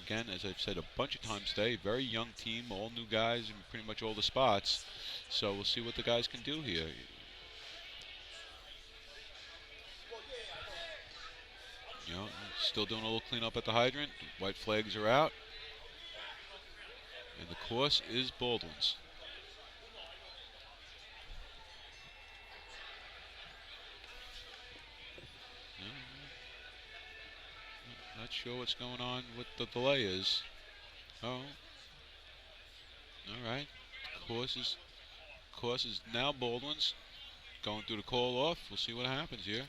Again, as I've said a bunch of times today, very young team, all new guys in pretty much all the spots. So we'll see what the guys can do here. Still doing a little cleanup at the hydrant. White flags are out. And the course is Baldwin's. Not sure what's going on, what the delay is. Oh. All right. Course is now Baldwin's. Going through the call off. We'll see what happens here.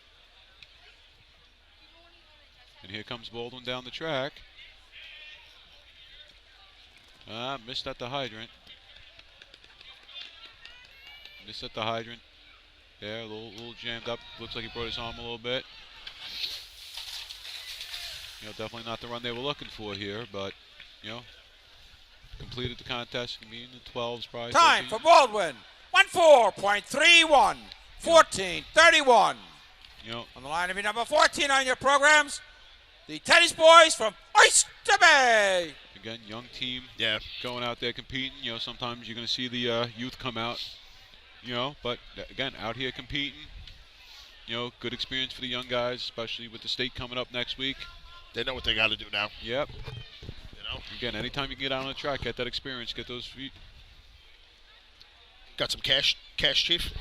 And here comes Baldwin down the track. Missed at the hydrant. There, a little jammed up. Looks like he brought his arm a little bit. Definitely not the run they were looking for here, but, completed the contest. Can be in the 12s probably. Time 13. For Baldwin. 1:4.31. 14:31. On the line of your number 14 on your programs, the tennis boys from Oyster Bay. Again, young team. Yeah. Going out there competing. Sometimes you're going to see the youth come out. But again, out here competing. Good experience for the young guys, especially with the state coming up next week. They know what they got to do now. Yep. Again, anytime you can get out on the track, get that experience, get those feet. Got some cash, Chief?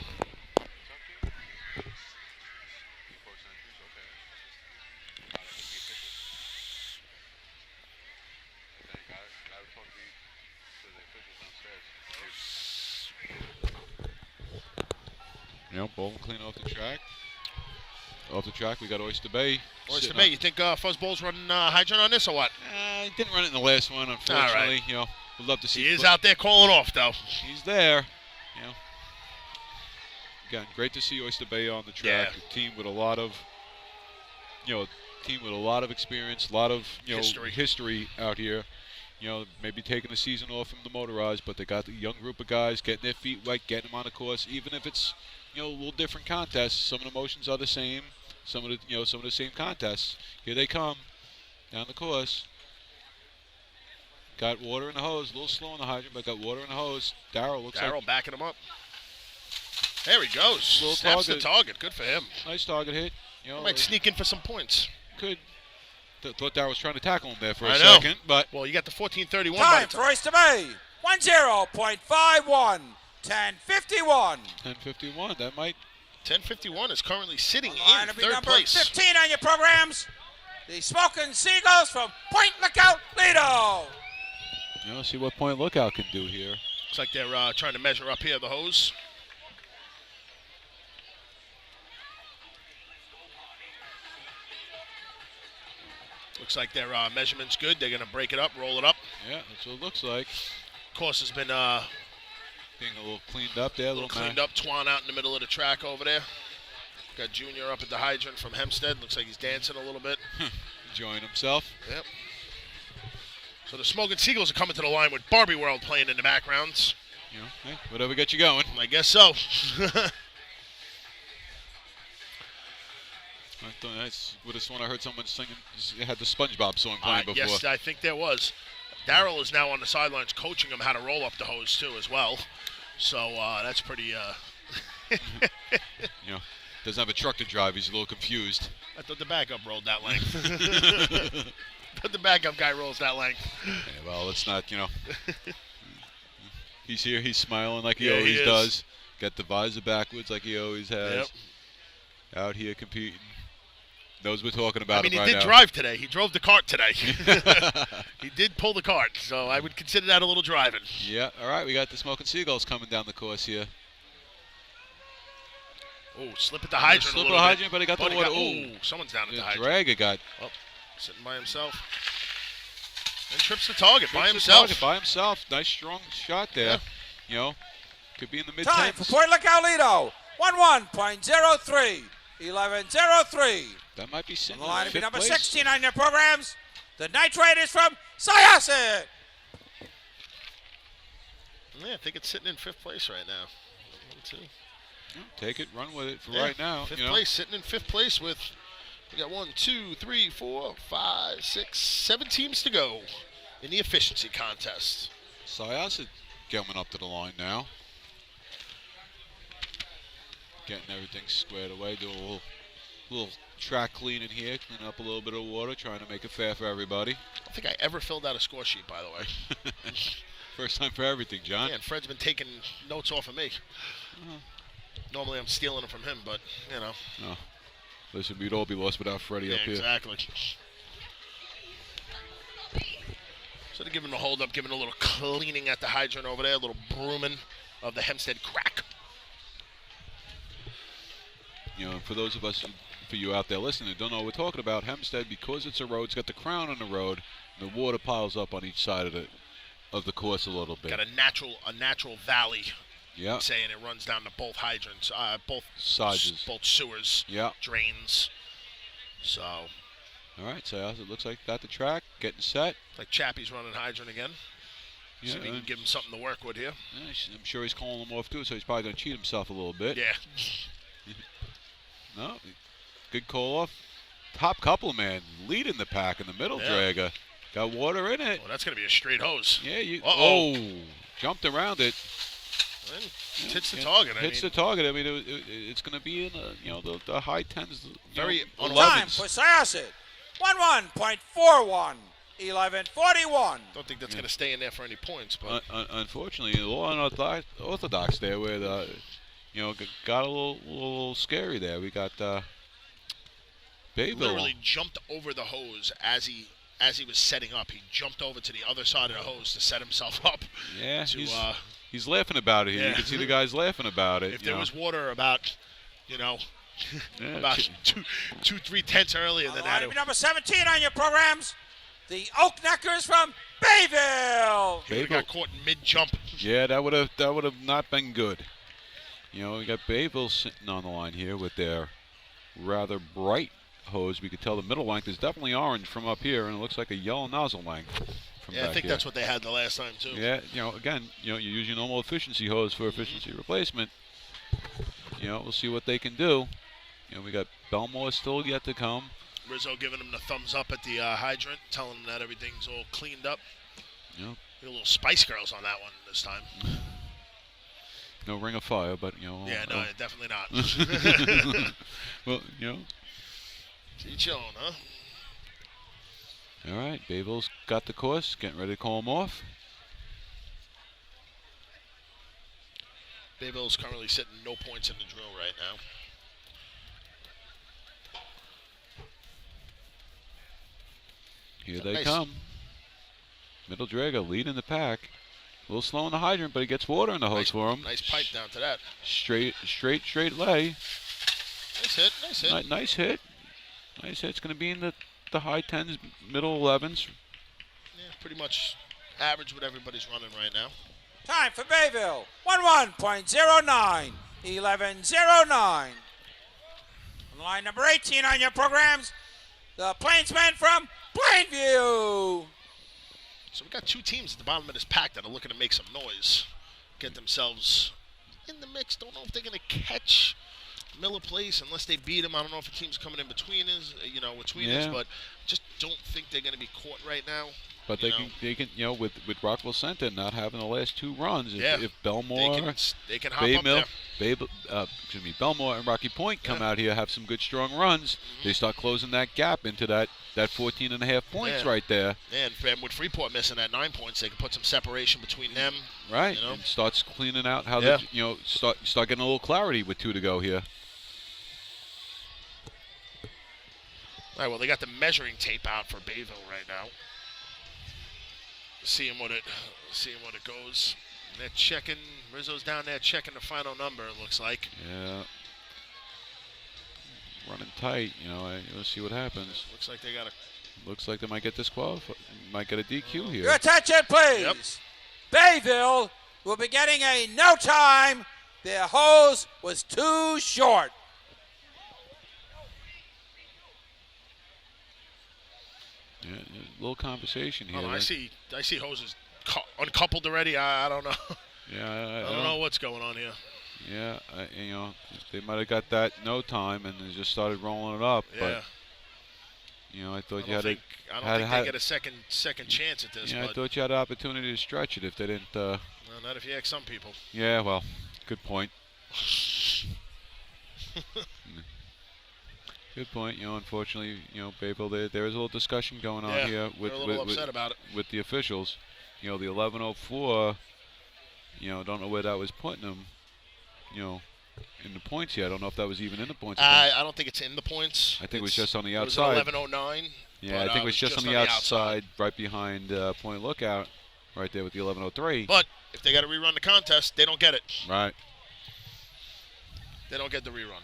Baldwin clean off the track. Off the track, we got Oyster Bay. Oyster Bay, you think Fuzzball's running hydrant on this or what? He didn't run it in the last one, unfortunately. All right. We'd love to see. He is out there calling off, though. He's there. Again, great to see Oyster Bay on the track. Yeah. A team with a lot of, experience, a lot of history out here. Maybe taking the season off from the motorized, but they got the young group of guys getting their feet wet, getting them on the course, even if it's a little different contests. Some of the motions are the same. Some of the same contests. Here they come down the course. Got water in the hose. A little slow on the hydrant, but got water in the hose. Darryl backing him up. There he goes. Snaps the target. Good for him. Nice target hit. Might sneak in for some points. Could. Thought Darryl was trying to tackle him there for a second, but well, you got the 14:31. Time for Oyster Bay. 10.51. 10:51. 10:51. That might. 10:51 is currently sitting in third number place. 15 on your programs. The Smoking Seagulls from Point Lookout, Lido. See what Point Lookout can do here. Looks like they're trying to measure up here the hose. Looks like their measurement's good. They're going to break it up, roll it up. Yeah, that's what it looks like. Course has been being a little cleaned up there. A little cleaned up. Twan out in the middle of the track over there. Got Junior up at the hydrant from Hempstead. Looks like he's dancing a little bit. Enjoying himself. Yep. So the Smoking Seagulls are coming to the line with Barbie World playing in the backgrounds. You know, hey, whatever gets you going. I guess so. I would have sworn I heard someone singing. It had the SpongeBob song playing before. Yes, I think there was. Daryl is now on the sidelines coaching him how to roll up the hose too as well. So that's pretty. You know, doesn't have a truck to drive. He's a little confused. I thought the backup rolled that length. But the backup guy rolls that length. Yeah, well, it's not. You know, he's here. He's smiling like he Yeah, always he does. Got the visor backwards like he always has. Yep. Out here competing. Knows we're talking about I mean, him right he did now. drive today. He drove the cart today. He did pull the cart, so I would consider that a little driving. Yeah, all right, we got the Smoking Seagulls coming down the course here. Oh, slip at the hydrant Slip a at little the bit. hydrant, but he got the water. Oh, someone's down at the The hydrant. dragger got. Oh, sitting by himself. And trips the target by Trips the himself. target by himself. Nice strong shot there. Yeah. You know, could be in the mid Time for 10s. Puerto Lido. 1-1.03. 11.03. That might be On sitting the line in to be fifth number place. 16 on your programs. The Night Raiders from Syosset. Yeah, I think it's sitting in fifth place right now. 1, 2. Take it, run with it for Yeah, right now. Fifth you know. place, sitting in fifth place with, we got 1, 2, 3, 4, 5, 6, 7 teams to go in the efficiency contest. Syosset coming up to the line now. Getting everything squared away. Do a little track cleaning here, cleaning up a little bit of water, trying to make it fair for everybody. I don't think I ever filled out a score sheet, by the way. First time for everything, John. Yeah, and Fred's been taking notes off of me. Normally I'm stealing them from him, but, you know. Oh. Listen, we'd all be lost without Freddie up here. Exactly. So they're giving him a hold up, giving a little cleaning at the hydrant over there, a little brooming of the Hempstead crack. You know, for those of us, for you out there listening who don't know what we're talking about, Hempstead, because it's a road, it's got the crown on the road, and the water piles up on each side of the course a little bit. Got a natural valley. Yeah. Saying it runs down to both hydrants, both sides, both sewers, yeah, drains. So. All right, so it looks like got the track, getting set. Like Chappie's running hydrant again. Yeah, see if we can give him something to work with here. Yeah, I'm sure he's calling him off too, so he's probably going to cheat himself a little bit. Yeah. No, good call off. Top couple, man, leading the pack in the middle, dragger. Got water in it. Well, that's going to be a straight hose. Yeah, you. Uh-oh. Oh, jumped around it. And hits the target. Hits the target. I mean, it's going to be in the high 10s. Very Time for Syosset. 1-1.41. 11.41. Don't think that's going to stay in there for any points, but unfortunately, a little unorthodox there, where the got a little scary there. We got Bayville. Literally jumped over the hose as he was setting up. He jumped over to the other side of the hose to set himself up. Yeah, he's laughing about it. Yeah. You can see the guys laughing about it. If there was water about, about 2-3 tenths earlier than that. Number 17 on your programs. The Oak Neckers from Bayville. He got caught in mid-jump. Yeah, that would have not been good. We got Bayville sitting on the line here with their rather bright hose. We could tell the middle length is definitely orange from up here, and it looks like a yellow nozzle length from back I think here. that's what they had the last time too. Yeah, again, you use your normal efficiency hose for efficiency replacement. We'll see what they can do. We got Belmore still yet to come. Rizzo giving him the thumbs up at the hydrant, telling him that everything's all cleaned up. Yep. A little Spice Girls on that one this time. No Ring of Fire, but Yeah, no, definitely not. Well, Each own, huh? All right, Bayville's got the course, getting ready to call him off. Bayville's currently sitting no points in the drill right now. Here they come. Middle dragger leading the pack. A little slow in the hydrant, but he gets water in the hose for him. Nice pipe down to that. Straight lay. Nice hit. Nice hit. Nice hit. It's going to be in the high 10s, middle 11s. Yeah, pretty much average what everybody's running right now. Time for Bayville. 1-1.09. 11.09. line number 18 on your programs, the Plainsmen from Plainview. So we got two teams at the bottom of this pack that are looking to make some noise, get themselves in the mix. Don't know if they're going to catch Miller Place unless they beat them. I don't know if a team's coming in between us, but just don't think they're going to be caught right now. But they can, with Rockville Center not having the last two runs, if Belmore, they can hop up there. Belmore and Rocky Point come out here, have some good strong runs, they start closing that gap into that 14.5 points right there. And with Freeport missing that 9 points, they can put some separation between them. Right, and starts cleaning out how they, start getting a little clarity with 2 to go here. All right, well, they got the measuring tape out for Bayville right now. Seeing what it goes. They're checking. Rizzo's down there checking the final number. It looks like. Yeah. Running tight. Let's see what happens. Looks like they got a. Looks like they might get disqualified. Might get a DQ here. Your attention, please. Yep. Bayville will be getting a no time. Their hose was too short. Yeah, a little conversation here. Oh, I see hoses uncoupled already. I don't know. Yeah, I don't know what's going on here. Yeah, they might have got that no time and they just started rolling it up. Yeah. But I thought I don't think they get a second chance at this. Yeah, I thought you had an opportunity to stretch it if they didn't. Well, not if you ask some people. Yeah, well, good point. Good point. Unfortunately, Bayville, there is a little discussion going on here with upset about it. With the officials. The 11:04. Don't know where that was putting them. In the points here. I don't know if that was even in the points. I don't think it's in the points. I think it was just on the outside. It was 11:09. Yeah, I think it was just on the outside, right behind Point Lookout, right there with the 11:03. But if they got to rerun the contest, they don't get it. Right. They don't get the rerun.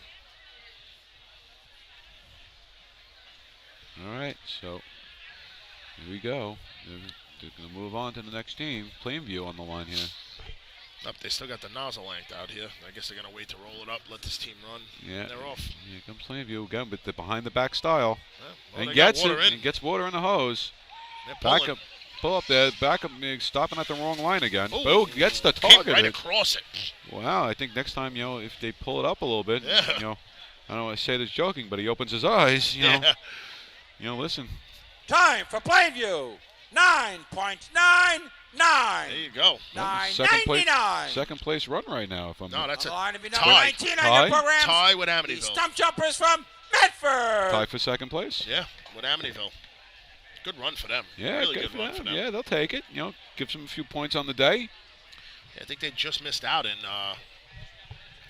All right, so here we go. They're going to move on to the next team. Plainview on the line here. They still got the nozzle length out here. I guess they're going to wait to roll it up, let this team run. Yeah, and they're off. Here comes Plainview again, but the behind the back style. Yeah, and gets it. And gets water in the hose. Back up. Pull up there. Back up. Stopping at the wrong line again. Boo gets the target. Came right across it. Wow, I think next time, if they pull it up a little bit, yeah. I don't want to say this joking, but he opens his eyes, listen. Time for Plainview. 9.99. There you go. 9.99. Second place run right now. That's a line to be tie. 19 on your program. Tie with Amityville. The stump jumpers from Medford. Tie for second place. Yeah, with Amityville. Good run for them. Yeah, really good run for them. Yeah, they'll take it. Gives them a few points on the day. Yeah, I think they just missed out in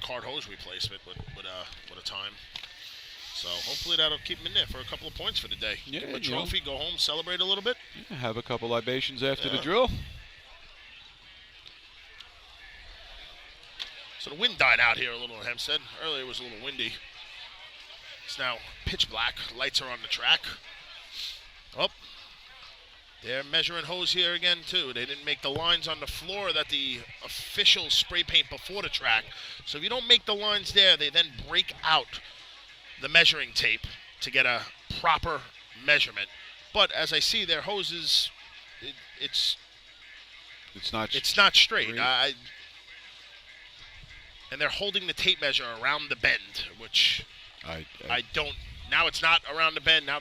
card hose replacement with a time. So hopefully that'll keep them in there for a couple of points for the day. Yeah, give them a trophy, go home, celebrate a little bit. Yeah, have a couple libations after the drill. So the wind died out here a little in Hempstead. Earlier it was a little windy. It's now pitch black. Lights are on the track. Oh, they're measuring hose here again too. They didn't make the lines on the floor that the officials spray paint before the track. So if you don't make the lines there, they then break out the measuring tape to get a proper measurement. But as I see their hoses, it's not straight. And they're holding the tape measure around the bend, which I don't. Now it's not around the bend. Now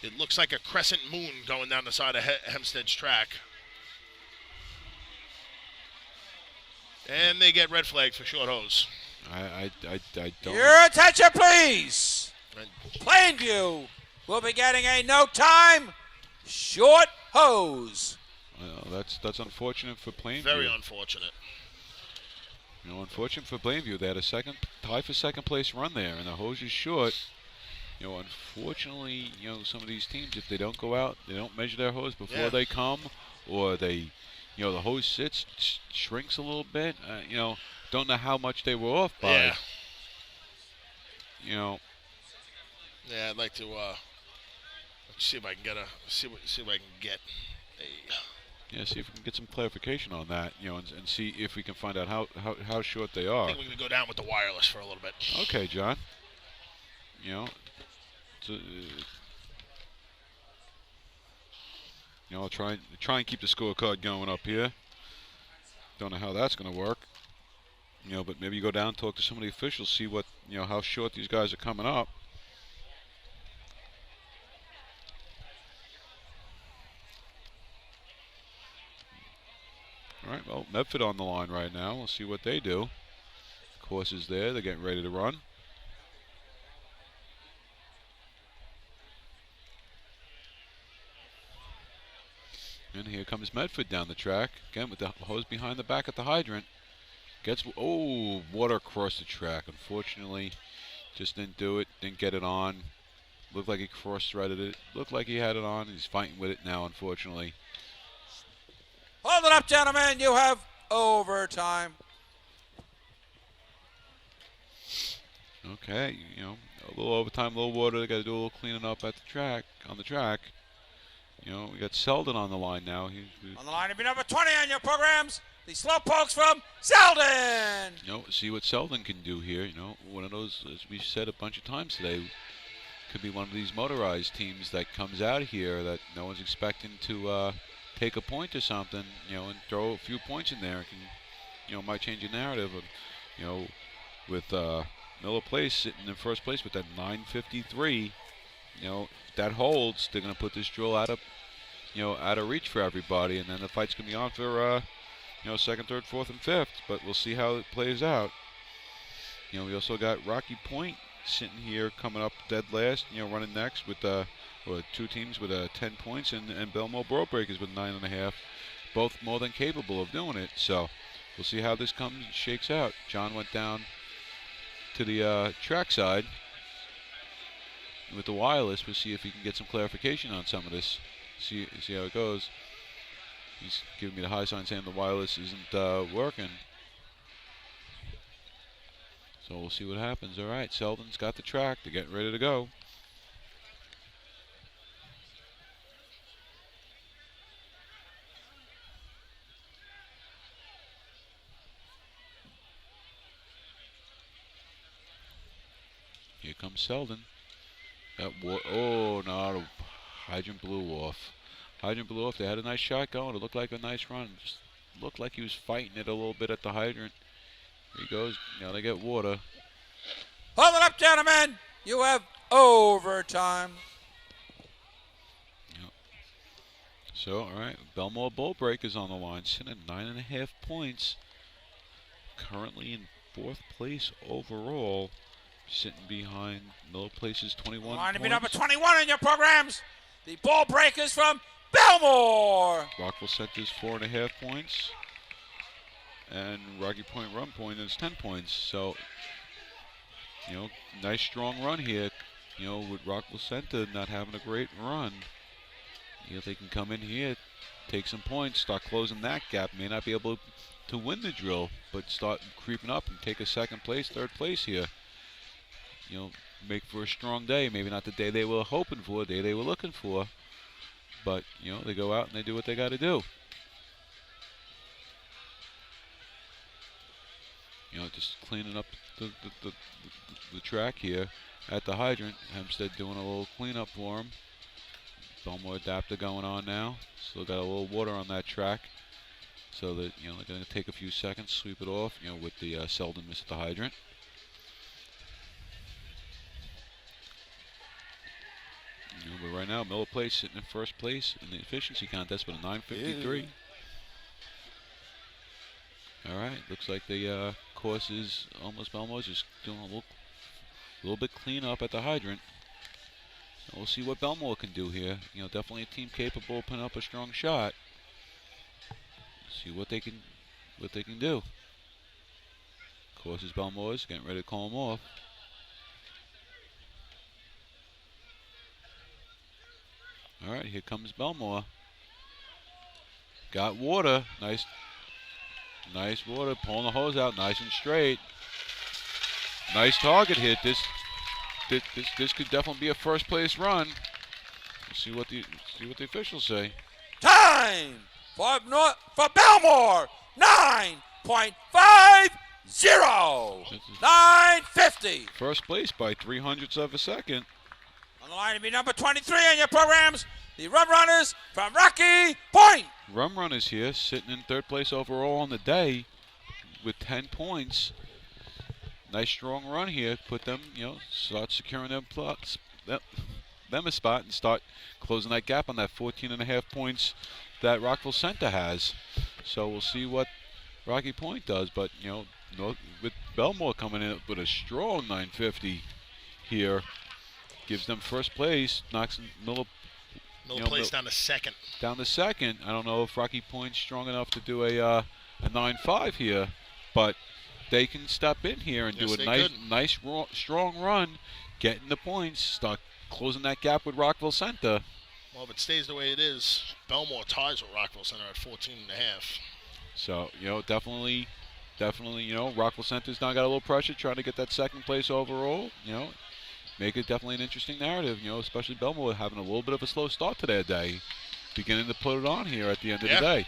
it looks like a crescent moon going down the side of Hempstead's track. And they get red flags for short hose. I don't. Your attention, please. Plainview will be getting a no time short hose. Well, that's unfortunate for Plainview. Very unfortunate. Unfortunate for Plainview. They had a tie for second place run there, and the hose is short. Unfortunately, some of these teams, if they don't go out, they don't measure their hose before they come, or they, the hose shrinks a little bit. Don't know how much they were off by. Yeah. Yeah, I'd like to let's see if I can get see if I can get a Yeah, see if we can get some clarification on that, and see if we can find out how short they are. I think we're going to go down with the wireless for a little bit. Okay, John. I'll try and keep the scorecard going up here. Don't know how that's going to work. But maybe you go down, talk to some of the officials, see what how short these guys are coming up. All right, well, Medford on the line right now. We'll see what they do. Course is there. They're getting ready to run. And here comes Medford down the track. Again, with the hose behind the back at the hydrant. Water across the track. Unfortunately, just didn't do it. Didn't get it on. Looked like he cross-threaded it. Looked like he had it on. He's fighting with it now, unfortunately. Hold it up, gentlemen. You have overtime. Okay, a little overtime, a little water. They got to do a little cleaning up at the track, on the track. We got Selden on the line now. On the line to be number 20 on your programs. The Slowpokes from Selden. See what Selden can do here. One of those, as we said a bunch of times today, could be one of these motorized teams that comes out here that no one's expecting to take a point or something, and throw a few points in there. Can, might change the narrative of, with Miller Place sitting in first place with that 9:53. If that holds, they're going to put this drill out of reach for everybody, and then the fight's going to be on for second, third, fourth, and fifth. But we'll see how it plays out. We also got Rocky Point sitting here coming up dead last, running next with two teams with 10 points, and Belmore Broadbreakers with 9.5, both more than capable of doing it. So we'll see how this shakes out. John went down to the track side with the wireless. We'll see if he can get some clarification on some of this. See how it goes. He's giving me the high sign saying the wireless isn't working. So we'll see what happens. All right, Selden's got the track. They're getting ready to go. Here comes Selden. No, the hydrant blew off. They had a nice shot going. It looked like a nice run. Just looked like he was fighting it a little bit at the hydrant. Here he goes. Now they get water. Hold it up, gentlemen. You have overtime. Yep. So, all right, Belmore Bull Breakers on the line, sitting at 9.5 points. Currently in fourth place overall. Sitting behind Miller Place's 21 Line to be points. number 21 in your programs. The Ball Breakers from Belmore. Rockville Center's 4.5 points. And Rocky Point Run Point is 10 points. So, nice strong run here. With Rockville Center not having a great run. They can come in here, take some points, start closing that gap. May not be able to win the drill, but start creeping up and take a second place, third place here. Make for a strong day. Maybe not the day they were hoping for, the day they were looking for. But, they go out and they do what they got to do. Just cleaning up the track here at the hydrant. Hempstead doing a little cleanup for them. Belmore adapter going on now. Still got a little water on that track. So that, they're going to take a few seconds, sweep it off, with the Selden miss at the hydrant. But right now, Miller Place sitting in first place in the efficiency contest with a 9:53. All right, looks like the course is almost Belmore's just doing a little bit clean up at the hydrant. And we'll see what Belmore can do here. Definitely a team capable of putting up a strong shot. See what they can do. Course is Belmore's, getting ready to call them off. All right, here comes Belmore. Got water. Nice water. Pulling the hose out, nice and straight. Nice target hit. This could definitely be a first place run. We'll see what the officials say. Time. for Belmore. 9.50. 950. First place by 300ths of a second. On the line to be number 23 on your programs, the Rum Runners from Rocky Point. Rum Runners here, sitting in third place overall on the day with 10 points. Nice strong run here. Put them, start securing them plots, them a spot, and start closing that gap on that 14.5 points that Rockville Center has. So we'll see what Rocky Point does, but with Belmore coming in with a strong 950 here, gives them first place, knocks Miller Place down to second. Down to second. I don't know if Rocky Point's strong enough to do a 9-5 here, but they can step in here and do a nice strong run, getting the points, start closing that gap with Rockville Center. Well, if it stays the way it is, Belmore ties with Rockville Center at 14.5. So, definitely, Rockville Center's now got a little pressure trying to get that second place overall, make it definitely an interesting narrative, especially Belmore having a little bit of a slow start to their day, beginning to put it on here at the end of the day.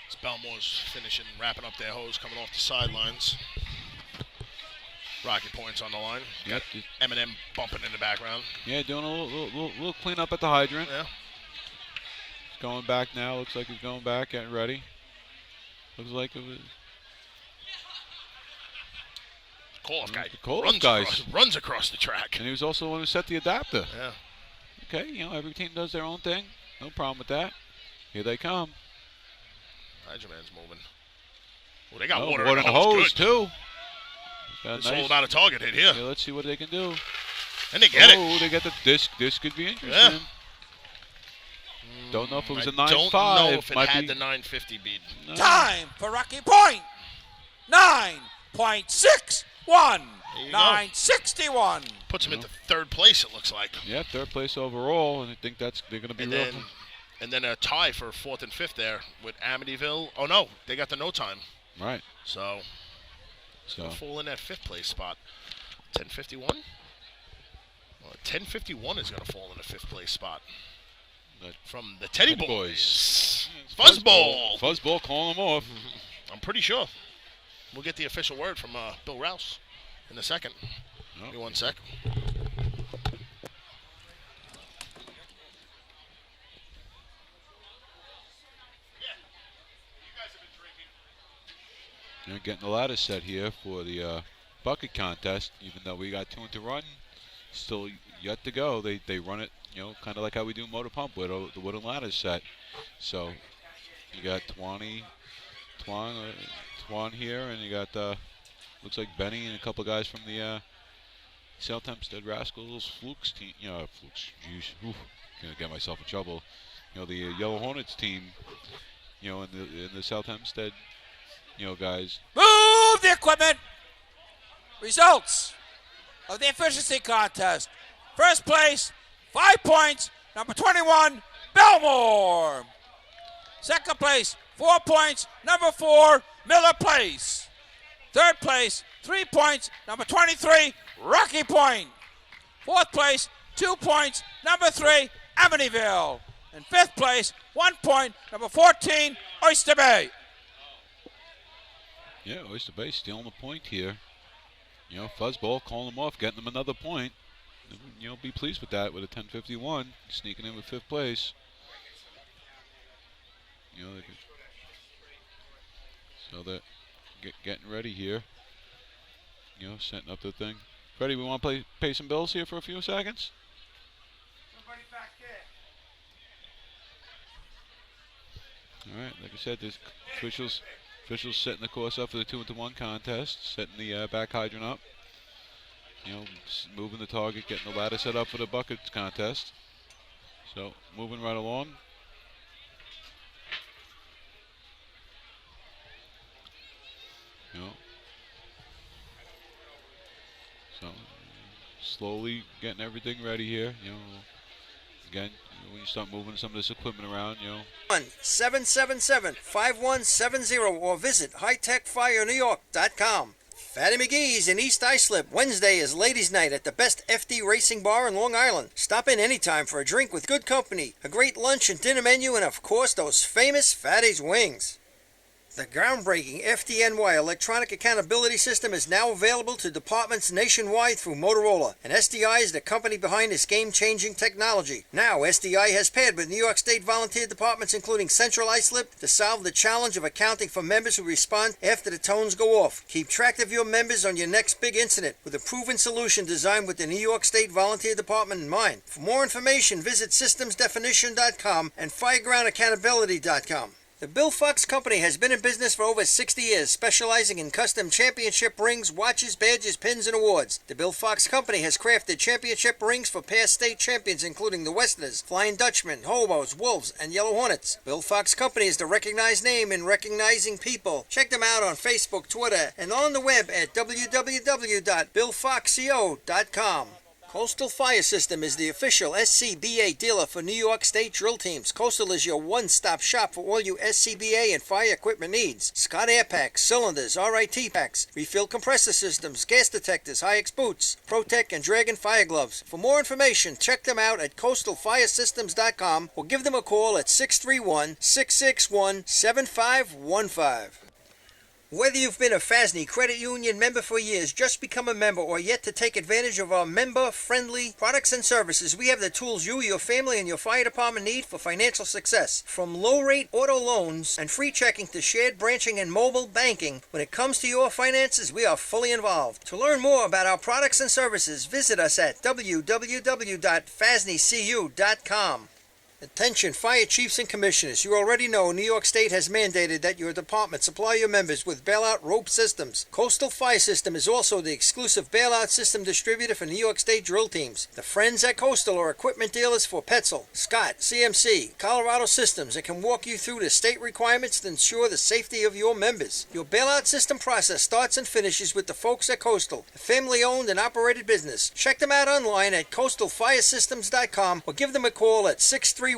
As Belmore's finishing, wrapping up their hose, coming off the sidelines. Rocky Point's on the line. Yep. Eminem bumping in the background. Yeah, doing a little cleanup at the hydrant. Yeah. He's going back now. Looks like he's going back, getting ready. Looks like it was. Call-off guy runs across the track. And he was also the one who set the adapter. Yeah. Okay, every team does their own thing. No problem with that. Here they come. Hydrant's moving. Oh, they got water in the hose too. It's all about a target hit here. Yeah, let's see what they can do. And they get it. Oh, they get the disc. This could be interesting. Yeah. Don't know if it was a 9.5. Don't know if it had the 950 beat. No. Time for Rocky Point. 9.61. 961. Puts them into third place, it looks like. Yeah, third place overall, and I think they're going to be and then a tie for fourth and fifth there with Amityville. Oh, no, they got the no time. Right. So fall in that fifth place spot. 10:51. Well, 10:51 is going to fall in the fifth place spot. From the Teddy Boys. Fuzzball. Fuzzball calling them off. I'm pretty sure. We'll get the official word from Bill Rouse in a second. Give me 1 sec. Getting the ladder set here for the bucket contest. Even though we got 2 to run, still yet to go. They run it, kind of like how we do motor pump with the wooden ladder set. So you got Twan here, and you got looks like Benny and a couple guys from the South Hempstead Rascals Flukes team. Flukes. Jeez, gonna get myself in trouble. The Yellow Hornets team. In the South Hempstead. Guys. Move the equipment. Results of the efficiency contest. First place, 5 points, number 21, Belmore. Second place, 4 points, number 4, Miller Place. Third place, 3 points, number 23, Rocky Point. Fourth place, 2 points, number 3, Amityville. And fifth place, 1 point, number 14, Oyster Bay. Yeah, Oyster Bay stealing the point here. Fuzzball calling them off, getting them another point. Be pleased with that with a 10:51, sneaking in with fifth place. So they're getting ready here. Setting up the thing. Freddie, we want to pay some bills here for a few seconds? Somebody back there. All right, like I said, there's officials setting the course up for the 2-to-1 contest, setting the back hydrant up. Moving the target, getting the ladder set up for the buckets contest. So moving right along. So slowly getting everything ready here. Again, when you start moving some of this equipment around, 777-5170 or visit hightechfirenewyork.com. Fatty McGee's in East Islip. Wednesday is Ladies' Night at the best FD Racing Bar in Long Island. Stop in anytime for a drink with good company, a great lunch and dinner menu, and of course those famous Fatty's wings. The groundbreaking FDNY electronic accountability system is now available to departments nationwide through Motorola, and SDI is the company behind this game-changing technology. Now, SDI has paired with New York State volunteer departments including Central Islip to solve the challenge of accounting for members who respond after the tones go off. Keep track of your members on your next big incident with a proven solution designed with the New York State Volunteer Department in mind. For more information, visit systemsdefinition.com and firegroundaccountability.com. The Bill Fox Company has been in business for over 60 years, specializing in custom championship rings, watches, badges, pins, and awards. The Bill Fox Company has crafted championship rings for past state champions including the Westerners, Flying Dutchmen, Hobos, Wolves, and Yellow Hornets. Bill Fox Company is the recognized name in recognizing people. Check them out on Facebook, Twitter, and on the web at www.billfoxco.com. Coastal Fire System is the official SCBA dealer for New York State drill teams. Coastal is your one-stop shop for all your SCBA and fire equipment needs. Scott air packs, cylinders, RIT packs, refill compressor systems, gas detectors, Hi-Ex boots, ProTech and Dragon fire gloves. For more information, check them out at coastalfiresystems.com or give them a call at 631-661-7515. Whether you've been a FASNY Credit Union member for years, just become a member, or yet to take advantage of our member-friendly products and services, we have the tools you, your family, and your fire department need for financial success. From low-rate auto loans and free checking to shared branching and mobile banking, when it comes to your finances, we are fully involved. To learn more about our products and services, visit us at www.fasnycu.com. Attention fire chiefs and commissioners, you already know New York State has mandated that your department supply your members with bailout rope systems. Coastal Fire System is also the exclusive bailout system distributor for New York State drill teams. The friends at Coastal are equipment dealers for Petzl, Scott, CMC, Colorado Systems, and can walk you through the state requirements to ensure the safety of your members. Your bailout system process starts and finishes with the folks at Coastal, a family-owned and operated business. Check them out online at coastalfiresystems.com or give them a call at 631-661-7515.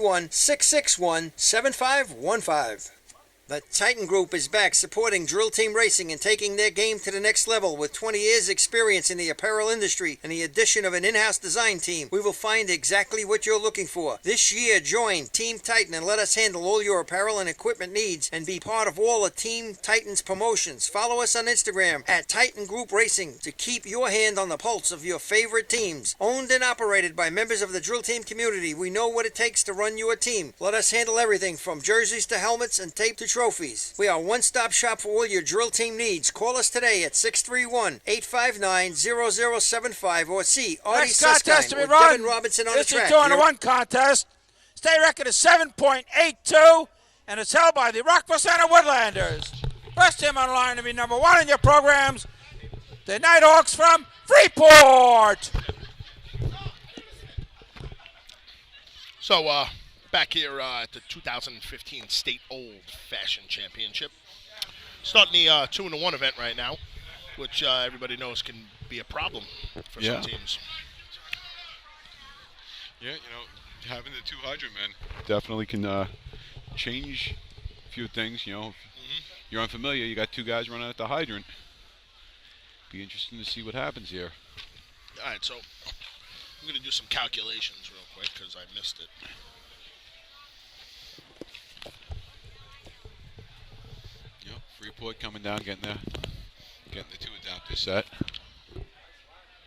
The Titan Group is back supporting drill team racing and taking their game to the next level. With 20 years experience in the apparel industry and the addition of an in-house design team, we will find exactly what you're looking for. This year, join Team Titan and let us handle all your apparel and equipment needs and be part of all of Team Titan's promotions. Follow us on Instagram at Titan Group Racing to keep your hand on the pulse of your favorite teams. Owned and operated by members of the drill team community, we know what it takes to run your team. Let us handle everything from jerseys to helmets and tape to trophies. We are a one-stop shop for all your drill team needs. Call us today at 631-859-0075 or see Artie contest to Suskind be or run. Devin Robinson on This the track. is 2-1 contest. State record is 7.82, and it's held by the Rockville Center Woodlanders. First team on the line to be number one in your programs, the Nighthawks from Freeport. So, back here at the 2015 State Old Fashioned Championship. Starting the 2-1 event right now, which everybody knows can be a problem for some teams. Yeah, having the two hydrant men definitely can change a few things. If you're unfamiliar, you got two guys running at the hydrant. Be interesting to see what happens here. All right, so I'm going to do some calculations real quick because I missed it. Freeport coming down, getting the two adapters set.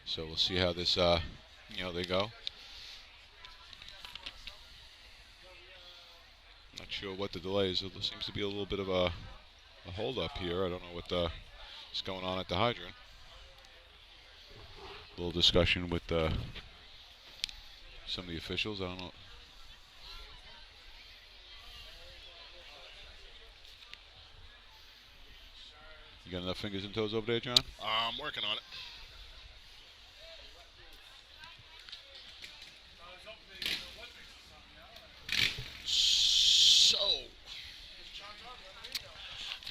So we'll see how this, they go. Not sure what the delay is. There seems to be a little bit of a hold up here. I don't know what is going on at the hydrant. A little discussion with some of the officials. I don't know. You got enough fingers and toes over there, John? I'm working on it. So,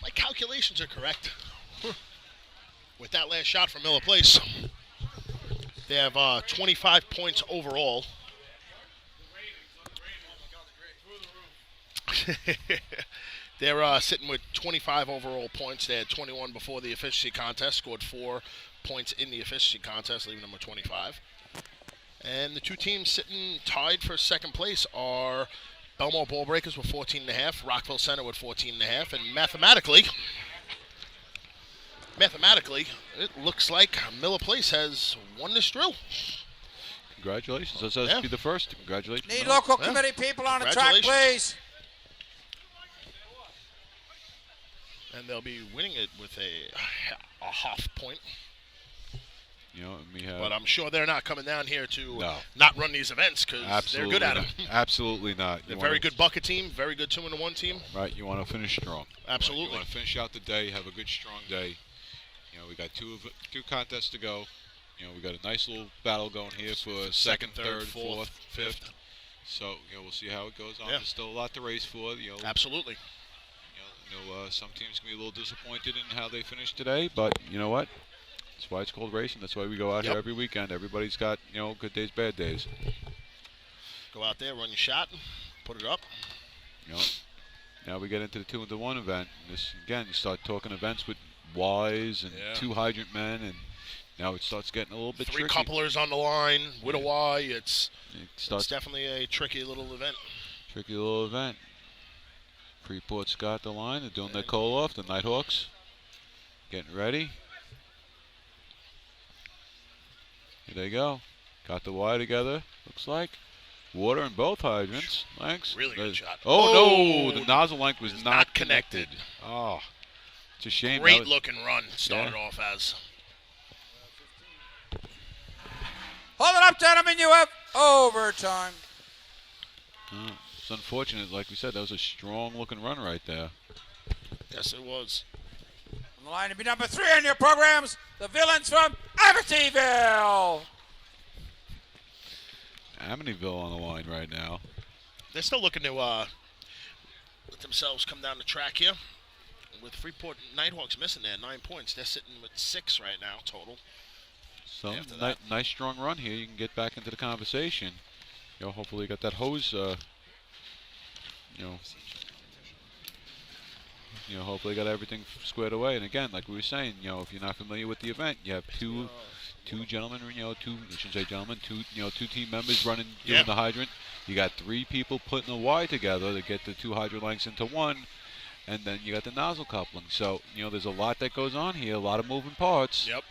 my calculations are correct. With that last shot from Miller Place, they have 25 points overall. They're sitting with 25 overall points. They had 21 before the efficiency contest, scored 4 points in the efficiency contest, leaving them with 25. And the two teams sitting tied for second place are Belmore Ball Breakers with 14.5, Rockville Center with 14.5, and mathematically, it looks like Miller Place has won this drill. Congratulations. This has to be the first. Congratulations. Need local committee people on the track, please. And they'll be winning it with a half point. You know, we have, but I'm sure they're not coming down here to not run these events because they're good at them. Absolutely not. They're a very good bucket team, very good 2-1 team. Right, you want to finish strong. Absolutely. You want to finish out the day, have a good, strong day. You know, we got two contests to go. You know, we got a nice little battle going here for second, third, fourth, fifth. So, you know, we'll see how it goes on. Yeah. There's still a lot to race for. You know, absolutely. You know, some teams can be a little disappointed in how they finished today, but you know what? That's why it's called racing. That's why we go out here every weekend. Everybody's got, you know, good days, bad days. Go out there, run your shot, put it up. You know, now we get into the 2-1 event. This again, you start talking events with Ys and 2 hydrant men, and now it starts getting a little bit 3 tricky. couplers on the line with a Y. It's definitely a tricky little event. Tricky little event. Freeport's got the line. They're doing their coal-off. The Nighthawks getting ready. Here they go. Got the Y together, looks like. Water in both hydrants. Thanks. Really good shot. Oh, no, the nozzle length was not connected. Oh, it's a shame. Great looking run started off as. Hold it up, gentlemen. You have overtime. It's unfortunate. Like we said, that was a strong looking run right there. Yes, it was. On the line to be number 3 on your programs, the villains from Amityville. Amityville on the line right now. They're still looking to let themselves come down the track here. With Freeport Nighthawks missing there, 9 points. They're sitting with 6 right now total. So nice strong run here. You can get back into the conversation. You know, hopefully you got that hose. You know, hopefully got everything squared away. And again, like we were saying, you know, if you're not familiar with the event, you have two gentlemen, you know, I shouldn't say gentlemen, two team members doing the hydrant. You got 3 people putting the Y together to get the 2 hydrant lengths into one, and then you got the nozzle coupling. So, you know, there's a lot that goes on here, a lot of moving parts. Yep.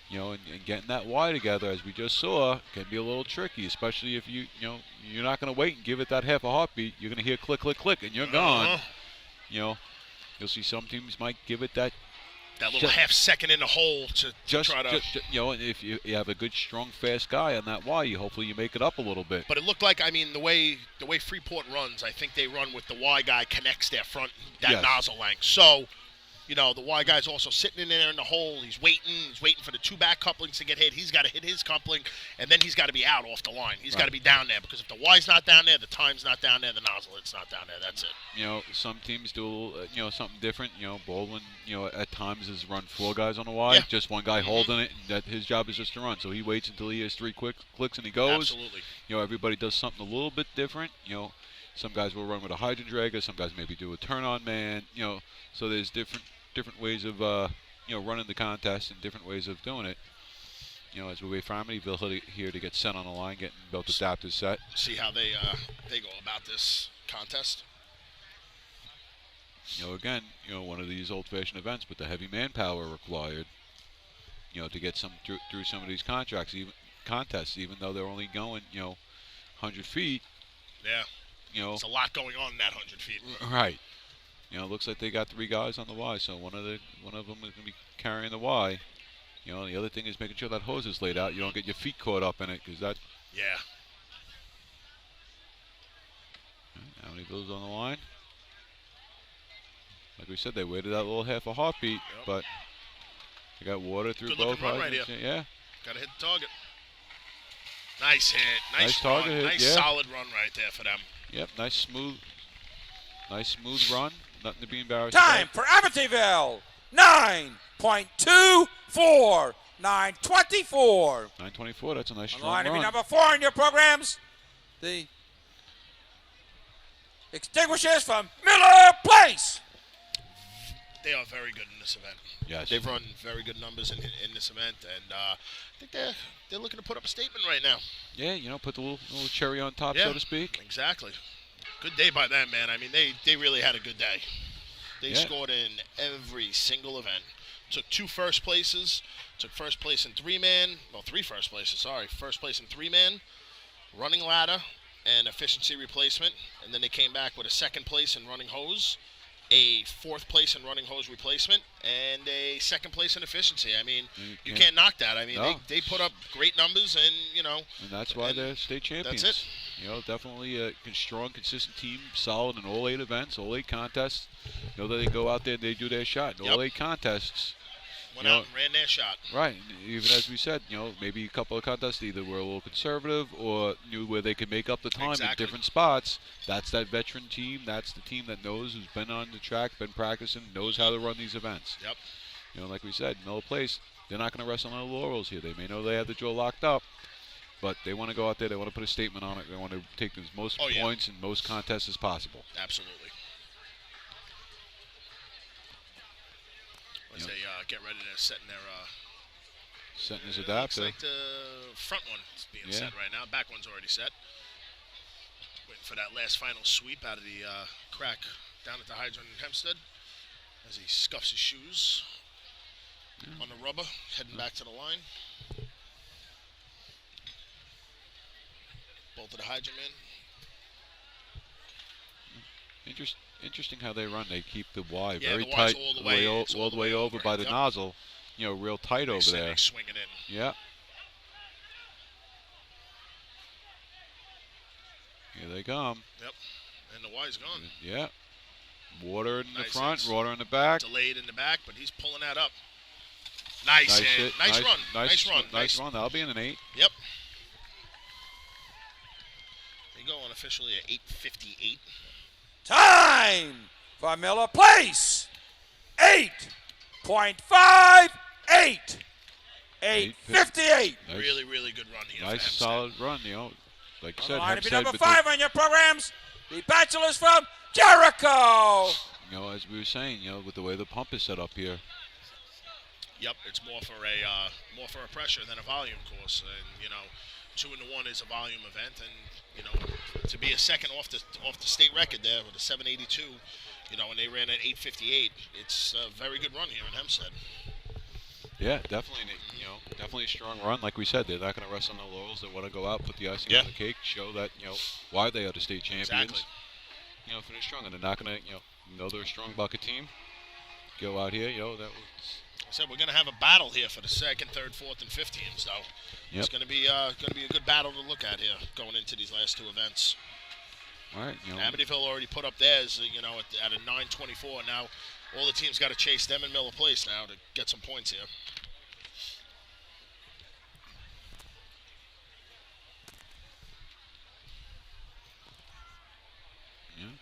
You know, and getting that Y together, as we just saw, can be a little tricky, especially if you're not going to wait and give it that half a heartbeat. You're going to hear click, click, click, and you're gone. You know, you'll see some teams might give it that little half second in the hole to try to. You know, if you have a good, strong, fast guy on that Y, hopefully you make it up a little bit. But it looked like, I mean, the way Freeport runs, I think they run with the Y guy connects their front, nozzle length. So, you know, the Y guy's also sitting in there in the hole. He's waiting for the 2 back couplings to get hit. He's got to hit his coupling, and then he's got to be out off the line. He's got to be down there, because if the Y's not down there, the time's not down there, the nozzle it's not down there. That's it. You know, some teams do, you know, something different. You know, Baldwin, you know, at times has run 4 guys on the Y, just one guy holding it. And that his job is just to run. So he waits until he has 3 clicks and he goes. Absolutely. You know, everybody does something a little bit different. You know, some guys will run with a hydrant dragger. Some guys maybe do a turn-on man. You know, so there's different ways of you know, running the contest and different ways of doing it. You know, as we wait for Amityville here to get sent on the line, getting both adapters set. See how they go about this contest. You know, again, you know, one of these old-fashioned events, but the heavy manpower required. You know, to get some through some of these contests, even though they're only going, you know, 100 feet. Yeah. You know, there's a lot going on in that 100 feet. Right. You know, it looks like they got 3 guys on the Y, so one of them is going to be carrying the Y. You know, the other thing is making sure that hose is laid out. You don't get your feet caught up in it, because that. Yeah. How many goes on the line? Like we said, they waited that little half a heartbeat, but they got water through both hydrants. Right, yeah. Got to hit the target. Nice hit. Nice target hit. Nice solid run right there for them. Yep. Nice smooth run. Nothing to be embarrassed Time for Amityville. 9.24. 9:24. 9:24. That's a nice strong line to be run. number 4 in your programs. The extinguishers from Miller Place. They are very good in this event. Yes. They've run very good numbers in this event, and I think they're looking to put up a statement right now. Yeah, put the little cherry on top, so to speak. Exactly. Good day by them, man. I mean, they really had a good day. They scored in every single event. Took 2 first places. Took first place in 3-man. Well, 3 first places, sorry. First place in 3-man, running ladder, and efficiency replacement. And then they came back with a 2nd place in running hose, a 4th place in running hose replacement, and a 2nd place in efficiency. I mean, you can't knock that. I mean, they put up great numbers, and, And that's why they're state champions. That's it. Definitely a strong, consistent team, solid in all 8 events, all 8 contests. That they go out there and they do their shot. In all 8 contests. Went out and ran their shot. Right. Even as we said, maybe a couple of contests either were a little conservative or knew where they could make up the time in different spots. That's that veteran team. That's the team that knows, who's been on the track, been practicing, knows how to run these events. Yep. Like we said, Miller Place, they're not going to rest on their laurels here. They may know they have the drill locked up, but they want to go out there. They want to put a statement on it. They want to take as most points in most contests as possible. Absolutely. As they get ready to set in their setting his adapter. Looks like the front one is being set right now. Back one's already set. Waiting for that last final sweep out of the crack down at the hydrant in Hempstead as he scuffs his shoes on the rubber, heading back to the line. Both of the hydrant men. Interesting how they run. They keep the Y Yeah, very the Y's tight, all the way over by the nozzle. Real tight over there. They swing it in. Yeah. Here they come. Yep. And the Y's gone. Yeah. Water in the Nice front, hits. water in the back. Delayed in the back, but he's pulling that up. Nice hit. Nice run. Nice run. Nice run. That'll be in an 8. Yep. They go on officially at 8:58. Time for Miller Place. 8.58. 8:58. Nice. Really, really good run here. Nice, solid run. Like you said, Line to be Hempstead number with 5 on your programs. The bachelors from Jericho. as we were saying, with the way the pump is set up here. Yep, it's more for a pressure than a volume course, and 2-1 is a volume event, and to be a second off the state record there with a 782, and they ran at 8:58. It's a very good run here in Hempstead. Yeah, definitely. Definitely a strong run. Like we said, they're not going to rest on their laurels. They want to go out, put the icing on the cake, show that why they are the state champions. Exactly. Finish strong, and they're not going to know they're a strong bucket team. Go out here, that was. I said we're going to have a battle here for the 2nd, 3rd, 4th, and 5th teams, though. Yep. It's going to be a good battle to look at here going into these last 2 events. All right, Amityville already put up theirs, at a 9:24. Now all the teams got to chase them in Miller Place now to get some points here. Yeah.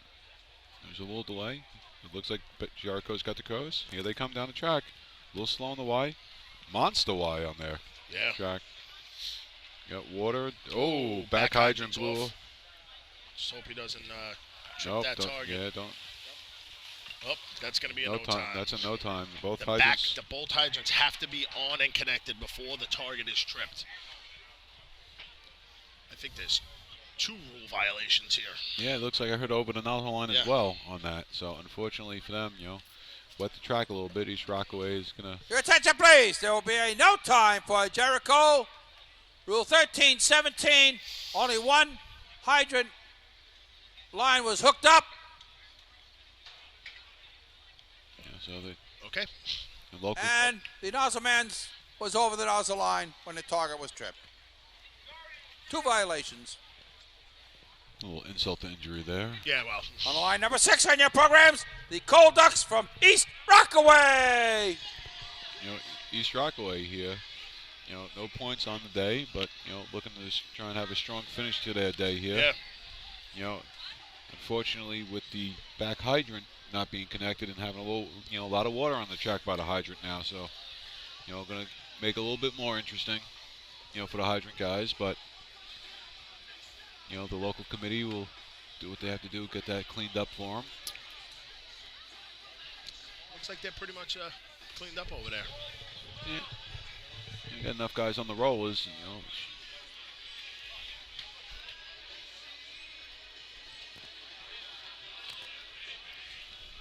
There's a little delay. It looks like Jericho's got the coast. Here they come down the track. A little slow on the Y. Monster Y on there. Yeah. Track. Got water. Oh, back hydrant blew. Off. Just hope he doesn't trip that target. Yeah, don't. Oh, that's going to be a no time. That's a no time. Both the hydrants. both hydrants have to be on and connected before the target is tripped. I think there's 2 rule violations here. Yeah, it looks like I heard over the nozzle line as well on that. So unfortunately for them, wet the track a little bit. East Rockaway is gonna. Your attention, please. There will be a no time for Jericho. Rule 13-17. Only 1 hydrant line was hooked up. Yeah, so they. Okay. And the nozzle man was over the nozzle line when the target was tripped. 2 violations. A little insult to injury there. Yeah, well. On the line number 6 on your programs, the Coal Ducks from East Rockaway. East Rockaway here. No points on the day, but looking to try and have a strong finish to their day here. Yeah. Unfortunately, with the back hydrant not being connected and having a lot of water on the track by the hydrant now, so going to make it a little bit more interesting, for the hydrant guys, but. The local committee will do what they have to do, get that cleaned up for them. Looks like they're pretty much cleaned up over there. Yeah. You got enough guys on the rollers,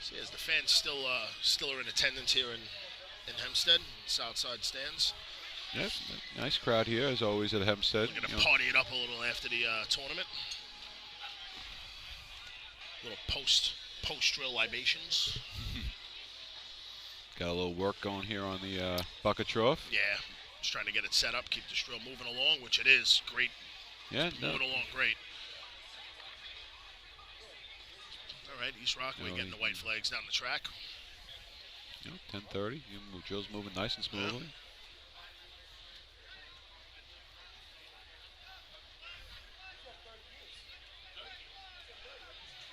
See, as the fans still are in attendance here in Hempstead, Southside stands. Yep, nice crowd here as always at Hempstead. We're gonna party it up a little after the tournament. Little post drill libations. Got a little work going here on the bucket trough. Yeah, just trying to get it set up, keep the drill moving along, which it is. Great. Yeah, moving along great. All right, East Rockaway getting the white flags down the track. 10:30. Drill's moving nice and smoothly. Yeah.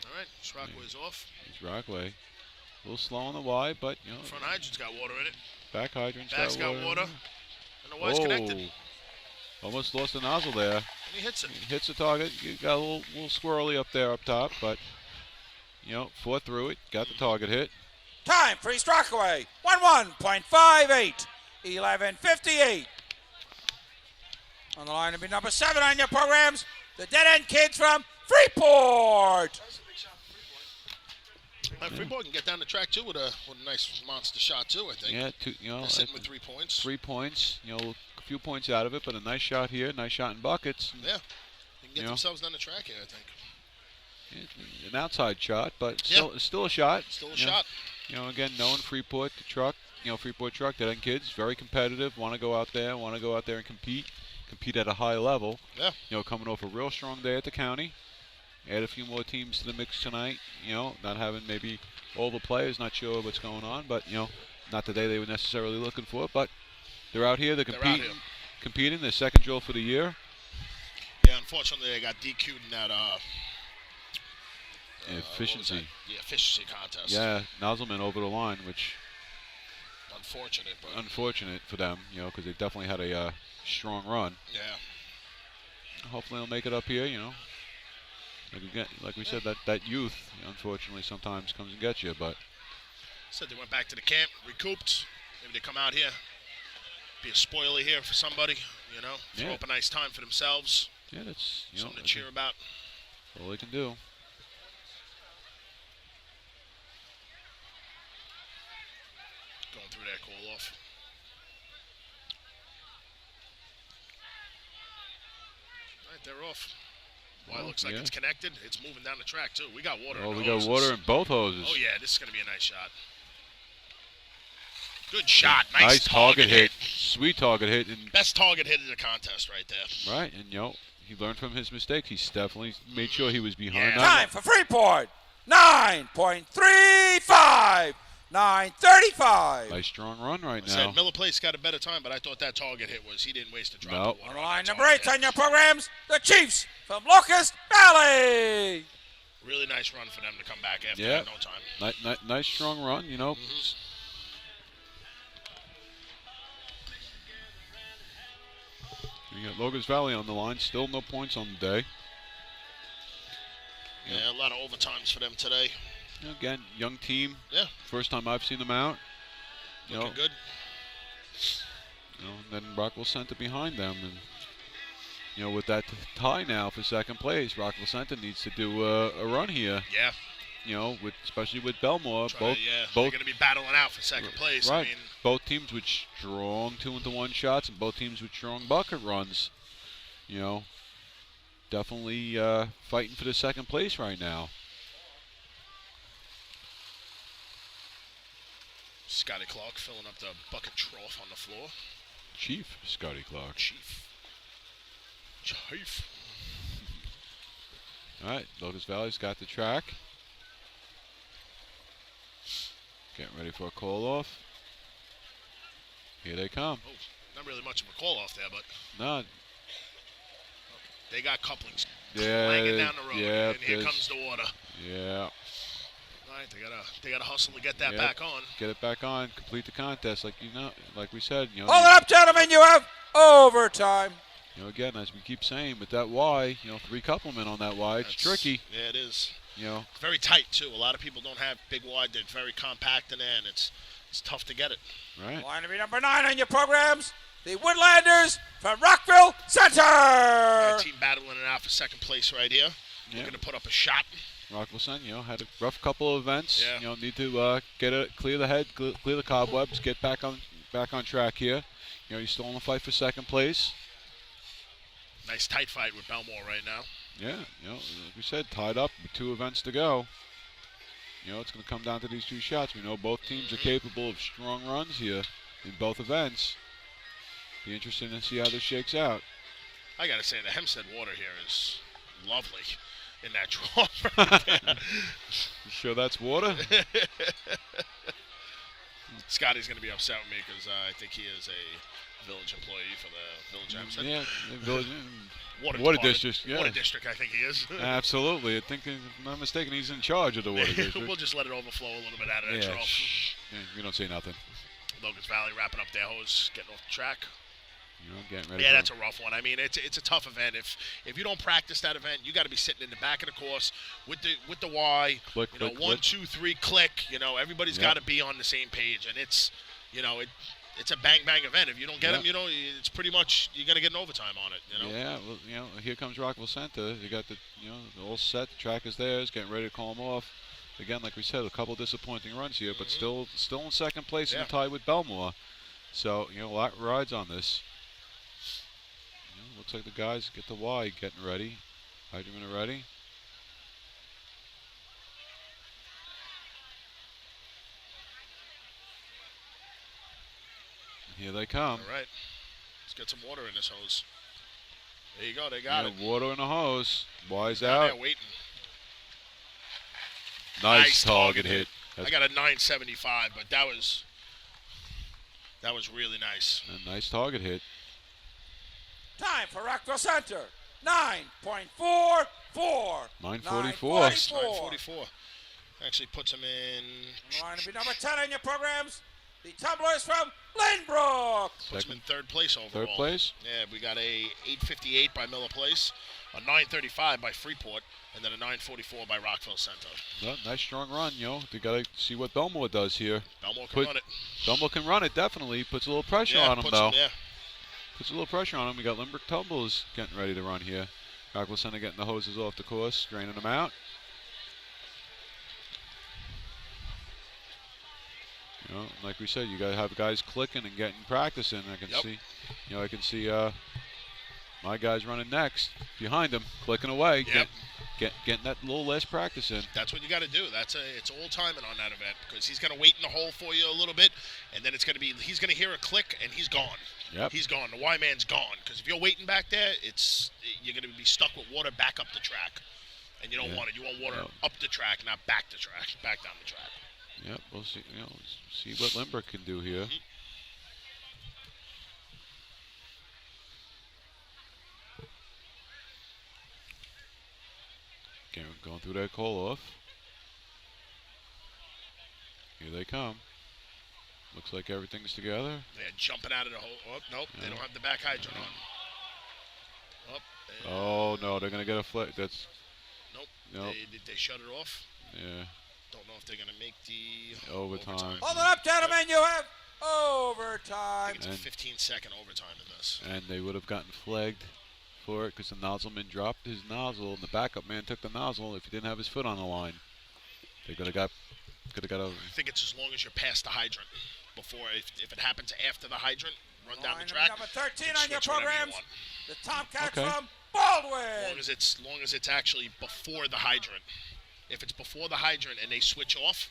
All right, East Rockaway's off. East Rockaway. A little slow on the Y, but, front hydrant's got water in it. Back hydrant's Back's got water. And the Y's connected. Almost lost the nozzle there. And he hits it. He hits the target. You got a little squirrely up there up top, but, fought through it. Got the target hit. Time for East Rockaway. 1:1.58. 11:58. On the line to be number 7 on your programs, the Dead End Kids from Freeport. Freeport can get down the track too with a nice monster shot too, I think. Yeah, They're sitting with 3 points. 3 points. A few points out of it, but a nice shot here, nice shot in buckets. Yeah, they can get themselves down the track here, I think. An outside shot, but still a shot. Still a shot. Again, knowing Freeport, the truck, Freeport truck, Dead End Kids, very competitive, want to go out there and compete at a high level. Yeah. Coming off a real strong day at the county. Add a few more teams to the mix tonight, not having maybe all the players, not sure what's going on, but, not the day they were necessarily looking for, but they're out here, they're competing, their second drill for the year. Yeah, unfortunately they got DQ'd in that efficiency. The efficiency contest. Yeah, Nozzleman over the line, which unfortunate for them, because they definitely had a strong run. Yeah. Hopefully they'll make it up here, Like we said, that youth, unfortunately, sometimes comes and gets you. But said they went back to the camp, recouped. Maybe they come out here, be a spoiler here for somebody, throw up a nice time for themselves. Yeah, that's something to cheer about. All they can do. Going through that call off. All right, they're off. Well, it looks like it's connected. It's moving down the track, too. We got water in the hoses. Got water in both hoses. Oh, yeah, this is going to be a nice shot. Good shot. Nice target hit. Sweet target hit. And best target hit of the contest right there. Right, and, he learned from his mistakes. He definitely made sure he was behind. Time for Freeport. 9.35. 9:35. Nice strong run right now. Said Miller Place got a better time, but I thought that target hit was he didn't waste a drop of water. On the line number 8 on your programs, the Chiefs from Locust Valley. Really nice run for them to come back after no time. Nice strong run, We got Locust Valley on the line. Still no points on the day. Yeah, a lot of overtimes for them today. Again, young team. Yeah. First time I've seen them out. Looking good. And then Rockville Center behind them, and with that tie now for second place, Rockville Center needs to do a run here. Yeah. Especially with Belmore, both they're going to be battling out for second place. Right. I mean, both teams with strong 2-1 shots, and both teams with strong bucket runs. Definitely fighting for the second place right now. Scotty Clark filling up the bucket trough on the floor. Chief Scotty Clark. Chief. All right, Locust Valley's got the track. Getting ready for a call-off. Here they come. Oh, not really much of a call-off there, but... No. They got couplings hanging down the road, and here comes the water. Yeah. All right, they gotta hustle to get that back on. Get it back on, complete the contest, like we said. Hold it up, gentlemen. You have overtime. You know, again, as we keep saying, with that Y, you know, 3 couplement on that Y, it's tricky. Yeah, it is. You know, it's very tight too. A lot of people don't have big Y. They're very compact in there, and it's tough to get it. Right. Line to be number 9 on your programs. The Woodlanders from Rockville Center. Team battling it out for second place right here. We're going to put up a shot. Rockville Center, you know, had a rough couple of events. Yeah. You know, need to clear the head, clear the cobwebs, get back on track here. You know, you're still in the fight for second place. Nice tight fight with Belmore right now. Yeah, you know, like we said, tied up with 2 events to go. You know, it's going to come down to these 2 shots. We know both teams are capable of strong runs here in both events. Be interesting to see how this shakes out. I got to say, the Hempstead water here is lovely in that trough. You sure that's water? Scotty's going to be upset with me because I think he is a village employee for the Village Hempstead. Yeah, the village. Water district, yeah. Water district, I think he is. Absolutely. I think, if I'm not mistaken, he's in charge of the water district. We'll just let it overflow a little bit out of that trough. Yeah, we don't say nothing. Locust Valley wrapping up their hose, getting off the track. You know, getting ready. Yeah, that's a rough one. I mean, it's a tough event. If you don't practice that event, you got to be sitting in the back of the course with the Y. Click, you know, click, 1, click. 2, 3, click. You know, everybody's got to be on the same page, and it's, you know, it's a bang bang event. If you don't get them, you know, it's pretty much you're gonna get an overtime on it. You know. Yeah, well, you know, here comes Rockville Center. You got the all set. The track is theirs. Getting ready to call them off. Again, like we said, a couple disappointing runs here, but still in second place in the tie with Belmore. So you know, a lot rides on this. You know, looks like the guys get the Y getting ready. Hydromen are ready. Here they come. All right. Let's get some water in this hose. There you go. They got it. Water in the hose. Y's Down out. there waiting. Nice target hit. I got a 975, but that was really nice. A nice target hit. Time for Rockville Center. 9.44. 944. 944. Actually puts him in. Line to be number 10 on your programs. The tumblers from Lynbrook. Puts him in third place overall. Third place? Yeah, we got a 858 by Miller Place, a 935 by Freeport, and then a 944 by Rockville Center. Well, nice strong run, you know. They got to see what Belmore does here. Belmore can run it. Belmore can run it, definitely. Puts a little pressure on him, though. Yeah. Puts a little pressure on him. We got Lynbrook Tumbles getting ready to run here. Rockville Center getting the hoses off the course, draining them out. You know, like we said, you got to have guys clicking and getting practicing. I can see my guys running next behind him, clicking away, getting that little less practice in. That's what you got to do. It's all timing on that event because he's going to wait in the hole for you a little bit, and then he's going to hear a click and he's gone. Yep. He's gone. The Y man's gone because if you're waiting back there, you're going to be stuck with water back up the track, and you don't want it. You want water up the track, not back the track, back down the track. Yep, we'll see. You know, see what Lynbrook can do here. Okay, going through that call off. Here they come. Looks like everything's together. They're jumping out of the hole. Oh, nope, they don't have the back hydrant on. Oh no, they're gonna get a flag. That's nope. They shut it off. Yeah. Don't know if they're gonna make the overtime. Hold it up, gentlemen. You have overtime. I think it's a 15-second overtime in this. And they would have gotten flagged for it because the nozzleman dropped his nozzle and the backup man took the nozzle. If he didn't have his foot on the line, they could have got a. I think it's as long as you're past the hydrant. Before, if it happens after the hydrant, run down the track. Number 13 on your programs. The Tomcat from As Baldwin. long as it's actually before the hydrant. If it's before the hydrant and they switch off,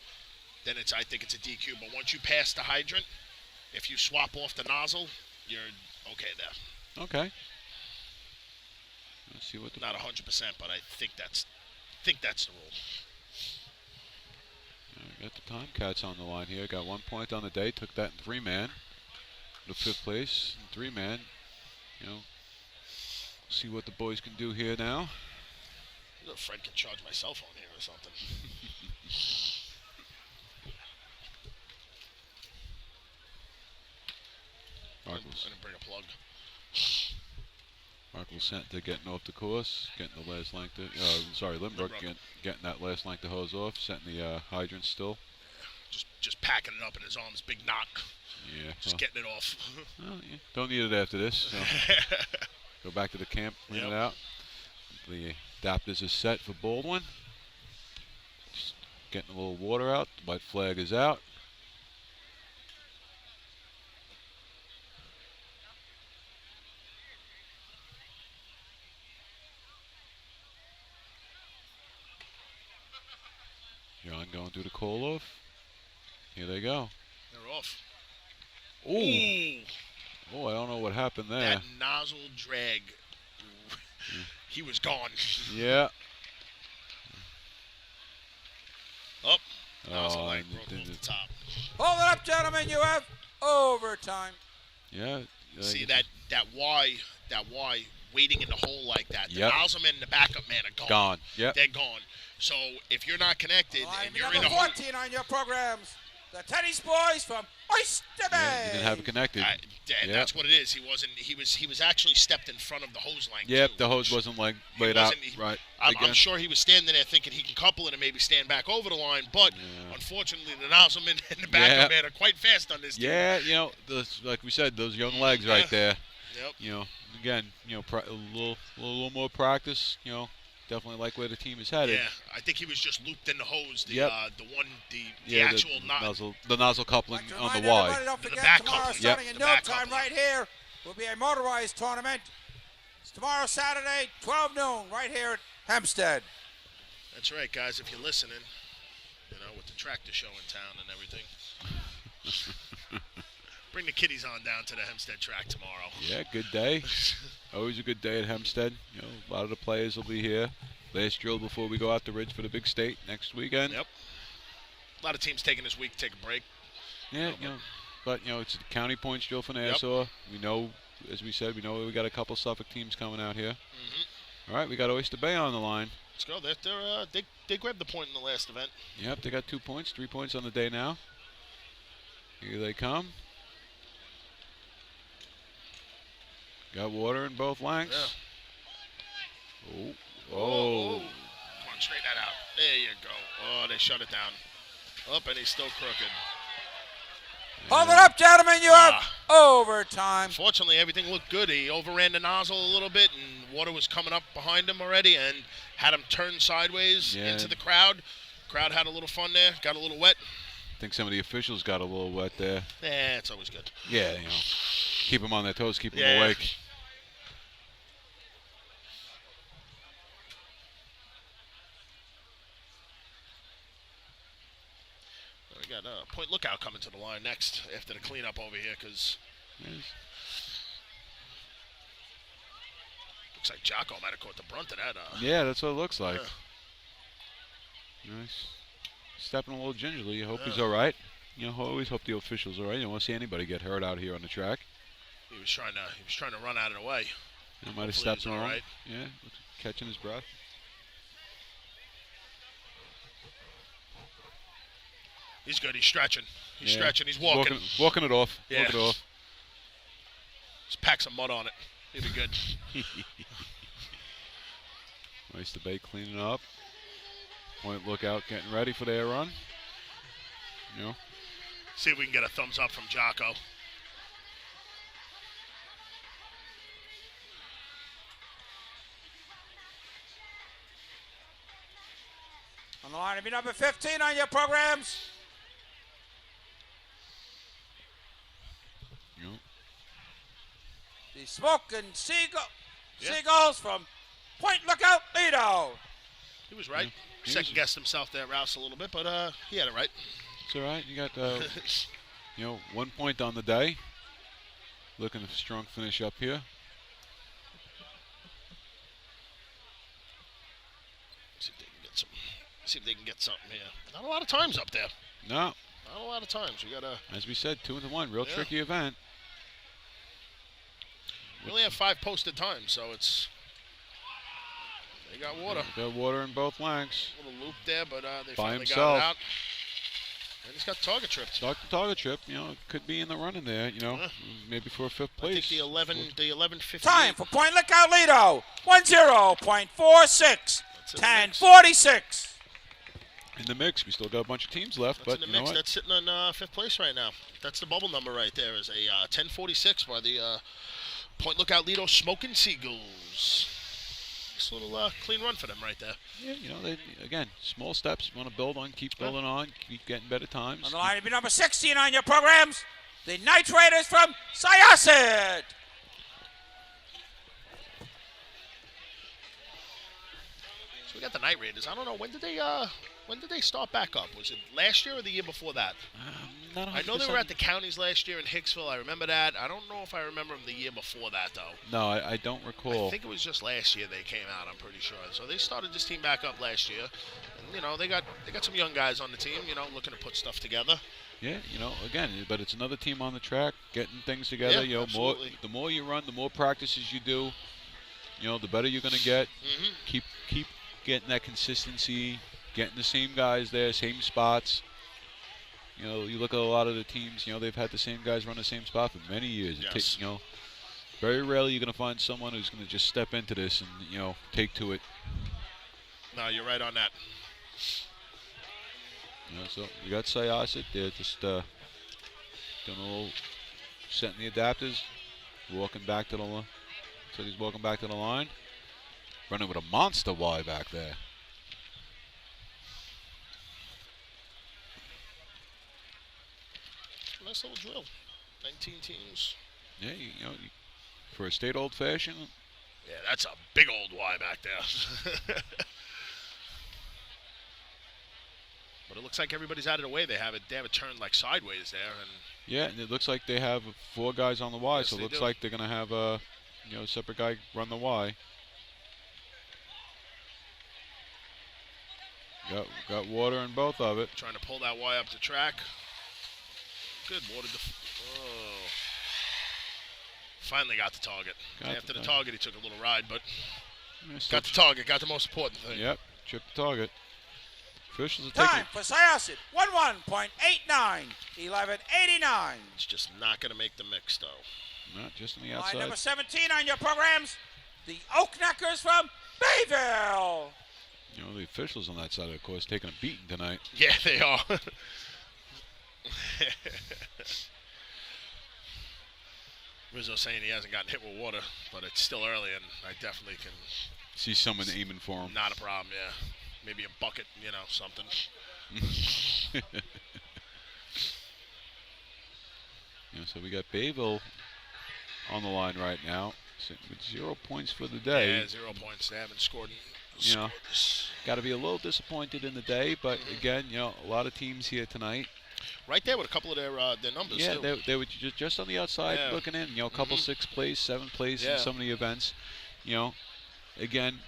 then I think it's a DQ. But once you pass the hydrant, if you swap off the nozzle, you're okay there. Okay. Let's see what not 100%, but I think that's the rule. Got the Tomcats on the line here. Got 1 point on the day. Took that in 3-man. The 5th place in 3-man. You know, see what the boys can do here now. Fred can charge my cell phone here or something. I didn't bring a plug. Rockville Center getting off the course, getting the last length. Lindbrook getting that last length of hose off, setting the hydrant still. Just packing it up in his arms, big knock. Yeah. Just getting it off. Well, yeah, don't need it after this. So. Go back to the camp, clean it out. The adapters are set for Baldwin. Just getting a little water out. The white flag is out. John going through the call-off. Here they go. They're off. Ooh. Oh, I don't know what happened there. That nozzle drag. He was gone. Yeah. Oh, nozzle leg broke off the top. Hold it up, gentlemen. You have overtime. Yeah. See that Y waiting in the hole like that. The nozzle man and the backup man are gone. Gone. Yep. They're gone. So if you're not connected and you're in number the hole, 14 on your programs, the tennis boys from Oyster Bay. Yeah, you didn't have it connected. That's what it is. He wasn't. He was actually stepped in front of the hose line. Yep, too. the hose wasn't like laid out right. I'm sure he was standing there thinking he can couple it and maybe stand back over the line, but unfortunately the nozzleman and the backup man are quite fast on this team. Yeah, like we said, those young legs right there. Yep. Again, a little more practice. Definitely like where the team is headed. Yeah, I think he was just looped in the hose. The the nozzle coupling on the Y. Don't forget, the back tomorrow coupling. starting Yep. in no time right here will be a motorized tournament. It's tomorrow Saturday, 12 noon, right here at Hempstead. That's right, guys. If you're listening, with the tractor show in town and everything, bring the kiddies on down to the Hempstead track tomorrow. Yeah, good day. Always a good day at Hempstead. A lot of the players will be here. Last drill before we go out the ridge for the big state next weekend. Yep. A lot of teams taking this week to take a break. Yeah, but it's the county points drill for Nassau. We know, as we said, we got a couple Suffolk teams coming out here. All right, we got Oyster Bay on the line. Let's go. They grabbed the point in the last event. Yep, they got 2 points, 3 points on the day now. Here they come. Got water in both lengths. Yeah. Oh. Come on, straighten that out. There you go. Oh, they shut it down. Up, and he's still crooked. Hold it up, gentlemen. You have overtime. Fortunately, everything looked good. He overran the nozzle a little bit, and water was coming up behind him already, and had him turn sideways into the crowd. Crowd had a little fun there. Got a little wet. I think some of the officials got a little wet there. Yeah, it's always good. Yeah, keep them on their toes, keep them awake. We got Point Lookout coming to the line next after the cleanup over here, because looks like Jocko might have caught the brunt of that. Yeah, that's what it looks like. Nice. Stepping a little gingerly. You hope he's all right. Always hope the officials are all right. You don't want to see anybody get hurt out here on the track. He was trying to run out of the way. He might have stepped wrong. Right. Yeah, catching his breath. He's good. He's stretching. He's stretching. He's walking. Walking it off. Yeah. Walking it off. Just pack some mud on it. He'll be good. Nice debate cleaning up. Point Lookout getting ready for their run. See if we can get a thumbs up from Jocko. On the line to be number 15 on your programs. The Smoking Seagulls from Point Lookout, Lido. He was right. Second guessed himself there, Rouse, a little bit, but he had it right. It's all right. You got 1 point on the day. Looking for a strong finish up here. See if they can get something here. Not a lot of times up there. No. Not a lot of times. We gotta. As we said, 2-1. Real tricky event. We only have 5 posted times, so it's. They got water. Got water in both lengths. A little loop there, but they By finally himself. got it out. And he's got target trip. Start the target trip. Could be in the running there. Maybe for 5th place. I think the 11:50. Time for point lookout Lido. 10.46. 10.46. In the mix. We still got a bunch of teams left. That's but in the mix. That's sitting on 5th place right now. That's the bubble number right there. Is a 10.46 by the point lookout Lido Smoking Seagulls. Nice little clean run for them right there. Yeah, they, again, small steps. Want to build on, keep building on, keep getting better times. On the line to be number 16 on your programs, the Night Raiders from Syosset. So we got the Night Raiders. I don't know, when did they start back up? Was it last year or the year before that? I know they were at the counties last year in Hicksville. I remember that. I don't know if I remember them the year before that, though. No, I don't recall. I think it was just last year they came out, I'm pretty sure. So they started this team back up last year. And, they got some young guys on the team, looking to put stuff together. Yeah, again, but it's another team on the track, getting things together. Yeah, absolutely. The more you run, the more practices you do, the better you're going to get. Mm-hmm. Keep getting that consistency, getting the same guys there, same spots. You look at a lot of the teams, they've had the same guys run the same spot for many years. Yes. Very rarely you're going to find someone who's going to just step into this and, take to it. No, you're right on that. So we got Syosset. They're just doing a little setting the adapters, walking back to the line. So he's walking back to the line, running with a monster Y back there. Nice little drill. 19 teams. Yeah, for a state old fashioned. Yeah, that's a big old Y back there. But it looks like everybody's out of the way. They have it turned like sideways there, and yeah, and it looks like they have 4 guys on the Y, yes, so it looks do. like they're gonna have a separate guy run the Y. Got water in both of it. Trying to pull that Y up the track. Good water. Finally got the target. After the target, he took a little ride, but got the target. Got the most important thing. Yep, chipped the target. Officials are Time for Syosset. 11.89. 11.89. It's just not going to make the mix, though. Not just on the Line outside. number 17 on your programs, the Oakneckers from Bayville. The officials on that side, of course, taking a beating tonight. Yeah, they are. Rizzo saying he hasn't gotten hit with water, but it's still early, and I definitely can see someone aiming for him. Not a problem, yeah. Maybe a bucket, something. So we got Bayville on the line right now with 0 points for the day. Yeah, 0 points. They haven't scored. Got to be a little disappointed in the day, but again, a lot of teams here tonight. Right there with a couple of their numbers. Yeah, too. they were just on the outside looking in. A couple 6th place, 7th place in some of the events. Again,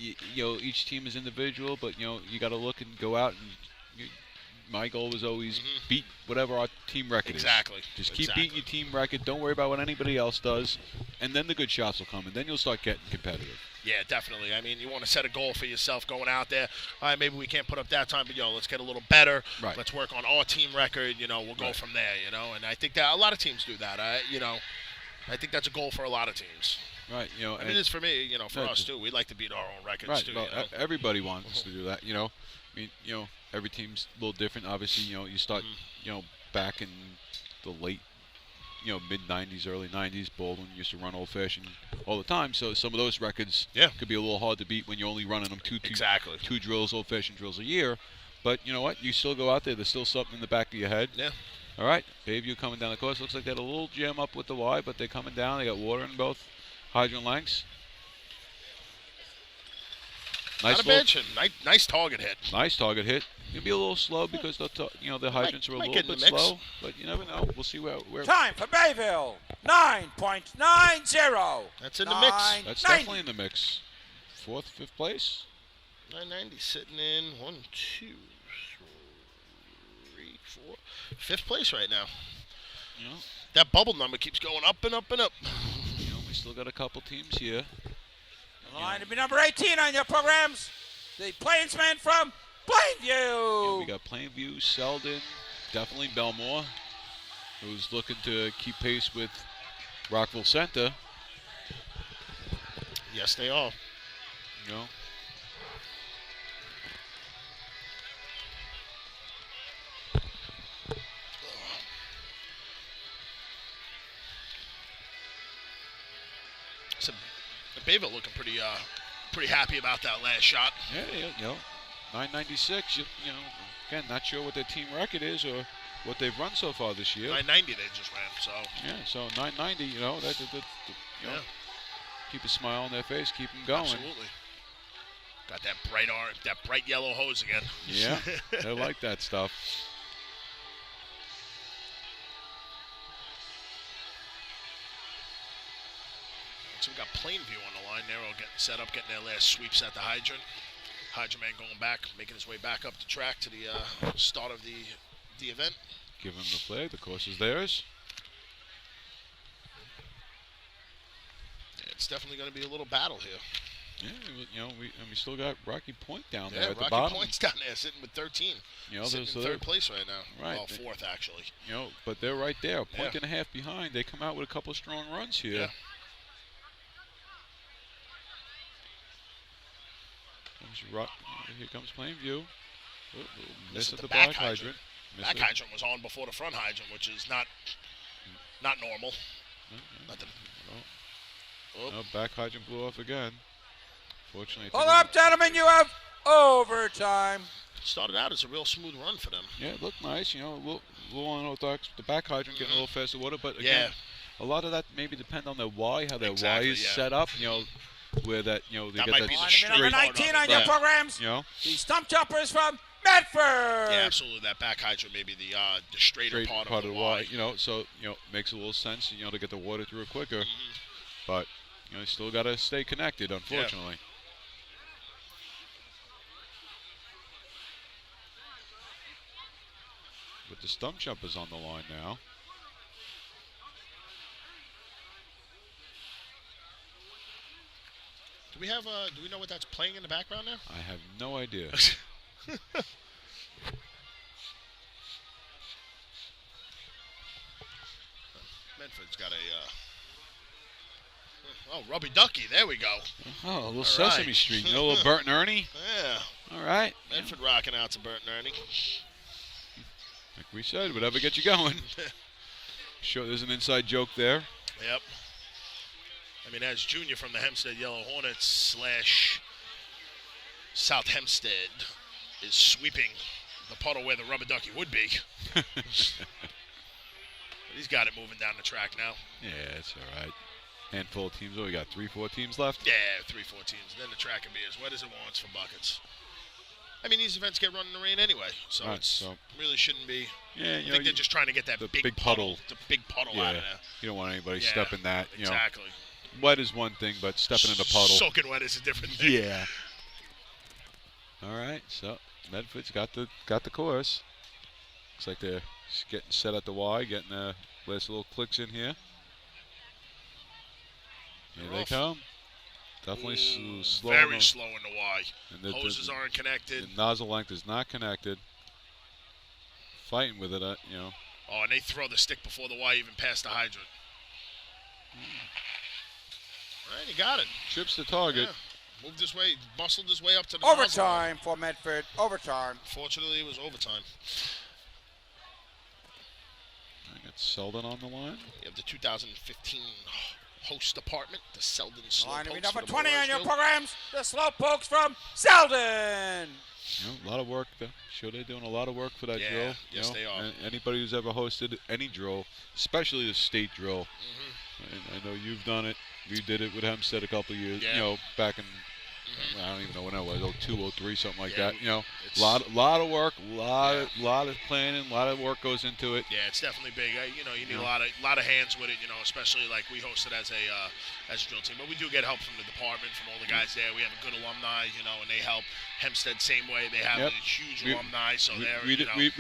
each team is individual, but you got to look and go out and. My goal was always beat whatever our team record is. Just keep beating your team record. Don't worry about what anybody else does, and then the good shots will come, and then you'll start getting competitive. Yeah, definitely. I mean, you want to set a goal for yourself going out there. All right, maybe we can't put up that time, but let's get a little better. Right. Let's work on our team record. We'll go from there. And I think that a lot of teams do that. I think that's a goal for a lot of teams. Right. And it is for me. For us too. We like to beat our own records too. Well, everybody wants to do that. I mean, every team's a little different. Obviously, you start, back in the late, mid-'90s, early '90s. Baldwin used to run Old Fashioned all the time, so some of those records could be a little hard to beat when you're only running them two drills, Old Fashioned drills a year. But you know what? You still go out there. There's still something in the back of your head. Yeah. All right, Bayview coming down the course. Looks like they had a little jam up with the Y, but they're coming down. They got water in both hydrant lengths. Not a bitch. Nice target hit. Nice target hit. It'll be a little slow because the hydrants are a little bit slow, but you never know. We'll see where. Time for Bayville. 9.90. That's in the mix. That's definitely in the mix. 4th, 5th place. 990 sitting in 1, 2, 3, 4, 5th place right now. That bubble number keeps going up and up and up. We still got a couple teams here. The line to be number 18 on your programs. The Plainsmen from Plainview. Yeah, we got Plainview, Selden, definitely Belmore, who's looking to keep pace with Rockville Center. Yes, they are. You know. So, Bayville looking pretty happy about that last shot. Yeah, you know, 996. You know, again, not sure what their team record is or what they've run so far this year. 990 they just ran. So yeah, so 990. You know, that you know, keep a smile on their face, keep them going. Absolutely. Got that bright yellow hose again. Yeah, they like that stuff. So we got Plainview on the line there, all getting set up, getting their last sweeps at the hydrant. Hydrant man going back, making his way back up the track to the start of the event. Give him the flag. The course is theirs. Yeah, it's definitely going to be a little battle here. Yeah, you know, we still got Rocky Point down there at Rocky the bottom. Point's down there, sitting with 13. You know, sitting in third place right now. Right. Well, fourth actually. You know, but they're right there, a point and a half behind. They come out with a couple of strong runs here. Yeah. Here comes Plainview. This Miss is at the the back back hydrant. Miss Back it. hydrant was on before the front hydrant, which is not normal. Nothing. No, back hydrant blew off again. Fortunately, Hold up, gentlemen. You have overtime. Started out as a real smooth run for them. Yeah, it looked nice. You know, a little unorthodox. The back hydrant getting a little faster water, but again, a lot of that maybe depend on their Y, how their Y is set up. You know, where that they That get might that be the straight. Number 19 on your programs. You know, The stump jumpers from Medford. Yeah, absolutely. That back hydrant may be the straighter part of the Y. You know, so makes a little sense. You know, to get the water through it quicker, but you still got to stay connected. Unfortunately. With the stump jumpers on the line now. Do we know what that's playing in the background there? I have no idea. Medford's got Rubby Ducky. There we go. Oh, a little Sesame Street. You know, a little Bert and Ernie. Yeah. All right. Medford rocking out to Bert and Ernie. Like we said, whatever gets you going. Sure, there's an inside joke there. Yep. I mean, as Junior from the Hempstead Yellow Hornets / South Hempstead is sweeping the puddle where the Rubber Ducky would be. He's got it moving down the track now. Yeah, it's all right. Handful of teams. Oh, we got 3-4 teams left? Yeah, 3-4 teams. Then the track can be as wet as it wants for buckets. I mean, these events get run in the rain anyway, so really shouldn't be. Yeah, I think they're just trying to get that big puddle. The big puddle out of there. You don't want anybody stepping that. Exactly. Wet is one thing, but stepping in a puddle. Soaking wet is a different thing. Yeah. All right, so Medford's got the course. Looks like they're just getting set at the Y, getting the last little clicks in here. Here they come. Definitely slow. Very slow in the Y. And hoses aren't connected. The nozzle length is not connected. Fighting with it, Oh, and they throw the stick before the Y even passed the hydrant. All right, he got it. Trips the target. Yeah. Moved this way, bustled his way up to the overtime for Medford. Overtime. Fortunately, it was overtime. I got Selden on the line. You have the 2015 host department, the Selden Line Slowpokes. number 20 on your programs. The Slowpokes from Selden. A lot of work. Sure, they're doing a lot of work for that drill. Yes, they are. Anybody who's ever hosted any drill, especially the state drill, I know you've done it. You did it with Hempstead a couple of years. Yeah. You know, back in I don't even know when it was, 02, 03, something like that. You know, lot of work, lot of planning, a lot of work goes into it. Yeah, it's definitely big. You need a lot of hands with it. You know, especially like we hosted as a drill team, but we do get help from the department, from all the guys there. We have a good alumni, and they help. Hempstead same way. They have a huge alumni, so we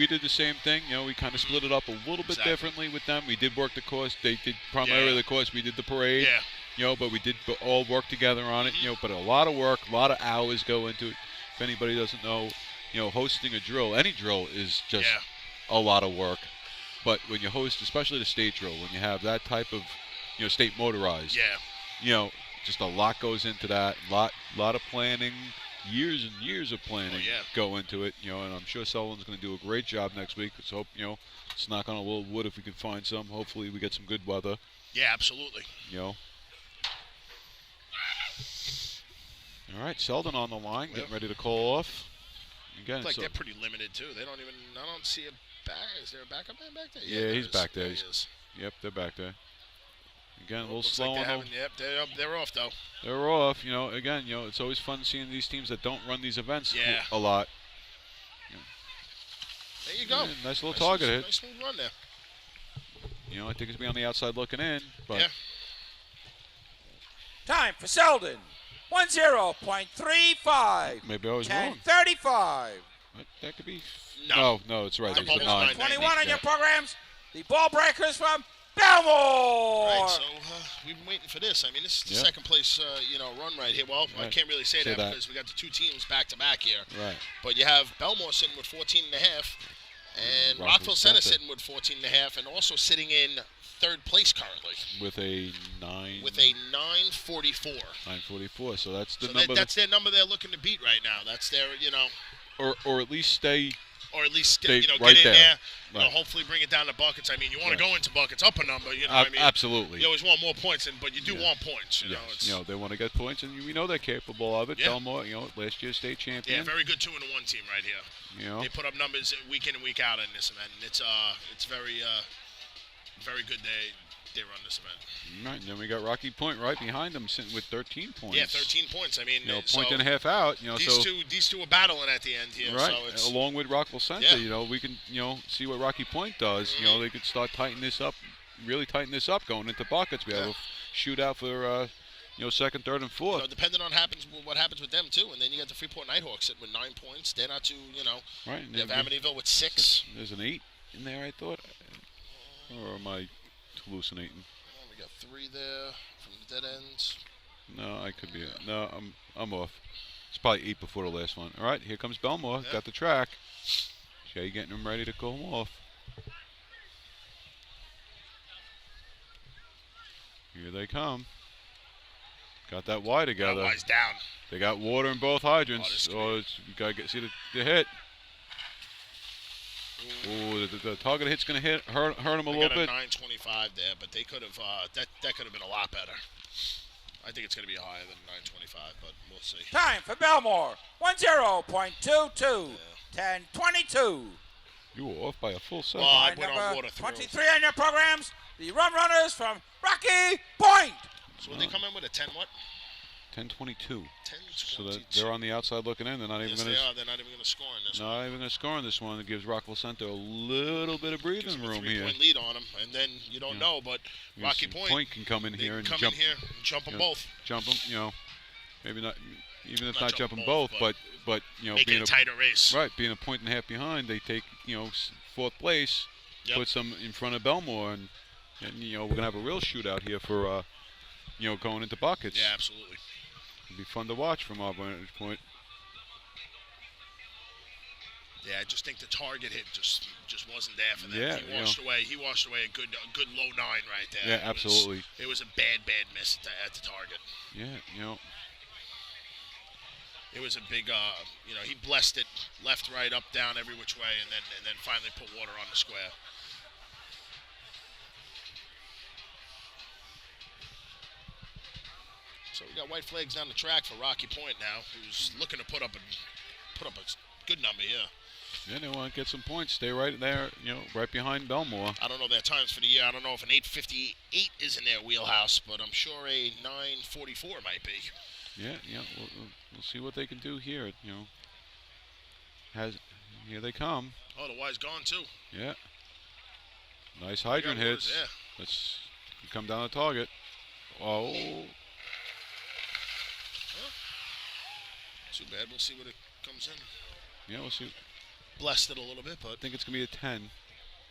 did the same thing. You know, we kind of split it up a little bit differently with them. We did work the course. They did primarily the course. We did the parade. Yeah. But we did all work together on it. But a lot of work, a lot of hours go into it. If anybody doesn't know, hosting a drill, any drill is just a lot of work. But when you host, especially the state drill, when you have that type of, state motorized, just a lot goes into that. Lot of planning, years and years of planning go into it. And I'm sure Sullivan's going to do a great job next week. Let's hope, let's knock on a little wood if we can find some. Hopefully we get some good weather. Yeah, absolutely. All right, Selden on the line, getting ready to call off. Again, it's like they're pretty limited too. They don't even. I don't see a back. Is there a backup man back there? Yeah, he's back there. He is. Yep, they're back there. Again, a little slow like on them. Yep, they're off though. They're off. Again, it's always fun seeing these teams that don't run these events a lot. There you go. Yeah, nice little target hit. Nice little run there. I think it's be on the outside looking in, but. Time for Selden. 10.35. Maybe I was wrong. 10:35. That could be. No, it's right. The There's a ball's 9. 21 on your programs. The ball breakers from Belmore. Right, so we've been waiting for this. I mean, this is the second place, run right here. Well, I can't really say that because we got the two teams back to back here. Right. But you have Belmore sitting with 14.5, and Rockville Center sitting with 14.5, and also sitting in third place currently with a 9. With a 944. 944. So that's the number. That's their number they're looking to beat right now. That's their, or at least stay. Or at least get in there. Hopefully bring it down to buckets. I mean, you want to go into buckets up a number. You know what I mean? Absolutely. You always want more points, but you do want points. You know, they want to get points, and we know they're capable of it. Belmore, last year's state champion. Yeah, very good 2-1 team right here. They put up numbers week in and week out in this event, and it's very very good they run this event. Right, and then we got Rocky Point right behind them, sitting with 13 points. Yeah, 13 points. I mean, point and a half out. These two are battling at the end here. Right, so it's, along with Rockville Center. We can see what Rocky Point does. They could start tightening this up, really tighten this up going into buckets. We have a shootout for second, third, and fourth. Depending on what happens with them too, and then you got the Freeport Nighthawks sitting with 9 points. They're not too, Right. You have Amityville with 6. There's an 8 in there, I thought, or am I hallucinating? We got 3 there from the dead ends. No, I could be. No, I'm off. It's probably 8 before the last one. All right, here comes Belmore. Got the track. Jay getting them ready to go off. Here they come. Got that Y together. That Y's down. They got water in both hydrants. You gotta see the hit. Oh, the target hit's gonna hurt him a little bit. Got a 925 there, but they could have that could have been a lot better. I think it's gonna be higher than 925, but we'll see. Time for Belmore. 10.22. 10:22. You were off by a full second. Well, I went on water through. 23 on your programs. The Rum Runners from Rocky Point. So will they come in with a 10 what? 10:22. 10:22. So they're on the outside looking in. They're not even going to. They're not even going to score in this one. Not even going to score in this one. It gives Rockville Center a little bit of breathing room here. 3-point lead on them, and then you don't know, but Rocky Point can come in here and jump them both. Jump them, maybe not. Even if not jumping both, but make being it a tighter race. Right, being a point and a half behind, they take fourth place, puts them in front of Belmore, and we're gonna have a real shootout here for going into buckets. Yeah, absolutely. It'd be fun to watch from our vantage point. Yeah, I just think the target hit just wasn't there for them. Yeah, he washed away a good low 9 right there. Yeah, absolutely. It was a bad miss at the target. Yeah, It was a big, he blessed it left, right, up, down, every which way, and then finally put water on the square. So we got white flags down the track for Rocky Point now, who's looking to put up a good number here. Yeah, they want to get some points. Stay right there, right behind Belmore. I don't know their times for the year. I don't know if an 8:58 is in their wheelhouse, but I'm sure a 9:44 might be. Yeah, we'll see what they can do here. Here they come. Oh, the Y's gone too. Yeah. Nice hydrant hits. Yeah. Let's come down the target. Oh. Huh? Too bad. We'll see what it comes in. Yeah, we'll see. Blessed it a little bit, but I think it's gonna be a 10. I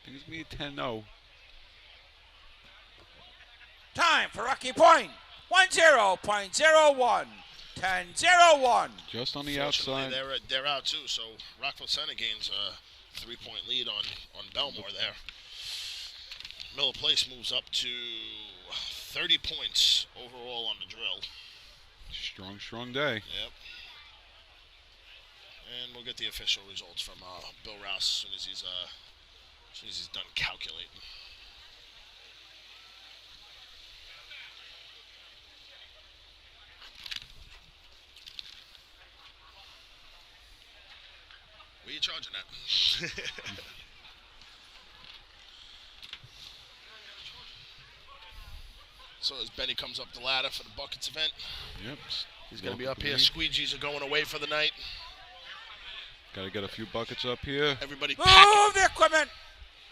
think it's gonna be a 10-0. Time for Rocky Point. 10.01. 10-0-1. Just on the Fortunately, outside. they're out too, so Rockville Center gains a 3-point lead on Belmore there. Miller Place moves up to 30 points overall on the drill. Strong day. Yep. And we'll get the official results from Bill Rouse as soon as he's done calculating. What are you charging at? So as Benny comes up the ladder for the buckets event, Yep. he's going to be up here. Squeegees are going away for the night. Got to get a few buckets up here. Everybody Move the equipment.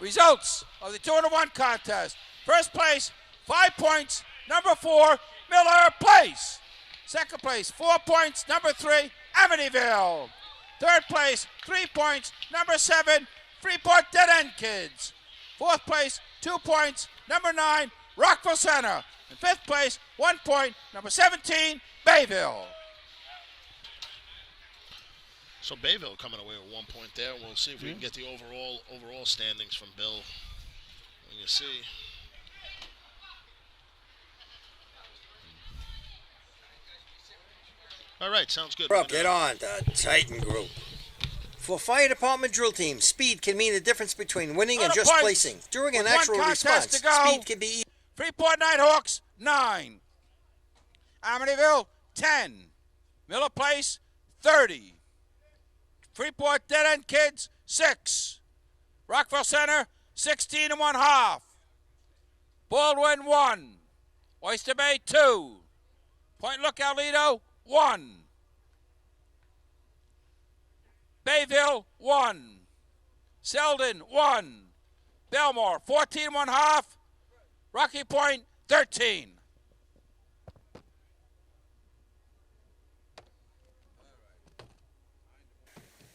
Results of the 2-1 contest. First place, 5 points, number 4, Miller Place. Second place, 4 points, number 3, Amityville. Third place, 3 points, number 7, Freeport Dead End Kids. Fourth place, 2 points, number 9, Rockville Center. And fifth place, 1 point, number 17, Bayville. So Bayville coming away with 1 point there. We'll see if we can get the overall standings from Bill. When you see. All right, sounds good. Get on, the Titan Group. For fire department drill teams, speed can mean the difference between winning and just points. placing. During an With one actual contest response, to go. speed can be Freeport Nighthawks, 9. Amityville, 10. Miller Place, 30. Freeport Dead End Kids, 6. Rockville Center, 16.5. Baldwin, 1. Oyster Bay, 2. Point Lookout Lido, 1. Bayville, 1. Selden, 1. Belmore, 14.5. Rocky Point, 13.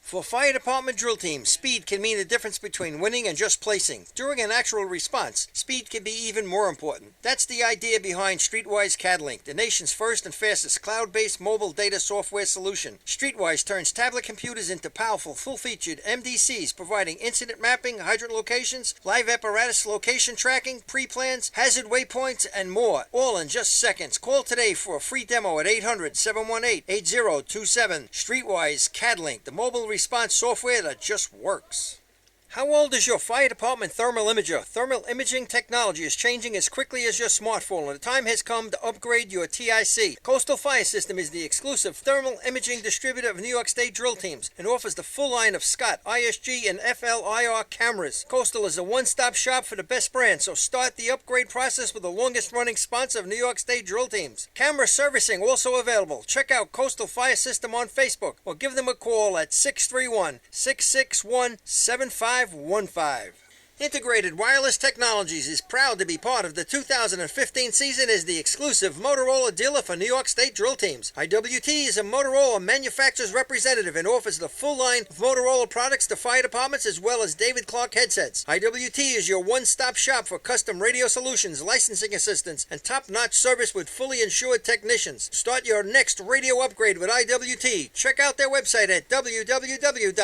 For fire department drill teams, speed can mean the difference between winning and just placing. During an actual response, speed can be even more important. That's the idea behind Streetwise CADlink, the nation's first and fastest cloud-based mobile data software solution. Streetwise turns tablet computers into powerful, full-featured MDCs, providing incident mapping, hydrant locations, live apparatus location tracking, pre-plans, hazard waypoints, and more, all in just seconds. Call today for a free demo at 800-718-8027. Streetwise CADlink, the mobile response software that just works. How old is your fire department thermal imager? Thermal imaging technology is changing as quickly as your smartphone, and the time has come to upgrade your TIC. Coastal Fire System is the exclusive thermal imaging distributor of New York State drill teams and offers the full line of Scott, ISG, and FLIR cameras. Coastal is a one-stop shop for the best brand, so start the upgrade process with the longest-running sponsor of New York State drill teams. Camera servicing also available. Check out Coastal Fire System on Facebook or give them a call at 631-661-7515. Integrated Wireless Technologies is proud to be part of the 2015 season as the exclusive Motorola dealer for New York State drill teams. IWT is a Motorola manufacturer's representative and offers the full line of Motorola products to fire departments as well as David Clark headsets. IWT is your one-stop shop for custom radio solutions, licensing assistance, and top-notch service with fully insured technicians. Start your next radio upgrade with IWT. Check out their website at www.goiwt.com.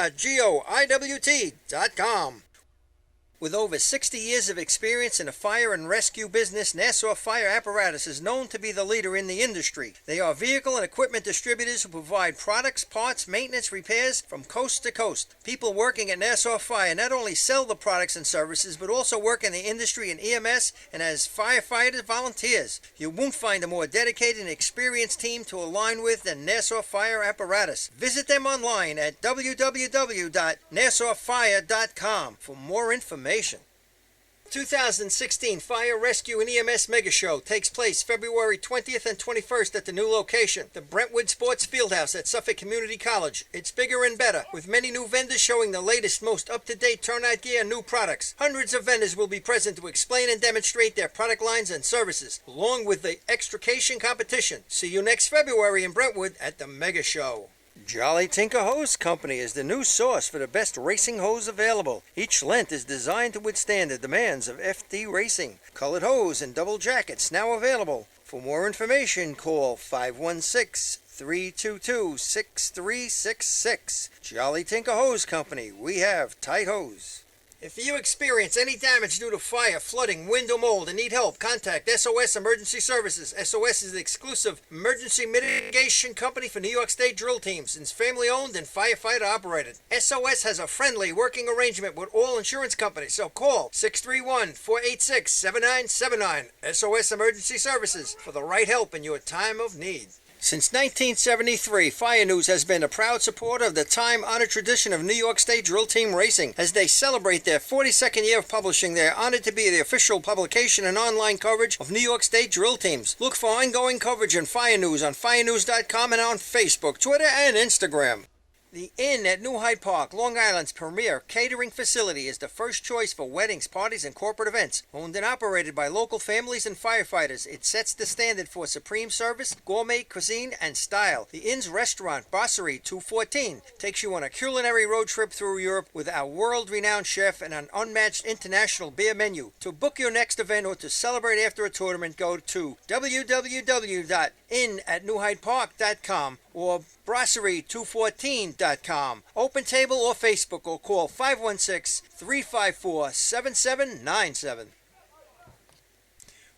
With over 60 years of experience in the fire and rescue business, Nassau Fire Apparatus is known to be the leader in the industry. They are vehicle and equipment distributors who provide products, parts, maintenance, repairs from coast to coast. People working at Nassau Fire not only sell the products and services, but also work in the industry in EMS and as firefighter volunteers. You won't find a more dedicated and experienced team to align with than Nassau Fire Apparatus. Visit them online at www.nassauFire.com for more information. 2016 Fire Rescue and EMS Mega Show takes place February 20th and 21st at the new location, the Brentwood Sports Fieldhouse at Suffolk Community College. It's bigger and better, with many new vendors showing the latest, most up-to-date turnout gear and new products. Hundreds of vendors will be present to explain and demonstrate their product lines and services, along with the extrication competition. See you next February in Brentwood at the Mega Show. Jolly Tinker Hose Company is the new source for the best racing hose available. Each length is designed to withstand the demands of FD racing. Colored hose and double jackets now available. For more information, call 516-3 322-6366. Jolly Tinker Hose Company. We have tight hose. If you experience any damage due to fire, flooding, wind, or mold and need help, contact SOS Emergency Services. SOS is the exclusive emergency mitigation company for New York State drill teams. It's family owned and firefighter operated. SOS has a friendly working arrangement with all insurance companies, so call 631-486-7979. SOS Emergency Services for the right help in your time of need. Since 1973, Fire News has been a proud supporter of the time-honored tradition of New York State drill team racing. As they celebrate their 42nd year of publishing, they are honored to be the official publication and online coverage of New York State drill teams. Look for ongoing coverage in Fire News on firenews.com and on Facebook, Twitter, and Instagram. The Inn at New Hyde Park, Long Island's premier catering facility, is the first choice for weddings, parties, and corporate events. Owned and operated by local families and firefighters, it sets the standard for supreme service, gourmet cuisine, and style. The Inn's restaurant, Brasserie 214, takes you on a culinary road trip through Europe with our world-renowned chef and an unmatched international beer menu. To book your next event or to celebrate after a tournament, go to www.innatnewhydepark.com or brasserie214.com. Open table or Facebook, or call 516-354-7797.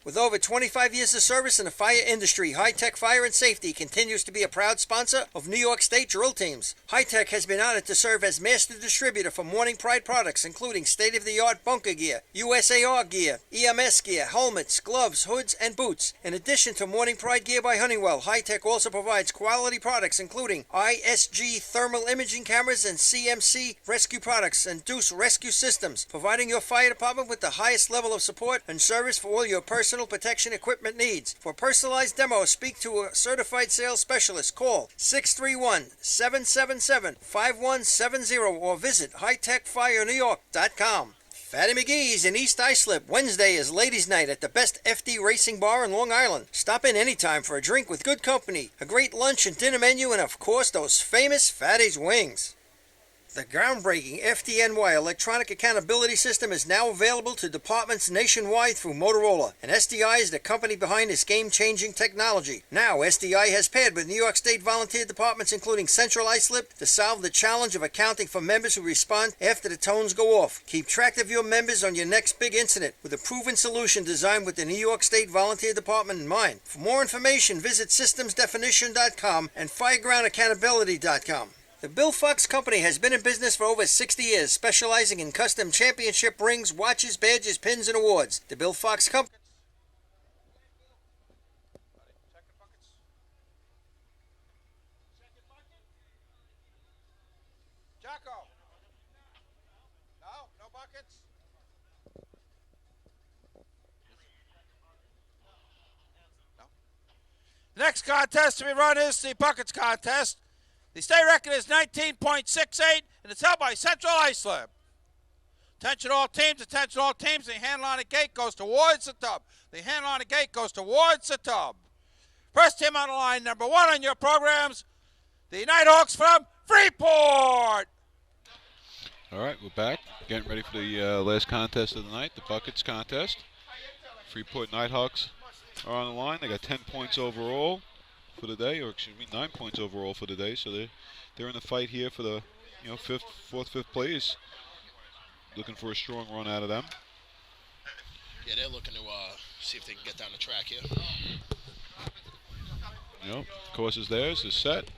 With over 25 years of service in the fire industry, High Tech Fire and Safety continues to be a proud sponsor of New York State drill teams. High Tech has been honored to serve as master distributor for Morning Pride products, including state-of-the-art bunker gear, USAR gear, EMS gear, helmets, gloves, hoods, and boots. In addition to Morning Pride gear by Honeywell, High Tech also provides quality products including ISG thermal imaging cameras and CMC rescue products and Deuce rescue systems, providing your fire department with the highest level of support and service for all your personal protection equipment needs. For personalized demos, speak to a certified sales specialist. Call 631-777-5170 or visit hightechfirenewyork.com. Fatty McGee's in East Islip. Wednesday is ladies' night at the best FD Racing Bar in Long Island. Stop in anytime for a drink with good company, a great lunch and dinner menu, and of course those famous Fatty's wings. The groundbreaking FDNY electronic accountability system is now available to departments nationwide through Motorola, and SDI is the company behind this game-changing technology. Now, SDI has paired with New York State volunteer departments including Central Islip to solve the challenge of accounting for members who respond after the tones go off. Keep track of your members on your next big incident with a proven solution designed with the New York State Volunteer Department in mind. For more information, visit systemsdefinition.com and firegroundaccountability.com. The Bill Fox Company has been in business for over 60 years, specializing in custom championship rings, watches, badges, pins, and awards. The Bill Fox Company. Jocko. No buckets. No. The next contest to be run is the buckets contest. The state record is 19.68, and it's held by Central Islip. Attention all teams, attention all teams. The handle on the gate goes towards the tub. The handle on the gate goes towards the tub. First team on the line, number one on your programs, the Nighthawks from Freeport. All right, we're back. Getting ready for the last contest of the night, the buckets contest. Freeport Nighthawks are on the line. They got 10 points overall for the day, or excuse me, 9 points overall for the day. So they're in the fight here for the fourth, fifth place. Looking for a strong run out of them. Yeah, they're looking to see if they can get down the track here. Course is theirs, is set.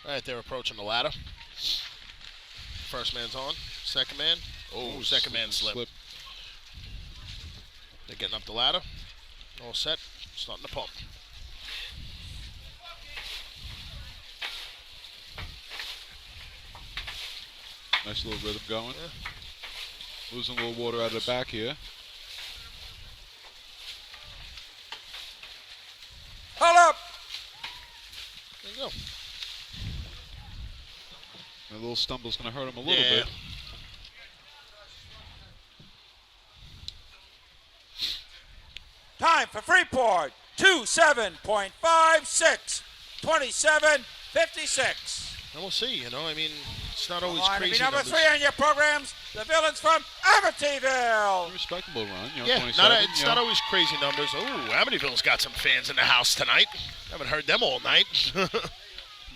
All right, they're approaching the ladder. First man's on, second man. Oh, second man slipped. They're getting up the ladder. All set. Starting to pump. Nice little rhythm going. Yeah. Losing a little water out of the back here. Hold up! There you go. A little stumble's going to hurt him a little bit. Time for Freeport, 27.56, 27.56. And we'll see, you know. I mean, it's not always Line crazy number numbers. 3 on your programs, the Villains from Amityville. Respectable run, you know, Yeah, 27. it's not always crazy numbers. Oh, Amityville's got some fans in the house tonight. Haven't heard them all night.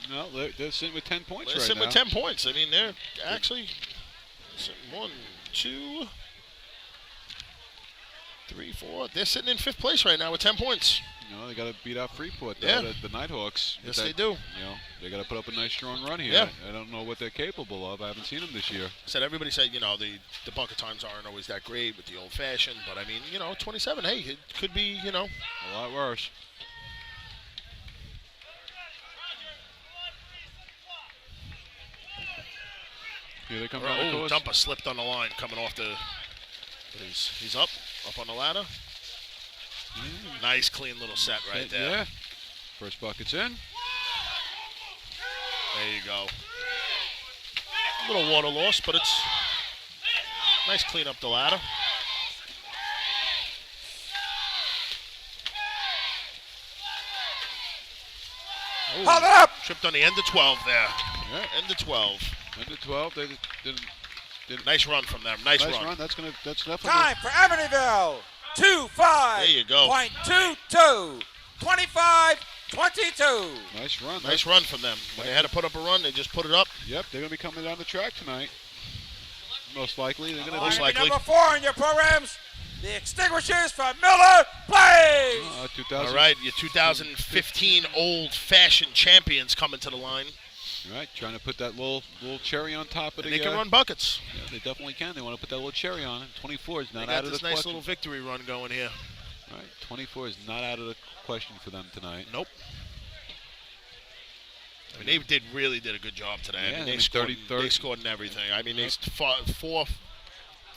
No, they're sitting with 10 points They're right sitting now. with 10 points. I mean, they're actually sitting 1, 2, 3, 4. They're sitting in 5th place right now with 10 points. You know, they got to beat out Freeport, though, Yeah. the Nighthawks. Yes, they do. You know, they got to put up a nice, strong run here. Yeah. I don't know what they're capable of. I haven't seen them this year. Everybody said, you know, the bucket times aren't always that great with the Old Fashioned, but I mean, you know, 27, hey, it could be, you know. A lot worse. Here they come around the course. Dumper slipped on the line coming off the. He's up on the ladder. Nice, clean little set right there. Yeah. First bucket's in. There you go. A little water loss, but it's nice clean up the ladder. Ooh, Hold it up. tripped on the end of 12 there. Yeah. End of 12. End of 12. They didn't. Nice run from them. Nice Nice run. run. That's definitely. Time for Amityville. 2-5. There you go. .22. 25-22. Nice run. Nice run from them. When they had to put up a run, they just put it up. Yep, they're going to be coming down the track tonight. Most likely. They're going to Most be. likely. Number 4 in your programs, the Extinguishers from Miller Place. 2000. All right, your 2015 Old Fashioned Champions coming to the line. All right, trying to put that little cherry on top of And the. they can run buckets. Yeah, they definitely can. They want to put that little cherry on it. 24 is They not got out of this the nice question. little victory run going here. All right, 24 is not out of the question for them tonight. Nope. I mean, they really did a good job today. Yeah, I mean, I mean, they scored in everything. I mean, they fought 4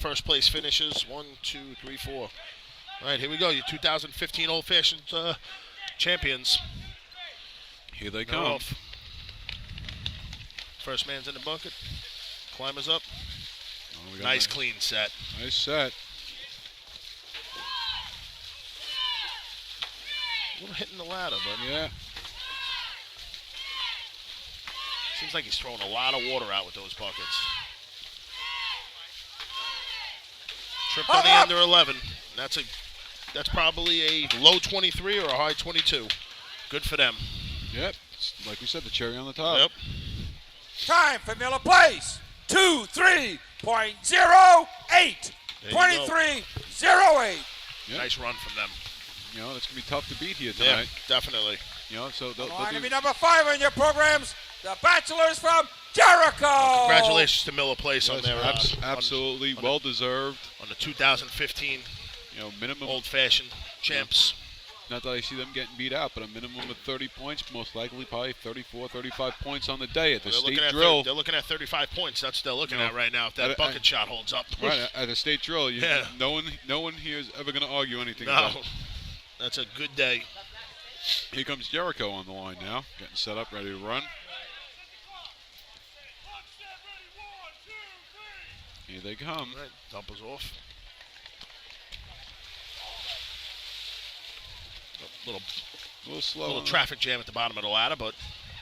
first place finishes. 1, 2, 3, 4. All right, here we go. Your 2015 Old Fashioned Champions. Here they They're come. off. First man's in the bucket. Climbers up. Oh, we got Nice clean set. Nice set. A little hitting the ladder, but Yeah. seems like he's throwing a lot of water out with those buckets. Tripped on the under 11. That's probably a low 23 or a high 22. Good for them. Yep. It's like we said, the cherry on the top. Yep. Time for Miller Place. 23.08. There you go. 23.08. Yep. Nice run from them. You know, it's going to be tough to beat here Yeah, tonight. definitely. You know, so they'll Line do. to be number 5 in your programs, the Bachelors from Jericho. Congratulations to Miller Place on Yes, their absolutely well deserved. on the 2015 You know, minimum. Old Fashioned Champs. Not that I see them getting beat out, but a minimum of 30 points, most likely probably 34, 35 points on the day at the state drill. They're looking at 35 points. That's what they're looking No. at right now. If that bucket shot holds up. Right, at a state drill, Yeah. no one here is ever going to argue anything No, about it. that's a good day. Here comes Jericho on the line now, getting set up, ready to run. Here they come. Right, Dumper's off. A little slow. little traffic jam at the bottom of the ladder, but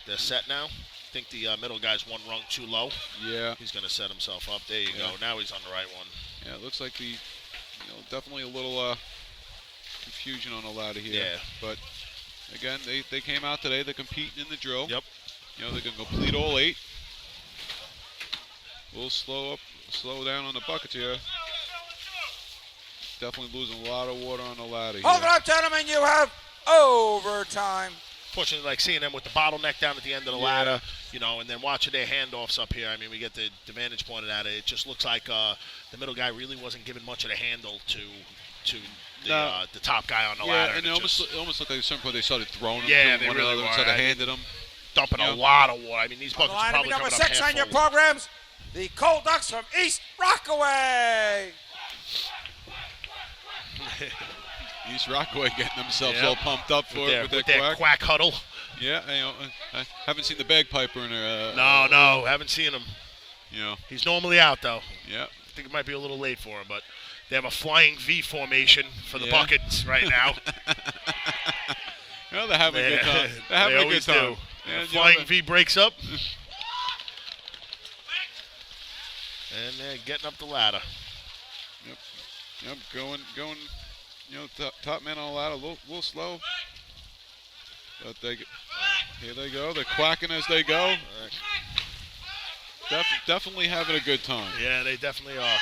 they're set now. I think the middle guy's one rung too low. Yeah. He's going to set himself up. There you go. Now he's on the right one. Yeah, it looks like definitely a little confusion on the ladder here. Yeah. But again, they came out today. They're competing in the drill. Yep. You know, they can complete all 8. We'll slow down on the buckets here. Definitely losing a lot of water on the ladder here. Hold it up, gentlemen. You have overtime. Fortunately, like seeing them with the bottleneck down at the end of the ladder, you know, and then watching their handoffs up here. I mean, we get the vantage point at it. It just looks like the middle guy really wasn't giving much of the handle to the top guy on the ladder. And it almost looked like at some point they started throwing them. Yeah, to they one really another were. instead of handing them. Dumping a lot of water. I mean, these buckets are Line to be probably number coming up 6 half on your full. programs, the Coal Ducks from East Rockaway. East Rockaway getting themselves all pumped up for it with their quack huddle. Yeah, I haven't seen the bagpiper in there. No, haven't seen him. You know, he's normally out though. Yeah, I think it might be a little late for him, but they have a flying V formation for the buckets right now. Well, they're having a good time. They're having they a always good time. do. Flying V breaks up. And they're getting up the ladder. Yep. Going. Top man on the ladder, a little slow. But here they go. They're quacking as they go. Definitely having a good time. Yeah, they definitely are.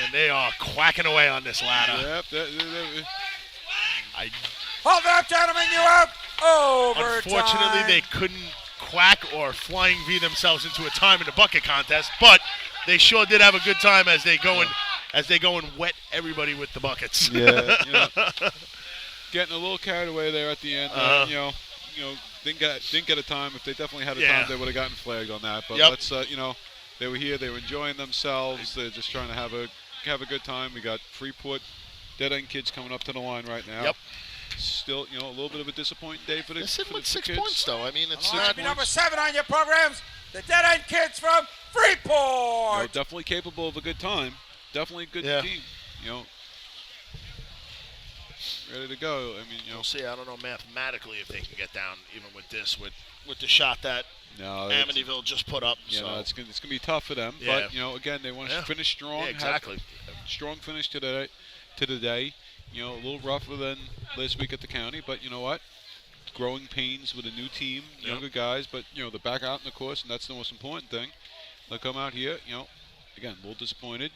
And they are quacking away on this ladder. Yep. Hold up, gentlemen. You have overtime. Unfortunately, they couldn't quack or flying V themselves into a time in the bucket contest, but they sure did have a good time as they go and wet everybody with the buckets. Yeah. Getting a little carried away there at the end. Didn't get a time. If they definitely had a time, they would have gotten flagged on that. But let's they were here. They were enjoying themselves. They're just trying to have a good time. We got Freeport Dead End kids coming up to the line right now. Yep. Still, a little bit of a disappointing day for the kids. They're sitting with 6 points, though. I mean, it's not number 7 on your programs. The Dead End kids from Freeport. Definitely capable of a good time. Definitely a good team. Ready to go. I mean, we'll see. I don't know mathematically if they can get down even with this, with the shot that Amityville just put up. It's gonna be tough for them. Yeah. But again, they want to finish strong. Yeah, exactly. Have a strong finish to the day. A little rougher than last week at the county, but you know what? Growing pains with a new team, younger guys, but they're back out in the course, and that's the most important thing. They'll come out here, again, a little disappointed.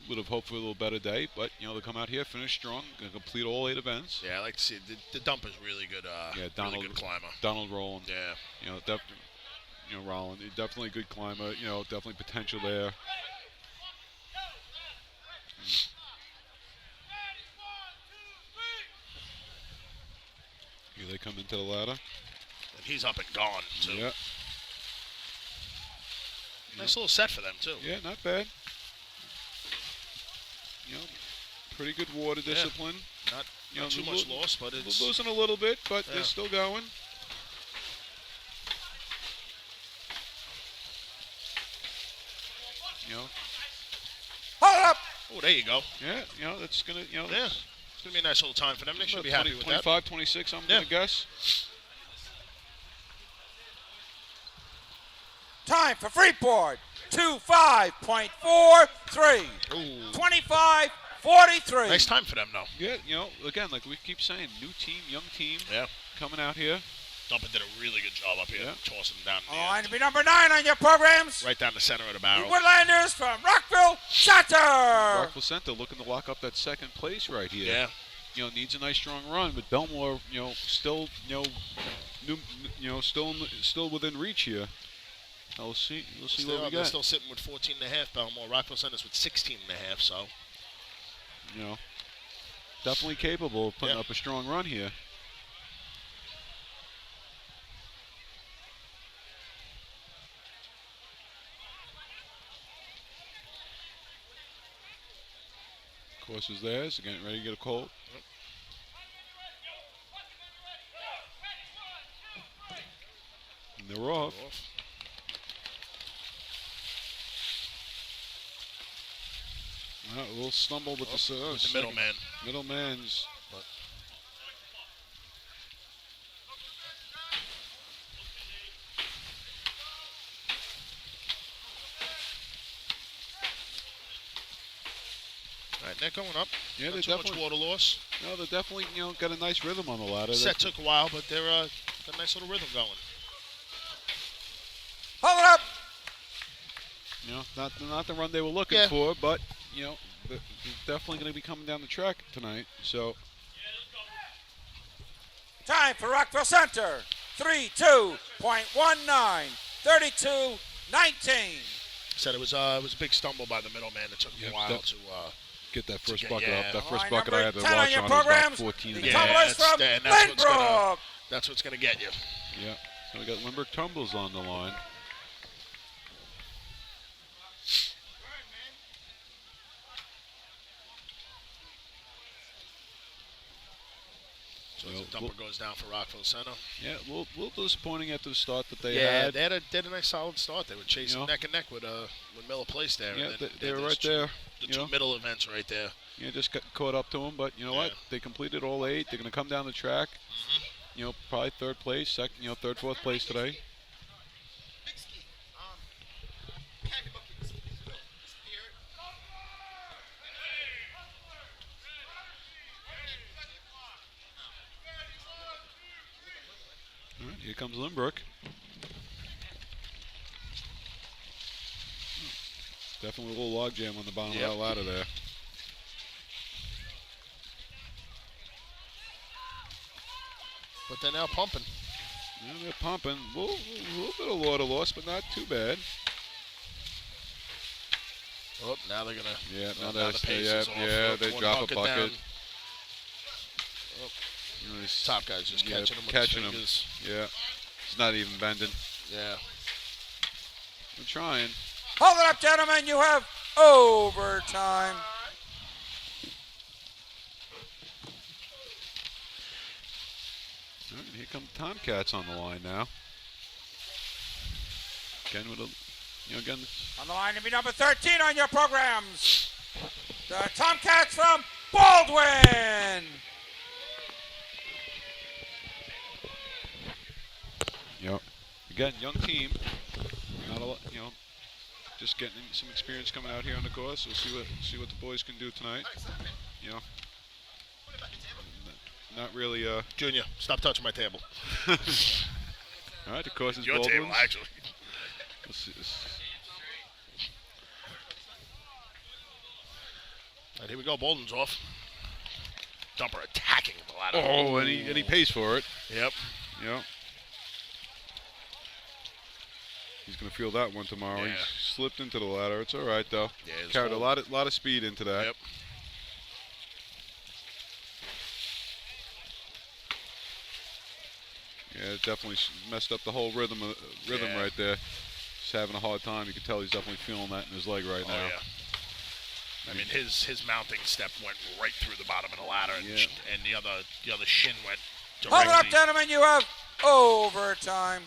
Would have hoped for a little better day, but they'll come out here, finish strong, gonna complete all 8 events. Yeah, I like to see the dump is really good. Donald, really good climber. Donald Rowland. Yeah. Rowland, definitely a good climber. Definitely potential there. Here they come into the ladder. And he's up and gone, too. Yeah. Nice little set for them, too. Yeah, not bad. Pretty good water discipline. Not too much loss, but it's losing a little bit, but they're still going. Hold up. Oh, there you go. Yeah, that's gonna It's gonna be a nice little time for them. They should be happy with 25, that. 26, I'm gonna guess. Time for Freeport. 25.43. 25-43. Nice time for them, though. Yeah, again, like we keep saying, new team, young team. Yeah. Coming out here. Dumper did a really good job up here, tossing them down. Line to be number 9 on your programs. Right down the center of the barrel. The Woodlanders from Rockville Center. Rockville Center looking to lock up that second place right here. Yeah. Needs a nice strong run, but Belmore, still, still within reach here. We'll see what we They're got. still sitting with 14.5. Belmore. Rockville Center's with 16.5. So. Definitely capable of putting up a strong run here. Course is theirs. Getting ready to get a cold. And they're off. A little stumble with the middleman. Middleman's. All right, they're going up. Yeah, Not they're too definitely much water loss. No, they're definitely got a nice rhythm on the ladder. Set took a while, but they're got a nice little rhythm going. Hold it up. Not the run they were looking for, but they're definitely going to be coming down the track tonight. So. Time for Rockville Center. 3-2.19. 32-19. Said it was a big stumble by the middleman. It took a while to get that first get, bucket up. That first Line bucket I had to number 10 on watch your on was about programs. 14 The minutes. Tumblers from Lynbrook. That's what's going to get you. Yeah. So we got Lynbrook Tumbles on the line. Dumper goes down for Rockville Center. Yeah, a little disappointing at the start that they Yeah, had. they had a nice solid start. They were chasing neck and neck with Miller Place there. Yeah, and then they were those right there. The two middle events right there. Yeah, just got caught up to them, but you know what? They completed all 8. They're going to come down the track. Probably third place, second, third, fourth place today. All right, here comes Lynbrook. Definitely a little log jam on the bottom of that ladder there. But they're now pumping. Yeah, they're pumping. A little bit of water loss, but not too bad. Oh, now they're gonna. Yeah, now the pace is off. they One drop a bucket. down. Oh, This top guy's just catching him with catching his him. fingers. Yeah, it's not even bending. Yeah. I'm trying. Hold it up, gentlemen. You have overtime. All right, here come Tomcats on the line now. Again with again. On the line to be number 13 on your programs. The Tomcats from Baldwin. Yep. Again, young team. Not a lot, just getting some experience coming out here on the course. We'll see what the boys can do tonight. Not really. Junior, stop touching my table. All right, the course is Your Baldwin's. table, actually. Let's see. And here we go. Bolden's off. Dumper attacking the ladder. Oh, and he pays for it. Yep. Yep. He's gonna feel that one tomorrow. Yeah. He slipped into the ladder. It's all right though. Yeah, carried a lot of speed into that. Yep. Yeah, it definitely messed up the whole rhythm right there. He's having a hard time. You can tell he's definitely feeling that in his leg right now. Yeah. I mean, his mounting step went right through the bottom of the ladder, and the other shin went directly. Hold it up, gentlemen. You have overtime.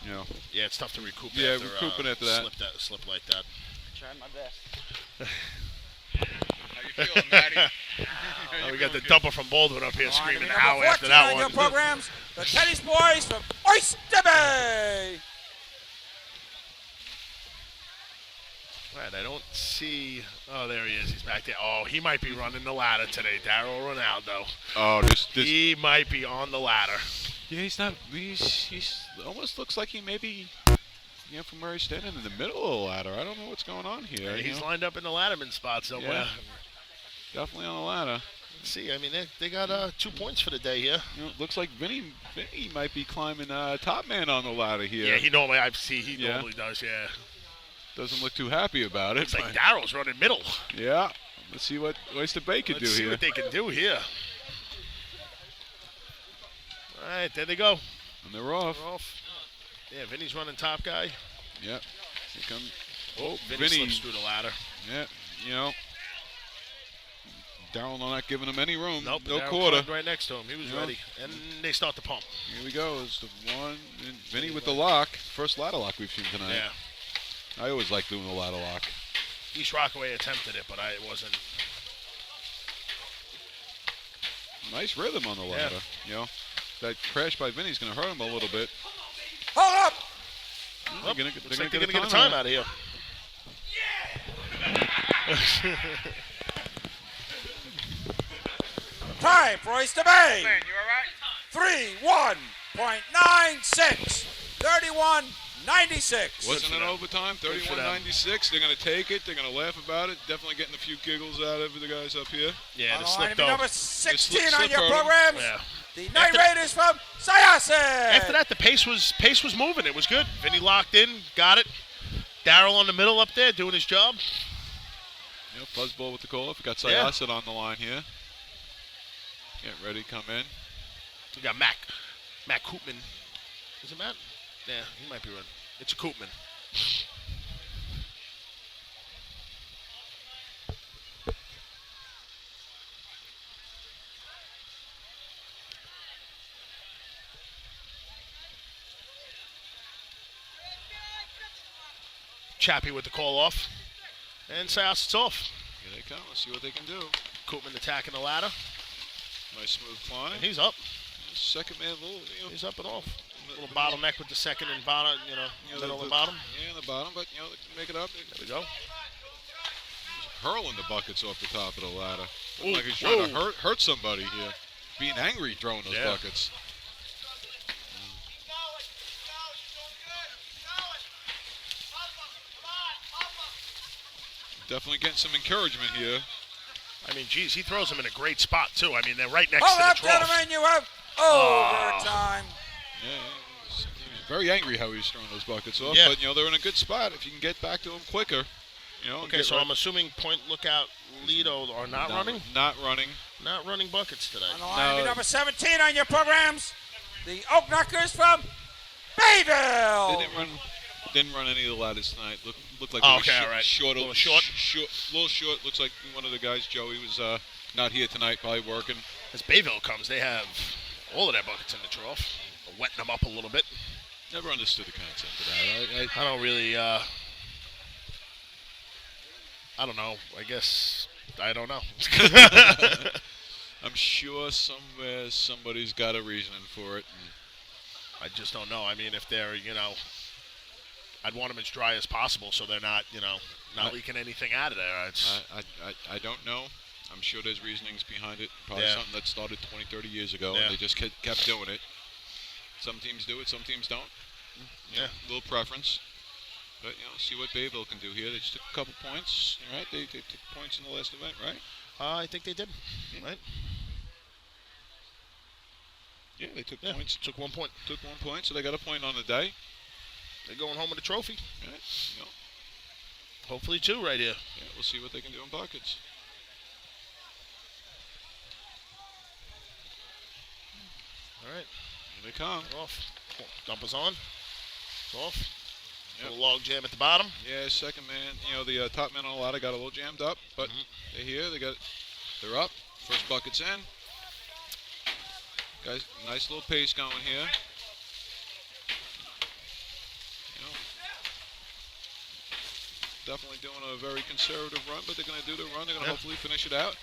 Yeah, it's tough to recoup. Yeah, after, recouping after that. Slip like that. Trying my best. How you feeling, Matty? We got the Dumper from Baldwin up here On to screaming be "Ow" number after 14 that on your one. programs. The Tennis Boys from Oyster Bay. Right, I don't see. Oh, there he is. He's back there. Oh, he might be running the ladder today, Daryl Ronaldo. Oh, this. He might be on the ladder. Yeah, he's not. He's almost looks like he may be. From where he's standing in the middle of the ladder. I don't know what's going on here. Yeah, he's lined up in the ladderman spot somewhere. Yeah, definitely on the ladder. Let's see, I mean, they got 2 points for the day here. Looks like Vinny might be climbing top man on the ladder here. Yeah, he normally normally does. Yeah. Doesn't look too happy about it. Looks like Daryl's running middle. Yeah. Let's see what Oyster Bay can do here. Let's see what they can do here. All right, there they go. And they're off. Yeah, Vinny's running top guy. Yep. Here comes. Oh, Vinny slips through the ladder. Yeah, Darryl not giving him any room. Nope, no Darryl quarter. climbed right next to him. He was ready. And they start the pump. Here we go. It's the one. And Vinny with the lock. First ladder lock we've seen tonight. Yeah. I always like doing the ladder lock. East Rockaway attempted it, but it wasn't. Nice rhythm on the ladder. That crash by Vinny's going to hurt him a little bit. Hold up. They're going to get a time out of here. Time for Oyster Bay. Man, you all right? 3-1.96. 31-96. Wasn't it overtime? 31-96. They're going to take it. They're going to laugh about it. Definitely getting a few giggles out of the guys up here. Yeah, On the the line slip to be though. number 16 slip on your hurdle. programs. Yeah. The Night Raiders from Syosset. After that, the pace was moving. It was good. Vinny locked in, got it. Daryl in the middle up there doing his job. Fuzzball with the call. We got Syosset on the line here. Get ready, come in. We got Mac Koopman. Is it Matt? Yeah, he might be running. It's a Koopman. Chappie with the call off. And Sayas, it's off. Here they come. Let's see what they can do. Koopman attacking the ladder. Nice smooth climb. And he's up. Second man, He's up and off. A little bottleneck with the second and bottom, middle and bottom. Yeah, in the bottom, but, they make it up. There we go. Hurling the buckets off the top of the ladder. Ooh, like he's trying to hurt somebody here. Being angry throwing those buckets. Definitely getting some encouragement here. I mean, geez, he throws them in a great spot, too. I mean, they're right next Hold to the up, trough. gentlemen, you have overtime. Yeah, he was very angry how he was throwing those buckets off. Yeah. But, they're in a good spot. If you can get back to him quicker, Okay, so I'm assuming Point Lookout, Lido are not running? Not running. Not running buckets today. On the line, number 17 on your programs, the Oak Knockers from Bayville. They didn't run any of the ladders tonight. Looked like Short. little short. Looks like one of the guys, Joey, was not here tonight, probably working. As Bayville comes, they have all of their buckets in the trough. Wetting them up a little bit. Never understood the concept of that. I don't really, I don't know. I guess, I don't know. I'm sure somewhere somebody's got a reasoning for it. I just don't know. I mean, if they're, I'd want them as dry as possible so they're not, not leaking anything out of there. I don't know. I'm sure there's reasonings behind it. Probably something that started 20, 30 years ago, and they just kept doing it. Some teams do it, some teams don't. Yeah. A little preference. But, see what Bayville can do here. They just took a couple points, right? They took points in the last event, right? I think they did, right? Yeah, they took points. Took 1 point. Took 1 point, so they got a point on the day. They're going home with a trophy. Right. Hopefully 2 right here. Yeah, we'll see what they can do in buckets. All right. Here they come. Off. Dumper's on. It's off. Yep. Little log jam at the bottom. Yeah, second man. The top man on the ladder got a little jammed up, but they're here. They're up. First bucket's in. Guys, nice little pace going here. Definitely doing a very conservative run, but they're going to do the run. They're going to hopefully finish it out.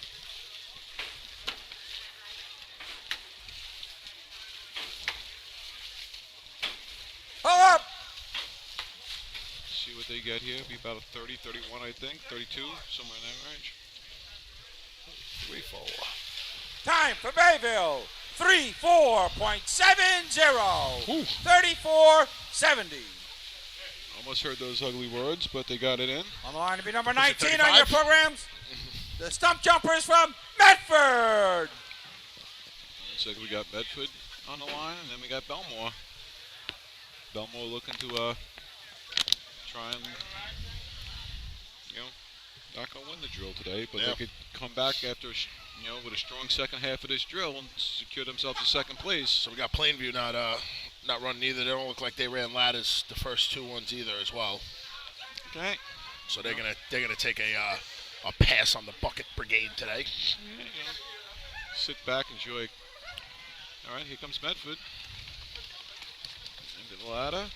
Hold up. See what they get here. Be about a 30, 31, I think. 32, somewhere in that range. 3, 4. Time for Bayville. 34.70. 34-70. Almost heard those ugly words, but they got it in. On the line to be number 19 on your programs, the Stump Jumpers from Medford. Looks like we got Medford on the line, and then we got Belmore. Belmore looking to try and, not going to win the drill today, but they could come back after, with a strong second half of this drill and secure themselves a second place. So we got Plainview not running either. They don't look like they ran ladders the first 2 ones either as well. Okay. So they're gonna take a pass on the bucket brigade today. Yeah, sit back, enjoy. All right, here comes Medford. Into the ladder.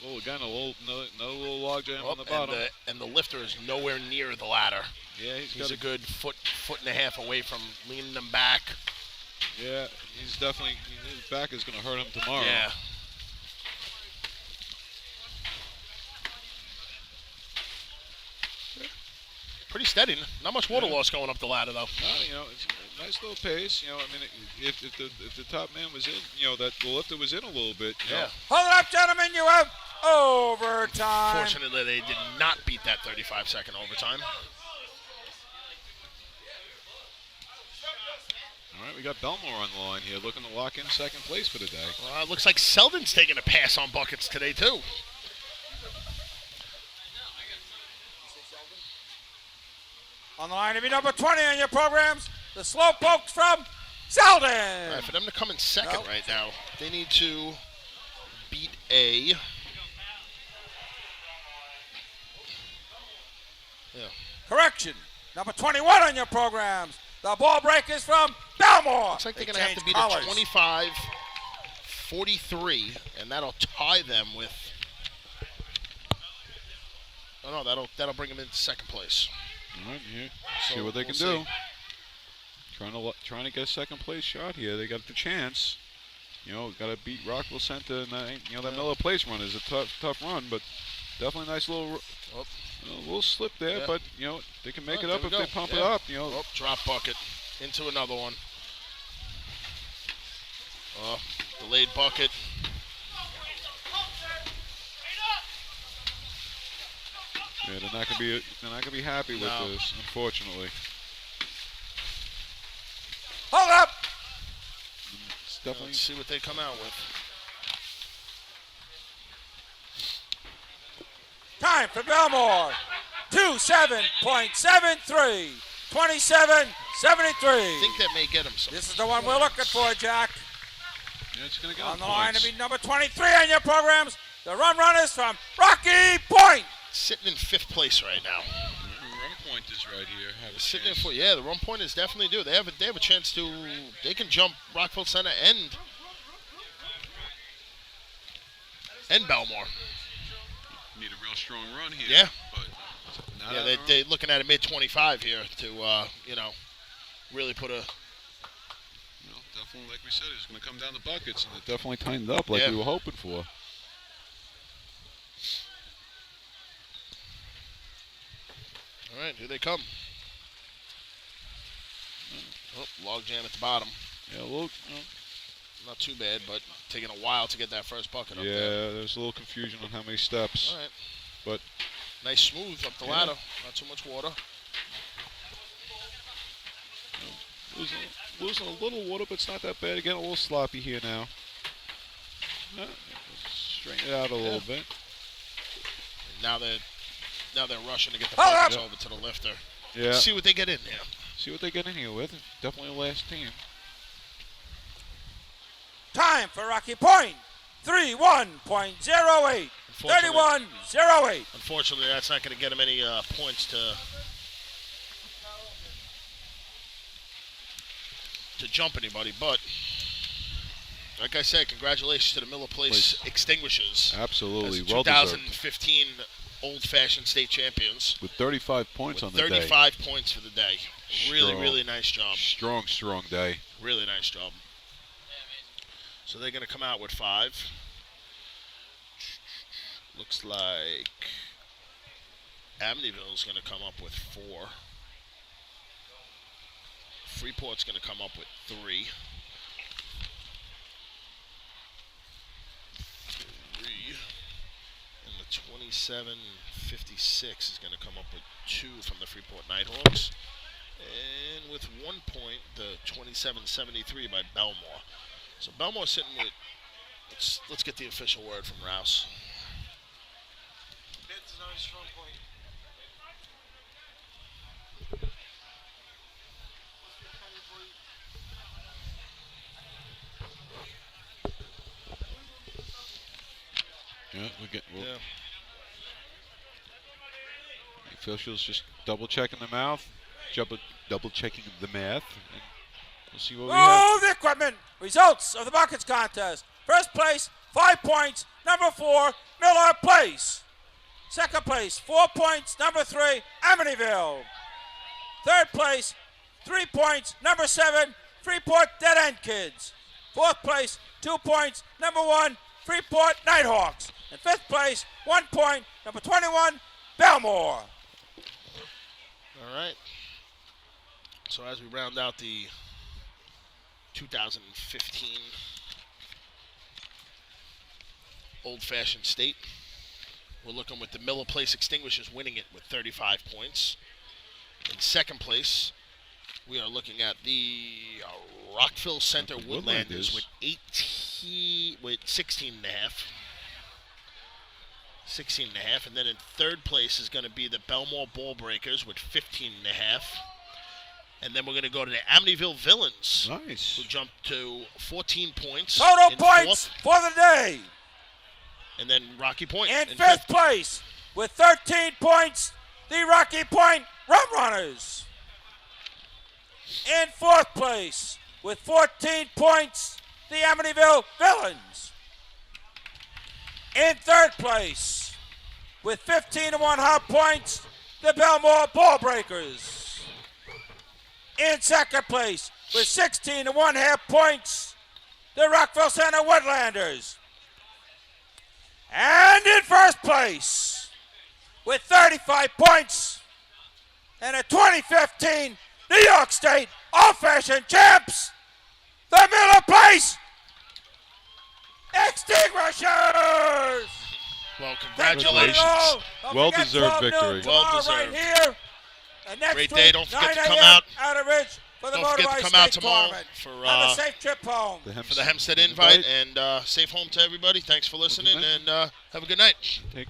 Another little log jam on the bottom. And the lifter is nowhere near the ladder. Yeah, he's a good foot and a half away from leaning them back. Yeah, he's definitely, his back is going to hurt him tomorrow. Yeah. Pretty steady. Not much water loss going up the ladder, though. It's a nice little pace. If the top man was in, that the lifter was in a little bit. Hold it up, gentlemen. You have overtime. Fortunately, they did not beat that 35-second overtime. All right, we got Belmore on the line here, looking to lock in second place for the day. It looks like Selden's taking a pass on buckets today, too. On the line to be number 20 on your programs, the Slowpokes from Selden. All right, for them to come in second right now, they need to beat a... Correction, number 21 on your programs, the Ball Breakers from Belmore. Looks like they're going to have to beat a 25-43, and that'll tie them with Oh, no, that'll bring them into second place. All right, yeah. So See what they we'll can do. Trying to get a second place shot here. They got the chance. Got to beat Rockville Center, and that Miller Place run is a tough run, but definitely a nice little slip there. Yeah. But they can make it up if go. they pump it up. Drop bucket into another one. Delayed bucket. Yeah, they're not gonna be happy with this, unfortunately. Hold up! It's definitely. Let's see what they come out with. Time for Belmore. 27.73. 27.73. I think that may get them something. This is the one we're looking for, Jack. Yeah, it's gonna go On the line to be number 23 on your programs. The runners from Rocky Point. Sitting in 5th place right now. Run pointers right here. Sitting in the run pointers definitely do. They have a chance to. They can jump Rockville Center and Belmore. Need a real strong run here. Yeah. But they're looking at a mid-25 here to really put a. Definitely, like we said, it's going to come down to buckets, and it definitely tightened up like we were hoping for. All right, here they come. Log jam at the bottom. Yeah, Not too bad, but taking a while to get that first bucket up there. Yeah, there's a little confusion on how many steps. All right. But nice smooth up the ladder. Not too much water. Losing a little water, but it's not that bad. Getting a little sloppy here now. Straighten it out a little bit. And now they're rushing to get the buckets over to the lifter. Yeah. See what they get in here. See what they get in here with. Definitely the last team. Time for Rocky Point. 31.08. 31.08. Unfortunately, that's not going to get them any points to jump anybody, but like I said, congratulations to the Miller Place Extinguishers. Absolutely, as the well 2015 Old Fashioned State Champions. With 35 points on the day. 35 points for the day. Really nice job. Strong day. Really nice job. So they're going to come out with 5. Looks like Amityville's going to come up with 4. Freeport's going to come up with 3. And the 2756 is going to come up with 2 from the Freeport Nighthawks. And with 1 point, the 2773 by Belmore. So Belmore's sitting with, let's get the official word from Rouse. It's not a strong point. Yeah, the officials just double checking the mouth, double checking the math, and we'll see what we have. The equipment. Results of the buckets contest. First place, 5 points. Number 4, Miller Place. Second place, 4 points. Number 3, Amityville. Third place, 3 points. Number 7, Freeport Dead End Kids. Fourth place, 2 points. Number 1, Freeport Nighthawks. And fifth place, 1 point. Number 21, Belmore. All right. So as we round out the 2015 Old Fashioned State, we're looking with the Miller Place Extinguishers winning it with 35 points. In second place, we are looking at the Rockville Center Woodlanders with 16.5. 16.5, and then in third place is going to be the Belmore Ball Breakers with 15.5. And then we're going to go to the Amityville Villains, nice, who jumped to 14 points. Total points for the day. And then Rocky Point in fifth place with 13 points, the Rocky Point Rum Runners. In fourth place with 14 points, the Amityville Villains. In third place with 15-1 half points, the Belmore Ball Breakers. In second place, with 16-1 half points, the Rockville Center Woodlanders. And in first place, with 35 points, and a 2015 New York State Old Fashioned Champs, the Miller Place Extinguishers. Well, congratulations. Well-deserved victory. Well-deserved. Right here. And next Great week, day. Don't forget to 9 come a.m. out. Outer Ridge for the Don't forget to motorized come out state tomorrow tournament. for Have a safe trip home. the Hempstead invite, and safe home to everybody. Thanks for listening, and have a good night. Take